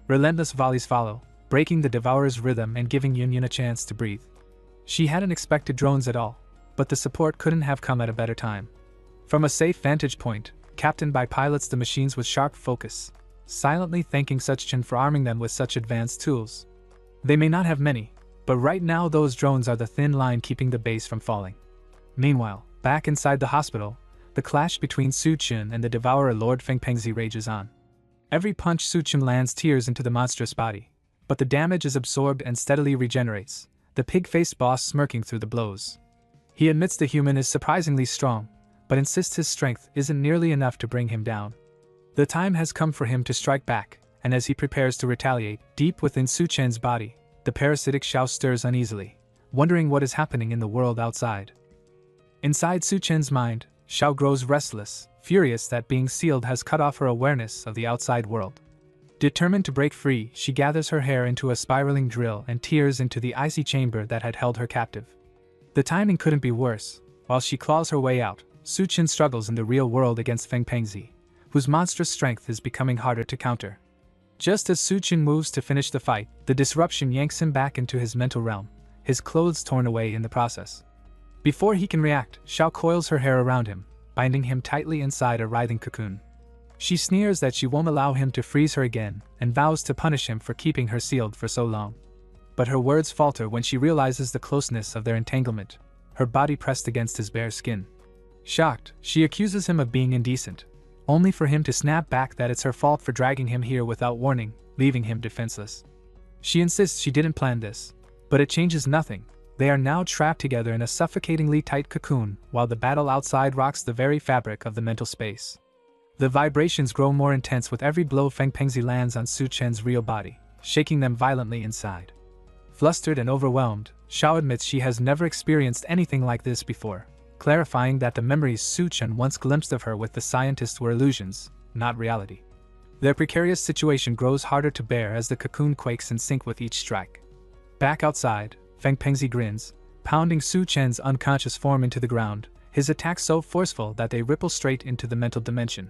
Relentless volleys follow, breaking the devourer's rhythm and giving Yun Yun a chance to breathe. She hadn't expected drones at all, but the support couldn't have come at a better time. From a safe vantage point, Captain Bai pilots the machines with sharp focus, silently thanking Such-Chin for arming them with such advanced tools. They may not have many, but right now those drones are the thin line keeping the base from falling. Meanwhile, back inside the hospital, the clash between Su-Chin and the Devourer Lord Feng Pengzi rages on. Every punch Su-Chin lands tears into the monstrous body, but the damage is absorbed and steadily regenerates, the pig-faced boss smirking through the blows. He admits the human is surprisingly strong, but insists his strength isn't nearly enough to bring him down. The time has come for him to strike back, and as he prepares to retaliate, deep within Su-Chen's body, the parasitic Xiao stirs uneasily, wondering what is happening in the world outside. Inside Su-Chen's mind, Xiao grows restless, furious that being sealed has cut off her awareness of the outside world. Determined to break free, she gathers her hair into a spiraling drill and tears into the icy chamber that had held her captive. The timing couldn't be worse. While she claws her way out, Su-Chin struggles in the real world against Feng Pengzi, whose monstrous strength is becoming harder to counter. Just as Su-Chin moves to finish the fight, the disruption yanks him back into his mental realm, his clothes torn away in the process. Before he can react, Xiao coils her hair around him, binding him tightly inside a writhing cocoon. She sneers that she won't allow him to freeze her again, and vows to punish him for keeping her sealed for so long. But her words falter when she realizes the closeness of their entanglement, her body pressed against his bare skin. Shocked, she accuses him of being indecent, only for him to snap back that it's her fault for dragging him here without warning, leaving him defenseless. She insists she didn't plan this, but it changes nothing. They are now trapped together in a suffocatingly tight cocoon, while the battle outside rocks the very fabric of the mental space. The vibrations grow more intense with every blow Feng Pengzi lands on Su-Chen's real body, shaking them violently inside. Flustered and overwhelmed, Xiao admits she has never experienced anything like this before, clarifying that the memories Su-Chen once glimpsed of her with the scientists were illusions, not reality. Their precarious situation grows harder to bear as the cocoon quakes in sync with each strike. Back outside, Feng Pengzi grins, pounding Su-Chen's unconscious form into the ground, his attacks so forceful that they ripple straight into the mental dimension.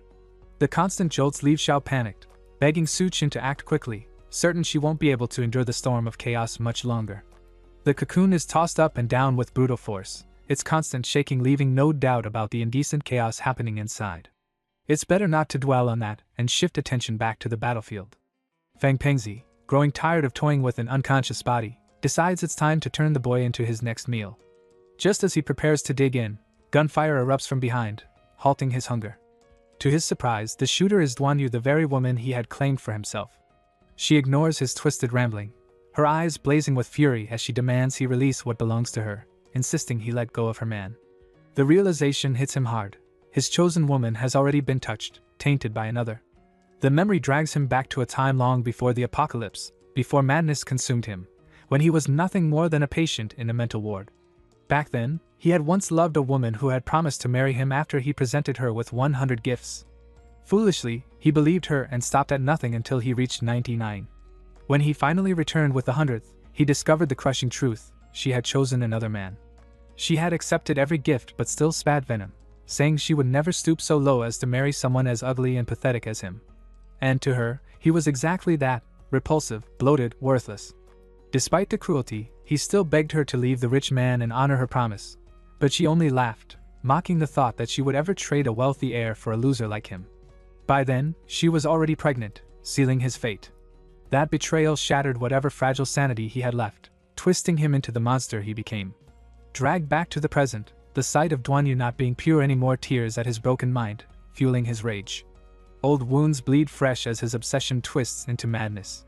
The constant jolts leave Xiao panicked, begging Su-Chen to act quickly, certain she won't be able to endure the storm of chaos much longer. The cocoon is tossed up and down with brutal force, its constant shaking leaving no doubt about the indecent chaos happening inside. It's better not to dwell on that and shift attention back to the battlefield. Feng Pengzi, growing tired of toying with an unconscious body, decides it's time to turn the boy into his next meal. Just as he prepares to dig in, gunfire erupts from behind, halting his hunger. To his surprise, the shooter is DONGHUA, the very woman he had claimed for himself. She ignores his twisted rambling, her eyes blazing with fury as she demands he release what belongs to her, insisting he let go of her man. The realization hits him hard. His chosen woman has already been touched, tainted by another. The memory drags him back to a time long before the apocalypse, before madness consumed him, when he was nothing more than a patient in a mental ward. Back then, he had once loved a woman who had promised to marry him after he presented her with 100 gifts. Foolishly, he believed her and stopped at nothing until he reached 99. When he finally returned with the 100th, he discovered the crushing truth: she had chosen another man. She had accepted every gift but still spat venom, saying she would never stoop so low as to marry someone as ugly and pathetic as him. And to her, he was exactly that: repulsive, bloated, worthless. Despite the cruelty, he still begged her to leave the rich man and honor her promise. But she only laughed, mocking the thought that she would ever trade a wealthy heir for a loser like him. By then, she was already pregnant, sealing his fate. That betrayal shattered whatever fragile sanity he had left, twisting him into the monster he became. Dragged back to the present, the sight of DONGHUA not being pure anymore tears at his broken mind, fueling his rage. Old wounds bleed fresh as his obsession twists into madness.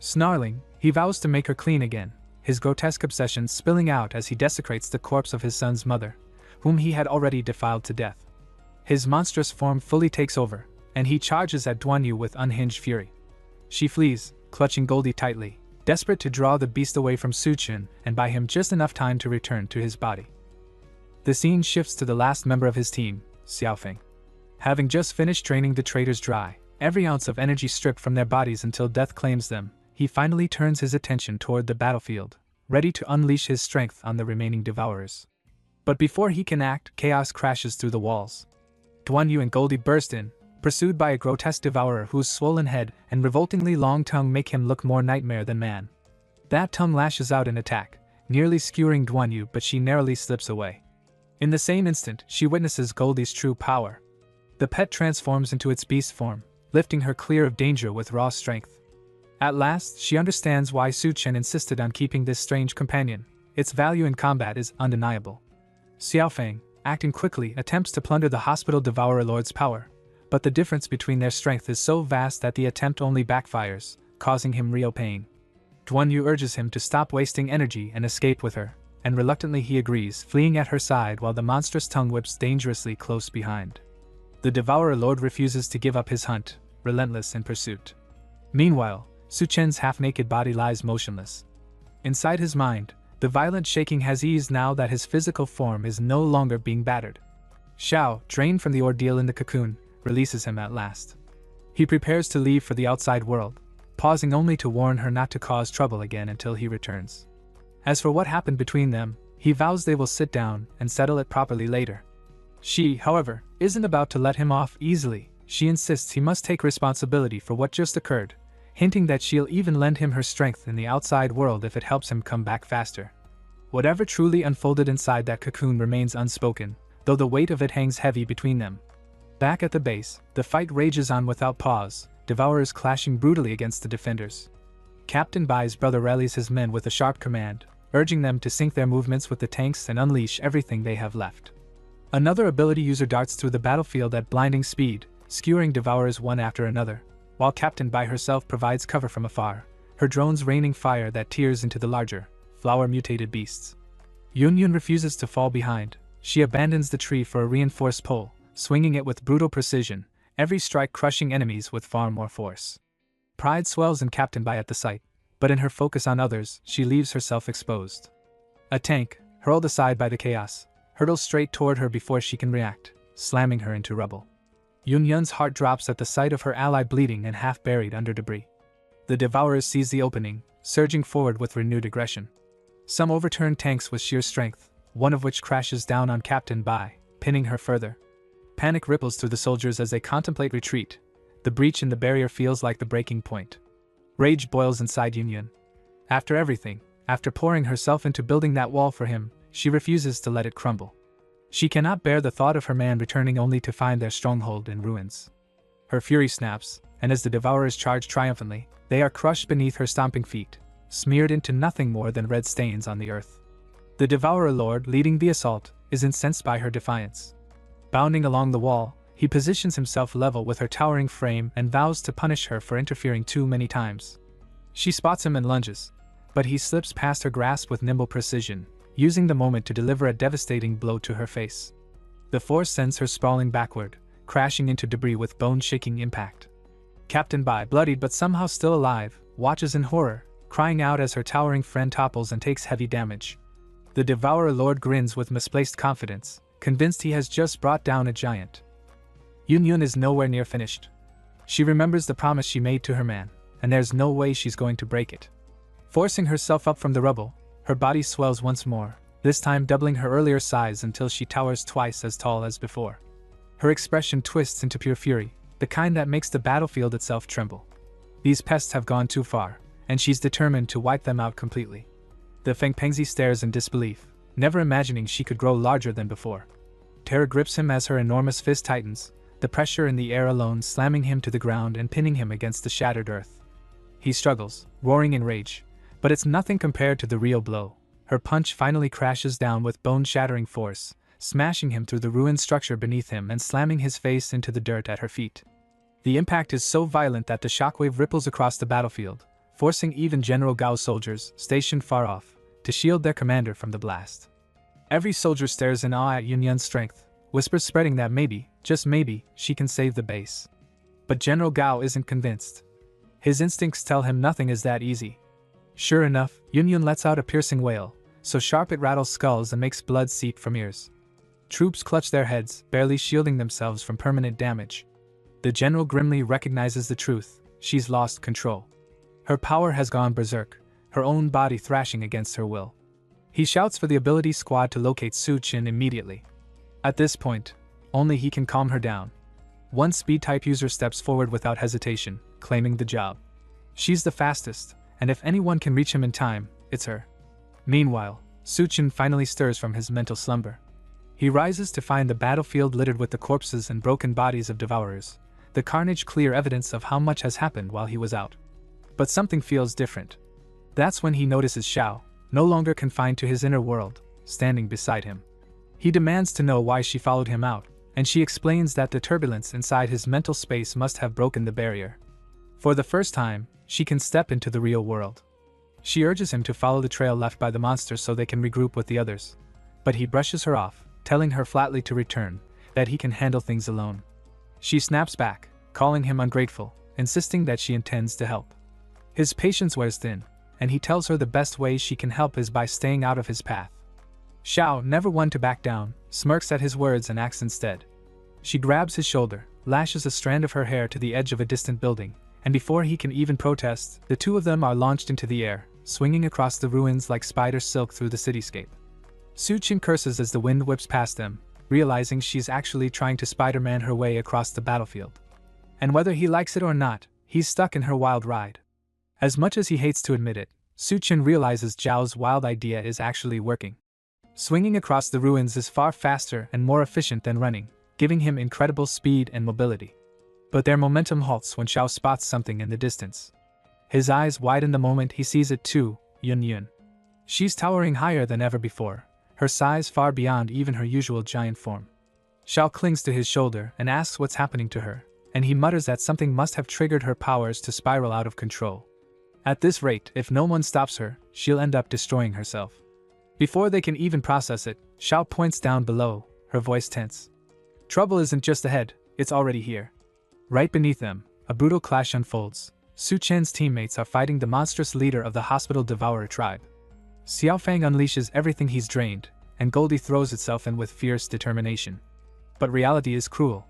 Snarling, he vows to make her clean again, his grotesque obsession spilling out as he desecrates the corpse of his son's mother, whom he had already defiled to death. His monstrous form fully takes over, and he charges at DONGHUA with unhinged fury. She flees, clutching Goldie tightly, desperate to draw the beast away from Suchin and buy him just enough time to return to his body. The scene shifts to the last member of his team, Xiaofeng. Having just finished draining the traitors dry, every ounce of energy stripped from their bodies until death claims them, he finally turns his attention toward the battlefield, ready to unleash his strength on the remaining devourers. But before he can act, chaos crashes through the walls. DONGHUA and Goldie burst in, pursued by a grotesque devourer whose swollen head and revoltingly long tongue make him look more nightmare than man. That tongue lashes out in attack, nearly skewering DONGHUA, but she narrowly slips away. In the same instant, she witnesses Goldie's true power. The pet transforms into its beast form, lifting her clear of danger with raw strength. At last, she understands why Suchen insisted on keeping this strange companion. Its value in combat is undeniable. Xiaofeng, acting quickly, attempts to plunder the hospital devourer lord's power, but the difference between their strength is so vast that the attempt only backfires, causing him real pain. DONGHUA urges him to stop wasting energy and escape with her, and reluctantly he agrees, fleeing at her side while the monstrous tongue whips dangerously close behind. The devourer lord refuses to give up his hunt, relentless in pursuit. Meanwhile, Suchen's half-naked body lies motionless. Inside his mind, the violent shaking has eased now that his physical form is no longer being battered. Xiao, drained from the ordeal in the cocoon, releases him at last. He prepares to leave for the outside world, pausing only to warn her not to cause trouble again until he returns. As for what happened between them, he vows they will sit down and settle it properly later. She, however, isn't about to let him off easily. She insists he must take responsibility for what just occurred, hinting that she'll even lend him her strength in the outside world if it helps him come back faster. Whatever truly unfolded inside that cocoon remains unspoken, though the weight of it hangs heavy between them. Back at the base, the fight rages on without pause, devourers clashing brutally against the defenders. Captain Bai's brother rallies his men with a sharp command, urging them to sync their movements with the tanks and unleash everything they have left. Another ability user darts through the battlefield at blinding speed, skewering devourers one after another, while Captain Bai herself provides cover from afar, her drones raining fire that tears into the larger, flower-mutated beasts. Yun refuses to fall behind. She abandons the tree for a reinforced pole, swinging it with brutal precision, every strike crushing enemies with far more force. Pride swells in Captain Bai at the sight, but in her focus on others, she leaves herself exposed. A tank, hurled aside by the chaos, hurtles straight toward her before she can react, slamming her into rubble. Yun's heart drops at the sight of her ally bleeding and half buried under debris. The devourers seize the opening, surging forward with renewed aggression. Some overturn tanks with sheer strength, one of which crashes down on Captain Bai, pinning her further. Panic ripples through the soldiers as they contemplate retreat. The breach in the barrier feels like the breaking point. Rage boils inside Yun. After everything, after pouring herself into building that wall for him, she refuses to let it crumble. She cannot bear the thought of her man returning only to find their stronghold in ruins. Her fury snaps, and as the devourers charge triumphantly, they are crushed beneath her stomping feet, smeared into nothing more than red stains on the earth. The devourer lord, leading the assault, is incensed by her defiance. Bounding along the wall, he positions himself level with her towering frame and vows to punish her for interfering too many times. She spots him and lunges, but he slips past her grasp with nimble precision, using the moment to deliver a devastating blow to her face. The force sends her sprawling backward, crashing into debris with bone-shaking impact. Captain Bai, bloodied but somehow still alive, watches in horror, crying out as her towering friend topples and takes heavy damage. The Devourer Lord grins with misplaced confidence, convinced he has just brought down a giant. Yun is nowhere near finished. She remembers the promise she made to her man, and there's no way she's going to break it. Forcing herself up from the rubble, her body swells once more, this time doubling her earlier size until she towers twice as tall as before. Her expression twists into pure fury, the kind that makes the battlefield itself tremble. These pests have gone too far, and she's determined to wipe them out completely. The Fengpengzi stares in disbelief, never imagining she could grow larger than before. Terror grips him as her enormous fist tightens, the pressure in the air alone slamming him to the ground and pinning him against the shattered earth. He struggles, roaring in rage, but it's nothing compared to the real blow. Her punch finally crashes down with bone-shattering force, smashing him through the ruined structure beneath him and slamming his face into the dirt at her feet. The impact is so violent that the shockwave ripples across the battlefield, forcing even General Gao's soldiers, stationed far off, to shield their commander from the blast. Every soldier stares in awe at Yun's strength, whispers spreading that maybe, just maybe, she can save the base. But General Gao isn't convinced. His instincts tell him nothing is that easy. Sure enough, Yun lets out a piercing wail, so sharp it rattles skulls and makes blood seep from ears. Troops clutch their heads, barely shielding themselves from permanent damage. The general grimly recognizes the truth: she's lost control. Her power has gone berserk, her own body thrashing against her will. He shouts for the ability squad to locate Su Qin immediately. At this point, only he can calm her down. One speed-type user steps forward without hesitation, claiming the job. She's the fastest, and if anyone can reach him in time, it's her. Meanwhile, Su Qin finally stirs from his mental slumber. He rises to find the battlefield littered with the corpses and broken bodies of devourers, the carnage clear evidence of how much has happened while he was out. But something feels different. That's when he notices Xiao, no longer confined to his inner world, standing beside him. He demands to know why she followed him out, and she explains that the turbulence inside his mental space must have broken the barrier. For the first time, she can step into the real world. She urges him to follow the trail left by the monsters so they can regroup with the others. But he brushes her off, telling her flatly to return, that he can handle things alone. She snaps back, calling him ungrateful, insisting that she intends to help. His patience wears thin, and he tells her the best way she can help is by staying out of his path. Xiao, never one to back down, smirks at his words and acts instead. She grabs his shoulder, lashes a strand of her hair to the edge of a distant building, and before he can even protest, the two of them are launched into the air, swinging across the ruins like spider silk through the cityscape. Su Qin curses as the wind whips past them, realizing she's actually trying to Spider-Man her way across the battlefield. And whether he likes it or not, he's stuck in her wild ride. As much as he hates to admit it, Su Qin realizes Zhao's wild idea is actually working. Swinging across the ruins is far faster and more efficient than running, giving him incredible speed and mobility. But their momentum halts when Xiao spots something in the distance. His eyes widen the moment he sees it too, Yun. She's towering higher than ever before, her size far beyond even her usual giant form. Xiao clings to his shoulder and asks what's happening to her, and he mutters that something must have triggered her powers to spiral out of control. At this rate, if no one stops her, she'll end up destroying herself. Before they can even process it, Xiao points down below, her voice tense. Trouble isn't just ahead, it's already here. Right beneath them, a brutal clash unfolds. Su Qin's teammates are fighting the monstrous leader of the Hospital Devourer tribe. Xiaofang unleashes everything he's drained, and Goldie throws itself in with fierce determination. But reality is cruel.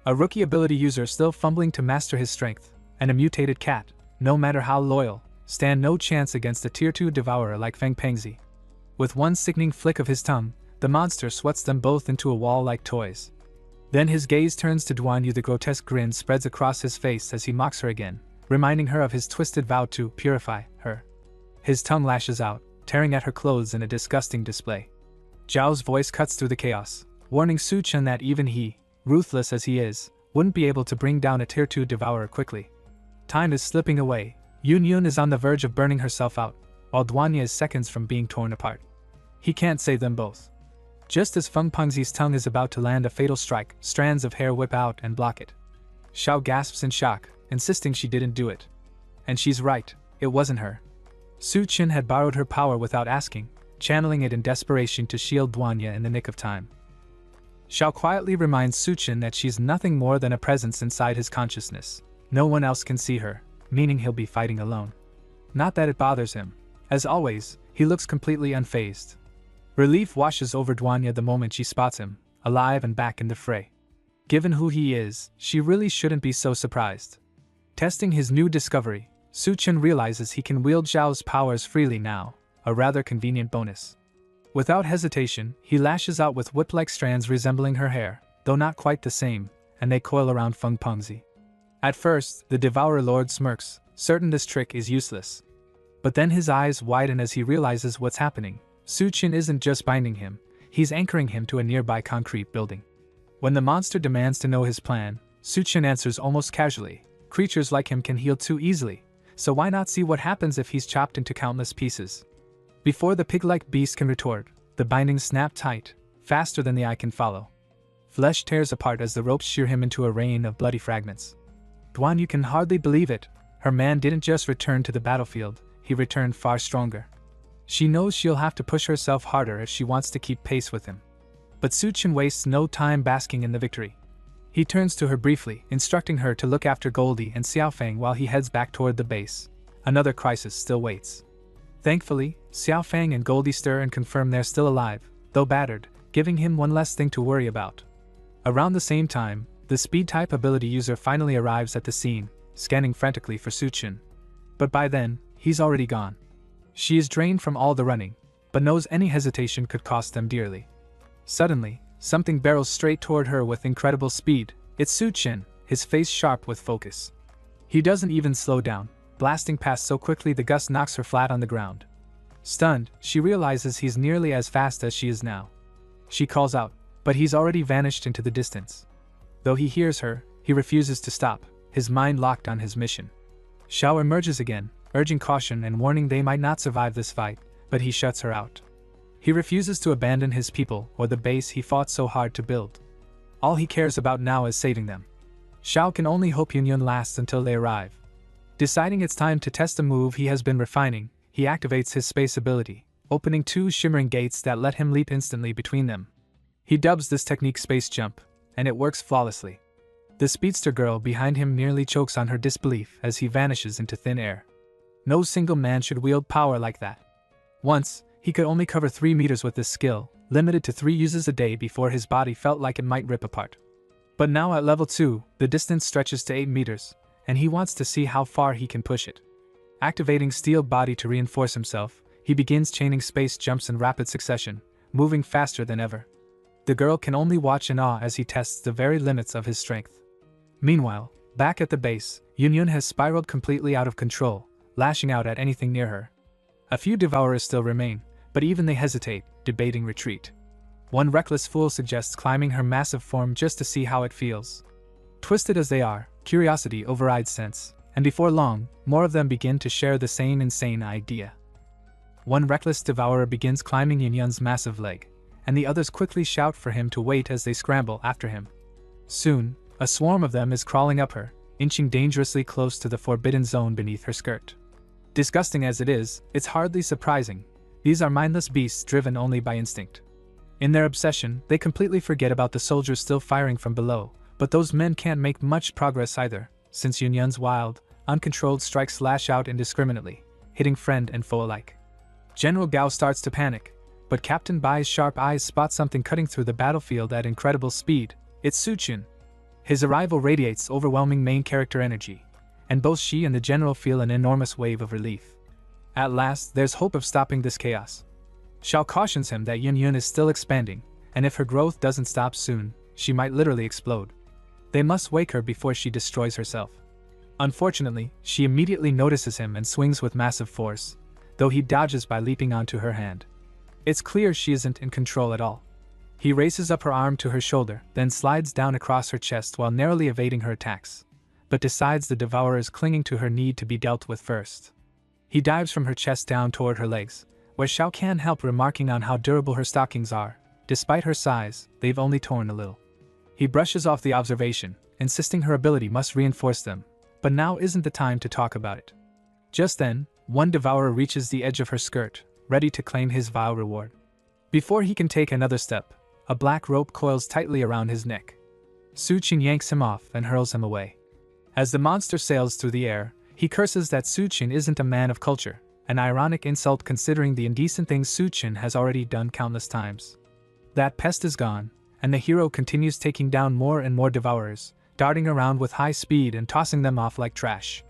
A rookie ability user still fumbling to master his strength, and a mutated cat, no matter how loyal, stand no chance against a Tier 2 devourer like Feng Pengzi. With one sickening flick of his tongue, the monster sweats them both into a wall like toys. Then his gaze turns to Duanyu. The grotesque grin spreads across his face as he mocks her again, reminding her of his twisted vow to purify her. His tongue lashes out, tearing at her clothes in a disgusting display. Zhao's voice cuts through the chaos, warning Su Qin that even he, ruthless as he is, wouldn't be able to bring down a Tier 2 devourer quickly. Time is slipping away. Yun is on the verge of burning herself out, while Duanya is seconds from being torn apart. He can't save them both. Just as Feng Pengzi's tongue is about to land a fatal strike, strands of hair whip out and block it. Xiao gasps in shock, insisting she didn't do it. And she's right, it wasn't her. Su Qin had borrowed her power without asking, channeling it in desperation to shield Duanya in the nick of time. Xiao quietly reminds Suchin that she's nothing more than a presence inside his consciousness. No one else can see her, meaning he'll be fighting alone. Not that it bothers him. As always, he looks completely unfazed. Relief washes over DONGHUA the moment she spots him, alive and back in the fray. Given who he is, she really shouldn't be so surprised. Testing his new discovery, Suchin realizes he can wield Zhao's powers freely now, a rather convenient bonus. Without hesitation, he lashes out with whip-like strands resembling her hair, though not quite the same, and they coil around Feng Pengzi. At first, the Devourer Lord smirks, certain this trick is useless. But then his eyes widen as he realizes what's happening. Suchin isn't just binding him, he's anchoring him to a nearby concrete building. When the monster demands to know his plan, Suchin answers almost casually, creatures like him can heal too easily, so why not see what happens if he's chopped into countless pieces? Before the pig-like beast can retort, the bindings snap tight, faster than the eye can follow. Flesh tears apart as the ropes shear him into a rain of bloody fragments. DONGHUA can hardly believe it. Her man didn't just return to the battlefield, he returned far stronger. She knows she'll have to push herself harder if she wants to keep pace with him. But Suchin wastes no time basking in the victory. He turns to her briefly, instructing her to look after Goldie and Xiaofang while he heads back toward the base. Another crisis still waits. Thankfully, Xiaofang and Goldie stir and confirm they're still alive, though battered, giving him one less thing to worry about. Around the same time, the speed-type ability user finally arrives at the scene, scanning frantically for Suchin. But by then, he's already gone. She is drained from all the running, but knows any hesitation could cost them dearly. Suddenly, something barrels straight toward her with incredible speed. It's Suchin, his face sharp with focus. He doesn't even slow down, blasting past so quickly the gust knocks her flat on the ground. Stunned, she realizes he's nearly as fast as she is now. She calls out, but he's already vanished into the distance. Though he hears her, he refuses to stop, his mind locked on his mission. Xiao emerges again, urging caution and warning they might not survive this fight, but he shuts her out. He refuses to abandon his people or the base he fought so hard to build. All he cares about now is saving them. Xiao can only hope Yunyun lasts until they arrive. Deciding it's time to test a move he has been refining, he activates his space ability, opening two shimmering gates that let him leap instantly between them. He dubs this technique Space Jump, and it works flawlessly. The speedster girl behind him nearly chokes on her disbelief as he vanishes into thin air. No single man should wield power like that. Once, he could only cover 3 meters with this skill, limited to 3 uses a day before his body felt like it might rip apart. But now at level 2, the distance stretches to 8 meters, and he wants to see how far he can push it. Activating Steel Body to reinforce himself, he begins chaining space jumps in rapid succession, moving faster than ever. The girl can only watch in awe as he tests the very limits of his strength. Meanwhile, back at the base, Yunyun has spiraled completely out of control, lashing out at anything near her. A few devourers still remain, but even they hesitate, debating retreat. One reckless fool suggests climbing her massive form just to see how it feels. Twisted as they are, curiosity overrides sense, and before long, more of them begin to share the same insane idea. One reckless devourer begins climbing Yunyun's massive leg, and the others quickly shout for him to wait as they scramble after him. Soon, a swarm of them is crawling up her, inching dangerously close to the forbidden zone beneath her skirt. Disgusting as it is, it's hardly surprising. These are mindless beasts driven only by instinct. In their obsession, they completely forget about the soldiers still firing from below, but those men can't make much progress either, since Yunyun's wild, uncontrolled strikes lash out indiscriminately, hitting friend and foe alike. General Gao starts to panic, but Captain Bai's sharp eyes spot something cutting through the battlefield at incredible speed. It's Suchin. His arrival radiates overwhelming main character energy, and both she and the general feel an enormous wave of relief. At last, there's hope of stopping this chaos. Xiao cautions him that Yunyun is still expanding, and if her growth doesn't stop soon, she might literally explode. They must wake her before she destroys herself. Unfortunately, she immediately notices him and swings with massive force, though he dodges by leaping onto her hand. It's clear she isn't in control at all. He races up her arm to her shoulder, then slides down across her chest while narrowly evading her attacks, but decides the devourer is clinging to her need to be dealt with first. He dives from her chest down toward her legs, where Xiao can't help remarking on how durable her stockings are. Despite her size, they've only torn a little. He brushes off the observation, insisting her ability must reinforce them, but now isn't the time to talk about it. Just then, one devourer reaches the edge of her skirt, ready to claim his vile reward. Before he can take another step, A black rope coils tightly around his neck. Su Qin yanks him off and hurls him away. As the monster sails through the air, he curses that Su Qin isn't a man of culture, an ironic insult considering the indecent things Su Qin has already done countless times. That pest is gone, and the hero continues taking down more and more devourers, darting around with high speed and tossing them off like trash.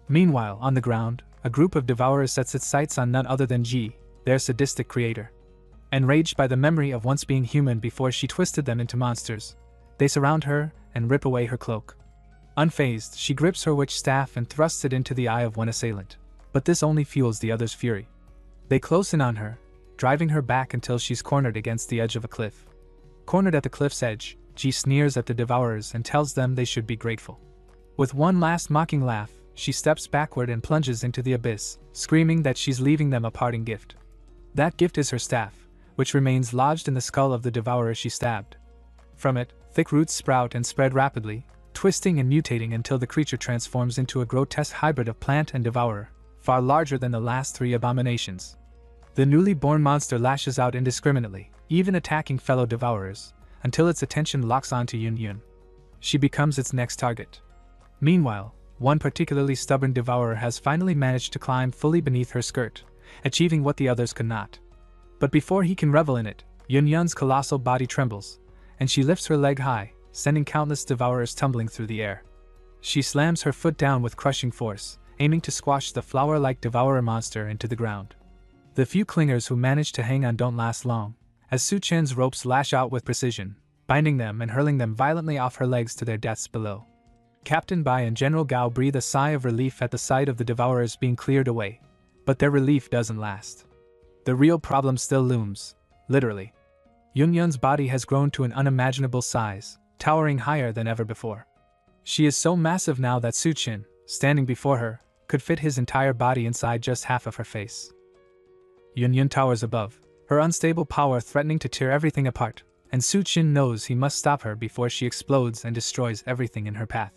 Meanwhile, on the ground, a group of devourers sets its sights on none other than Ji, their sadistic creator. Enraged by the memory of once being human before she twisted them into monsters, they surround her and rip away her cloak. Unfazed, she grips her witch staff and thrusts it into the eye of one assailant, but this only fuels the other's fury. They close in on her, driving her back until she's cornered against the edge of a cliff. Cornered at the cliff's edge, Ji sneers at the devourers and tells them they should be grateful. With one last mocking laugh, she steps backward and plunges into the abyss, screaming that she's leaving them a parting gift. That gift is her staff, which remains lodged in the skull of the devourer she stabbed. From it, thick roots sprout and spread rapidly, twisting and mutating until the creature transforms into a grotesque hybrid of plant and devourer, far larger than the last three abominations. The newly born monster lashes out indiscriminately, even attacking fellow devourers, until its attention locks onto Yun Yun. She becomes its next target. Meanwhile, one particularly stubborn devourer has finally managed to climb fully beneath her skirt, achieving what the others could not. But before he can revel in it, Yun Yun's colossal body trembles, and she lifts her leg high, sending countless devourers tumbling through the air. She slams her foot down with crushing force, aiming to squash the flower-like devourer monster into the ground. The few clingers who manage to hang on don't last long, as Su Chen's ropes lash out with precision, binding them and hurling them violently off her legs to their deaths below. Captain Bai and General Gao breathe a sigh of relief at the sight of the devourers being cleared away, but their relief doesn't last. The real problem still looms, literally. Yun Yun's body has grown to an unimaginable size, towering higher than ever before. She is so massive now that Su Qin, standing before her, could fit his entire body inside just half of her face. Yun Yun towers above, her unstable power threatening to tear everything apart, and Su Qin knows he must stop her before she explodes and destroys everything in her path.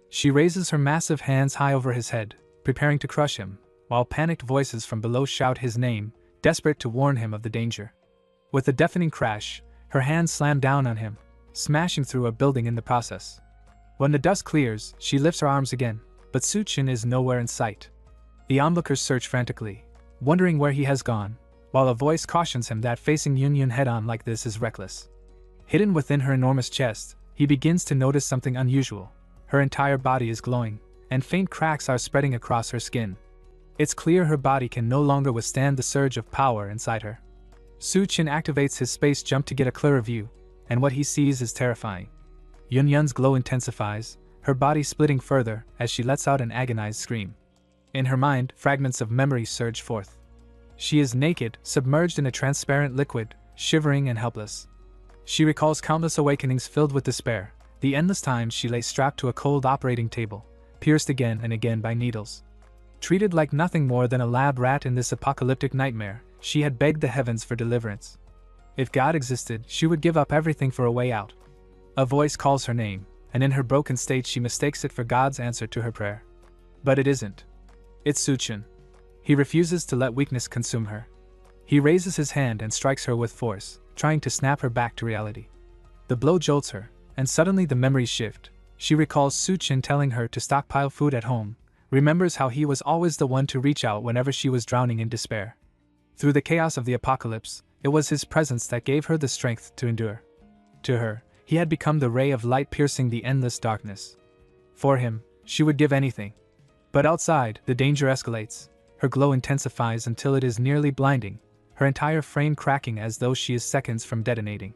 She raises her massive hands high over his head, preparing to crush him, while panicked voices from below shout his name, desperate to warn him of the danger. With a deafening crash, her hands slam down on him, smashing through a building in the process. When the dust clears, she lifts her arms again, but Su Qin is nowhere in sight. The onlookers search frantically, wondering where he has gone, while a voice cautions him that facing Yun Yun head-on like this is reckless. Hidden within her enormous chest, he begins to notice something unusual. Her entire body is glowing, and faint cracks are spreading across her skin. It's clear her body can no longer withstand the surge of power inside her. Su Qin activates his space jump to get a clearer view, and what he sees is terrifying. Yun Yun's glow intensifies, her body splitting further as she lets out an agonized scream. In her mind, fragments of memory surge forth. She is naked, submerged in a transparent liquid, shivering and helpless. She recalls countless awakenings filled with despair, the endless times she lay strapped to a cold operating table, pierced again and again by needles. Treated like nothing more than a lab rat in this apocalyptic nightmare, she had begged the heavens for deliverance. If God existed, she would give up everything for a way out. A voice calls her name, and in her broken state she mistakes it for God's answer to her prayer. But it isn't. It's Su Qin. He refuses to let weakness consume her. He raises his hand and strikes her with force, trying to snap her back to reality. The blow jolts her, and suddenly the memories shift. She recalls Su Qin telling her to stockpile food at home, remembers how he was always the one to reach out whenever she was drowning in despair. Through the chaos of the apocalypse, it was his presence that gave her the strength to endure. To her, he had become the ray of light piercing the endless darkness. For him, she would give anything. But outside, the danger escalates. Her glow intensifies until it is nearly blinding, her entire frame cracking as though she is seconds from detonating.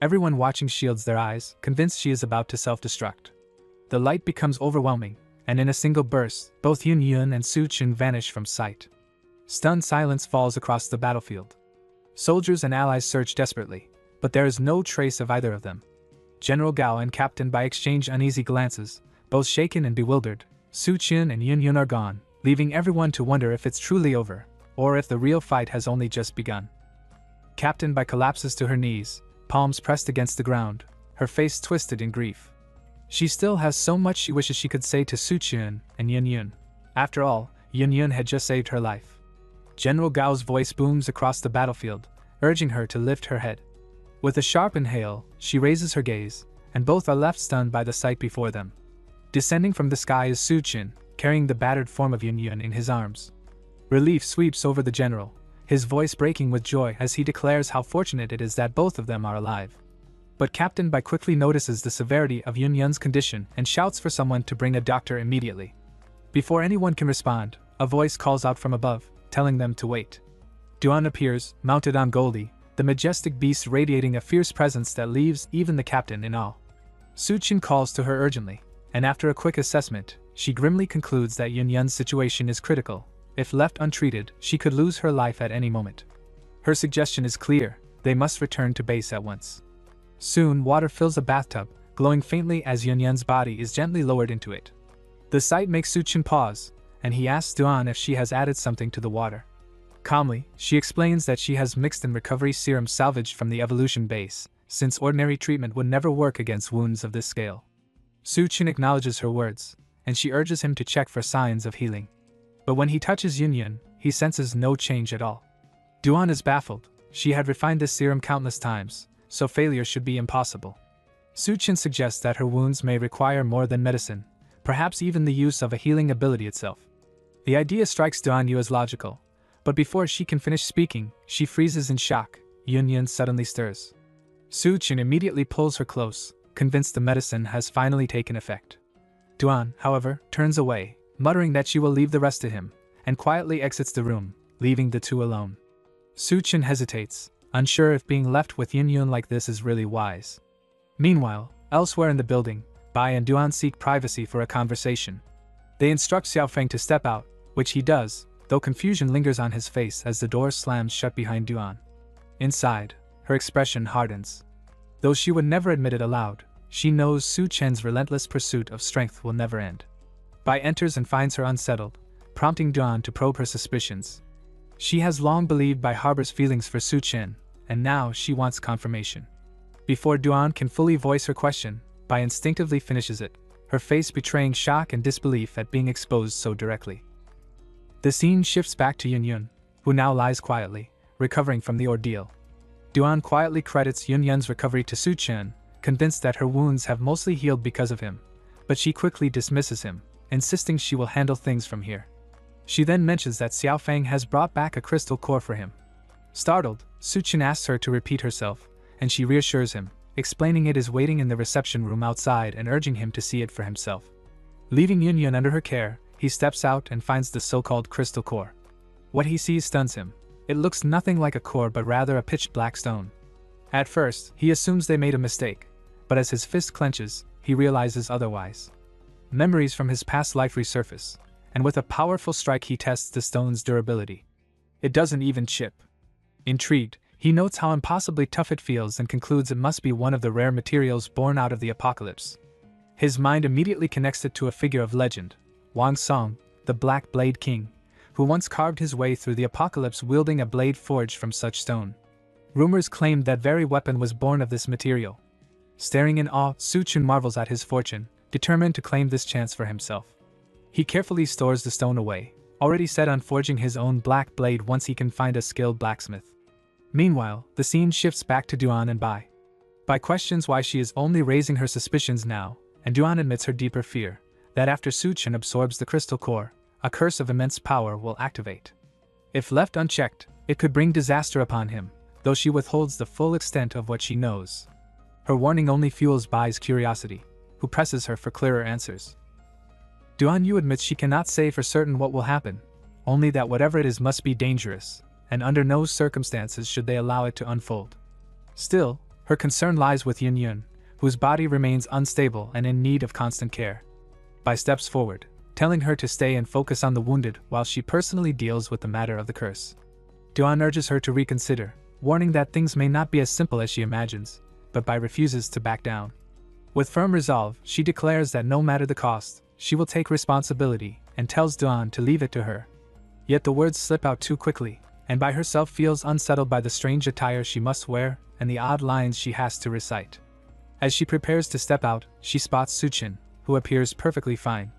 Everyone watching shields their eyes, convinced she is about to self-destruct. The light becomes overwhelming, and in a single burst, both Yun Yun and Su Qin vanish from sight. Stunned silence falls across the battlefield. Soldiers and allies search desperately, but there is no trace of either of them. General Gao and Captain Bai exchange uneasy glances, both shaken and bewildered. Su Qin and Yun Yun are gone, leaving everyone to wonder if it's truly over, or if the real fight has only just begun. Captain Bai collapses to her knees, palms pressed against the ground, her face twisted in grief. She still has so much she wishes she could say to Su Qin and Yun Yun. After all, Yun Yun had just saved her life. General Gao's voice booms across the battlefield, urging her to lift her head. With a sharp inhale, she raises her gaze, and both are left stunned by the sight before them. Descending from the sky is Su-chin, carrying the battered form of Yun-yun in his arms. Relief sweeps over the general, his voice breaking with joy as he declares how fortunate it is that both of them are alive. But Captain Bai quickly notices the severity of Yun-yun's condition and shouts for someone to bring a doctor immediately. Before anyone can respond, a voice calls out from above, telling them to wait. Duan appears, mounted on Goldie, the majestic beast radiating a fierce presence that leaves even the captain in awe. Su-chin calls to her urgently, and after a quick assessment, she grimly concludes that Yun-yun's situation is critical. If left untreated, she could lose her life at any moment. Her suggestion is clear: they must return to base at once. Soon, water fills a bathtub, glowing faintly as Yun-yun's body is gently lowered into it. The sight makes Su-chin pause, and he asks Duan if she has added something to the water. Calmly, she explains that she has mixed in recovery serum salvaged from the evolution base, since ordinary treatment would never work against wounds of this scale. Su-chin acknowledges her words, and she urges him to check for signs of healing. But when he touches Yun-yun, he senses no change at all. Duan is baffled. She had refined this serum countless times, so failure should be impossible. Su-chin suggests that her wounds may require more than medicine, perhaps even the use of a healing ability itself. The idea strikes Duan Yu as logical, but before she can finish speaking, she freezes in shock. Yun-yun suddenly stirs. Su-chin immediately pulls her close, convinced the medicine has finally taken effect. Duan, however, turns away, muttering that she will leave the rest to him, and quietly exits the room, leaving the two alone. Su-chin hesitates, unsure if being left with Yun-yun like this is really wise. Meanwhile, elsewhere in the building, Bai and Duan seek privacy for a conversation. They instruct Xiaofeng to step out, which he does, though confusion lingers on his face as the door slams shut behind Duan. Inside, her expression hardens. Though she would never admit it aloud, she knows Su-chin's relentless pursuit of strength will never end. Bai enters and finds her unsettled, prompting Duan to probe her suspicions. She has long believed Bai harbors feelings for Su-chin, and now she wants confirmation. Before Duan can fully voice her question, Bai instinctively finishes it, her face betraying shock and disbelief at being exposed so directly. The scene shifts back to Yun-yun, who now lies quietly, recovering from the ordeal. Duan quietly credits Yun-yun's recovery to Su-chin, convinced that her wounds have mostly healed because of him, but she quickly dismisses him, insisting she will handle things from here. She then mentions that Xiaofeng has brought back a crystal core for him. Startled, Su-chin asks her to repeat herself, and she reassures him, explaining it is waiting in the reception room outside and urging him to see it for himself. Leaving Yun-yun under her care, he steps out and finds the so-called crystal core. What he sees stuns him. It looks nothing like a core but rather a pitch black stone. At first, he assumes they made a mistake, but as his fist clenches, he realizes otherwise. Memories from his past life resurface, and with a powerful strike he tests the stone's durability. It doesn't even chip. Intrigued, he notes how impossibly tough it feels and concludes it must be one of the rare materials born out of the apocalypse. His mind immediately connects it to a figure of legend, Wang Song, the Black Blade King, who once carved his way through the apocalypse wielding a blade forged from such stone. Rumors claimed that very weapon was born of this material. Staring in awe, Su-chin marvels at his fortune, determined to claim this chance for himself. He carefully stores the stone away, already set on forging his own black blade once he can find a skilled blacksmith. Meanwhile, the scene shifts back to Duan and Bai. Bai questions why she is only raising her suspicions now, and Duan admits her deeper fear, that after Su-chin absorbs the crystal core, a curse of immense power will activate. If left unchecked, it could bring disaster upon him, though she withholds the full extent of what she knows. Her warning only fuels Bai's curiosity, who presses her for clearer answers. Duan Yu admits she cannot say for certain what will happen, only that whatever it is must be dangerous, and under no circumstances should they allow it to unfold. Still, her concern lies with Yun-yun, whose body remains unstable and in need of constant care. Bai steps forward, telling her to stay and focus on the wounded while she personally deals with the matter of the curse. Duan urges her to reconsider, warning that things may not be as simple as she imagines, but Bai refuses to back down. With firm resolve, she declares that no matter the cost, she will take responsibility and tells Duan to leave it to her. Yet the words slip out too quickly, and Bai herself feels unsettled by the strange attire she must wear and the odd lines she has to recite. As she prepares to step out, she spots Su-chin, who appears perfectly fine.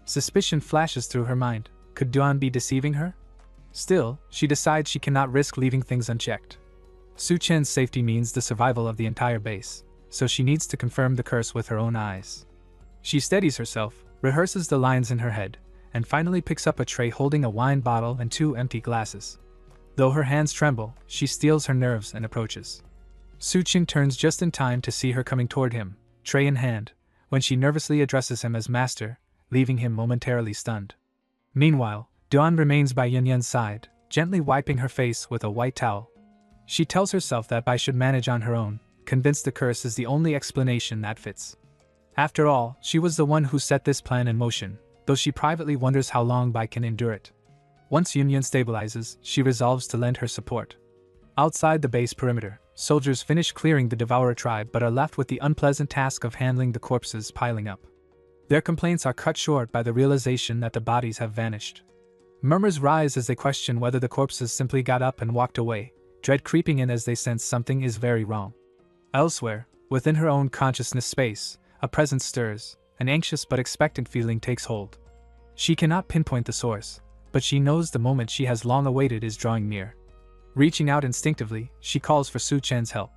Suspicion flashes through her mind. Could Duan be deceiving her? Still, she decides she cannot risk leaving things unchecked. Su Chen's safety means the survival of the entire base, so she needs to confirm the curse with her own eyes. She steadies herself, rehearses the lines in her head, and finally picks up a tray holding a wine bottle and 2 empty glasses. Though her hands tremble, she steels her nerves and approaches. Su Chen turns just in time to see her coming toward him, tray in hand, when she nervously addresses him as master, leaving him momentarily stunned. Meanwhile, Dawn remains by Yunyan's side, gently wiping her face with a white towel. She tells herself that Bai should manage on her own, convinced the curse is the only explanation that fits. After all, she was the one who set this plan in motion, though she privately wonders how long Bai can endure it. Once Yunyan stabilizes, she resolves to lend her support. Outside the base perimeter, soldiers finish clearing the Devourer tribe but are left with the unpleasant task of handling the corpses piling up. Their complaints are cut short by the realization that the bodies have vanished. Murmurs rise as they question whether the corpses simply got up and walked away, dread creeping in as they sense something is very wrong. Elsewhere, within her own consciousness space, a presence stirs, an anxious but expectant feeling takes hold. She cannot pinpoint the source, but she knows the moment she has long awaited is drawing near. Reaching out instinctively, she calls for Su Chen's help.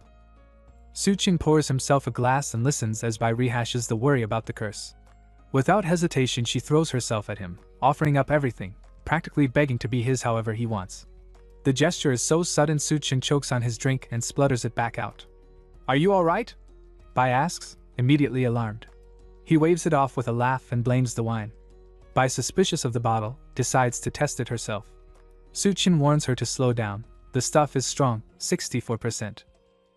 Su Chen pours himself a glass and listens as Bai rehashes the worry about the curse. Without hesitation, she throws herself at him, offering up everything, practically begging to be his however he wants. The gesture is so sudden Su Chen chokes on his drink and splutters it back out. "Are you alright?" Bai asks, immediately alarmed. He waves it off with a laugh and blames the wine. Bai, suspicious of the bottle, decides to test it herself. Su Chen warns her to slow down. The stuff is strong, 64%.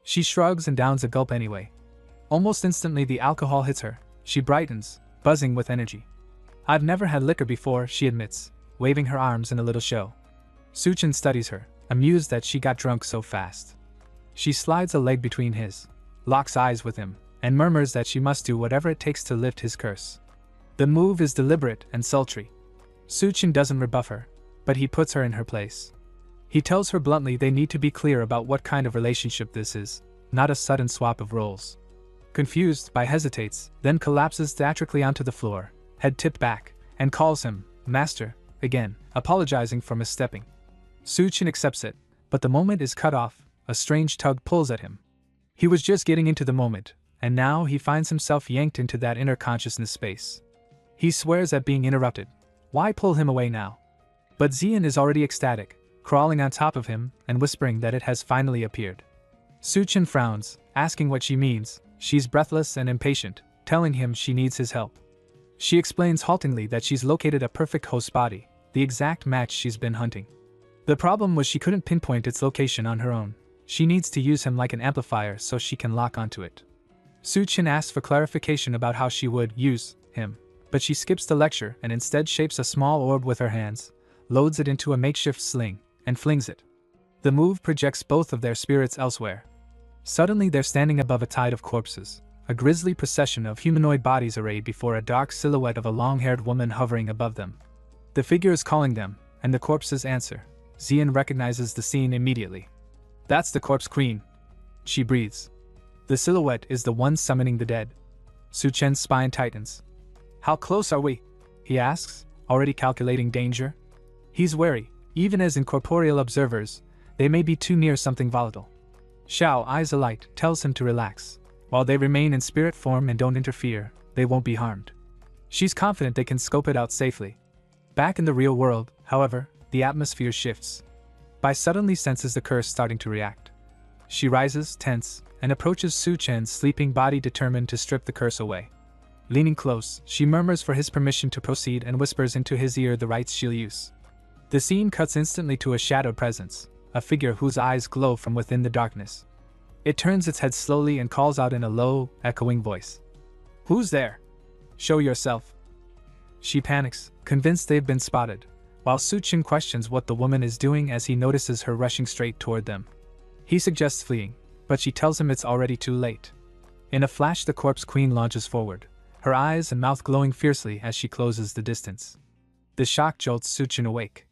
She shrugs and downs a gulp anyway. Almost instantly the alcohol hits her. She brightens, buzzing with energy. "I've never had liquor before," she admits, waving her arms in a little show. Su Chen studies her, amused that she got drunk so fast. She slides a leg between his, locks eyes with him, and murmurs that she must do whatever it takes to lift his curse. The move is deliberate and sultry. Su Chen doesn't rebuff her, but he puts her in her place. He tells her bluntly they need to be clear about what kind of relationship this is, not a sudden swap of roles. Confused, Bai hesitates, then collapses theatrically onto the floor, head tipped back, and calls him, "Master," again, apologizing for misstepping. Su Chen accepts it, but the moment is cut off, a strange tug pulls at him. He was just getting into the moment, and now he finds himself yanked into that inner consciousness space. He swears at being interrupted. Why pull him away now? But Xian is already ecstatic, crawling on top of him and whispering that it has finally appeared. Su Chen frowns, asking what she means. She's breathless and impatient, telling him she needs his help. She explains haltingly that she's located a perfect host body, the exact match she's been hunting. The problem was she couldn't pinpoint its location on her own. She needs to use him like an amplifier so she can lock onto it. Su Chen asks for clarification about how she would use him, but she skips the lecture and instead shapes a small orb with her hands, loads it into a makeshift sling, and flings it. The move projects both of their spirits elsewhere. Suddenly they're standing above a tide of corpses, a grisly procession of humanoid bodies arrayed before a dark silhouette of a long-haired woman hovering above them. The figure is calling them, and the corpses answer. Xian recognizes the scene immediately. "That's the Corpse Queen," she breathes. The silhouette is the one summoning the dead. Su Chen's spine tightens. "How close are we?" he asks, already calculating danger. He's wary, even as incorporeal observers, they may be too near something volatile. Xiao, eyes alight, tells him to relax. While they remain in spirit form and don't interfere, they won't be harmed. She's confident they can scope it out safely. Back in the real world, however, the atmosphere shifts. Bai suddenly senses the curse starting to react. She rises, tense, and approaches Su Chen's sleeping body determined to strip the curse away. Leaning close, she murmurs for his permission to proceed and whispers into his ear the rites she'll use. The scene cuts instantly to a shadowed presence, a figure whose eyes glow from within the darkness. It turns its head slowly and calls out in a low, echoing voice. "Who's there? Show yourself." She panics, convinced they've been spotted, while Su Chen questions what the woman is doing as he notices her rushing straight toward them. He suggests fleeing, but she tells him it's already too late. In a flash, the Corpse Queen launches forward, her eyes and mouth glowing fiercely as she closes the distance. The shock jolts Su Chen awake.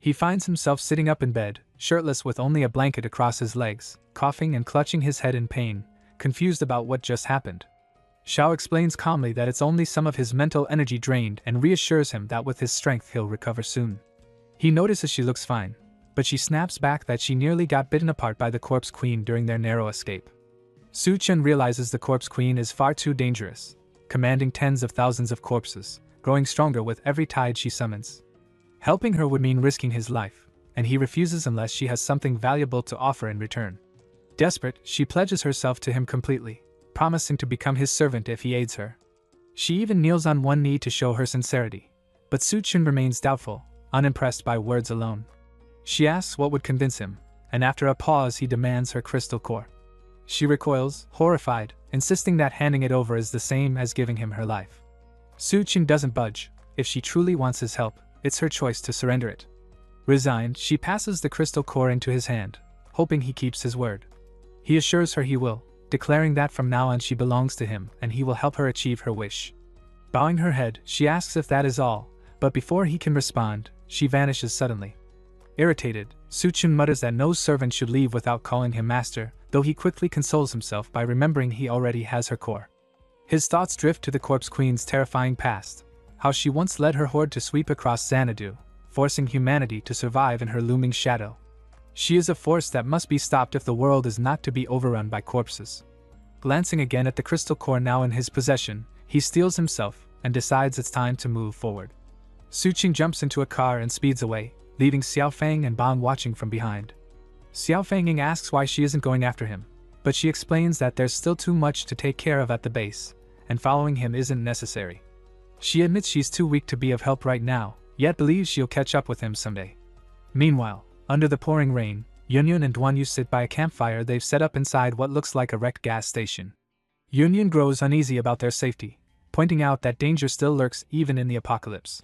He finds himself sitting up in bed, shirtless with only a blanket across his legs, coughing and clutching his head in pain, confused about what just happened. Xiao explains calmly that it's only some of his mental energy drained and reassures him that with his strength he'll recover soon. He notices she looks fine, but she snaps back that she nearly got bitten apart by the Corpse Queen during their narrow escape. Su Chen realizes the Corpse Queen is far too dangerous, commanding tens of thousands of corpses, growing stronger with every tide she summons. Helping her would mean risking his life, and he refuses unless she has something valuable to offer in return. Desperate, she pledges herself to him completely, promising to become his servant if he aids her. She even kneels on one knee to show her sincerity, but Su Chen remains doubtful, unimpressed by words alone. She asks what would convince him, and after a pause he demands her crystal core. She recoils, horrified, insisting that handing it over is the same as giving him her life. Su Chen doesn't budge. If she truly wants his help, it's her choice to surrender it. Resigned, she passes the crystal core into his hand, hoping he keeps his word. He assures her he will, declaring that from now on she belongs to him and he will help her achieve her wish. Bowing her head, she asks if that is all, but before he can respond, she vanishes suddenly. Irritated, Su Chen mutters that no servant should leave without calling him master, though he quickly consoles himself by remembering he already has her core. His thoughts drift to the Corpse Queen's terrifying past, how she once led her horde to sweep across Xanadu, forcing humanity to survive in her looming shadow. She is a force that must be stopped if the world is not to be overrun by corpses. Glancing again at the crystal core now in his possession, he steels himself and decides it's time to move forward. Su Chen jumps into a car and speeds away, leaving Xiaofang and Ban watching from behind. Xiaofang asks why she isn't going after him, but she explains that there's still too much to take care of at the base, and following him isn't necessary. She admits she's too weak to be of help right now, yet believes she'll catch up with him someday. Meanwhile, under the pouring rain, Yunyun and DONGHUA sit by a campfire they've set up inside what looks like a wrecked gas station. Yunyun grows uneasy about their safety, pointing out that danger still lurks even in the apocalypse.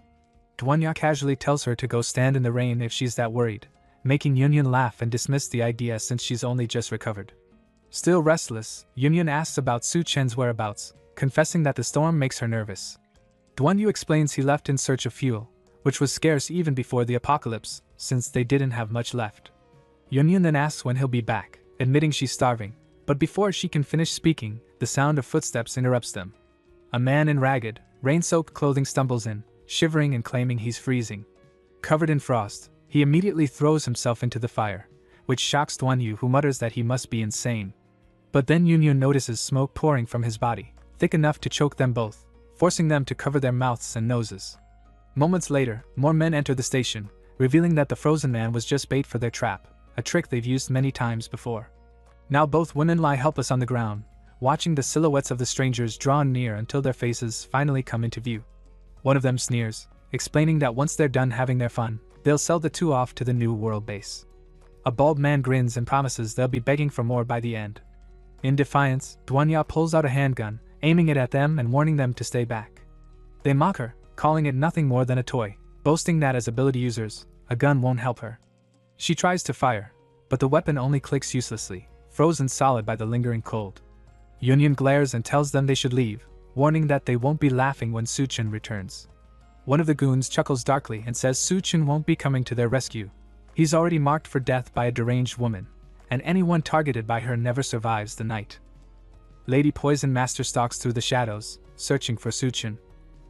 DONGHUA casually tells her to go stand in the rain if she's that worried, making Yunyun laugh and dismiss the idea since she's only just recovered. Still restless, Yunyun asks about Su Chen's whereabouts, confessing that the storm makes her nervous. DONGHUA explains he left in search of fuel, which was scarce even before the apocalypse, since they didn't have much left. Yunyun then asks when he'll be back, admitting she's starving, but before she can finish speaking, the sound of footsteps interrupts them. A man in ragged, rain-soaked clothing stumbles in, shivering and claiming he's freezing. Covered in frost, he immediately throws himself into the fire, which shocks DONGHUA, who mutters that he must be insane. But then Yunyun notices smoke pouring from his body, thick enough to choke them both, forcing them to cover their mouths and noses. Moments later, more men enter the station, revealing that the frozen man was just bait for their trap, a trick they've used many times before. Now both women lie helpless on the ground, watching the silhouettes of the strangers draw near until their faces finally come into view. One of them sneers, explaining that once they're done having their fun, they'll sell the two off to the new world base. A bald man grins and promises they'll be begging for more by the end. In defiance, DONGHUA pulls out a handgun, aiming it at them and warning them to stay back. They mock her, calling it nothing more than a toy, boasting that as ability users, a gun won't help her. She tries to fire, but the weapon only clicks uselessly, frozen solid by the lingering cold. Yunyun glares and tells them they should leave, warning that they won't be laughing when Su Chen returns. One of the goons chuckles darkly and says Su Chen won't be coming to their rescue. He's already marked for death by a deranged woman, and anyone targeted by her never survives the night. Lady Poison Master stalks through the shadows, searching for Su Chen.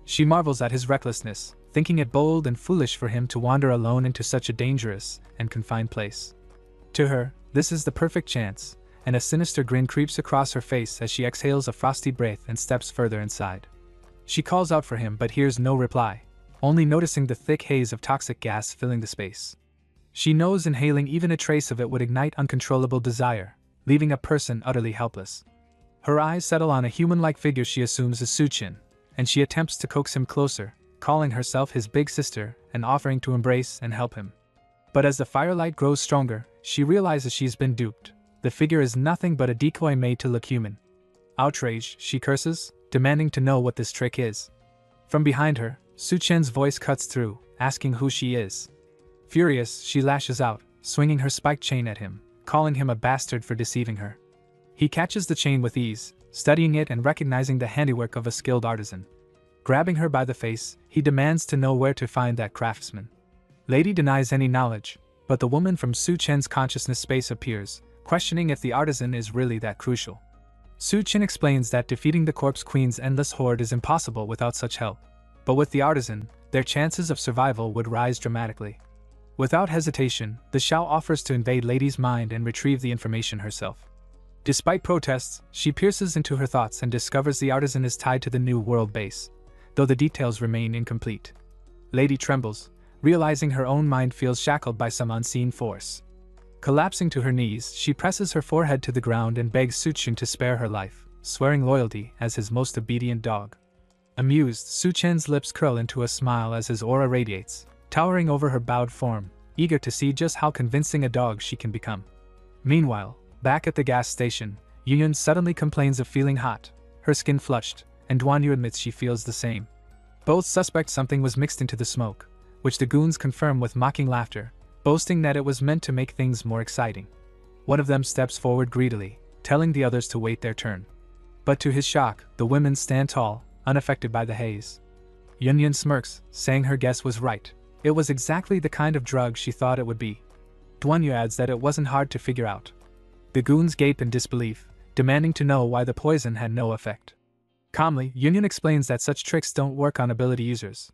She marvels at his recklessness, thinking it bold and foolish for him to wander alone into such a dangerous and confined place. To her, this is the perfect chance, and a sinister grin creeps across her face as she exhales a frosty breath and steps further inside. She calls out for him but hears no reply, only noticing the thick haze of toxic gas filling the space. She knows inhaling even a trace of it would ignite uncontrollable desire, leaving a person utterly helpless. Her eyes settle on a human-like figure she assumes is Su Chen, and she attempts to coax him closer, calling herself his big sister and offering to embrace and help him. But as the firelight grows stronger, she realizes she's been duped. The figure is nothing but a decoy made to look human. Outraged, she curses, demanding to know what this trick is. From behind her, Su Chen's voice cuts through, asking who she is. Furious, she lashes out, swinging her spiked chain at him, calling him a bastard for deceiving her. He catches the chain with ease, studying it and recognizing the handiwork of a skilled artisan. Grabbing her by the face, he demands to know where to find that craftsman. Lady denies any knowledge, but the woman from Su Chen's consciousness space appears, questioning if the artisan is really that crucial. Su Chen explains that defeating the Corpse Queen's endless horde is impossible without such help, but with the artisan, their chances of survival would rise dramatically. Without hesitation, the Xiao offers to invade Lady's mind and retrieve the information herself. Despite protests, she pierces into her thoughts and discovers the artisan is tied to the New World base, though the details remain incomplete. Lady trembles, realizing her own mind feels shackled by some unseen force. Collapsing to her knees, she presses her forehead to the ground and begs Suchen to spare her life, swearing loyalty as his most obedient dog. Amused, Suchen's lips curl into a smile as his aura radiates, towering over her bowed form, eager to see just how convincing a dog she can become. Meanwhile, back at the gas station, Yunyun suddenly complains of feeling hot, her skin flushed, and Duanyu admits she feels the same. Both suspect something was mixed into the smoke, which the goons confirm with mocking laughter, boasting that it was meant to make things more exciting. One of them steps forward greedily, telling the others to wait their turn. But to his shock, the women stand tall, unaffected by the haze. Yunyun smirks, saying her guess was right. It was exactly the kind of drug she thought it would be. Duanyu adds that it wasn't hard to figure out. The goons gape in disbelief, demanding to know why the poison had no effect. Calmly, Yunyun explains that such tricks don't work on ability users.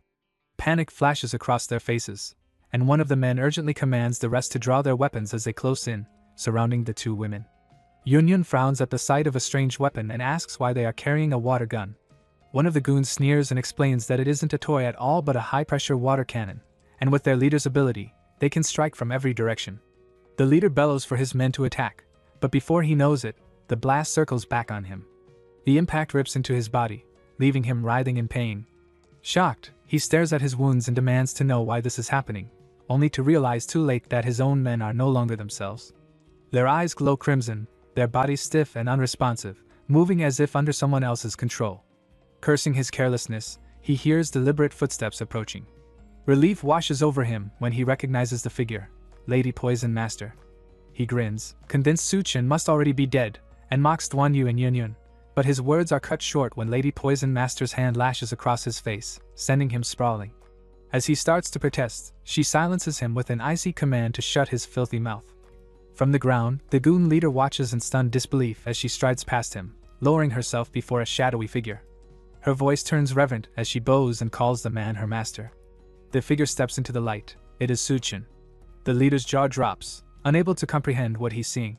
Panic flashes across their faces, and one of the men urgently commands the rest to draw their weapons as they close in, surrounding the two women. Yunyun frowns at the sight of a strange weapon and asks why they are carrying a water gun. One of the goons sneers and explains that it isn't a toy at all but a high-pressure water cannon, and with their leader's ability, they can strike from every direction. The leader bellows for his men to attack, but before he knows it, the blast circles back on him. The impact rips into his body, leaving him writhing in pain. Shocked, he stares at his wounds and demands to know why this is happening, only to realize too late that his own men are no longer themselves. Their eyes glow crimson, their bodies stiff and unresponsive, moving as if under someone else's control. Cursing his carelessness, he hears deliberate footsteps approaching. Relief washes over him when he recognizes the figure, Lady Poison Master. He grins, convinced Suchen must already be dead, and mocks Duanyu and Yunyun, but his words are cut short when Lady Poison Master's hand lashes across his face, sending him sprawling. As he starts to protest, she silences him with an icy command to shut his filthy mouth. From the ground, the goon leader watches in stunned disbelief as she strides past him, lowering herself before a shadowy figure. Her voice turns reverent as she bows and calls the man her master. The figure steps into the light. It is Suchen. The leader's jaw drops, unable to comprehend what he's seeing.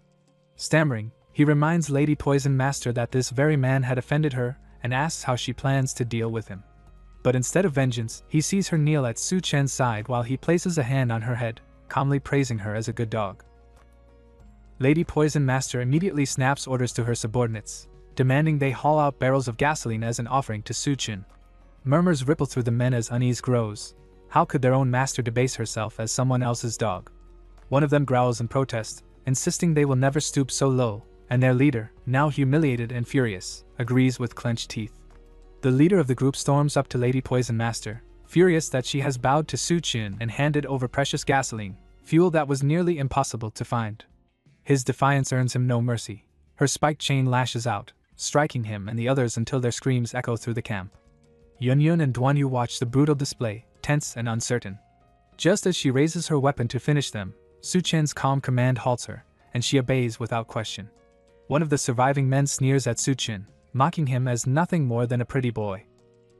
Stammering, he reminds Lady Poison Master that this very man had offended her and asks how she plans to deal with him. But instead of vengeance, he sees her kneel at Suchen's side while he places a hand on her head, calmly praising her as a good dog. Lady Poison Master immediately snaps orders to her subordinates, demanding they haul out barrels of gasoline as an offering to Suchen. Murmurs ripple through the men as unease grows. How could their own master debase herself as someone else's dog? One of them growls in protest, insisting they will never stoop so low, and their leader, now humiliated and furious, agrees with clenched teeth. The leader of the group storms up to Lady Poison Master, furious that she has bowed to Suchen and handed over precious gasoline, fuel that was nearly impossible to find. His defiance earns him no mercy. Her spiked chain lashes out, striking him and the others until their screams echo through the camp. Yunyun and Duanyu watch the brutal display, tense and uncertain. Just as she raises her weapon to finish them, Suchen's calm command halts her, and she obeys without question. One of the surviving men sneers at Suchen, mocking him as nothing more than a pretty boy.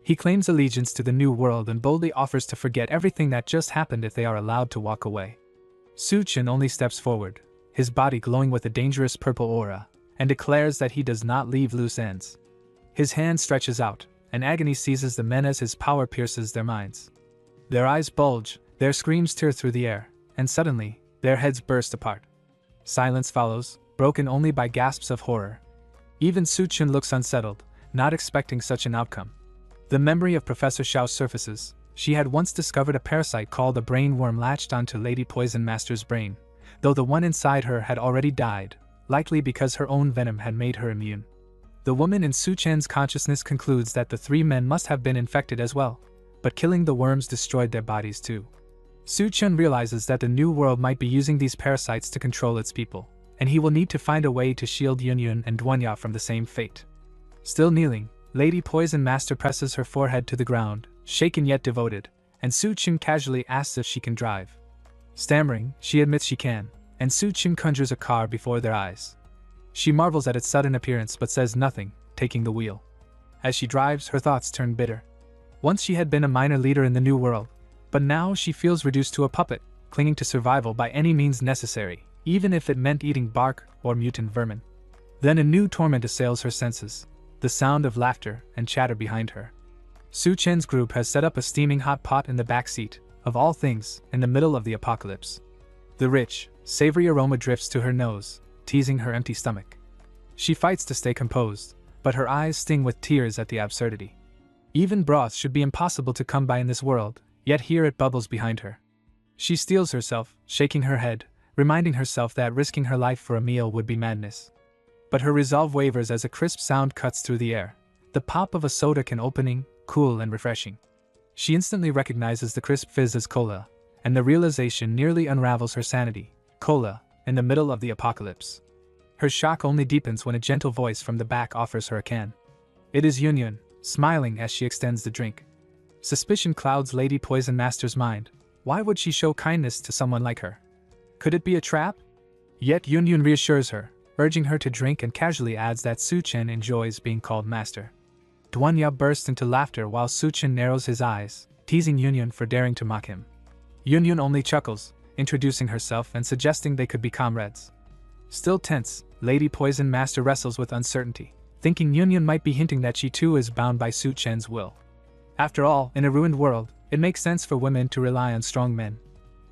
He claims allegiance to the New World and boldly offers to forget everything that just happened if they are allowed to walk away. Suchen only steps forward, his body glowing with a dangerous purple aura, and declares that he does not leave loose ends. His hand stretches out, and agony seizes the men as his power pierces their minds. Their eyes bulge, their screams tear through the air, and suddenly, their heads burst apart. Silence follows, broken only by gasps of horror. Even Suchen looks unsettled, not expecting such an outcome. The memory of Professor Xiao surfaces. She had once discovered a parasite called a brain worm latched onto Lady Poison Master's brain, though the one inside her had already died, likely because her own venom had made her immune. The woman in Suchen's consciousness concludes that the three men must have been infected as well, but killing the worms destroyed their bodies too. Suchen realizes that the New World might be using these parasites to control its people, and he will need to find a way to shield Yunyun and Duanyu from the same fate. Still kneeling, Lady Poison Master presses her forehead to the ground, shaken yet devoted, and Suchen casually asks if she can drive. Stammering, she admits she can, and Suchen conjures a car before their eyes. She marvels at its sudden appearance but says nothing, taking the wheel. As she drives, her thoughts turn bitter. Once she had been a minor leader in the New World, but now she feels reduced to a puppet, clinging to survival by any means necessary, even if it meant eating bark or mutant vermin. Then a new torment assails her senses, the sound of laughter and chatter behind her. Su Chen's group has set up a steaming hot pot in the back seat, of all things, in the middle of the apocalypse. The rich, savory aroma drifts to her nose, teasing her empty stomach. She fights to stay composed, but her eyes sting with tears at the absurdity. Even broth should be impossible to come by in this world, yet here it bubbles behind her. She steels herself, shaking her head, reminding herself that risking her life for a meal would be madness. But her resolve wavers as a crisp sound cuts through the air, the pop of a soda can opening, cool and refreshing. She instantly recognizes the crisp fizz as cola, and the realization nearly unravels her sanity. Cola, in the middle of the apocalypse. Her shock only deepens when a gentle voice from the back offers her a can. It is Yunyun, smiling as she extends the drink. Suspicion clouds Lady Poison Master's mind. Why would she show kindness to someone like her? Could it be a trap? Yet Yunyun reassures her, urging her to drink and casually adds that Su Chen enjoys being called master. DONGHUA bursts into laughter while Su Chen narrows his eyes, teasing Yunyun for daring to mock him. Yunyun only chuckles, introducing herself and suggesting they could be comrades. Still tense, Lady Poison Master wrestles with uncertainty, thinking Yunyun might be hinting that she too is bound by Su Chen's will. After all, in a ruined world, it makes sense for women to rely on strong men.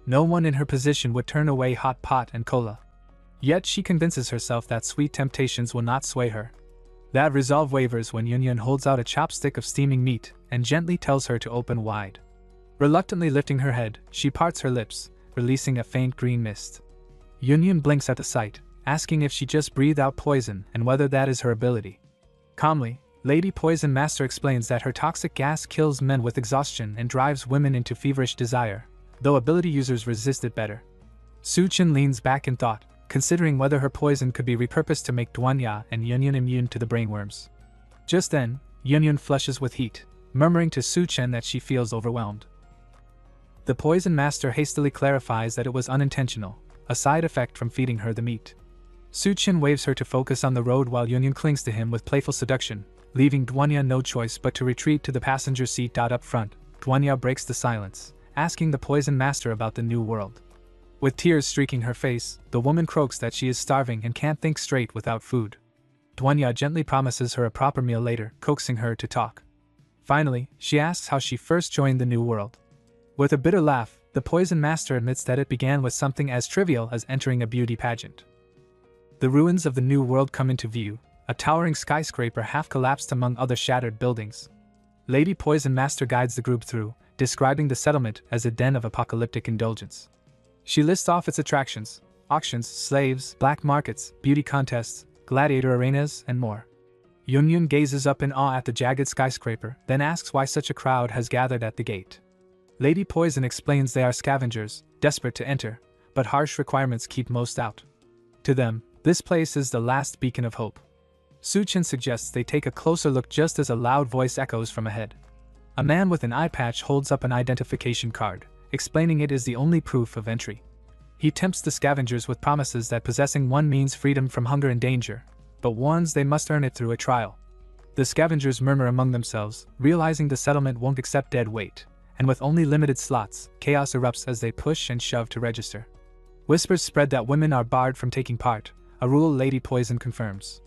No one in her position would turn away hot pot and cola. Yet she convinces herself that sweet temptations will not sway her. That resolve wavers when Yunyun holds out a chopstick of steaming meat and gently tells her to open wide. Reluctantly lifting her head, she parts her lips, releasing a faint green mist. Yunyun blinks at the sight, asking if she just breathed out poison and whether that is her ability. Calmly, Lady Poison Master explains that her toxic gas kills men with exhaustion and drives women into feverish desire, though ability users resist it better. Su Chen leans back in thought, considering whether her poison could be repurposed to make DONGHUA and Yunyun immune to the brainworms. Just then, Yunyun flushes with heat, murmuring to Su Chen that she feels overwhelmed. The Poison Master hastily clarifies that it was unintentional, a side effect from feeding her the meat. Su Chen waves her to focus on the road while Yunyun clings to him with playful seduction, leaving DONGHUA no choice but to retreat to the passenger seat. Up front, DONGHUA breaks the silence, asking the Poison Master about the new world. With tears streaking her face, the woman croaks that she is starving and can't think straight without food. DONGHUA gently promises her a proper meal later, coaxing her to talk. Finally, she asks how she first joined the new world. With a bitter laugh, the Poison Master admits that it began with something as trivial as entering a beauty pageant. The ruins of the new world come into view, a towering skyscraper half collapsed among other shattered buildings. Lady Poison Master guides the group through, describing the settlement as a den of apocalyptic indulgence. She lists off its attractions: auctions, slaves, black markets, beauty contests, gladiator arenas, and more. Yunyun gazes up in awe at the jagged skyscraper, then asks why such a crowd has gathered at the gate. Lady Poison explains they are scavengers, desperate to enter, but harsh requirements keep most out. To them, this place is the last beacon of hope. Su Chen suggests they take a closer look just as a loud voice echoes from ahead. A man with an eye patch holds up an identification card, explaining it is the only proof of entry. He tempts the scavengers with promises that possessing one means freedom from hunger and danger, but warns they must earn it through a trial. The scavengers murmur among themselves, realizing the settlement won't accept dead weight, and with only limited slots, chaos erupts as they push and shove to register. Whispers spread that women are barred from taking part, a rule Lady Poison confirms.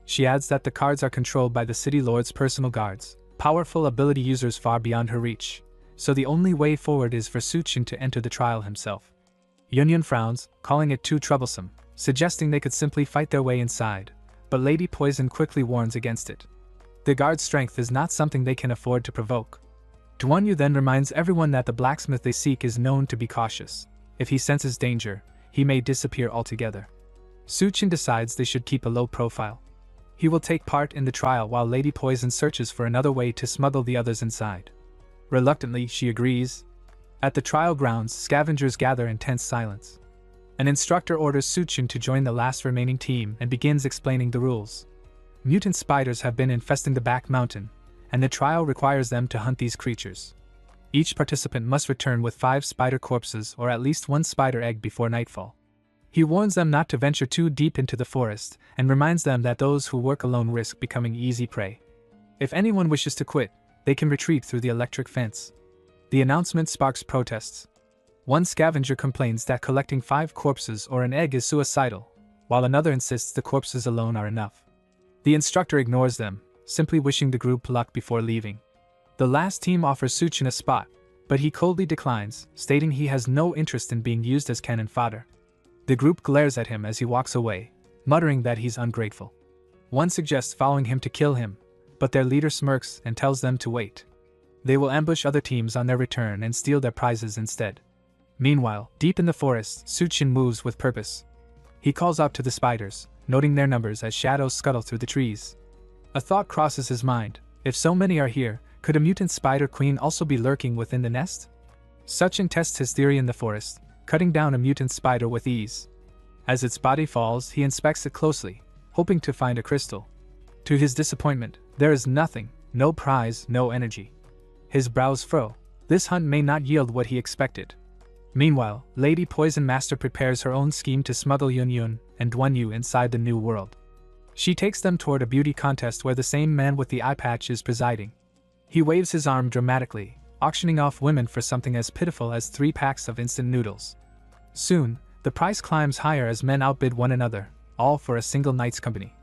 She adds that the cards are controlled by the city lord's personal guards, powerful ability users far beyond her reach, so the only way forward is for Su Chen to enter the trial himself. Yunyun frowns, calling it too troublesome, suggesting they could simply fight their way inside, but Lady Poison quickly warns against it. The guard's strength is not something they can afford to provoke. DONGHUA then reminds everyone that the blacksmith they seek is known to be cautious. If he senses danger, he may disappear altogether. Su Chen decides they should keep a low profile. He will take part in the trial while Lady Poison searches for another way to smuggle the others inside. Reluctantly, she agrees. At the trial grounds, scavengers gather in tense silence. An instructor orders Su Chen to join the last remaining team and begins explaining the rules. Mutant spiders have been infesting the back mountain, and the trial requires them to hunt these creatures. Each participant must return with 5 spider corpses or at least 1 spider egg before nightfall. He warns them not to venture too deep into the forest, and reminds them that those who work alone risk becoming easy prey. If anyone wishes to quit, they can retreat through the electric fence. The announcement sparks protests. One scavenger complains that collecting 5 corpses or an egg is suicidal, while another insists the corpses alone are enough. The instructor ignores them, simply wishing the group luck before leaving. The last team offers Suchin a spot, but he coldly declines, stating he has no interest in being used as cannon fodder. The group glares at him as he walks away, muttering that he's ungrateful. One suggests following him to kill him, but their leader smirks and tells them to wait. They will ambush other teams on their return and steal their prizes instead. Meanwhile, deep in the forest, Suchin moves with purpose. He calls out to the spiders, noting their numbers as shadows scuttle through the trees. A thought crosses his mind: if so many are here, could a mutant spider queen also be lurking within the nest? Suchin tests his theory in the forest, cutting down a mutant spider with ease. As its body falls, he inspects it closely, hoping to find a crystal. To his disappointment, there is nothing, no prize, no energy. His brows furrow. This hunt may not yield what he expected. Meanwhile, Lady Poison Master prepares her own scheme to smuggle Yun and DONGHUA inside the new world. She takes them toward a beauty contest where the same man with the eye patch is presiding. He waves his arm dramatically, auctioning off women for something as pitiful as 3 packs of instant noodles. Soon, the price climbs higher as men outbid one another, all for a single night's company.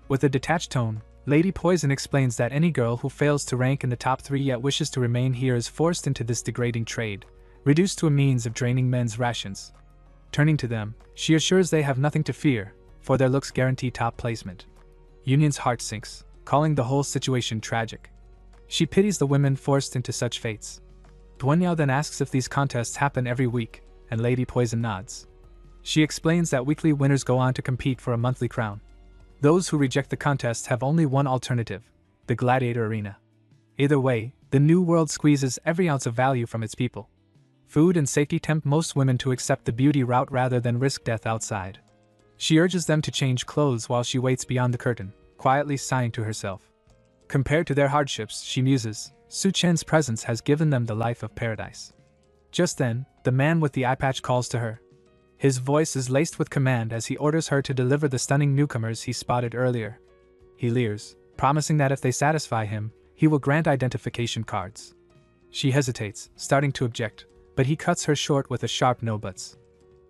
With a detached tone, Lady Poison explains that any girl who fails to rank in the top 3 yet wishes to remain here is forced into this degrading trade, reduced to a means of draining men's rations. Turning to them, she assures they have nothing to fear, for their looks guarantee top placement. Union's heart sinks, calling the whole situation tragic. She pities the women forced into such fates. DONGHUA then asks if these contests happen every week, and Lady Poison nods. She explains that weekly winners go on to compete for a monthly crown. Those who reject the contest have only one alternative: the gladiator arena. Either way, the new world squeezes every ounce of value from its people. Food and safety tempt most women to accept the beauty route rather than risk death outside. She urges them to change clothes while she waits beyond the curtain, quietly sighing to herself. Compared to their hardships, she muses, Suchin's presence has given them the life of paradise. Just then, the man with the eye patch calls to her. His voice is laced with command as he orders her to deliver the stunning newcomers he spotted earlier. He leers, promising that if they satisfy him, he will grant identification cards. She hesitates, starting to object, but he cuts her short with a sharp no buts.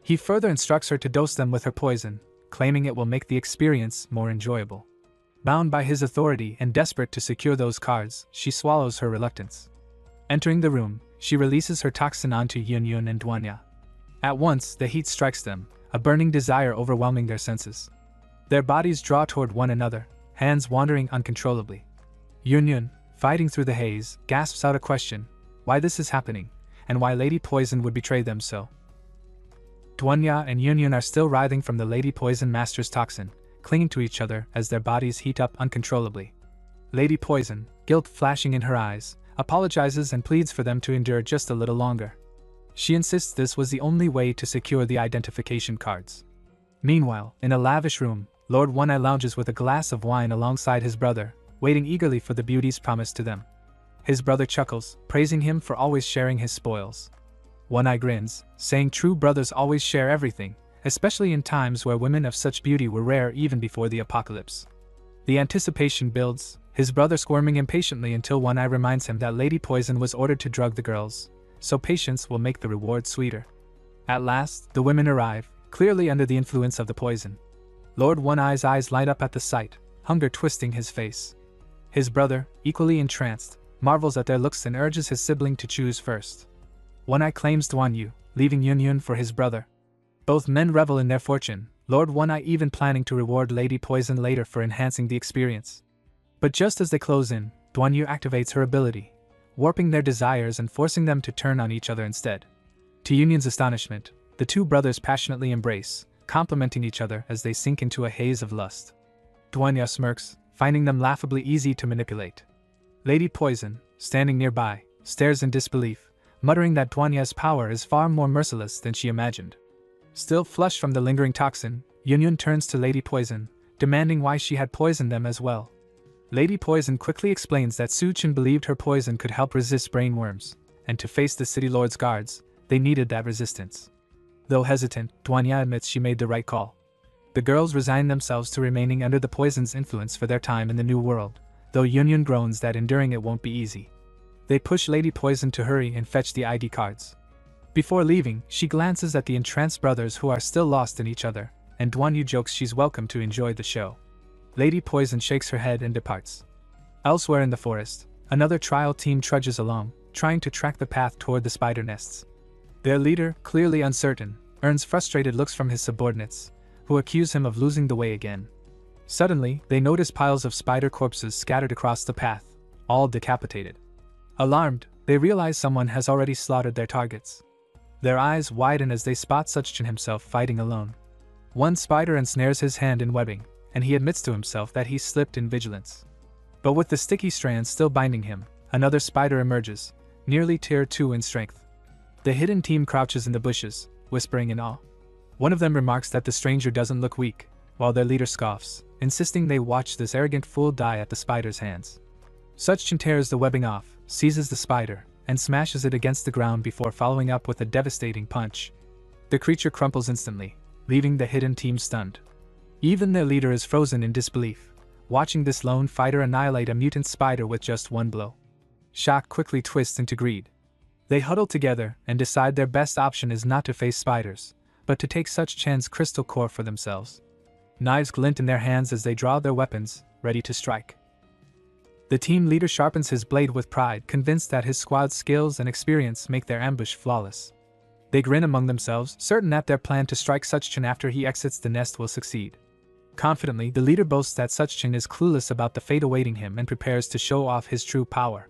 He further instructs her to dose them with her poison, claiming it will make the experience more enjoyable. Bound by his authority and desperate to secure those cards, she swallows her reluctance. Entering the room, she releases her toxin onto Yun and DONGHUA. At once, the heat strikes them, a burning desire overwhelming their senses. Their bodies draw toward one another, hands wandering uncontrollably. Yun, fighting through the haze, gasps out a question: why this is happening, and why Lady Poison would betray them so. DONGHUA and Yun are still writhing from the Lady Poison Master's toxin, clinging to each other as their bodies heat up uncontrollably. Lady Poison, guilt flashing in her eyes, apologizes and pleads for them to endure just a little longer. She insists this was the only way to secure the identification cards. Meanwhile, in a lavish room, Lord One Eye lounges with a glass of wine alongside his brother, waiting eagerly for the beauties promised to them. His brother chuckles, praising him for always sharing his spoils. One Eye grins, saying true brothers always share everything, especially in times where women of such beauty were rare even before the apocalypse. The anticipation builds, his brother squirming impatiently until One Eye reminds him that Lady Poison was ordered to drug the girls, so patience will make the reward sweeter. At last, the women arrive, clearly under the influence of the poison. Lord One Eye's eyes light up at the sight, hunger twisting his face. His brother, equally entranced, marvels at their looks and urges his sibling to choose first. One Eye claims DONGHUA, leaving Yun for his brother. Both men revel in their fortune, Lord One Eye even planning to reward Lady Poison later for enhancing the experience. But just as they close in, DONGHUA activates her ability, warping their desires and forcing them to turn on each other instead. To Yun's astonishment, the two brothers passionately embrace, complimenting each other as they sink into a haze of lust. DONGHUA smirks, finding them laughably easy to manipulate. Lady Poison, standing nearby, stares in disbelief, muttering that DONGHUA's power is far more merciless than she imagined. Still flushed from the lingering toxin, Yun turns to Lady Poison, demanding why she had poisoned them as well. Lady Poison quickly explains that Suchin believed her poison could help resist brainworms, and to face the city lord's guards, they needed that resistance. Though hesitant, DONGHUA admits she made the right call. The girls resign themselves to remaining under the poison's influence for their time in the new world, though Yun groans that enduring it won't be easy. They push Lady Poison to hurry and fetch the ID cards. Before leaving, she glances at the entranced brothers who are still lost in each other, and DONGHUA jokes she's welcome to enjoy the show. Lady Poison shakes her head and departs. Elsewhere in the forest, another trial team trudges along, trying to track the path toward the spider nests. Their leader, clearly uncertain, earns frustrated looks from his subordinates, who accuse him of losing the way again. Suddenly, they notice piles of spider corpses scattered across the path, all decapitated. Alarmed, they realize someone has already slaughtered their targets. Their eyes widen as they spot Suchin himself fighting alone. One spider ensnares his hand in webbing, and he admits to himself that he slipped in vigilance. But with the sticky strands still binding him, another spider emerges, nearly tier 2 in strength. The hidden team crouches in the bushes, whispering in awe. One of them remarks that the stranger doesn't look weak, while their leader scoffs, insisting they watch this arrogant fool die at the spider's hands. Suchin tears the webbing off, seizes the spider, and smashes it against the ground before following up with a devastating punch. The creature crumples instantly, leaving the hidden team stunned. Even their leader is frozen in disbelief, watching this lone fighter annihilate a mutant spider with just one blow. Shock quickly twists into greed. They huddle together and decide their best option is not to face spiders, but to take Suchin's crystal core for themselves. Knives glint in their hands as they draw their weapons, ready to strike. The team leader sharpens his blade with pride, convinced that his squad's skills and experience make their ambush flawless. They grin among themselves, certain that their plan to strike Suchin after he exits the nest will succeed. Confidently, the leader boasts that Suchin is clueless about the fate awaiting him and prepares to show off his true power.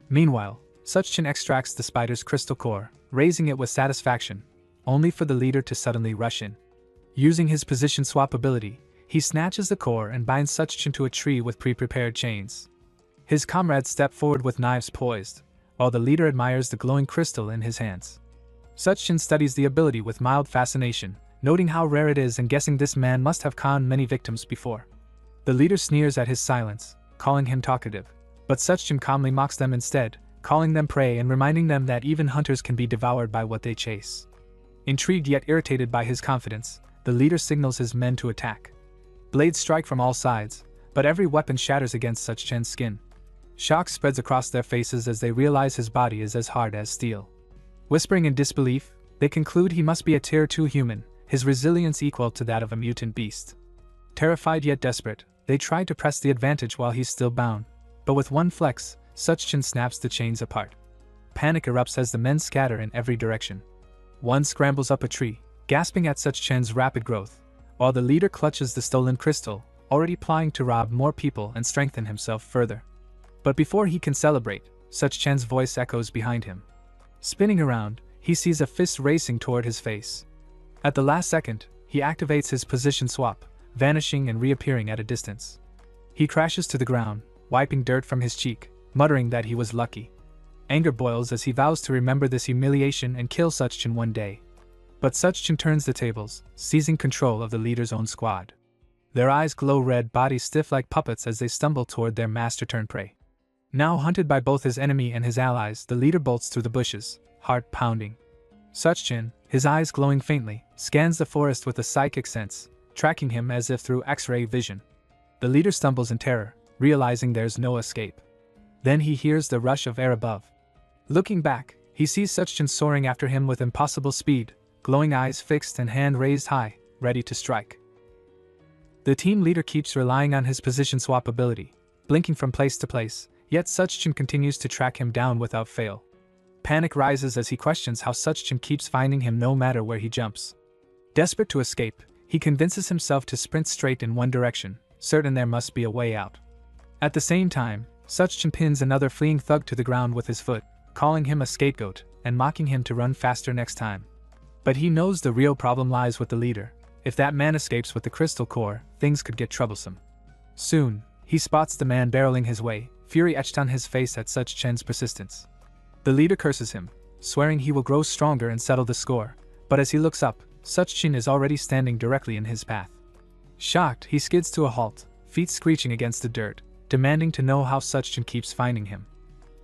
Meanwhile, Suchin extracts the spider's crystal core, raising it with satisfaction, only for the leader to suddenly rush in. Using his position swap ability, he snatches the core and binds Suchin to a tree with pre-prepared chains. His comrades step forward with knives poised, while the leader admires the glowing crystal in his hands. Suchin studies the ability with mild fascination, noting how rare it is and guessing this man must have conned many victims before. The leader sneers at his silence, calling him talkative, but Suchin calmly mocks them instead, calling them prey and reminding them that even hunters can be devoured by what they chase. Intrigued yet irritated by his confidence, the leader signals his men to attack. Blades strike from all sides, but every weapon shatters against Suchin's skin. Shock spreads across their faces as they realize his body is as hard as steel. Whispering in disbelief, they conclude he must be a tier 2 human, his resilience equal to that of a mutant beast. Terrified yet desperate, they try to press the advantage while he's still bound, but with one flex, Suchin snaps the chains apart. Panic erupts as the men scatter in every direction. One scrambles up a tree, gasping at Suchin's rapid growth, while the leader clutches the stolen crystal, already plying to rob more people and strengthen himself further. But before he can celebrate, Suchin's voice echoes behind him. Spinning around, he sees a fist racing toward his face. At the last second, he activates his position swap, vanishing and reappearing at a distance. He crashes to the ground, wiping dirt from his cheek, muttering that he was lucky. Anger boils as he vows to remember this humiliation and kill Suchin one day. But Suchin turns the tables, seizing control of the leader's own squad. Their eyes glow red, bodies stiff like puppets as they stumble toward their master-turned-prey. Now hunted by both his enemy and his allies, the leader bolts through the bushes, heart pounding. Suchin, his eyes glowing faintly, scans the forest with a psychic sense, tracking him as if through X-ray vision. The leader stumbles in terror, realizing there's no escape. Then he hears the rush of air above. Looking back, he sees Suchin soaring after him with impossible speed, glowing eyes fixed and hand raised high, ready to strike. The team leader keeps relying on his position swap ability, blinking from place to place, yet Suchin continues to track him down without fail. Panic rises as he questions how Suchin keeps finding him no matter where he jumps. Desperate to escape, he convinces himself to sprint straight in one direction, certain there must be a way out. At the same time, Suchin pins another fleeing thug to the ground with his foot, calling him a scapegoat and mocking him to run faster next time. But he knows the real problem lies with the leader. If that man escapes with the crystal core, things could get troublesome. Soon, he spots the man barreling his way, fury etched on his face at Suchin's persistence. The leader curses him, swearing he will grow stronger and settle the score, but as he looks up, Suchin is already standing directly in his path. Shocked, he skids to a halt, feet screeching against the dirt, demanding to know how Suchin keeps finding him.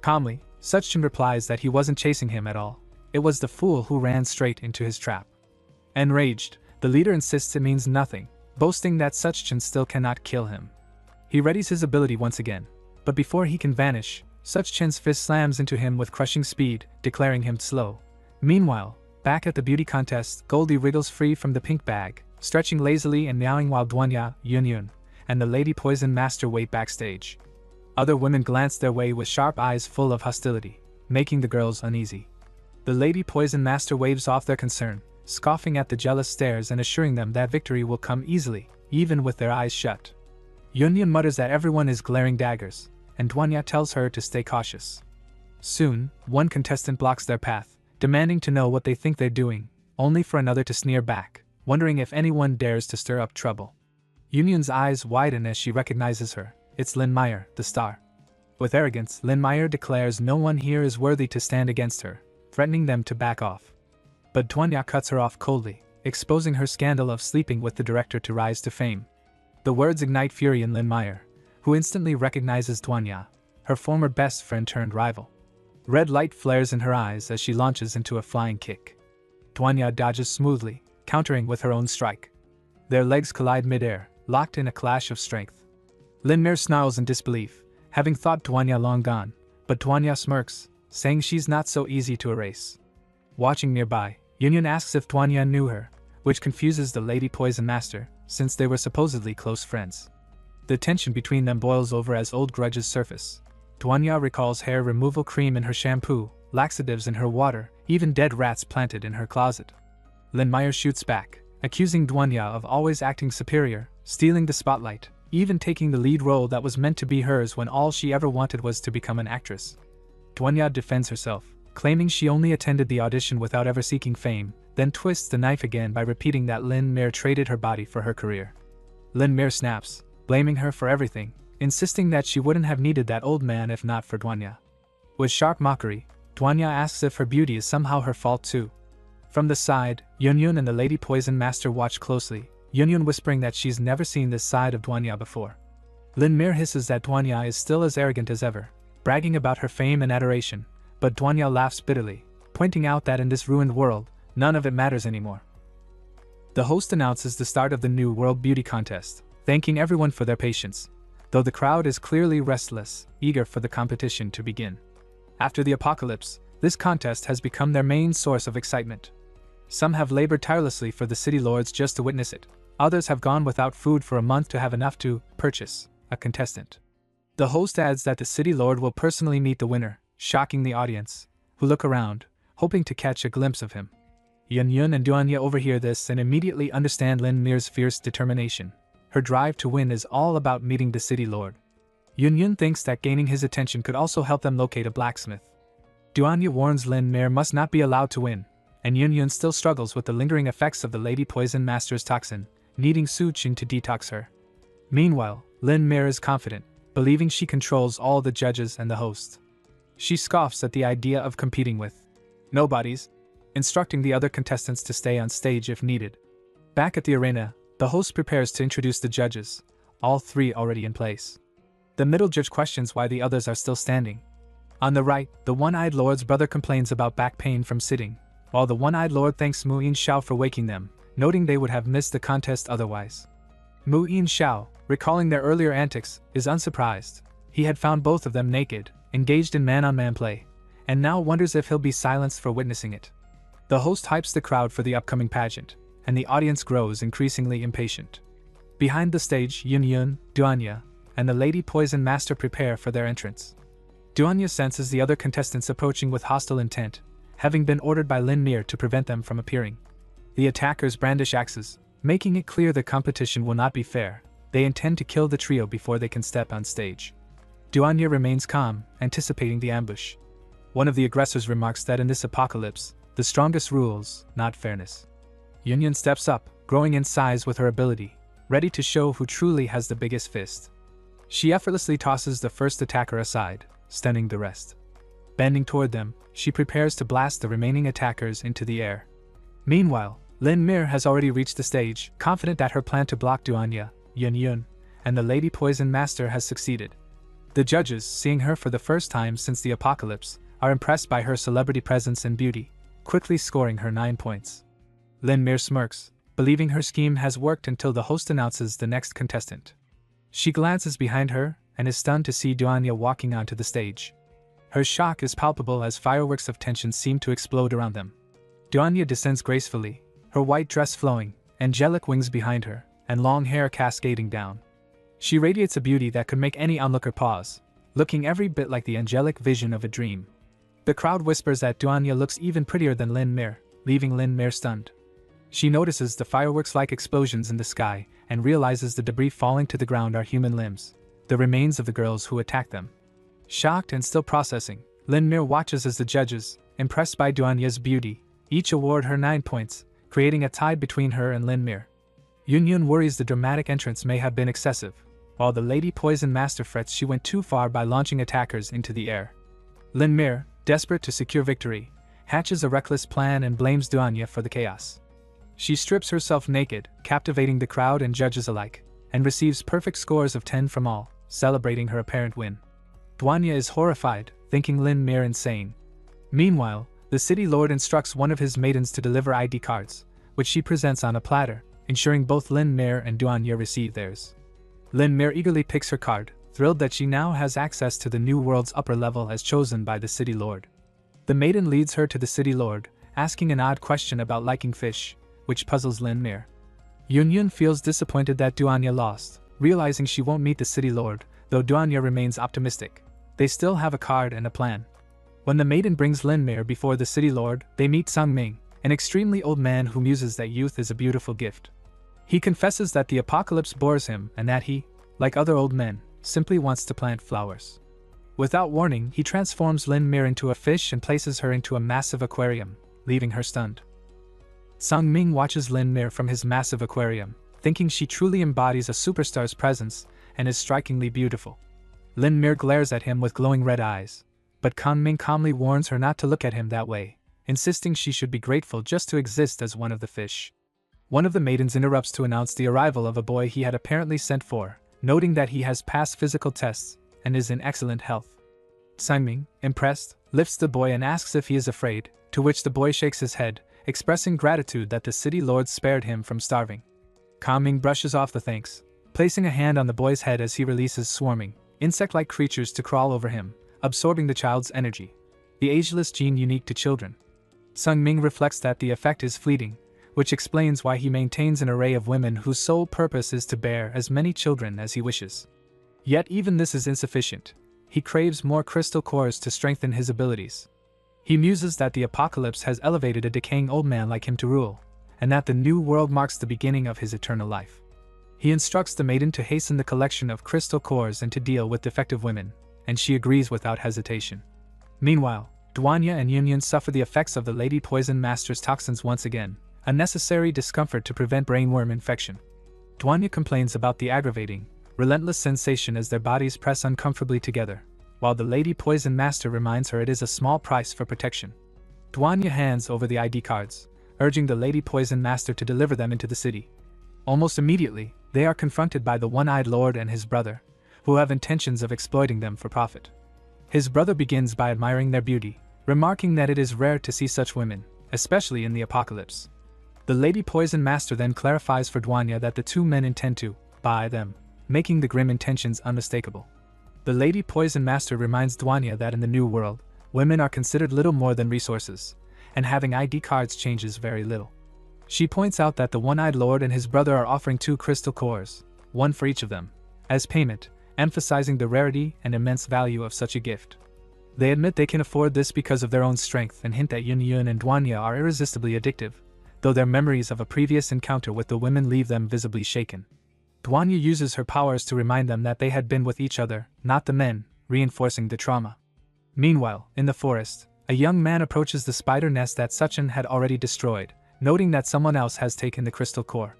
Calmly, Suchin replies that he wasn't chasing him at all. It was the fool who ran straight into his trap. Enraged, the leader insists it means nothing, boasting that Suchin still cannot kill him. He readies his ability once again, but before he can vanish, Suchin's fist slams into him with crushing speed, declaring him slow, Meanwhile, back at the beauty contest, Goldie wriggles free from the pink bag, stretching lazily and meowing while DONGHUA, Yunyun, and the Lady Poison Master wait backstage. Other women glance their way with sharp eyes full of hostility, making the girls uneasy. The Lady Poison Master waves off their concern, scoffing at the jealous stares and assuring them that victory will come easily, even with their eyes shut. Yunyun mutters that everyone is glaring daggers, and DONGHUA tells her to stay cautious. Soon, one contestant blocks their path, demanding to know what they think they're doing, only for another to sneer back, wondering if anyone dares to stir up trouble. Yunyun's eyes widen as she recognizes her. It's Lin Meyer, the star. With arrogance, Lin Meyer declares no one here is worthy to stand against her, threatening them to back off. But DONGHUA cuts her off coldly, exposing her scandal of sleeping with the director to rise to fame. The words ignite fury in Lin Meyer, who instantly recognizes DONGHUA, her former best friend turned rival. Red light flares in her eyes as she launches into a flying kick. DONGHUA dodges smoothly, countering with her own strike. Their legs collide midair, locked in a clash of strength. Lin Meyer snarls in disbelief, having thought DONGHUA long gone, but DONGHUA smirks, saying she's not so easy to erase. Watching nearby, Yunyun asks if DONGHUA knew her, which confuses the Lady Poison Master, since they were supposedly close friends. The tension between them boils over as old grudges surface. DONGHUA recalls hair removal cream in her shampoo, laxatives in her water, even dead rats planted in her closet. Lin Meyer shoots back, accusing DONGHUA of always acting superior, stealing the spotlight, even taking the lead role that was meant to be hers when all she ever wanted was to become an actress. DONGHUA defends herself, claiming she only attended the audition without ever seeking fame, then twists the knife again by repeating that Lin Meyer traded her body for her career. Lin Meyer snaps, blaming her for everything, insisting that she wouldn't have needed that old man if not for DONGHUA. With sharp mockery, DONGHUA asks if her beauty is somehow her fault too. From the side, Yunyun and the Lady Poison Master watch closely, Yunyun whispering that she's never seen this side of DONGHUA before. Lin Meyer hisses that DONGHUA is still as arrogant as ever, bragging about her fame and adoration, but DONGHUA laughs bitterly, pointing out that in this ruined world, none of it matters anymore. The host announces the start of the new World Beauty Contest, thanking everyone for their patience, though the crowd is clearly restless, eager for the competition to begin. After the apocalypse, this contest has become their main source of excitement. Some have labored tirelessly for the city lords just to witness it. Others have gone without food for a month to have enough to purchase a contestant. The host adds that the city lord will personally meet the winner, shocking the audience, who look around, hoping to catch a glimpse of him. Yunyun and DONGHUA overhear this and immediately understand Lin Meyer's fierce determination. Her drive to win is all about meeting the city lord. Yunyun thinks that gaining his attention could also help them locate a blacksmith. DONGHUA warns Lin Meyer must not be allowed to win, and Yunyun still struggles with the lingering effects of the Lady Poison Master's toxin, needing Su Qin to detox her. Meanwhile, Lin Meyer is confident, believing she controls all the judges and the host. She scoffs at the idea of competing with nobodies, instructing the other contestants to stay on stage if needed. Back at the arena, the host prepares to introduce the judges, all three already in place. The middle judge questions why the others are still standing. On the right, the one-eyed lord's brother complains about back pain from sitting, while the one-eyed lord thanks Mu Yin Xiao for waking them, noting they would have missed the contest otherwise. Mu Yin Xiao, recalling their earlier antics, is unsurprised. He had found both of them naked, engaged in man-on-man play, and now wonders if he'll be silenced for witnessing it. The host hypes the crowd for the upcoming pageant, and the audience grows increasingly impatient. Behind the stage, Yunyun, DONGHUA, and the Lady Poison Master prepare for their entrance. DONGHUA senses the other contestants approaching with hostile intent, having been ordered by Lin Meyer to prevent them from appearing. The attackers brandish axes, making it clear the competition will not be fair. They intend to kill the trio before they can step on stage. DONGHUA remains calm, anticipating the ambush. One of the aggressors remarks that in this apocalypse, the strongest rules, not fairness. Yunyun steps up, growing in size with her ability, ready to show who truly has the biggest fist. She effortlessly tosses the first attacker aside, stunning the rest. Bending toward them, she prepares to blast the remaining attackers into the air. Meanwhile, Lin Meyer has already reached the stage, confident that her plan to block DONGHUA, Yunyun, and the Lady Poison Master has succeeded. The judges, seeing her for the first time since the apocalypse, are impressed by her celebrity presence and beauty, quickly scoring her 9 points. Lin Meyer smirks, believing her scheme has worked until the host announces the next contestant. She glances behind her and is stunned to see DONGHUA walking onto the stage. Her shock is palpable as fireworks of tension seem to explode around them. DONGHUA descends gracefully, her white dress flowing, angelic wings behind her, and long hair cascading down. She radiates a beauty that could make any onlooker pause, looking every bit like the angelic vision of a dream. The crowd whispers that DONGHUA looks even prettier than Lin Mir, leaving Lin Mir stunned. She notices the fireworks-like explosions in the sky and realizes the debris falling to the ground are human limbs, the remains of the girls who attacked them. Shocked and still processing, Lin Mir watches as the judges, impressed by DONGHUA's beauty, each award her 9 points, creating a tie between her and Lin Mir. Yunyun worries the dramatic entrance may have been excessive, while the Lady Poison Master frets she went too far by launching attackers into the air. Lin Mir, desperate to secure victory, hatches a reckless plan and blames DONGHUA for the chaos. She strips herself naked, captivating the crowd and judges alike, and receives perfect scores of 10 from all, celebrating her apparent win. DONGHUA is horrified, thinking Lin Mir insane. Meanwhile, the city lord instructs one of his maidens to deliver ID cards, which she presents on a platter, ensuring both Lin Mir and DONGHUA receive theirs. Lin Mir eagerly picks her card, thrilled that she now has access to the new world's upper level as chosen by the city lord. The maiden leads her to the city lord, asking an odd question about liking fish, which puzzles Lin Mir. Yunyun feels disappointed that DONGHUA lost, realizing she won't meet the city lord, though DONGHUA remains optimistic. They still have a card and a plan. When the maiden brings Lin Mir before the city lord, they meet Sangming, an extremely old man who muses that youth is a beautiful gift. He confesses that the apocalypse bores him and that he, like other old men, simply wants to plant flowers. Without warning, he transforms Lin Mir into a fish and places her into a massive aquarium, leaving her stunned. Sangming watches Lin Mir from his massive aquarium, thinking she truly embodies a superstar's presence and is strikingly beautiful. Lin Mir glares at him with glowing red eyes, but Sangming calmly warns her not to look at him that way, insisting she should be grateful just to exist as one of the fish. One of the maidens interrupts to announce the arrival of a boy he had apparently sent for, noting that he has passed physical tests and is in excellent health. Sangming, impressed, lifts the boy and asks if he is afraid, to which the boy shakes his head, expressing gratitude that the city lord spared him from starving. Sangming brushes off the thanks, placing a hand on the boy's head as he releases swarming, insect-like creatures to crawl over him, absorbing the child's energy, the ageless gene unique to children. Sangming reflects that the effect is fleeting, which explains why he maintains an array of women whose sole purpose is to bear as many children as he wishes. Yet even this is insufficient. He craves more crystal cores to strengthen his abilities. He muses that the apocalypse has elevated a decaying old man like him to rule, and that the new world marks the beginning of his eternal life. He instructs the maiden to hasten the collection of crystal cores and to deal with defective women, and she agrees without hesitation. Meanwhile, DONGHUA and Yunyun suffer the effects of the Lady Poison Master's toxins once again, a necessary discomfort to prevent brainworm infection. DONGHUA complains about the aggravating, relentless sensation as their bodies press uncomfortably together, while the Lady Poison Master reminds her it is a small price for protection. DONGHUA hands over the ID cards, urging the Lady Poison Master to deliver them into the city. Almost immediately, they are confronted by the One-Eyed Lord and his brother, who have intentions of exploiting them for profit. His brother begins by admiring their beauty, remarking that it is rare to see such women, especially in the apocalypse. The Lady Poison Master then clarifies for DONGHUA that the two men intend to buy them, making the grim intentions unmistakable. The Lady Poison Master reminds DONGHUA that in the new world, women are considered little more than resources, and having ID cards changes very little. She points out that the One-Eyed Lord and his brother are offering 2 crystal cores, one for each of them, as payment, emphasizing the rarity and immense value of such a gift. They admit they can afford this because of their own strength and hint that Yunyun and DONGHUA are irresistibly addictive, though their memories of a previous encounter with the women leave them visibly shaken. DONGHUA uses her powers to remind them that they had been with each other, not the men, reinforcing the trauma. Meanwhile, in the forest, a young man approaches the spider nest that Suchin had already destroyed, noting that someone else has taken the crystal core.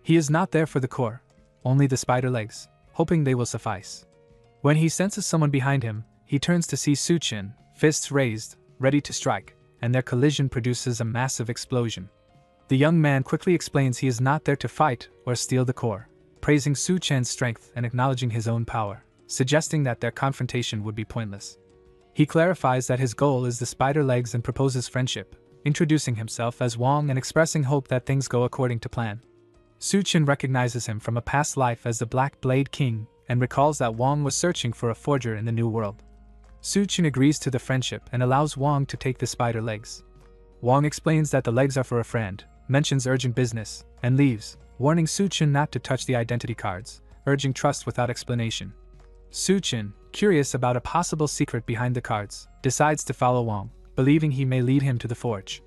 He is not there for the core, only the spider legs, hoping they will suffice. When he senses someone behind him, he turns to see Suchin, fists raised, ready to strike, and their collision produces a massive explosion. The young man quickly explains he is not there to fight or steal the core, praising Suchin's strength and acknowledging his own power, suggesting that their confrontation would be pointless. He clarifies that his goal is the spider legs and proposes friendship, introducing himself as Wong and expressing hope that things go according to plan. Suchin recognizes him from a past life as the Black Blade King and recalls that Wong was searching for a forger in the New World. Suchin agrees to the friendship and allows Wong to take the spider legs. Wang explains that the legs are for a friend, mentions urgent business, and leaves, warning Su-chin not to touch the identity cards, urging trust without explanation. Su-chin, curious about a possible secret behind the cards, decides to follow Wang, believing he may lead him to the forge.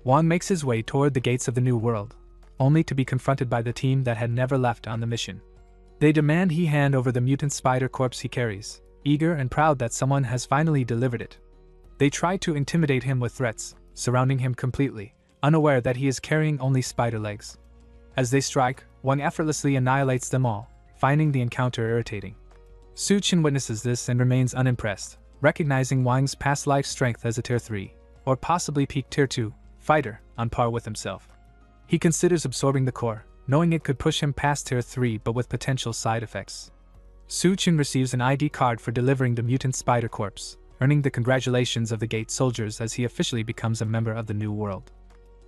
Wang makes his way toward the gates of the new world, only to be confronted by the team that had never left on the mission. They demand he hand over the mutant spider corpse he carries, eager and proud that someone has finally delivered it. They try to intimidate him with threats, surrounding him completely, unaware that he is carrying only spider legs. As they strike, Wang effortlessly annihilates them all, finding the encounter irritating. Su-chin witnesses this and remains unimpressed, recognizing Wang's past life strength as a Tier 3, or possibly peak Tier 2, fighter, on par with himself. He considers absorbing the core, knowing it could push him past Tier 3 but with potential side effects. Su-chin receives an ID card for delivering the mutant spider corpse, earning the congratulations of the gate soldiers as he officially becomes a member of the new world.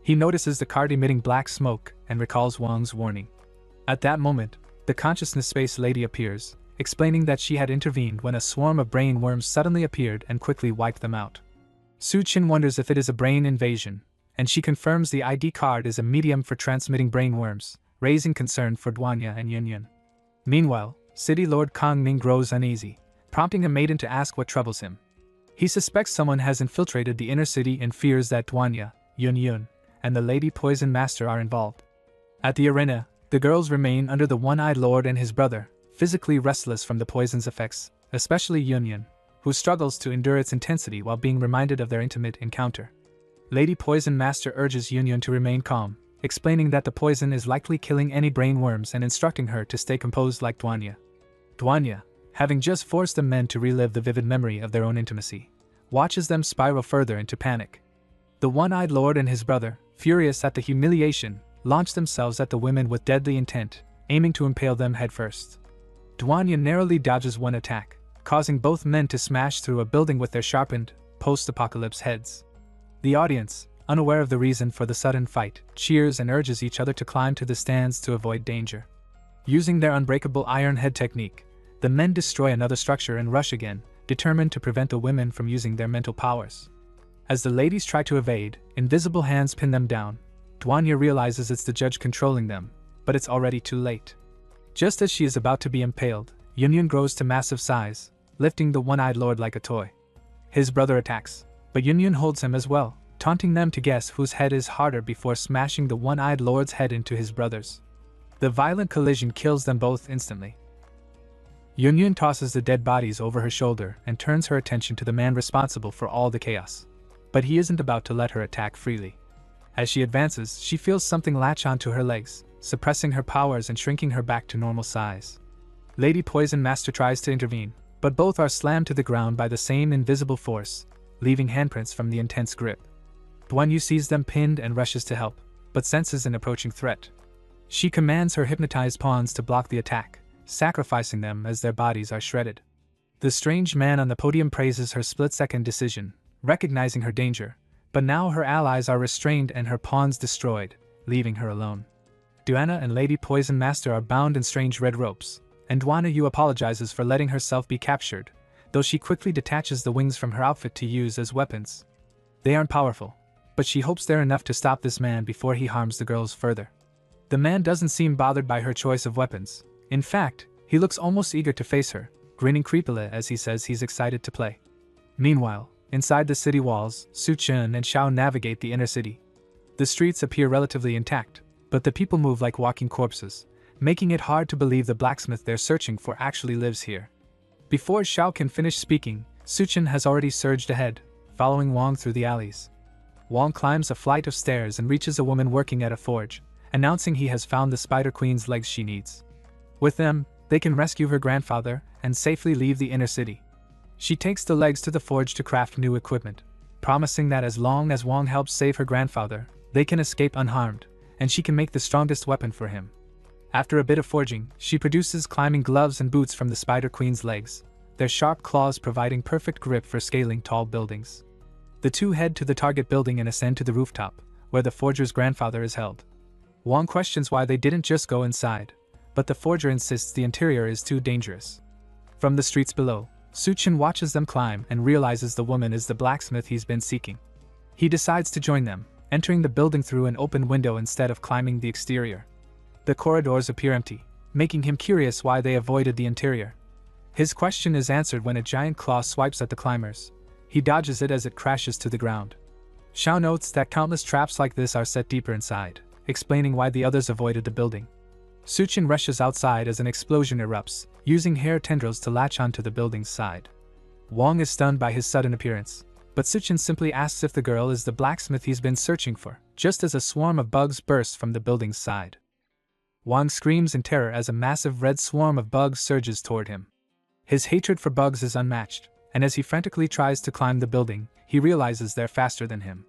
He notices the card emitting black smoke and recalls Wang's warning. At that moment, the consciousness space lady appears, explaining that she had intervened when a swarm of brain worms suddenly appeared and quickly wiped them out. Su-chin wonders if it is a brain invasion, and she confirms the ID card is a medium for transmitting brain worms, raising concern for DONGHUA and Yunyun. Meanwhile, City Lord Kang Ning grows uneasy, prompting a maiden to ask what troubles him. He suspects someone has infiltrated the inner city and fears that DONGHUA, Yunyun, and the Lady Poison Master are involved. At the arena, the girls remain under the One-Eyed Lord and his brother, physically restless from the poison's effects, especially Yunyun, who struggles to endure its intensity while being reminded of their intimate encounter. Lady Poison Master urges Yunyun to remain calm, explaining that the poison is likely killing any brain worms and instructing her to stay composed like DONGHUA. DONGHUA, having just forced the men to relive the vivid memory of their own intimacy, watches them spiral further into panic. The One-Eyed Lord and his brother, furious at the humiliation, launch themselves at the women with deadly intent, aiming to impale them headfirst. DONGHUA narrowly dodges one attack, causing both men to smash through a building with their sharpened, post-apocalypse heads. The audience, unaware of the reason for the sudden fight, cheers and urges each other to climb to the stands to avoid danger. Using their unbreakable iron head technique, the men destroy another structure and rush again, determined to prevent the women from using their mental powers. As the ladies try to evade, invisible hands pin them down. DONGHUA realizes it's the judge controlling them, but it's already too late. Just as she is about to be impaled, Yunyun grows to massive size, lifting the One-Eyed Lord like a toy. His brother attacks, but Yunyun holds him as well, taunting them to guess whose head is harder before smashing the One-Eyed Lord's head into his brother's. The violent collision kills them both instantly. Yunyun tosses the dead bodies over her shoulder and turns her attention to the man responsible for all the chaos. But he isn't about to let her attack freely. As she advances, she feels something latch onto her legs, suppressing her powers and shrinking her back to normal size. Lady Poison Master tries to intervene, but both are slammed to the ground by the same invisible force, leaving handprints from the intense grip. DONGHUA sees them pinned and rushes to help, but senses an approaching threat. She commands her hypnotized pawns to block the attack, sacrificing them as their bodies are shredded. The strange man on the podium praises her split-second decision, recognizing her danger, but now her allies are restrained and her pawns destroyed, leaving her alone. DONGHUA and Lady Poison Master are bound in strange red ropes, and DONGHUA apologizes for letting herself be captured, though she quickly detaches the wings from her outfit to use as weapons. They aren't powerful, but she hopes they're enough to stop this man before he harms the girls further. The man doesn't seem bothered by her choice of weapons. In fact, he looks almost eager to face her, grinning creepily as he says he's excited to play. Meanwhile, inside the city walls, Su-chin and Xiao navigate the inner city. The streets appear relatively intact, but the people move like walking corpses, making it hard to believe the blacksmith they're searching for actually lives here. Before Xiao can finish speaking, Su-chin has already surged ahead, following Wang through the alleys. Wang climbs a flight of stairs and reaches a woman working at a forge, announcing he has found the Spider Queen's legs she needs. With them, they can rescue her grandfather and safely leave the inner city. She takes the legs to the forge to craft new equipment, promising that as long as Wang helps save her grandfather, they can escape unharmed, and she can make the strongest weapon for him. After a bit of forging, she produces climbing gloves and boots from the Spider Queen's legs, their sharp claws providing perfect grip for scaling tall buildings. The two head to the target building and ascend to the rooftop, where the forger's grandfather is held. Wang questions why they didn't just go inside, but the forger insists the interior is too dangerous. From the streets below, Su-chin watches them climb and realizes the woman is the blacksmith he's been seeking. He decides to join them, entering the building through an open window instead of climbing the exterior. The corridors appear empty, making him curious why they avoided the interior. His question is answered when a giant claw swipes at the climbers. He dodges it as it crashes to the ground. Xiao notes that countless traps like this are set deeper inside, explaining why the others avoided the building. Suchin rushes outside as an explosion erupts, using hair tendrils to latch onto the building's side. Wang is stunned by his sudden appearance, but Suchin simply asks if the girl is the blacksmith he's been searching for, just as a swarm of bugs bursts from the building's side. Wang screams in terror as a massive red swarm of bugs surges toward him. His hatred for bugs is unmatched, and as he frantically tries to climb the building, he realizes they're faster than him.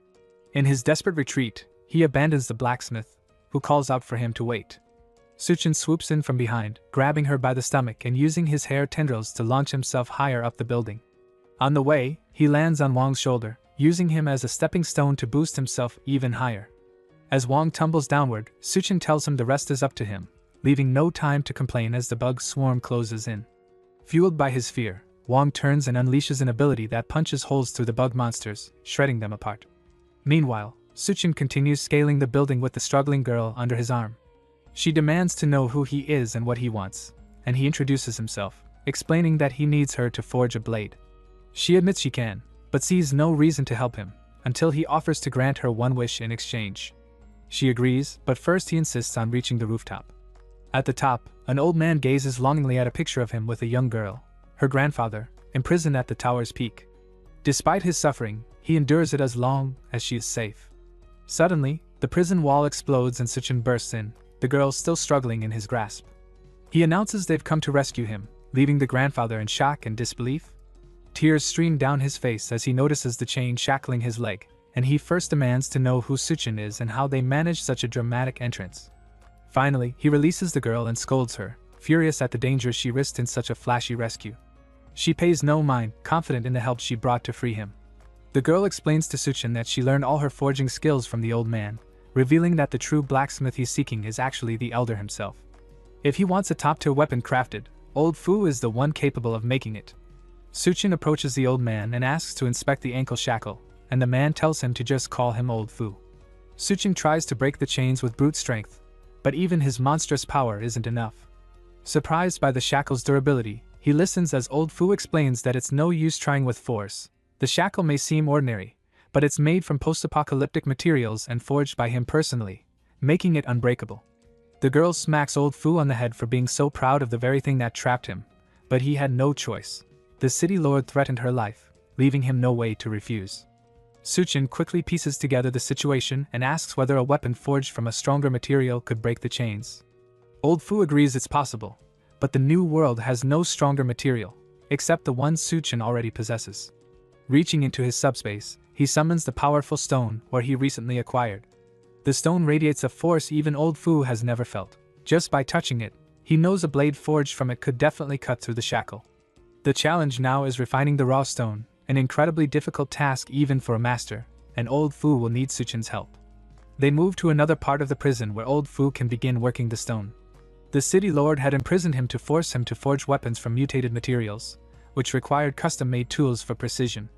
In his desperate retreat, he abandons the blacksmith, who calls out for him to wait. Suchin swoops in from behind, grabbing her by the stomach and using his hair tendrils to launch himself higher up the building. On the way, he lands on Wang's shoulder, using him as a stepping stone to boost himself even higher. As Wang tumbles downward, Suchin tells him the rest is up to him, leaving no time to complain as the bug swarm closes in. Fueled by his fear, Wang turns and unleashes an ability that punches holes through the bug monsters, shredding them apart. Meanwhile, Suchin continues scaling the building with the struggling girl under his arm. She demands to know who he is and what he wants, and he introduces himself, explaining that he needs her to forge a blade. She admits she can, but sees no reason to help him, until he offers to grant her one wish in exchange. She agrees, but first he insists on reaching the rooftop. At the top, an old man gazes longingly at a picture of him with a young girl, her grandfather, imprisoned at the tower's peak. Despite his suffering, he endures it as long as she is safe. Suddenly, the prison wall explodes and Suchin bursts in, the girl still struggling in his grasp. He announces they've come to rescue him, leaving the grandfather in shock and disbelief. Tears stream down his face as he notices the chain shackling his leg, and he first demands to know who Suchin is and how they managed such a dramatic entrance. Finally, he releases the girl and scolds her, furious at the danger she risked in such a flashy rescue. She pays no mind, confident in the help she brought to free him. The girl explains to Suchin that she learned all her forging skills from the old man, revealing that the true blacksmith he's seeking is actually the elder himself. If he wants a top-tier weapon crafted, Old Fu is the one capable of making it. Suchin approaches the old man and asks to inspect the ankle shackle, and the man tells him to just call him Old Fu. Suchin tries to break the chains with brute strength, but even his monstrous power isn't enough. Surprised by the shackle's durability, he listens as Old Fu explains that it's no use trying with force. The shackle may seem ordinary, but it's made from post-apocalyptic materials and forged by him personally, making it unbreakable. The girl smacks Old Fu on the head for being so proud of the very thing that trapped him, but he had no choice. The city lord threatened her life, leaving him no way to refuse. Suchin quickly pieces together the situation and asks whether a weapon forged from a stronger material could break the chains. Old Fu agrees it's possible, but the new world has no stronger material, except the one Suchin already possesses. Reaching into his subspace, he summons the powerful stone where he recently acquired. The stone radiates a force even Old Fu has never felt. Just by touching it, he knows a blade forged from it could definitely cut through the shackle. The challenge now is refining the raw stone, an incredibly difficult task even for a master, and Old Fu will need Suchin's help. They move to another part of the prison where Old Fu can begin working the stone. The city lord had imprisoned him to force him to forge weapons from mutated materials, which required custom-made tools for precision.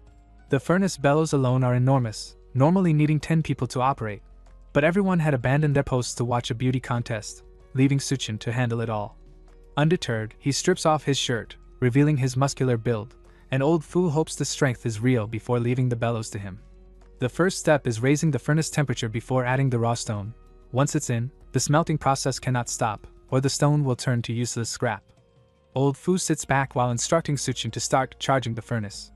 The furnace bellows alone are enormous, normally needing 10 people to operate, but everyone had abandoned their posts to watch a beauty contest, leaving Suchin to handle it all. Undeterred, he strips off his shirt, revealing his muscular build, and Old Fu hopes the strength is real before leaving the bellows to him. The first step is raising the furnace temperature before adding the raw stone. Once it's in, the smelting process cannot stop, or the stone will turn to useless scrap. Old Fu sits back while instructing Suchin to start charging the furnace.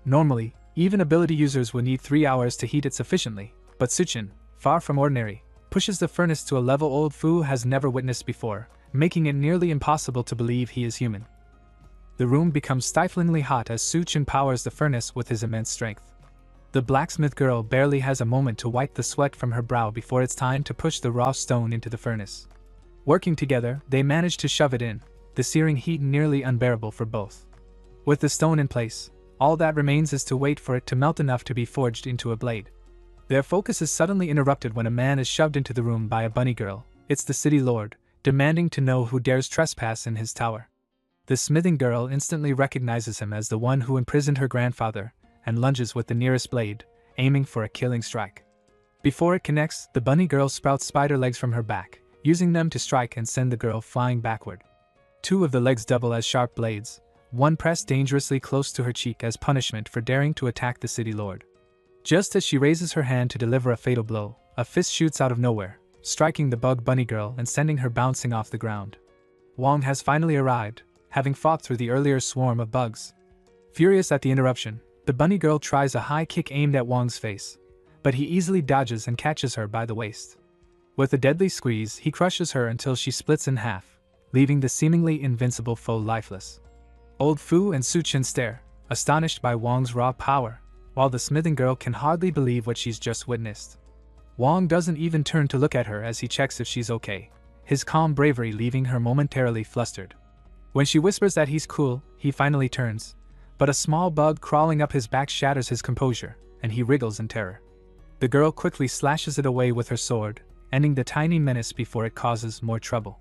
Normally, even ability users would need 3 hours to heat it sufficiently, but Suchin, far from ordinary, pushes the furnace to a level Old Fu has never witnessed before, making it nearly impossible to believe he is human. The room becomes stiflingly hot as Suchin powers the furnace with his immense strength. The blacksmith girl barely has a moment to wipe the sweat from her brow before it's time to push the raw stone into the furnace. Working together, they manage to shove it in, the searing heat nearly unbearable for both. With the stone in place, all that remains is to wait for it to melt enough to be forged into a blade. Their focus is suddenly interrupted when a man is shoved into the room by a bunny girl. It's the city lord, demanding to know who dares trespass in his tower. The smithing girl instantly recognizes him as the one who imprisoned her grandfather, and lunges with the nearest blade, aiming for a killing strike. Before it connects, the bunny girl sprouts spider legs from her back, using them to strike and send the girl flying backward. Two of the legs double as sharp blades, one pressed dangerously close to her cheek as punishment for daring to attack the city lord. Just as she raises her hand to deliver a fatal blow, a fist shoots out of nowhere, striking the bug bunny girl and sending her bouncing off the ground. Wong has finally arrived, having fought through the earlier swarm of bugs. Furious at the interruption, the bunny girl tries a high kick aimed at Wong's face, but he easily dodges and catches her by the waist. With a deadly squeeze, he crushes her until she splits in half, leaving the seemingly invincible foe lifeless. Old Fu and Su Chen stare, astonished by Wong's raw power, while the smithing girl can hardly believe what she's just witnessed. Wong doesn't even turn to look at her as he checks if she's okay, his calm bravery leaving her momentarily flustered. When she whispers that he's cool, he finally turns, but a small bug crawling up his back shatters his composure, and he wriggles in terror. The girl quickly slashes it away with her sword, ending the tiny menace before it causes more trouble.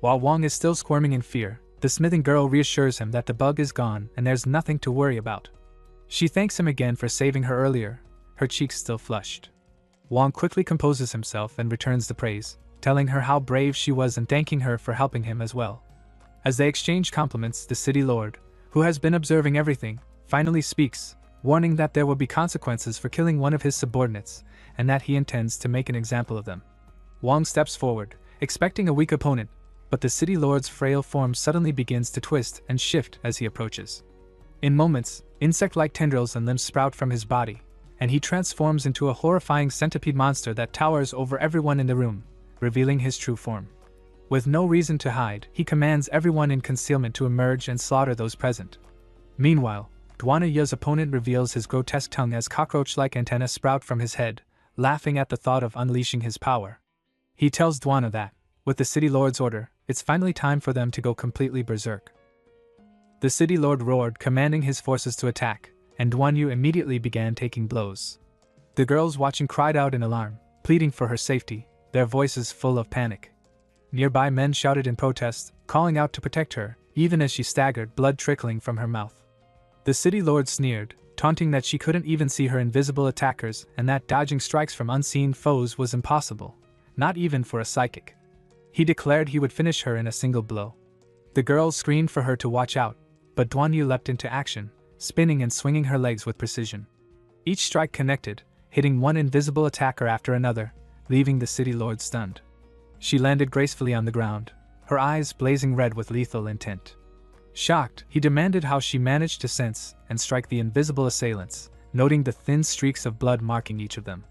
While Wong is still squirming in fear, the smithing girl reassures him that the bug is gone and there's nothing to worry about. She thanks him again for saving her earlier, her cheeks still flushed. Wong quickly composes himself and returns the praise, telling her how brave she was and thanking her for helping him as well. As they exchange compliments, the city lord, who has been observing everything, finally speaks, warning that there will be consequences for killing one of his subordinates, and that he intends to make an example of them. Wong steps forward, expecting a weak opponent, but the city lord's frail form suddenly begins to twist and shift as he approaches. In moments, insect-like tendrils and limbs sprout from his body, and he transforms into a horrifying centipede monster that towers over everyone in the room, revealing his true form. With no reason to hide, he commands everyone in concealment to emerge and slaughter those present. Meanwhile, DONGHUA's opponent reveals his grotesque tongue as cockroach-like antennae sprout from his head, laughing at the thought of unleashing his power. He tells DONGHUA that, with the city lord's order, it's finally time for them to go completely berserk. The city lord roared, commanding his forces to attack, and DONGHUA immediately began taking blows. The girls watching cried out in alarm, pleading for her safety, their voices full of panic. Nearby men shouted in protest, calling out to protect her, even as she staggered, blood trickling from her mouth. The city lord sneered, taunting that she couldn't even see her invisible attackers and that dodging strikes from unseen foes was impossible, not even for a psychic. He declared he would finish her in a single blow. The girls screamed for her to watch out, but DONGHUA leapt into action, spinning and swinging her legs with precision. Each strike connected, hitting one invisible attacker after another, leaving the city lord stunned. She landed gracefully on the ground, her eyes blazing red with lethal intent. Shocked, he demanded how she managed to sense and strike the invisible assailants, noting the thin streaks of blood marking each of them.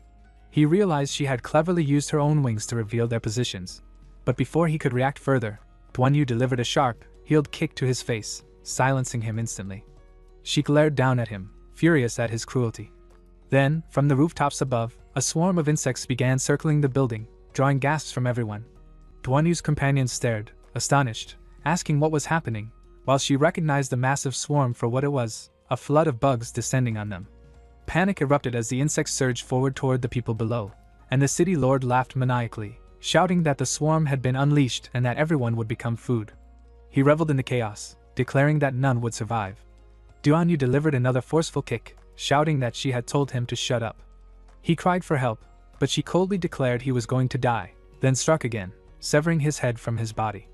He realized she had cleverly used her own wings to reveal their positions, but before he could react further, DONGHUA delivered a sharp, heeled kick to his face, silencing him instantly. She glared down at him, furious at his cruelty. Then, from the rooftops above, a swarm of insects began circling the building, drawing gasps from everyone. DONGHUA's companions stared, astonished, asking what was happening, while she recognized the massive swarm for what it was, a flood of bugs descending on them. Panic erupted as the insects surged forward toward the people below, and the city lord laughed maniacally, shouting that the swarm had been unleashed and that everyone would become food. He reveled in the chaos, declaring that none would survive. DONGHUA delivered another forceful kick, shouting that she had told him to shut up. He cried for help, but she coldly declared he was going to die, then struck again, severing his head from his body.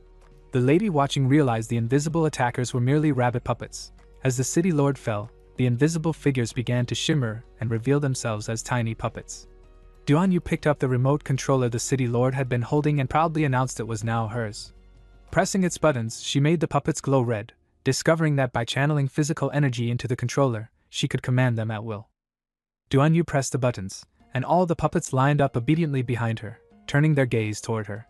The lady watching realized the invisible attackers were merely rabbit puppets. As the city lord fell, the invisible figures began to shimmer and reveal themselves as tiny puppets. DONGHUA picked up the remote controller the city lord had been holding and proudly announced it was now hers. Pressing its buttons, she made the puppets glow red, discovering that by channeling physical energy into the controller, she could command them at will. DONGHUA pressed the buttons, and all the puppets lined up obediently behind her, turning their gaze toward her.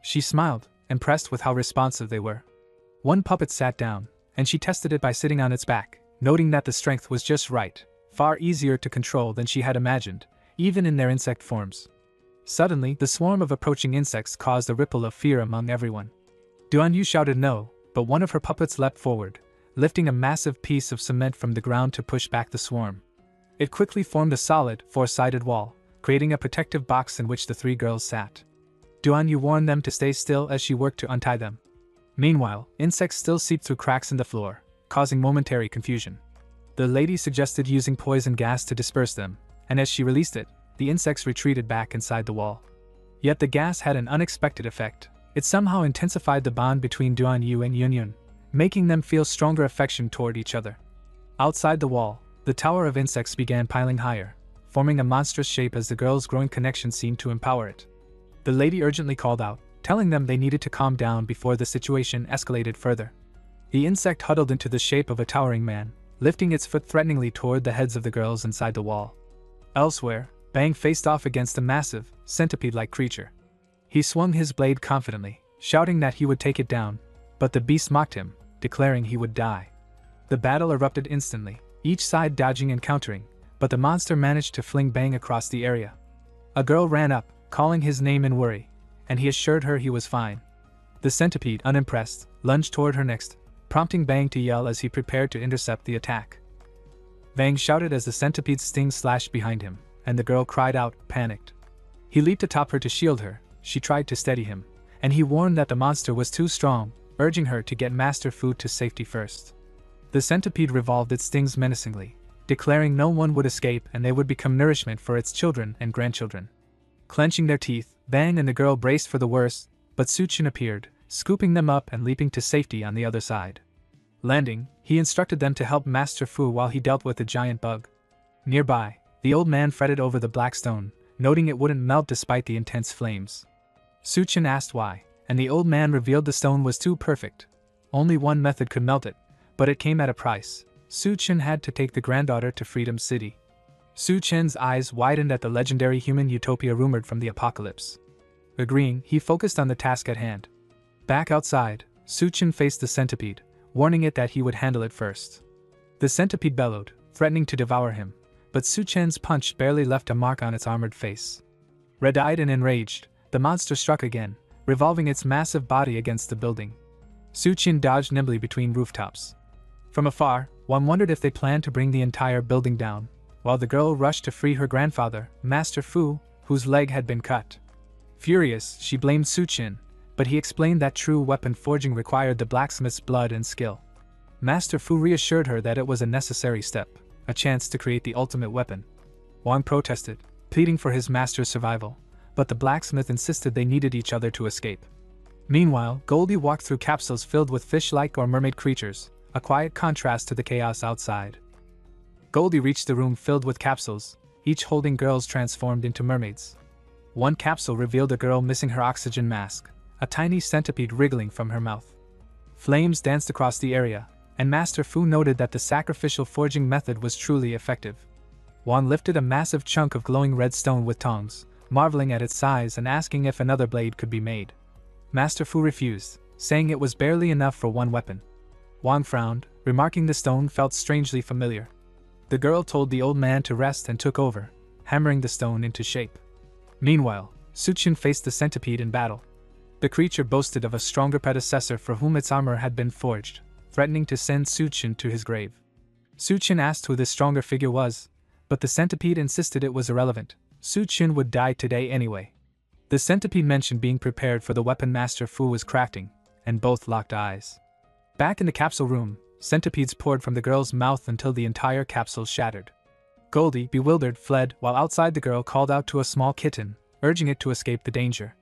She smiled, impressed with how responsive they were. One puppet sat down, and she tested it by sitting on its back, noting that the strength was just right, far easier to control than she had imagined, even in their insect forms. Suddenly, the swarm of approaching insects caused a ripple of fear among everyone. DONGHUA shouted no, but one of her puppets leapt forward, lifting a massive piece of cement from the ground to push back the swarm. It quickly formed a solid, four-sided wall, creating a protective box in which the three girls sat. DONGHUA warned them to stay still as she worked to untie them. Meanwhile, insects still seeped through cracks in the floor, causing momentary confusion. The lady suggested using poison gas to disperse them, and as she released it, the insects retreated back inside the wall. Yet the gas had an unexpected effect. It somehow intensified the bond between DONGHUA and Yunyun, making them feel stronger affection toward each other. Outside the wall, the tower of insects began piling higher, forming a monstrous shape as the girls' growing connection seemed to empower it. The lady urgently called out, telling them they needed to calm down before the situation escalated further. The insect huddled into the shape of a towering man, lifting its foot threateningly toward the heads of the girls inside the wall. Elsewhere, Bang faced off against a massive, centipede-like creature. He swung his blade confidently, shouting that he would take it down, but the beast mocked him, declaring he would die. The battle erupted instantly, each side dodging and countering, but the monster managed to fling Bang across the area. A girl ran up, calling his name in worry, and he assured her he was fine. The centipede, unimpressed, lunged toward her next, prompting Bang to yell as he prepared to intercept the attack. Bang shouted as the centipede's sting slashed behind him, and the girl cried out, panicked. He leaped atop her to shield her. She tried to steady him, and he warned that the monster was too strong, urging her to get Master Fu to safety first. The centipede revolved its stings menacingly, declaring no one would escape and they would become nourishment for its children and grandchildren. Clenching their teeth, Bang and the girl braced for the worst, but Suchin appeared, scooping them up and leaping to safety on the other side. Landing, he instructed them to help Master Fu while he dealt with the giant bug. Nearby, the old man fretted over the black stone, noting it wouldn't melt despite the intense flames. Suchin asked why, and the old man revealed the stone was too perfect. Only one method could melt it, but it came at a price. Suchin had to take the granddaughter to Freedom City. Suchin's eyes widened at the legendary human utopia rumored from the apocalypse. Agreeing, he focused on the task at hand. Back outside, Suchin faced the centipede, warning it that he would handle it first. The centipede bellowed, threatening to devour him, but Suchin's punch barely left a mark on its armored face. Red-eyed and enraged, the monster struck again, revolving its massive body against the building. Suchin dodged nimbly between rooftops. From afar, one wondered if they planned to bring the entire building down, while the girl rushed to free her grandfather, Master Fu, whose leg had been cut. Furious, she blamed Suchin, but he explained that true weapon forging required the blacksmith's blood and skill. Master Fu reassured her that it was a necessary step, a chance to create the ultimate weapon. Wang protested, pleading for his master's survival, but the blacksmith insisted they needed each other to escape. Meanwhile, Goldie walked through capsules filled with fish-like or mermaid creatures, a quiet contrast to the chaos outside. Goldie reached the room filled with capsules, each holding girls transformed into mermaids. One capsule revealed a girl missing her oxygen mask, a tiny centipede wriggling from her mouth. Flames danced across the area, and Master Fu noted that the sacrificial forging method was truly effective. Wang lifted a massive chunk of glowing red stone with tongs, marveling at its size and asking if another blade could be made. Master Fu refused, saying it was barely enough for one weapon. Wang frowned, remarking the stone felt strangely familiar. The girl told the old man to rest and took over, hammering the stone into shape. Meanwhile, Suchin faced the centipede in battle. The creature boasted of a stronger predecessor for whom its armor had been forged, threatening to send Suchin to his grave. Suchin asked who this stronger figure was, but the centipede insisted it was irrelevant. Suchin would die today anyway. The centipede mentioned being prepared for the weapon Master Fu was crafting, and both locked eyes. Back in the capsule room, centipedes poured from the girl's mouth until the entire capsule shattered. Goldie, bewildered, fled, while outside the girl called out to a small kitten, urging it to escape the danger.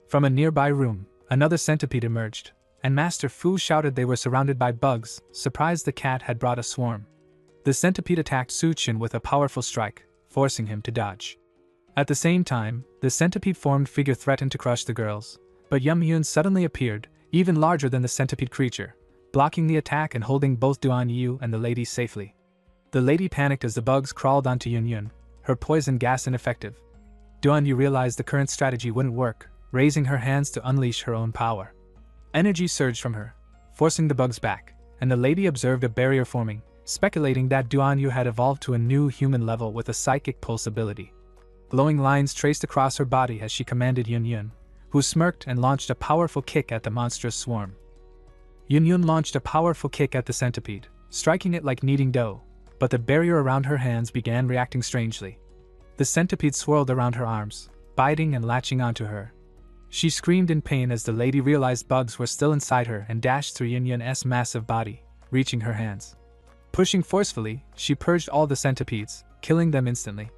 From a nearby room, another centipede emerged, and Master Fu shouted they were surrounded by bugs, surprised the cat had brought a swarm. The centipede attacked Suchin with a powerful strike, forcing him to dodge. At the same time, the centipede-formed figure threatened to crush the girls, but Yum-Yun suddenly appeared, even larger than the centipede creature, blocking the attack and holding both Duan Yu and the lady safely. The lady panicked as the bugs crawled onto Yun-Yun, her poison gas ineffective. Duan Yu realized the current strategy wouldn't work, raising her hands to unleash her own power. Energy surged from her, forcing the bugs back, and the lady observed a barrier forming, speculating that Duan Yu had evolved to a new human level with a psychic pulse ability. Glowing lines traced across her body as she commanded Yun-Yun, who smirked and launched a powerful kick at the monstrous swarm. Yun-Yun launched a powerful kick at the centipede, striking it like kneading dough, but the barrier around her hands began reacting strangely. The centipede swirled around her arms, biting and latching onto her. She screamed in pain as the lady realized bugs were still inside her and dashed through Yun-Yun's massive body, reaching her hands. Pushing forcefully, she purged all the centipedes, killing them instantly.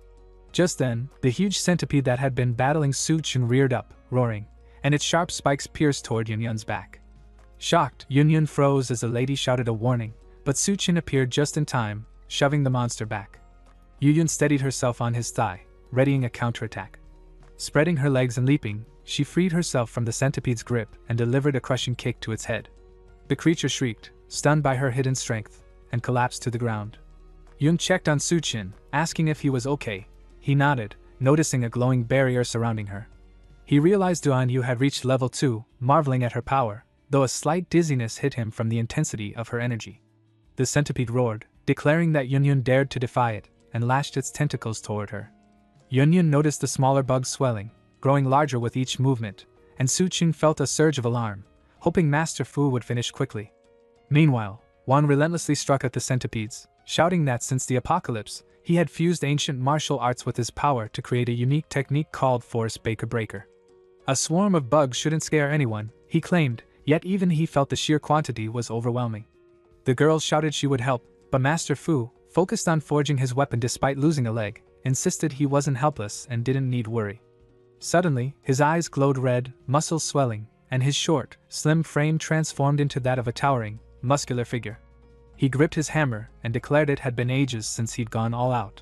Just then, the huge centipede that had been battling Suchun reared up, roaring, and its sharp spikes pierced toward Yunyun's back. Shocked, Yunyun froze as the lady shouted a warning, but Suchun appeared just in time, shoving the monster back. Yunyun steadied herself on his thigh, readying a counterattack. Spreading her legs and leaping, she freed herself from the centipede's grip and delivered a crushing kick to its head. The creature shrieked, stunned by her hidden strength, and collapsed to the ground. Yun checked on Suchin, asking if he was okay. He nodded, noticing a glowing barrier surrounding her. He realized DONGHUA had reached level 2, marveling at her power, though a slight dizziness hit him from the intensity of her energy. The centipede roared, declaring that Yunyun dared to defy it, and lashed its tentacles toward her. Yunyun noticed the smaller bug swelling, growing larger with each movement, and Suchin felt a surge of alarm, hoping Master Fu would finish quickly. Meanwhile, Wan relentlessly struck at the centipedes, shouting that since the apocalypse, he had fused ancient martial arts with his power to create a unique technique called Force Baker Breaker. A swarm of bugs shouldn't scare anyone, he claimed, yet even he felt the sheer quantity was overwhelming. The girl shouted she would help, but Master Fu, focused on forging his weapon despite losing a leg, insisted he wasn't helpless and didn't need worry. Suddenly, his eyes glowed red, muscles swelling, and his short, slim frame transformed into that of a towering, muscular figure. He gripped his hammer and declared it had been ages since he'd gone all out.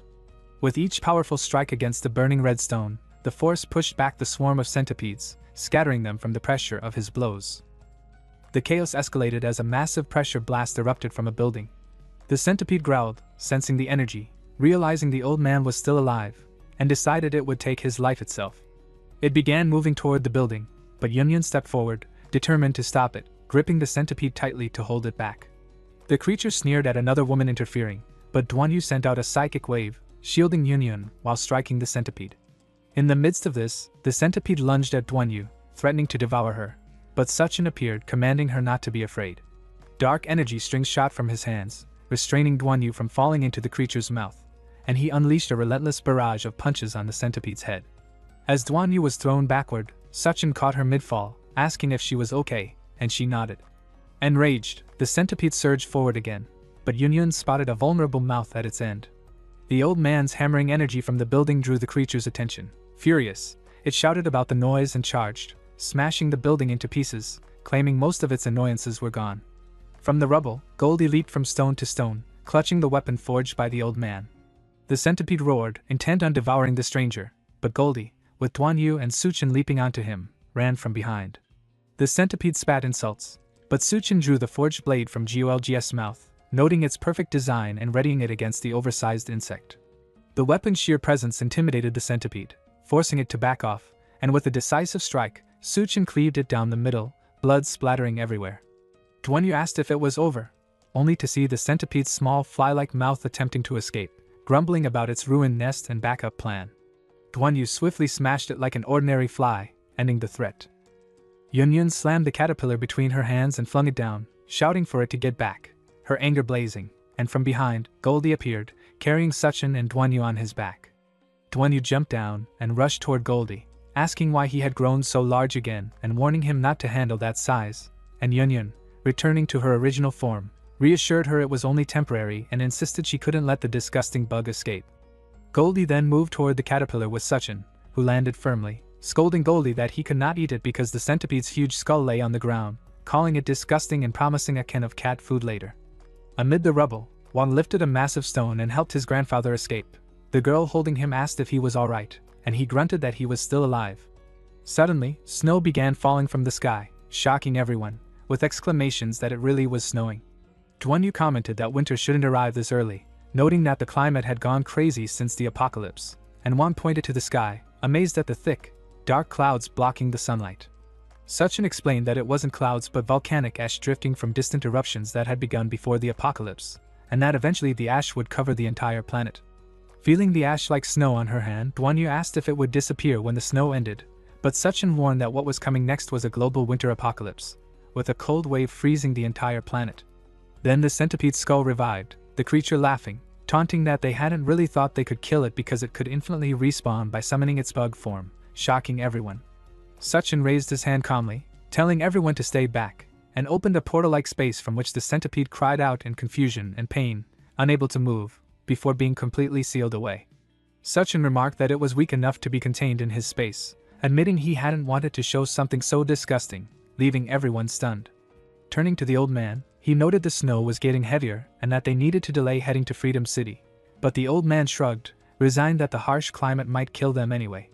With each powerful strike against the burning red stone, the force pushed back the swarm of centipedes, scattering them from the pressure of his blows. The chaos escalated as a massive pressure blast erupted from a building. The centipede growled, sensing the energy, realizing the old man was still alive, and decided it would take his life itself. It began moving toward the building, but Yunyun stepped forward, determined to stop it, gripping the centipede tightly to hold it back. The creature sneered at another woman interfering, but DONGHUA sent out a psychic wave, shielding Yunyun while striking the centipede. In the midst of this, the centipede lunged at DONGHUA, threatening to devour her, but Suchin appeared, commanding her not to be afraid. Dark energy strings shot from his hands, restraining DONGHUA from falling into the creature's mouth, and he unleashed a relentless barrage of punches on the centipede's head. As DONGHUA was thrown backward, Suchin caught her mid-fall, asking if she was okay, and she nodded. Enraged, the centipede surged forward again, but Yunyun spotted a vulnerable mouth at its end. The old man's hammering energy from the building drew the creature's attention. Furious, it shouted about the noise and charged, smashing the building into pieces, claiming most of its annoyances were gone. From the rubble, Goldie leaped from stone to stone, clutching the weapon forged by the old man. The centipede roared, intent on devouring the stranger, but Goldie, with DONGHUA and Suchin leaping onto him, ran from behind. The centipede spat insults, but Suchin drew the forged blade from Golg's mouth, noting its perfect design and readying it against the oversized insect. The weapon's sheer presence intimidated the centipede, forcing it to back off, and with a decisive strike, Suchin cleaved it down the middle, blood splattering everywhere. DONGHUA asked if it was over, only to see the centipede's small fly-like mouth attempting to escape, grumbling about its ruined nest and backup plan. DONGHUA swiftly smashed it like an ordinary fly, ending the threat. Yunyun slammed the caterpillar between her hands and flung it down, shouting for it to get back, her anger blazing, and from behind, Goldie appeared, carrying Suchin and DONGHUA on his back. DONGHUA jumped down and rushed toward Goldie, asking why he had grown so large again and warning him not to handle that size, and Yunyun, returning to her original form, reassured her it was only temporary and insisted she couldn't let the disgusting bug escape. Goldie then moved toward the caterpillar with Suchin, who landed firmly, scolding Goldie that he could not eat it because the centipede's huge skull lay on the ground, calling it disgusting and promising a can of cat food later. Amid the rubble, Wang lifted a massive stone and helped his grandfather escape. The girl holding him asked if he was alright, and he grunted that he was still alive. Suddenly, snow began falling from the sky, shocking everyone, with exclamations that it really was snowing. DONGHUA commented that winter shouldn't arrive this early, noting that the climate had gone crazy since the apocalypse, and Wang pointed to the sky, amazed at the thick, dark clouds blocking the sunlight. Suchin explained that it wasn't clouds but volcanic ash drifting from distant eruptions that had begun before the apocalypse, and that eventually the ash would cover the entire planet. Feeling the ash like snow on her hand, DONGHUA asked if it would disappear when the snow ended, but Suchin warned that what was coming next was a global winter apocalypse, with a cold wave freezing the entire planet. Then the centipede's skull revived, the creature laughing, taunting that they hadn't really thought they could kill it because it could infinitely respawn by summoning its bug form, shocking everyone. Suchin raised his hand calmly, telling everyone to stay back, and opened a portal-like space from which the centipede cried out in confusion and pain, unable to move, before being completely sealed away. Suchin remarked that it was weak enough to be contained in his space, admitting he hadn't wanted to show something so disgusting, leaving everyone stunned. Turning to the old man, he noted the snow was getting heavier and that they needed to delay heading to Freedom City. But the old man shrugged, resigned that the harsh climate might kill them anyway.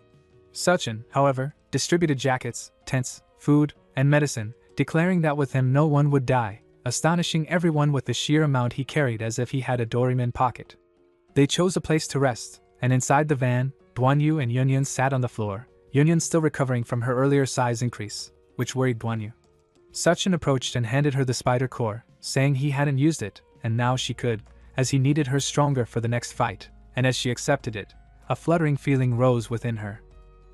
Suchin, however, distributed jackets, tents, food, and medicine, declaring that with him no one would die, astonishing everyone with the sheer amount he carried as if he had a Doraemon pocket. They chose a place to rest, and inside the van, Duanyu and Yunyun sat on the floor, Yunyun still recovering from her earlier size increase, which worried Duanyu. Suchin approached and handed her the spider core, saying he hadn't used it, and now she could, as he needed her stronger for the next fight, and as she accepted it, a fluttering feeling rose within her.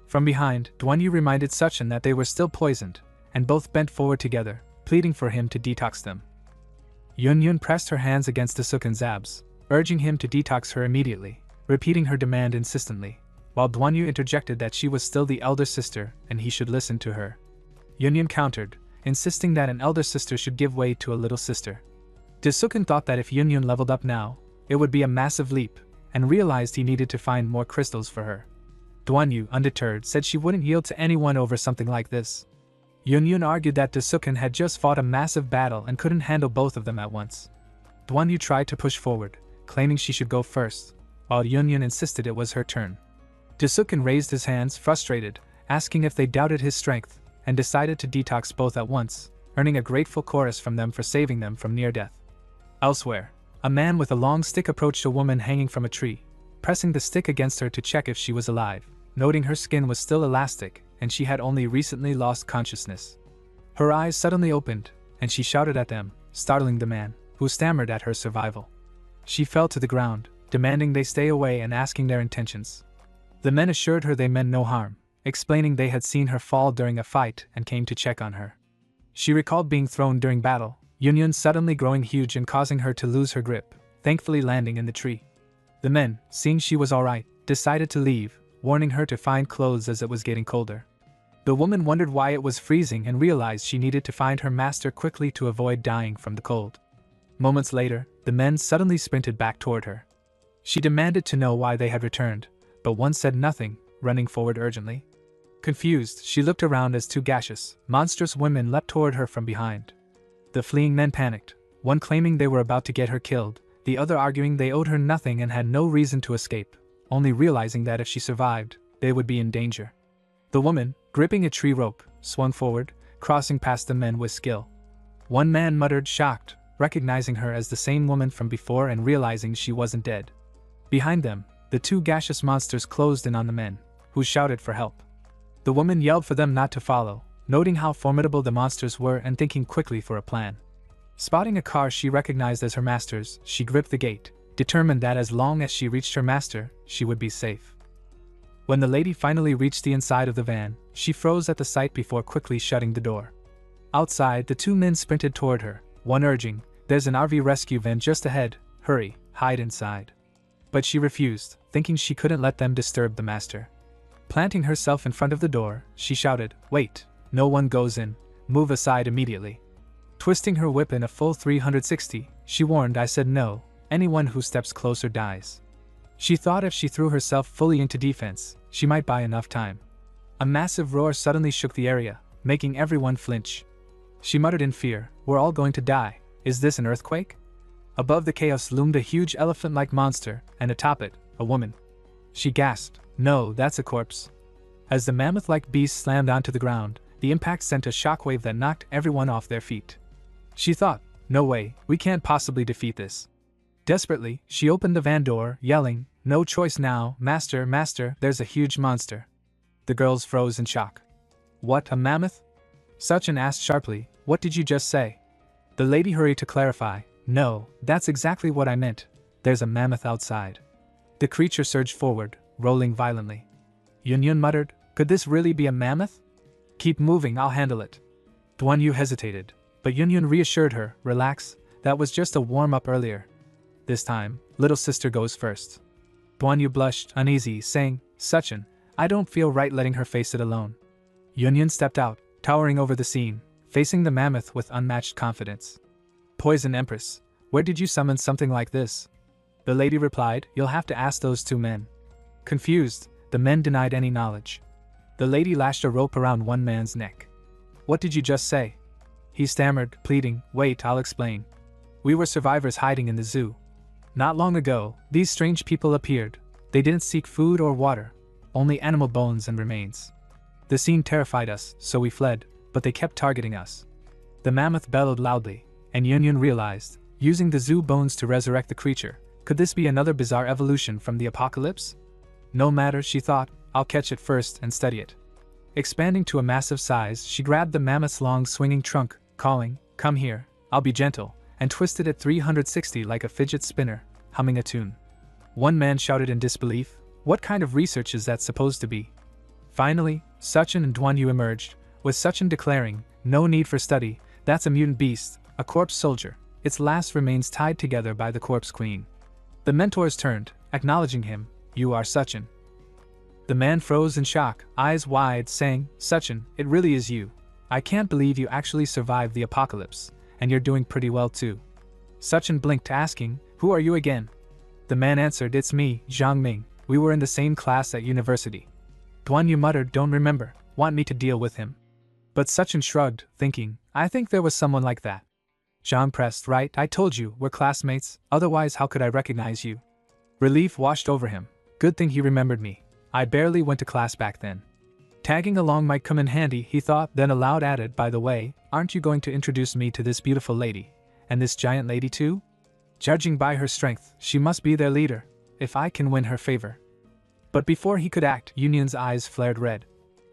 From behind, Duanyu reminded Suchin that they were still poisoned, and both bent forward together, pleading for him to detox them. Yunyun pressed her hands against Dasukin's abs, urging him to detox her immediately, repeating her demand insistently, while Duanyu interjected that she was still the elder sister and he should listen to her. Yunyun countered, insisting that an elder sister should give way to a little sister. Dasukin thought that if Yunyun leveled up now, it would be a massive leap, and realized he needed to find more crystals for her. Duanyu, undeterred, said she wouldn't yield to anyone over something like this. Yunyun argued that Dasukin had just fought a massive battle and couldn't handle both of them at once. Duanyu tried to push forward, claiming she should go first, while Yunyun insisted it was her turn. Dasukin raised his hands, frustrated, asking if they doubted his strength, and decided to detox both at once, earning a grateful chorus from them for saving them from near death. Elsewhere, a man with a long stick approached a woman hanging from a tree, pressing the stick against her to check if she was alive, noting her skin was still elastic and she had only recently lost consciousness. Her eyes suddenly opened, and she shouted at them, startling the man, who stammered at her survival. She fell to the ground, demanding they stay away and asking their intentions. The men assured her they meant no harm, explaining they had seen her fall during a fight and came to check on her. She recalled being thrown during battle, Yunyun suddenly growing huge and causing her to lose her grip, thankfully landing in the tree. The men, seeing she was alright, decided to leave, warning her to find clothes as it was getting colder. The woman wondered why it was freezing and realized she needed to find her master quickly to avoid dying from the cold. Moments later, the men suddenly sprinted back toward her. She demanded to know why they had returned, but one said nothing, running forward urgently. Confused, she looked around as two gaseous, monstrous women leapt toward her from behind. The fleeing men panicked, one claiming they were about to get her killed, the other arguing they owed her nothing and had no reason to escape, only realizing that if she survived, they would be in danger. The woman, gripping a tree rope, swung forward, crossing past the men with skill. One man muttered, shocked, recognizing her as the same woman from before and realizing she wasn't dead. Behind them, the two gaseous monsters closed in on the men, who shouted for help. The woman yelled for them not to follow, noting how formidable the monsters were and thinking quickly for a plan. Spotting a car she recognized as her master's, she gripped the gate, determined that as long as she reached her master, she would be safe. When the lady finally reached the inside of the van, she froze at the sight before quickly shutting the door. Outside, the two men sprinted toward her, one urging, "There's an RV rescue van just ahead, hurry, hide inside." But she refused, thinking she couldn't let them disturb the master. Planting herself in front of the door, she shouted, "Wait, no one goes in, move aside immediately." Twisting her whip in a full 360, she warned, "I said no, anyone who steps closer dies." She thought if she threw herself fully into defense, she might buy enough time. A massive roar suddenly shook the area, making everyone flinch. She muttered in fear, "We're all going to die, is this an earthquake?" Above the chaos loomed a huge elephant-like monster, and atop it, a woman. She gasped, "No, that's a corpse." As the mammoth-like beast slammed onto the ground, the impact sent a shockwave that knocked everyone off their feet. She thought, "No way, we can't possibly defeat this." Desperately, she opened the van door, yelling, "No choice now, master, master, there's a huge monster." The girls froze in shock. "What, a mammoth?" Suchin asked sharply, "What did you just say?" The lady hurried to clarify, "No, that's exactly what I meant. There's a mammoth outside." The creature surged forward, rolling violently. Yunyun muttered, "Could this really be a mammoth?" "Keep moving, I'll handle it." Duanyu hesitated, but Yunyun reassured her, "Relax, that was just a warm-up earlier. This time, little sister goes first." Duanyu blushed, uneasy, saying, "Suchin, I don't feel right letting her face it alone." Yunyun stepped out, towering over the scene, facing the mammoth with unmatched confidence. "Poison Empress, where did you summon something like this?" The lady replied, "You'll have to ask those two men." Confused, the men denied any knowledge. The lady lashed a rope around one man's neck. "What did you just say?" He stammered, pleading, "Wait, I'll explain. We were survivors hiding in the zoo. Not long ago, these strange people appeared. They didn't seek food or water, only animal bones and remains. The scene terrified us, so we fled, but they kept targeting us." The mammoth bellowed loudly, and Yun realized, using the zoo bones to resurrect the creature, could this be another bizarre evolution from the apocalypse? No matter, she thought, I'll catch it first and study it. Expanding to a massive size, she grabbed the mammoth's long swinging trunk, calling, "Come here, I'll be gentle," and twisted it 360 like a fidget spinner, humming a tune. One man shouted in disbelief, "What kind of research is that supposed to be?" Finally, Sachin and DONGHUA emerged, with Sachin declaring, "No need for study, that's a mutant beast, a corpse soldier, its last remains tied together by the corpse queen." The mentors turned, acknowledging him, "You are Sachin." The man froze in shock, eyes wide, saying, "Sachin, it really is you. I can't believe you actually survived the apocalypse, and you're doing pretty well too." Sachin blinked, asking, "Who are you again?" The man answered, "It's me, Zhang Ming. We were in the same class at university." DONGHUA muttered, "Don't remember, want me to deal with him?" But Sachin shrugged, thinking, "I think there was someone like that." Zhang pressed, "Right, I told you, we're classmates, otherwise how could I recognize you?" Relief washed over him. Good thing he remembered me. I barely went to class back then. Tagging along might come in handy, he thought, then aloud added, "By the way, aren't you going to introduce me to this beautiful lady? And this giant lady too? Judging by her strength, she must be their leader, if I can win her favor." But before he could act, Yun's eyes flared red.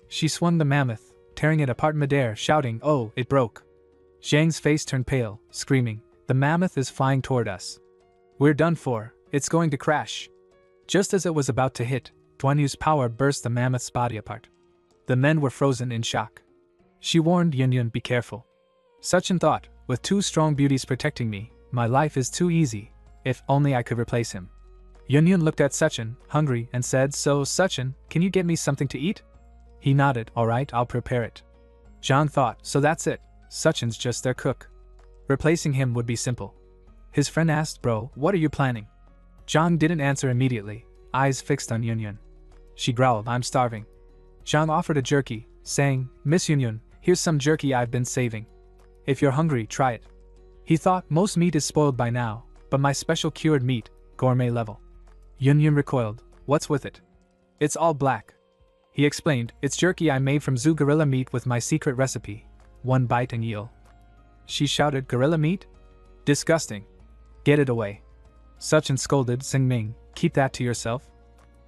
She swung the mammoth, tearing it apart midair, shouting, "Oh, it broke." Zhang's face turned pale, screaming, "The mammoth is flying toward us. We're done for, it's going to crash." Just as it was about to hit, DONGHUA's power burst the mammoth's body apart. The men were frozen in shock. She warned Yun, "Be careful." Sachin thought, "With two strong beauties protecting me, my life is too easy, if only I could replace him." Yun looked at Sachin, hungry, and said, "So, Sachin, can you get me something to eat?" He nodded, "All right, I'll prepare it." Zhang thought, "So that's it, Sachin's just their cook. Replacing him would be simple." His friend asked, "Bro, what are you planning?" Zhang didn't answer immediately, eyes fixed on Yun. She growled, "I'm starving." Zhang offered a jerky, saying, "Miss Yun, here's some jerky I've been saving. If you're hungry, try it." He thought, most meat is spoiled by now, but my special cured meat, gourmet level. Yun recoiled, "What's with it?" "It's all black." He explained, "It's jerky I made from zoo gorilla meat with my secret recipe. One bite and you'll." She shouted, "Gorilla meat? Disgusting. Get it away." Sachin scolded, "Ming, keep that to yourself."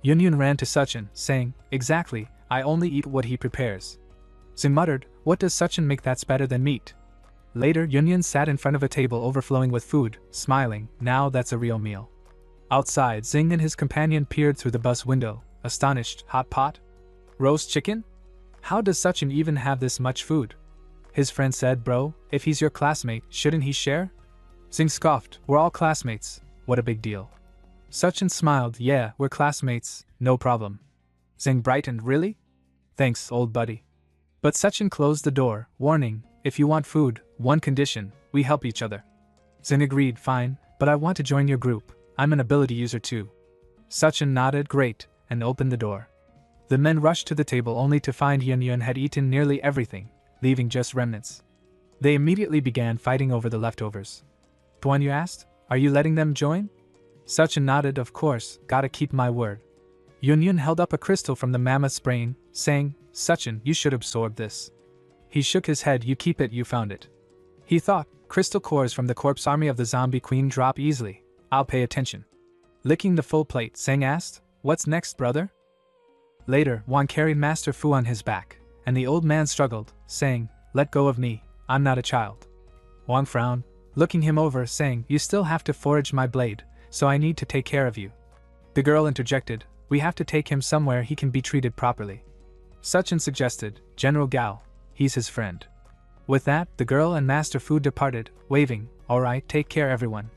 Yun ran to Sachin, saying, "Exactly, I only eat what he prepares." Zing muttered, "What does Sachin make that's better than meat?" Later, Yun sat in front of a table overflowing with food, smiling, "Now that's a real meal." Outside, Zing and his companion peered through the bus window, astonished. "Hot pot? Roast chicken? How does Sachin even have this much food?" His friend said, "Bro, if he's your classmate, shouldn't he share?" Zing scoffed, "We're all classmates, what a big deal." Sachin smiled, "Yeah, we're classmates, no problem." Zing brightened, "Really? Thanks, old buddy." But Sachin closed the door, warning, "If you want food, one condition, we help each other." Zing agreed, "Fine, but I want to join your group, I'm an ability user too." Sachin nodded, "Great," and opened the door. The men rushed to the table only to find Yun had eaten nearly everything, leaving just remnants. They immediately began fighting over the leftovers. DONGHUA asked, "Are you letting them join?" Sachin nodded, "Of course, gotta keep my word." Yun held up a crystal from the mammoth's brain, saying, "Sachin, you should absorb this." He shook his head, "You keep it, you found it." He thought, crystal cores from the corpse army of the zombie queen drop easily, I'll pay attention. Licking the full plate, Sang asked, "What's next, brother?" Later, Wang carried Master Fu on his back, and the old man struggled, saying, "Let go of me, I'm not a child." Wang frowned, looking him over, saying, "You still have to forage my blade, so I need to take care of you." The girl interjected, "We have to take him somewhere he can be treated properly." Sachin suggested, "General Gao, he's his friend." With that, the girl and Master Fu departed, waving, "All right, take care everyone."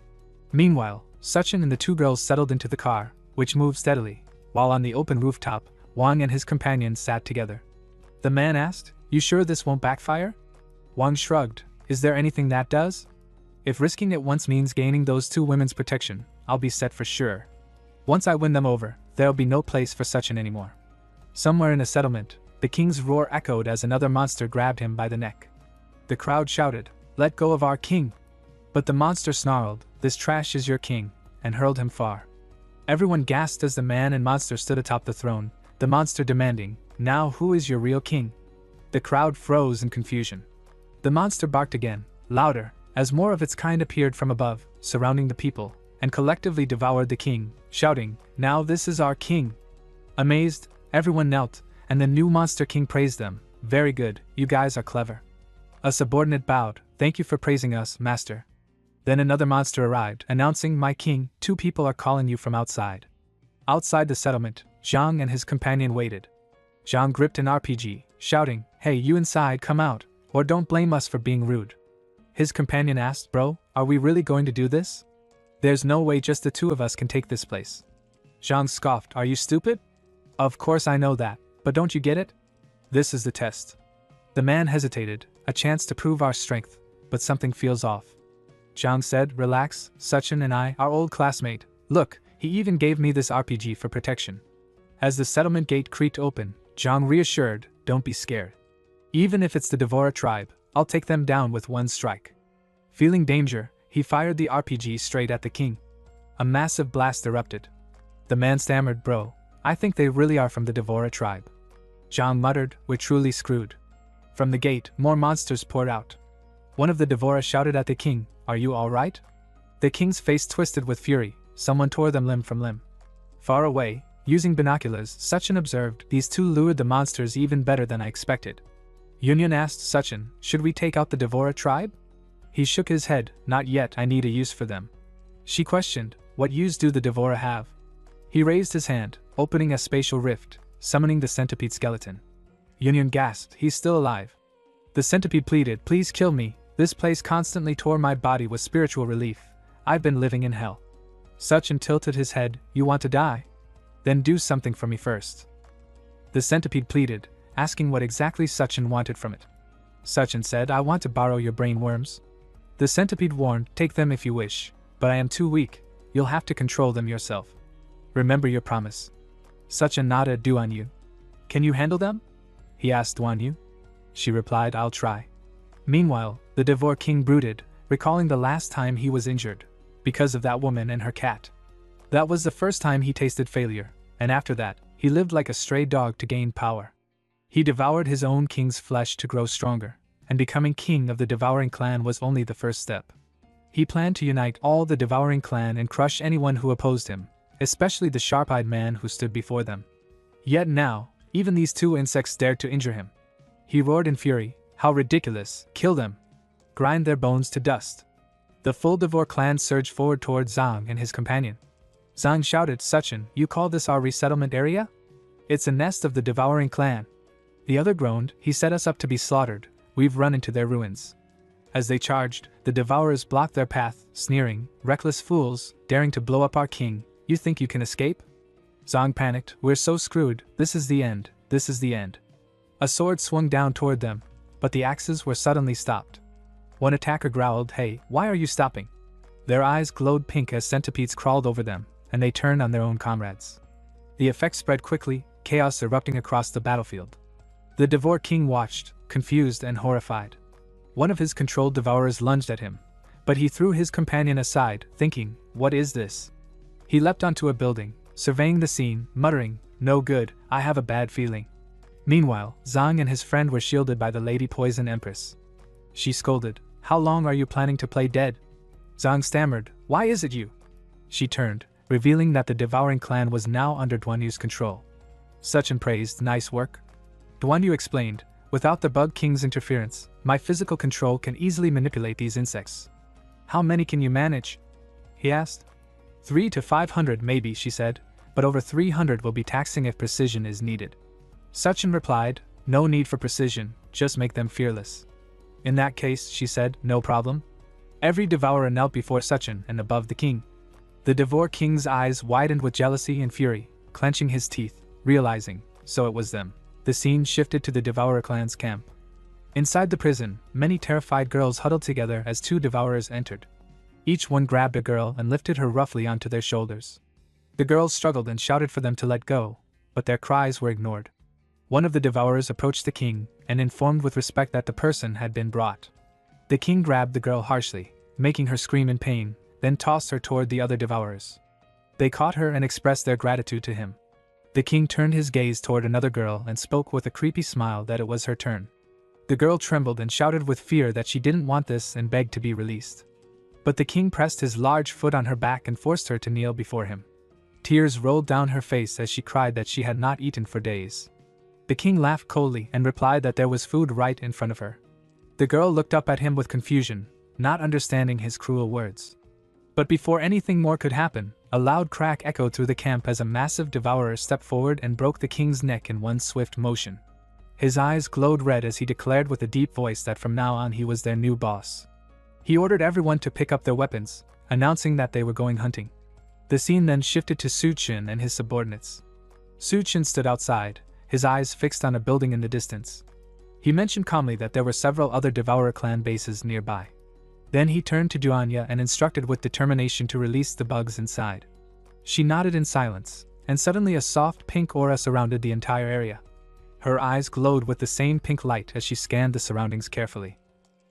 Meanwhile, Sachin and the two girls settled into the car, which moved steadily, while on the open rooftop, Wang and his companions sat together. The man asked, "You sure this won't backfire?" Wang shrugged, "Is there anything that does? If risking it once means gaining those two women's protection, I'll be set for sure." Once I win them over, there'll be no place for Suchin anymore. Somewhere in a settlement, the king's roar echoed as another monster grabbed him by the neck. The crowd shouted, "Let go of our king!" But the monster snarled, "This trash is your king," and hurled him far. Everyone gasped as the man and monster stood atop the throne, the monster demanding, "Now who is your real king?" The crowd froze in confusion. The monster barked again, louder, as more of its kind appeared from above, surrounding the people, and collectively devoured the king, shouting, "Now this is our king!" Amazed, everyone knelt, and the new monster king praised them. "Very good, you guys are clever." A subordinate bowed, "Thank you for praising us, master." Then another monster arrived, announcing, "My king, 2 people are calling you from outside." Outside the settlement, Zhang and his companion waited. Zhang gripped an RPG, shouting, "Hey, you inside, come out, or don't blame us for being rude." His companion asked, "Bro, are we really going to do this? There's no way just the 2 of us can take this place." Zhang scoffed, "Are you stupid? Of course I know that, but don't you get it? This is the test." The man hesitated, "A chance to prove our strength, but something feels off." Zhang said, "Relax, Suchin and I are old classmate. Look, he even gave me this RPG for protection." As the settlement gate creaked open, Zhang reassured, "Don't be scared. Even if it's the DONGHUA tribe, I'll take them down with one strike." Feeling danger, he fired the RPG straight at the king. A massive blast erupted. The man stammered, "Bro, I think they really are from the DONGHUA tribe." Zhang muttered, "We're truly screwed." From the gate, more monsters poured out. One of the DONGHUA shouted at the king, "Are you alright?" The king's face twisted with fury. Someone tore them limb from limb. Far away, using binoculars, Suchin observed, "These 2 lured the monsters even better than I expected." Yunyan asked Suchin, "Should we take out the DONGHUA tribe?" He shook his head, "Not yet, I need a use for them." She questioned, "What use do the DONGHUA have?" He raised his hand, opening a spatial rift, summoning the centipede skeleton. Yunyan gasped, "He's still alive." The centipede pleaded, "Please kill me, this place constantly tore my body with spiritual relief. I've been living in hell." Suchin tilted his head, "You want to die? Then do something for me first." The centipede pleaded, asking what exactly Suchin wanted from it. Suchin said, "I want to borrow your brain worms." The centipede warned, "Take them if you wish, but I am too weak, you'll have to control them yourself. Remember your promise." Suchin nodded. "Duanyu. Can you handle them?" he asked Duanyu. She replied, "I'll try." Meanwhile, the DONGHUA king brooded, recalling the last time he was injured, because of that woman and her cat. That was the first time he tasted failure, and after that, he lived like a stray dog to gain power. He devoured his own king's flesh to grow stronger, and becoming king of the devouring clan was only the first step. He planned to unite all the devouring clan and crush anyone who opposed him, especially the sharp-eyed man who stood before them. Yet now, even these 2 insects dared to injure him. He roared in fury, "How ridiculous, kill them! Grind their bones to dust!" The full DONGHUA clan surged forward toward Zhang and his companion. Zhang shouted, "Suchin, you call this our resettlement area? It's a nest of the devouring clan." The other groaned, "He set us up to be slaughtered, we've run into their ruins." As they charged, the devourers blocked their path, sneering, "Reckless fools, daring to blow up our king, you think you can escape?" Zhang panicked, "We're so screwed, this is the end, this is the end." A sword swung down toward them, but the axes were suddenly stopped. One attacker growled, "Hey, why are you stopping?" Their eyes glowed pink as centipedes crawled over them, and they turned on their own comrades. The effect spread quickly, chaos erupting across the battlefield. The DONGHUA king watched, confused and horrified. One of his controlled devourers lunged at him, but he threw his companion aside, thinking, "What is this?" He leapt onto a building, surveying the scene, muttering, "No good, I have a bad feeling." Meanwhile, Zhang and his friend were shielded by the Lady Poison Empress. She scolded, "How long are you planning to play dead?" Zhang stammered, "Why is it you?" She turned, revealing that the devouring clan was now under Duanyu's control. Suchin praised, "Nice work." Duanyu explained, "Without the Bug King's interference, my physical control can easily manipulate these insects." "How many can you manage?" he asked. 300 to 500 maybe, she said, "but over 300 will be taxing if precision is needed." Suchin replied, "No need for precision, just make them fearless." "In that case," she said, "no problem." Every devourer knelt before Suchin and above the king. The DONGHUA king's eyes widened with jealousy and fury, clenching his teeth, realizing, so it was them. The scene shifted to the devourer clan's camp. Inside the prison, many terrified girls huddled together as 2 devourers entered. Each one grabbed a girl and lifted her roughly onto their shoulders. The girls struggled and shouted for them to let go, but their cries were ignored. One of the devourers approached the king and informed with respect that the person had been brought. The king grabbed the girl harshly, making her scream in pain, then tossed her toward the other devourers. They caught her and expressed their gratitude to him. The king turned his gaze toward another girl and spoke with a creepy smile that it was her turn. The girl trembled and shouted with fear that she didn't want this and begged to be released. But the king pressed his large foot on her back and forced her to kneel before him. Tears rolled down her face as she cried that she had not eaten for days. The king laughed coldly and replied that there was food right in front of her. The girl looked up at him with confusion, not understanding his cruel words. But before anything more could happen, a loud crack echoed through the camp as a massive devourer stepped forward and broke the king's neck in one swift motion. His eyes glowed red as he declared with a deep voice that from now on he was their new boss. He ordered everyone to pick up their weapons, announcing that they were going hunting. The scene then shifted to Su Chin and his subordinates. Su Chin stood outside, his eyes fixed on a building in the distance. He mentioned calmly that there were several other Devourer clan bases nearby. Then he turned to DONGHUA and instructed with determination to release the bugs inside. She nodded in silence, and suddenly a soft pink aura surrounded the entire area. Her eyes glowed with the same pink light as she scanned the surroundings carefully.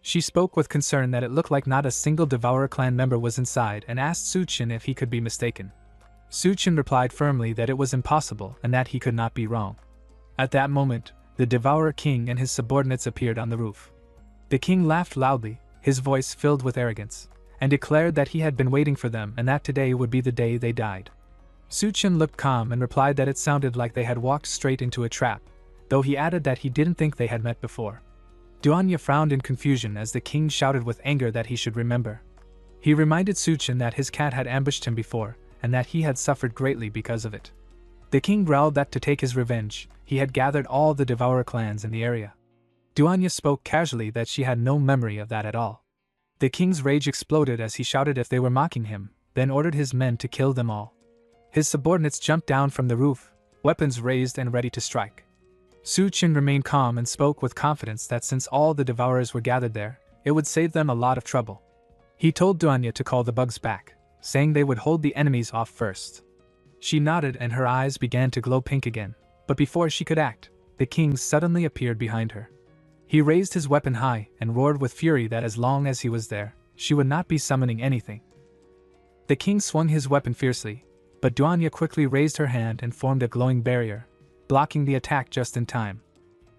She spoke with concern that it looked like not a single Devourer clan member was inside and asked Su Chin if he could be mistaken. Su Chin replied firmly that it was impossible and that he could not be wrong. At that moment, the Devourer King and his subordinates appeared on the roof. The king laughed loudly, his voice filled with arrogance, and declared that he had been waiting for them and that today would be the day they died. Su Chin looked calm and replied that it sounded like they had walked straight into a trap, though he added that he didn't think they had met before. DONGHUA frowned in confusion as the king shouted with anger that he should remember. He reminded Su Chin that his cat had ambushed him before, and that he had suffered greatly because of it. The king growled that to take his revenge, he had gathered all the Devourer clans in the area. DONGHUA spoke casually that she had no memory of that at all. The king's rage exploded as he shouted if they were mocking him, then ordered his men to kill them all. His subordinates jumped down from the roof, weapons raised and ready to strike. Su Chin remained calm and spoke with confidence that since all the Devourers were gathered there, it would save them a lot of trouble. He told DONGHUA to call the bugs back, saying they would hold the enemies off first. She nodded and her eyes began to glow pink again, but before she could act, the king suddenly appeared behind her. He raised his weapon high and roared with fury that as long as he was there, she would not be summoning anything. The king swung his weapon fiercely, but DONGHUA quickly raised her hand and formed a glowing barrier, blocking the attack just in time.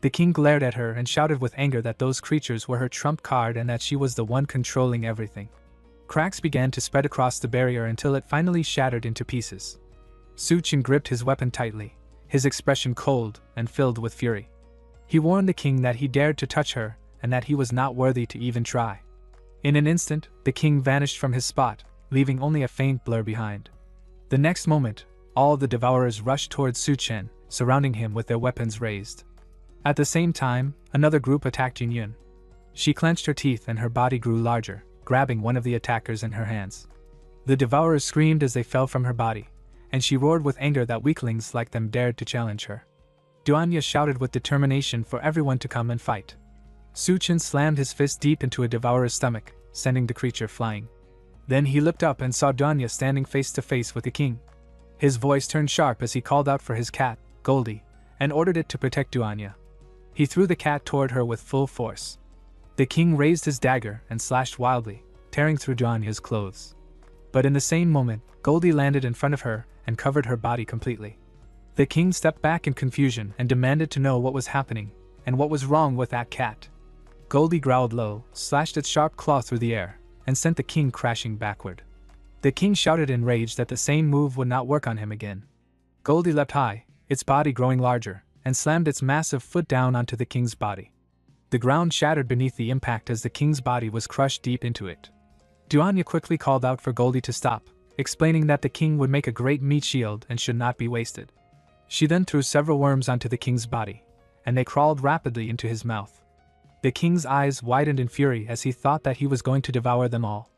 The king glared at her and shouted with anger that those creatures were her trump card and that she was the one controlling everything. Cracks began to spread across the barrier until it finally shattered into pieces. Su Chin gripped his weapon tightly, his expression cold and filled with fury. He warned the king that he dared to touch her and that he was not worthy to even try. In an instant, the king vanished from his spot, leaving only a faint blur behind. The next moment, all the Devourers rushed towards Su Chin, surrounding him with their weapons raised. At the same time, another group attacked Jin Yun. She clenched her teeth and her body grew larger, grabbing one of the attackers in her hands. The Devourers screamed as they fell from her body, and she roared with anger that weaklings like them dared to challenge her. DONGHUA shouted with determination for everyone to come and fight. Su Chin slammed his fist deep into a Devourer's stomach, sending the creature flying. Then he looked up and saw DONGHUA standing face to face with the king. His voice turned sharp as he called out for his cat, Goldie, and ordered it to protect DONGHUA. He threw the cat toward her with full force. The king raised his dagger and slashed wildly, tearing through DONGHUA's clothes. But in the same moment, Goldie landed in front of her and covered her body completely. The king stepped back in confusion and demanded to know what was happening and what was wrong with that cat. Goldie growled low, slashed its sharp claw through the air, and sent the king crashing backward. The king shouted in rage that the same move would not work on him again. Goldie leapt high, its body growing larger, and slammed its massive foot down onto the king's body. The ground shattered beneath the impact as the king's body was crushed deep into it. DONGHUA quickly called out for Goldie to stop, explaining that the king would make a great meat shield and should not be wasted. She then threw several worms onto the king's body, and they crawled rapidly into his mouth. The king's eyes widened in fury as he thought that he was going to devour them all.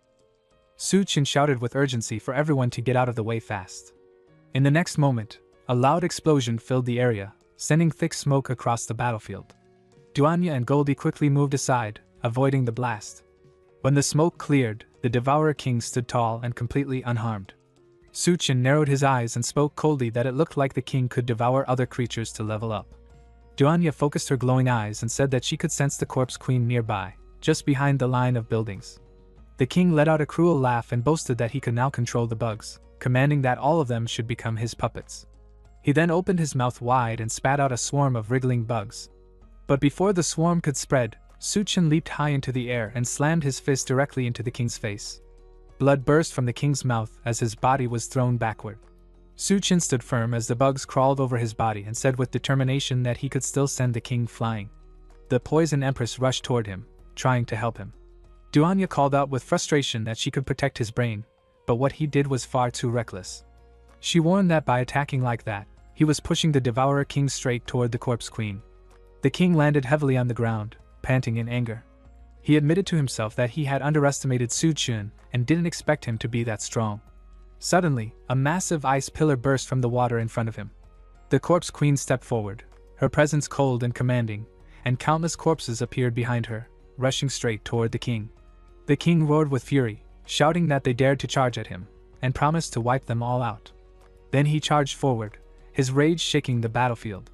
Su Chin shouted with urgency for everyone to get out of the way fast. In the next moment, a loud explosion filled the area, sending thick smoke across the battlefield. DONGHUA and Goldie quickly moved aside, avoiding the blast. When the smoke cleared, the Devourer King stood tall and completely unharmed. Suchin narrowed his eyes and spoke coldly that it looked like the king could devour other creatures to level up. DONGHUA focused her glowing eyes and said that she could sense the corpse queen nearby, just behind the line of buildings. The king let out a cruel laugh and boasted that he could now control the bugs, commanding that all of them should become his puppets. He then opened his mouth wide and spat out a swarm of wriggling bugs. But before the swarm could spread, Suchin leaped high into the air and slammed his fist directly into the king's face. Blood burst from the king's mouth as his body was thrown backward. Suchin stood firm as the bugs crawled over his body and said with determination that he could still send the king flying. The Poison Empress rushed toward him, trying to help him. DONGHUA called out with frustration that she could protect his brain, but what he did was far too reckless. She warned that by attacking like that, he was pushing the Devourer King straight toward the corpse queen. The king landed heavily on the ground, panting in anger. He admitted to himself that he had underestimated Suchin and didn't expect him to be that strong. Suddenly, a massive ice pillar burst from the water in front of him. The corpse queen stepped forward, her presence cold and commanding, and countless corpses appeared behind her, rushing straight toward the king. The king roared with fury, shouting that they dared to charge at him, and promised to wipe them all out. Then he charged forward, his rage shaking the battlefield.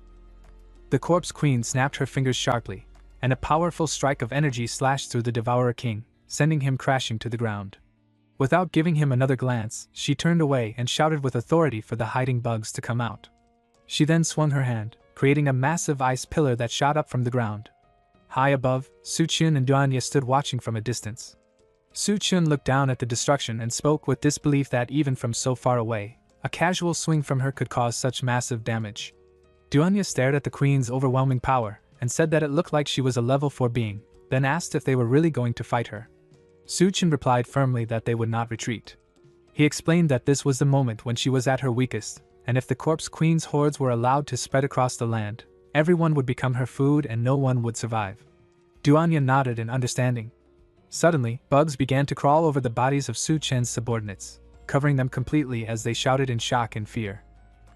The corpse queen snapped her fingers sharply, and a powerful strike of energy slashed through the Devourer King, sending him crashing to the ground. Without giving him another glance, she turned away and shouted with authority for the hiding bugs to come out. She then swung her hand, creating a massive ice pillar that shot up from the ground. High above, Suchin and DONGHUA stood watching from a distance. Suchin looked down at the destruction and spoke with disbelief that even from so far away, a casual swing from her could cause such massive damage. DONGHUA stared at the queen's overwhelming power and said that it looked like she was a level 4 being, then asked if they were really going to fight her. Suchin replied firmly that they would not retreat. He explained that this was the moment when she was at her weakest, and if the corpse queen's hordes were allowed to spread across the land, everyone would become her food and no one would survive. DONGHUA nodded in understanding. Suddenly, bugs began to crawl over the bodies of Suchin's subordinates, covering them completely as they shouted in shock and fear.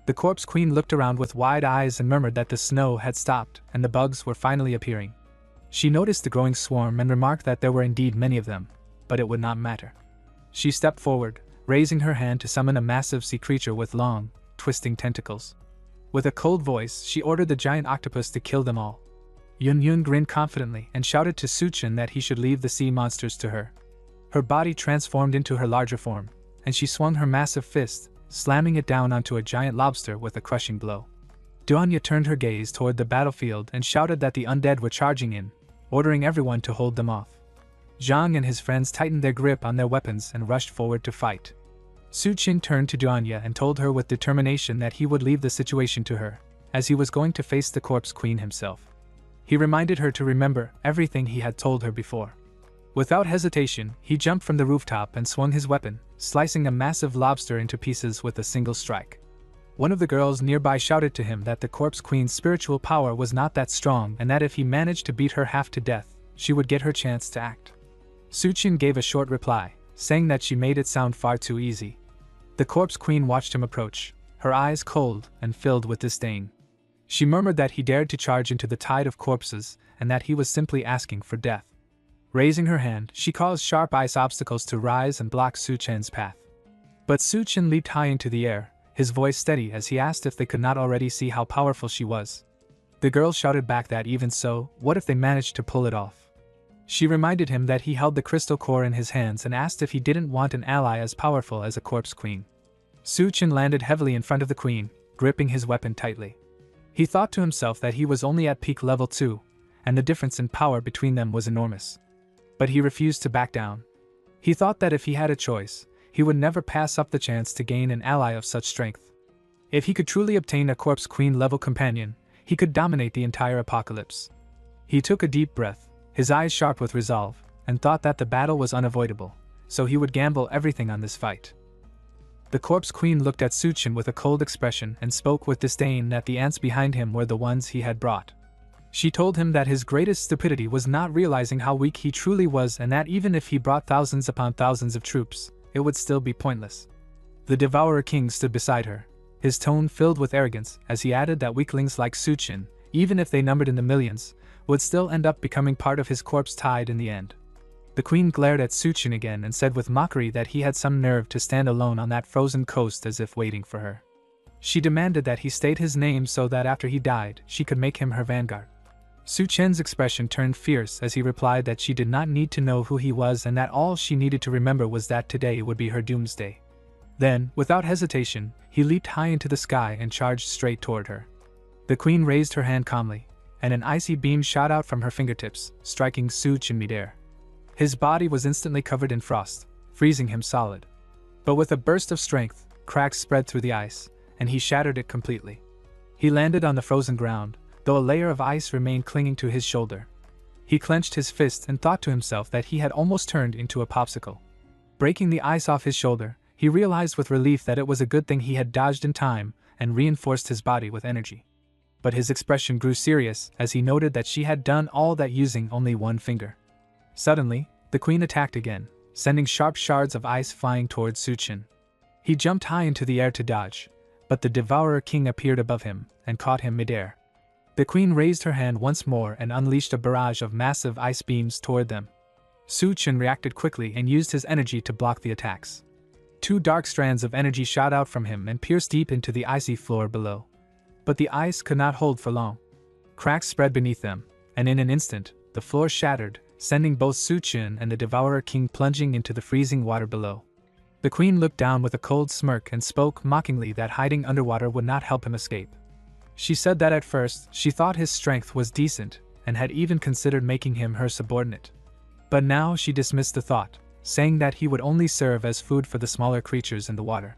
The corpse queen looked around with wide eyes and murmured that the snow had stopped and the bugs were finally appearing. She noticed the growing swarm and remarked that there were indeed many of them, but it would not matter. She stepped forward, raising her hand to summon a massive sea creature with long, twisting tentacles. With a cold voice, she ordered the giant octopus to kill them all. Yun grinned confidently and shouted to Suchin that he should leave the sea monsters to her. Her body transformed into her larger form, and she swung her massive fist, slamming it down onto a giant lobster with a crushing blow. DONGHUA turned her gaze toward the battlefield and shouted that the undead were charging in, ordering everyone to hold them off. Zhang and his friends tightened their grip on their weapons and rushed forward to fight. Suchin turned to DONGHUA and told her with determination that he would leave the situation to her, as he was going to face the corpse queen himself. He reminded her to remember everything he had told her before. Without hesitation, he jumped from the rooftop and swung his weapon, slicing a massive lobster into pieces with a single strike. One of the girls nearby shouted to him that the corpse queen's spiritual power was not that strong and that if he managed to beat her half to death, she would get her chance to act. Suchin gave a short reply, saying that she made it sound far too easy. The corpse queen watched him approach, her eyes cold and filled with disdain. She murmured that he dared to charge into the tide of corpses and that he was simply asking for death. Raising her hand, she caused sharp ice obstacles to rise and block Suchin's path. But Suchin leaped high into the air, his voice steady as he asked if they could not already see how powerful she was. The girl shouted back that even so, what if they managed to pull it off? She reminded him that he held the crystal core in his hands and asked if he didn't want an ally as powerful as a corpse queen. Suchin landed heavily in front of the queen, gripping his weapon tightly. He thought to himself that he was only at peak level 2, and the difference in power between them was enormous. But he refused to back down. He thought that if he had a choice, he would never pass up the chance to gain an ally of such strength. If he could truly obtain a corpse queen level companion, he could dominate the entire apocalypse. He took a deep breath, his eyes sharp with resolve, and thought that the battle was unavoidable, so he would gamble everything on this fight. The corpse queen looked at Suchin with a cold expression and spoke with disdain that the ants behind him were the ones he had brought. She told him that his greatest stupidity was not realizing how weak he truly was and that even if he brought thousands upon thousands of troops, it would still be pointless. The Devourer King stood beside her, his tone filled with arrogance as he added that weaklings like Suchin, even if they numbered in the millions, would still end up becoming part of his corpse tide in the end. The queen glared at Suchin again and said with mockery that he had some nerve to stand alone on that frozen coast as if waiting for her. She demanded that he state his name so that after he died, she could make him her vanguard. Suchin's expression turned fierce as he replied that she did not need to know who he was and that all she needed to remember was that today would be her doomsday. Then, without hesitation, he leaped high into the sky and charged straight toward her. The queen raised her hand calmly, and an icy beam shot out from her fingertips, striking Suchin midair. His body was instantly covered in frost, freezing him solid. But with a burst of strength, cracks spread through the ice, and he shattered it completely. He landed on the frozen ground, though a layer of ice remained clinging to his shoulder. He clenched his fist and thought to himself that he had almost turned into a popsicle. Breaking the ice off his shoulder, he realized with relief that it was a good thing he had dodged in time and reinforced his body with energy. But his expression grew serious as he noted that she had done all that using only one finger. Suddenly, the queen attacked again, sending sharp shards of ice flying towards Suchin. He jumped high into the air to dodge, but the Devourer King appeared above him and caught him midair. The queen raised her hand once more and unleashed a barrage of massive ice beams toward them. Suchin reacted quickly and used his energy to block the attacks. 2 dark strands of energy shot out from him and pierced deep into the icy floor below. But the ice could not hold for long. Cracks spread beneath them, and in an instant, the floor shattered, sending both Suchin and the Devourer King plunging into the freezing water below. The queen looked down with a cold smirk and spoke mockingly that hiding underwater would not help him escape. She said that at first, she thought his strength was decent, and had even considered making him her subordinate. But now she dismissed the thought, saying that he would only serve as food for the smaller creatures in the water.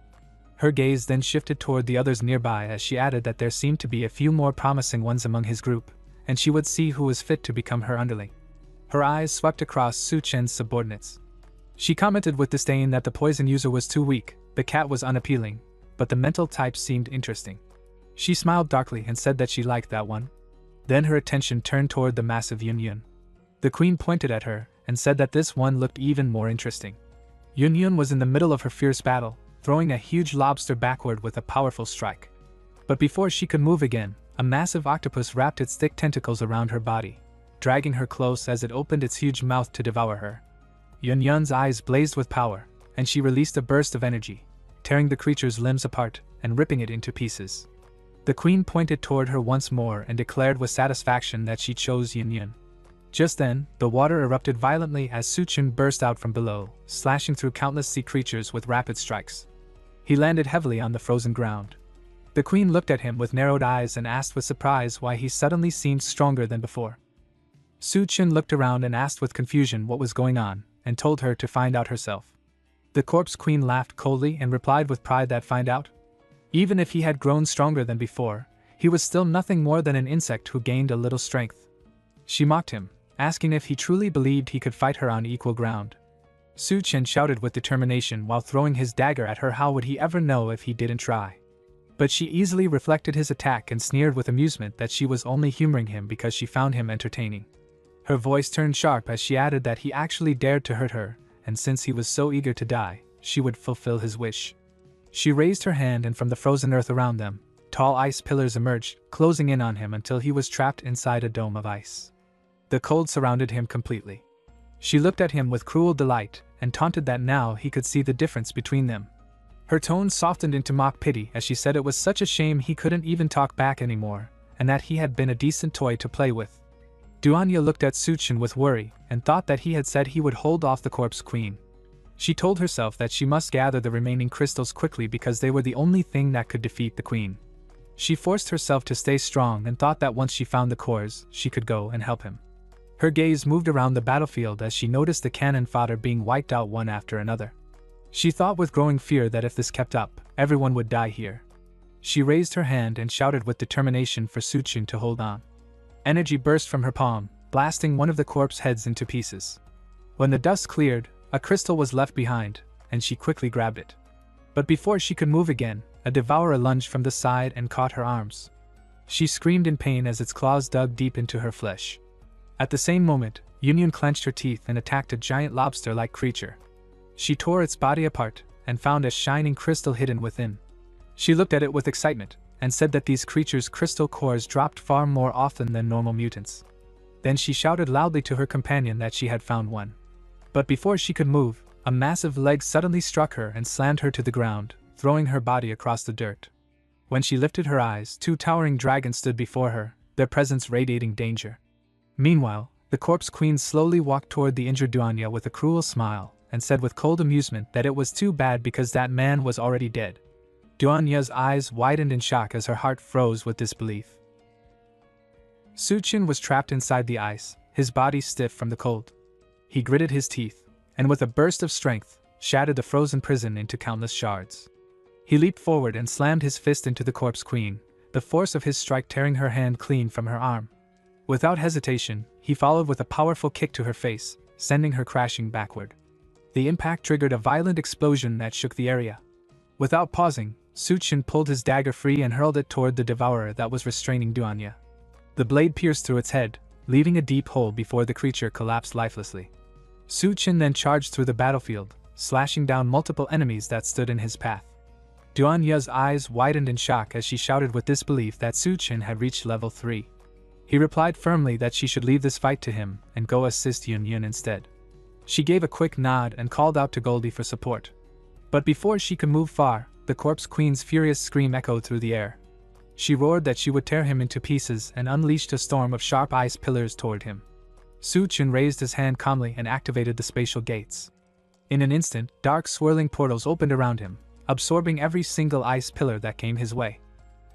Her gaze then shifted toward the others nearby as she added that there seemed to be a few more promising ones among his group, and she would see who was fit to become her underling. Her eyes swept across Suchin's subordinates. She commented with disdain that the poison user was too weak, the cat was unappealing, but the mental type seemed interesting. She smiled darkly and said that she liked that one. Then her attention turned toward the massive Yun. The queen pointed at her and said that this one looked even more interesting. Yun was in the middle of her fierce battle, throwing a huge lobster backward with a powerful strike. But before she could move again, a massive octopus wrapped its thick tentacles around her body, dragging her close as it opened its huge mouth to devour her. Yun's eyes blazed with power, and she released a burst of energy, tearing the creature's limbs apart and ripping it into pieces. The queen pointed toward her once more and declared with satisfaction that she chose Yun. Just then, the water erupted violently as Suchin burst out from below, slashing through countless sea creatures with rapid strikes. He landed heavily on the frozen ground. The queen looked at him with narrowed eyes and asked with surprise why he suddenly seemed stronger than before. Suchin looked around and asked with confusion what was going on, and told her to find out herself. The corpse queen laughed coldly and replied with pride that find out? Even if he had grown stronger than before, he was still nothing more than an insect who gained a little strength. She mocked him, asking if he truly believed he could fight her on equal ground. Suchin shouted with determination while throwing his dagger at her how would he ever know if he didn't try. But she easily reflected his attack and sneered with amusement that she was only humoring him because she found him entertaining. Her voice turned sharp as she added that he actually dared to hurt her, and since he was so eager to die, she would fulfill his wish. She raised her hand and from the frozen earth around them, tall ice pillars emerged, closing in on him until he was trapped inside a dome of ice. The cold surrounded him completely. She looked at him with cruel delight and taunted that now he could see the difference between them. Her tone softened into mock pity as she said it was such a shame he couldn't even talk back anymore, and that he had been a decent toy to play with. DONGHUA looked at Suchin with worry and thought that he had said he would hold off the corpse queen. She told herself that she must gather the remaining crystals quickly because they were the only thing that could defeat the queen. She forced herself to stay strong and thought that once she found the cores, she could go and help him. Her gaze moved around the battlefield as she noticed the cannon fodder being wiped out one after another. She thought with growing fear that if this kept up, everyone would die here. She raised her hand and shouted with determination for Suchin to hold on. Energy burst from her palm, blasting one of the corpse heads into pieces. When the dust cleared, a crystal was left behind, and she quickly grabbed it. But before she could move again, a devourer lunged from the side and caught her arms. She screamed in pain as its claws dug deep into her flesh. At the same moment, Yun clenched her teeth and attacked a giant lobster-like creature. She tore its body apart and found a shining crystal hidden within. She looked at it with excitement and said that these creatures' crystal cores dropped far more often than normal mutants. Then she shouted loudly to her companion that she had found one. But before she could move, a massive leg suddenly struck her and slammed her to the ground, throwing her body across the dirt. When she lifted her eyes, 2 towering dragons stood before her, their presence radiating danger. Meanwhile, the corpse queen slowly walked toward the injured DONGHUA with a cruel smile, and said with cold amusement that it was too bad because that man was already dead. DONGHUA's eyes widened in shock as her heart froze with disbelief. Suchin was trapped inside the ice, his body stiff from the cold. He gritted his teeth, and with a burst of strength, shattered the frozen prison into countless shards. He leaped forward and slammed his fist into the corpse queen, the force of his strike tearing her hand clean from her arm. Without hesitation, he followed with a powerful kick to her face, sending her crashing backward. The impact triggered a violent explosion that shook the area. Without pausing, Suchin pulled his dagger free and hurled it toward the devourer that was restraining DONGHUA. The blade pierced through its head, leaving a deep hole before the creature collapsed lifelessly. Suchin then charged through the battlefield, slashing down multiple enemies that stood in his path. DONGHUA's eyes widened in shock as she shouted with disbelief that Suchin had reached level 3. He replied firmly that she should leave this fight to him and go assist Yun instead. She gave a quick nod and called out to Goldie for support. But before she could move far, the corpse queen's furious scream echoed through the air. She roared that she would tear him into pieces and unleashed a storm of sharp ice pillars toward him. Suchin raised his hand calmly and activated the spatial gates. In an instant, dark swirling portals opened around him, absorbing every single ice pillar that came his way.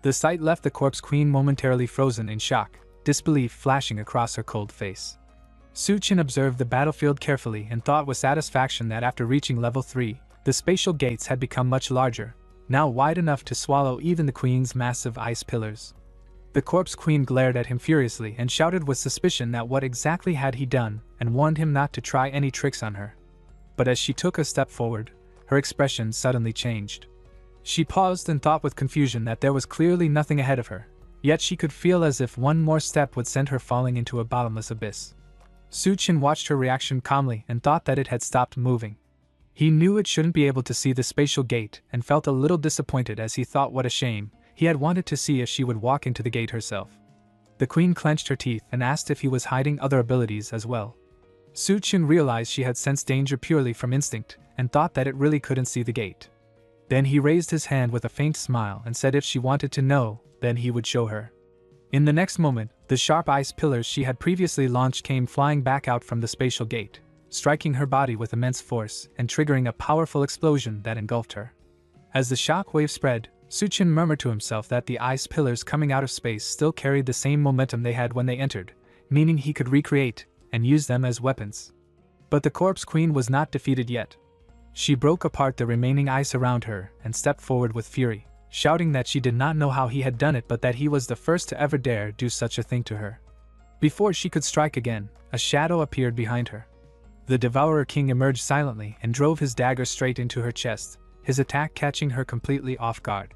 The sight left the corpse queen momentarily frozen in shock, disbelief flashing across her cold face. Suchin observed the battlefield carefully and thought with satisfaction that after reaching level 3, the spatial gates had become much larger, now wide enough to swallow even the queen's massive ice pillars. The corpse queen glared at him furiously and shouted with suspicion that what exactly had he done, and warned him not to try any tricks on her. But as she took a step forward, her expression suddenly changed. She paused and thought with confusion that there was clearly nothing ahead of her, yet she could feel as if one more step would send her falling into a bottomless abyss. Suchin watched her reaction calmly and thought that it had stopped moving. He knew it shouldn't be able to see the spatial gate and felt a little disappointed as he thought what a shame, he had wanted to see if she would walk into the gate herself. The queen clenched her teeth and asked if he was hiding other abilities as well. Suchin realized she had sensed danger purely from instinct and thought that it really couldn't see the gate. Then he raised his hand with a faint smile and said if she wanted to know, then he would show her. In the next moment, the sharp ice pillars she had previously launched came flying back out from the spatial gate, striking her body with immense force and triggering a powerful explosion that engulfed her. As the shock wave spread, Suchin murmured to himself that the ice pillars coming out of space still carried the same momentum they had when they entered, meaning he could recreate and use them as weapons. But the corpse queen was not defeated yet. She broke apart the remaining ice around her and stepped forward with fury, shouting that she did not know how he had done it but that he was the first to ever dare do such a thing to her. Before she could strike again, a shadow appeared behind her. The Devourer King emerged silently and drove his dagger straight into her chest, his attack catching her completely off guard.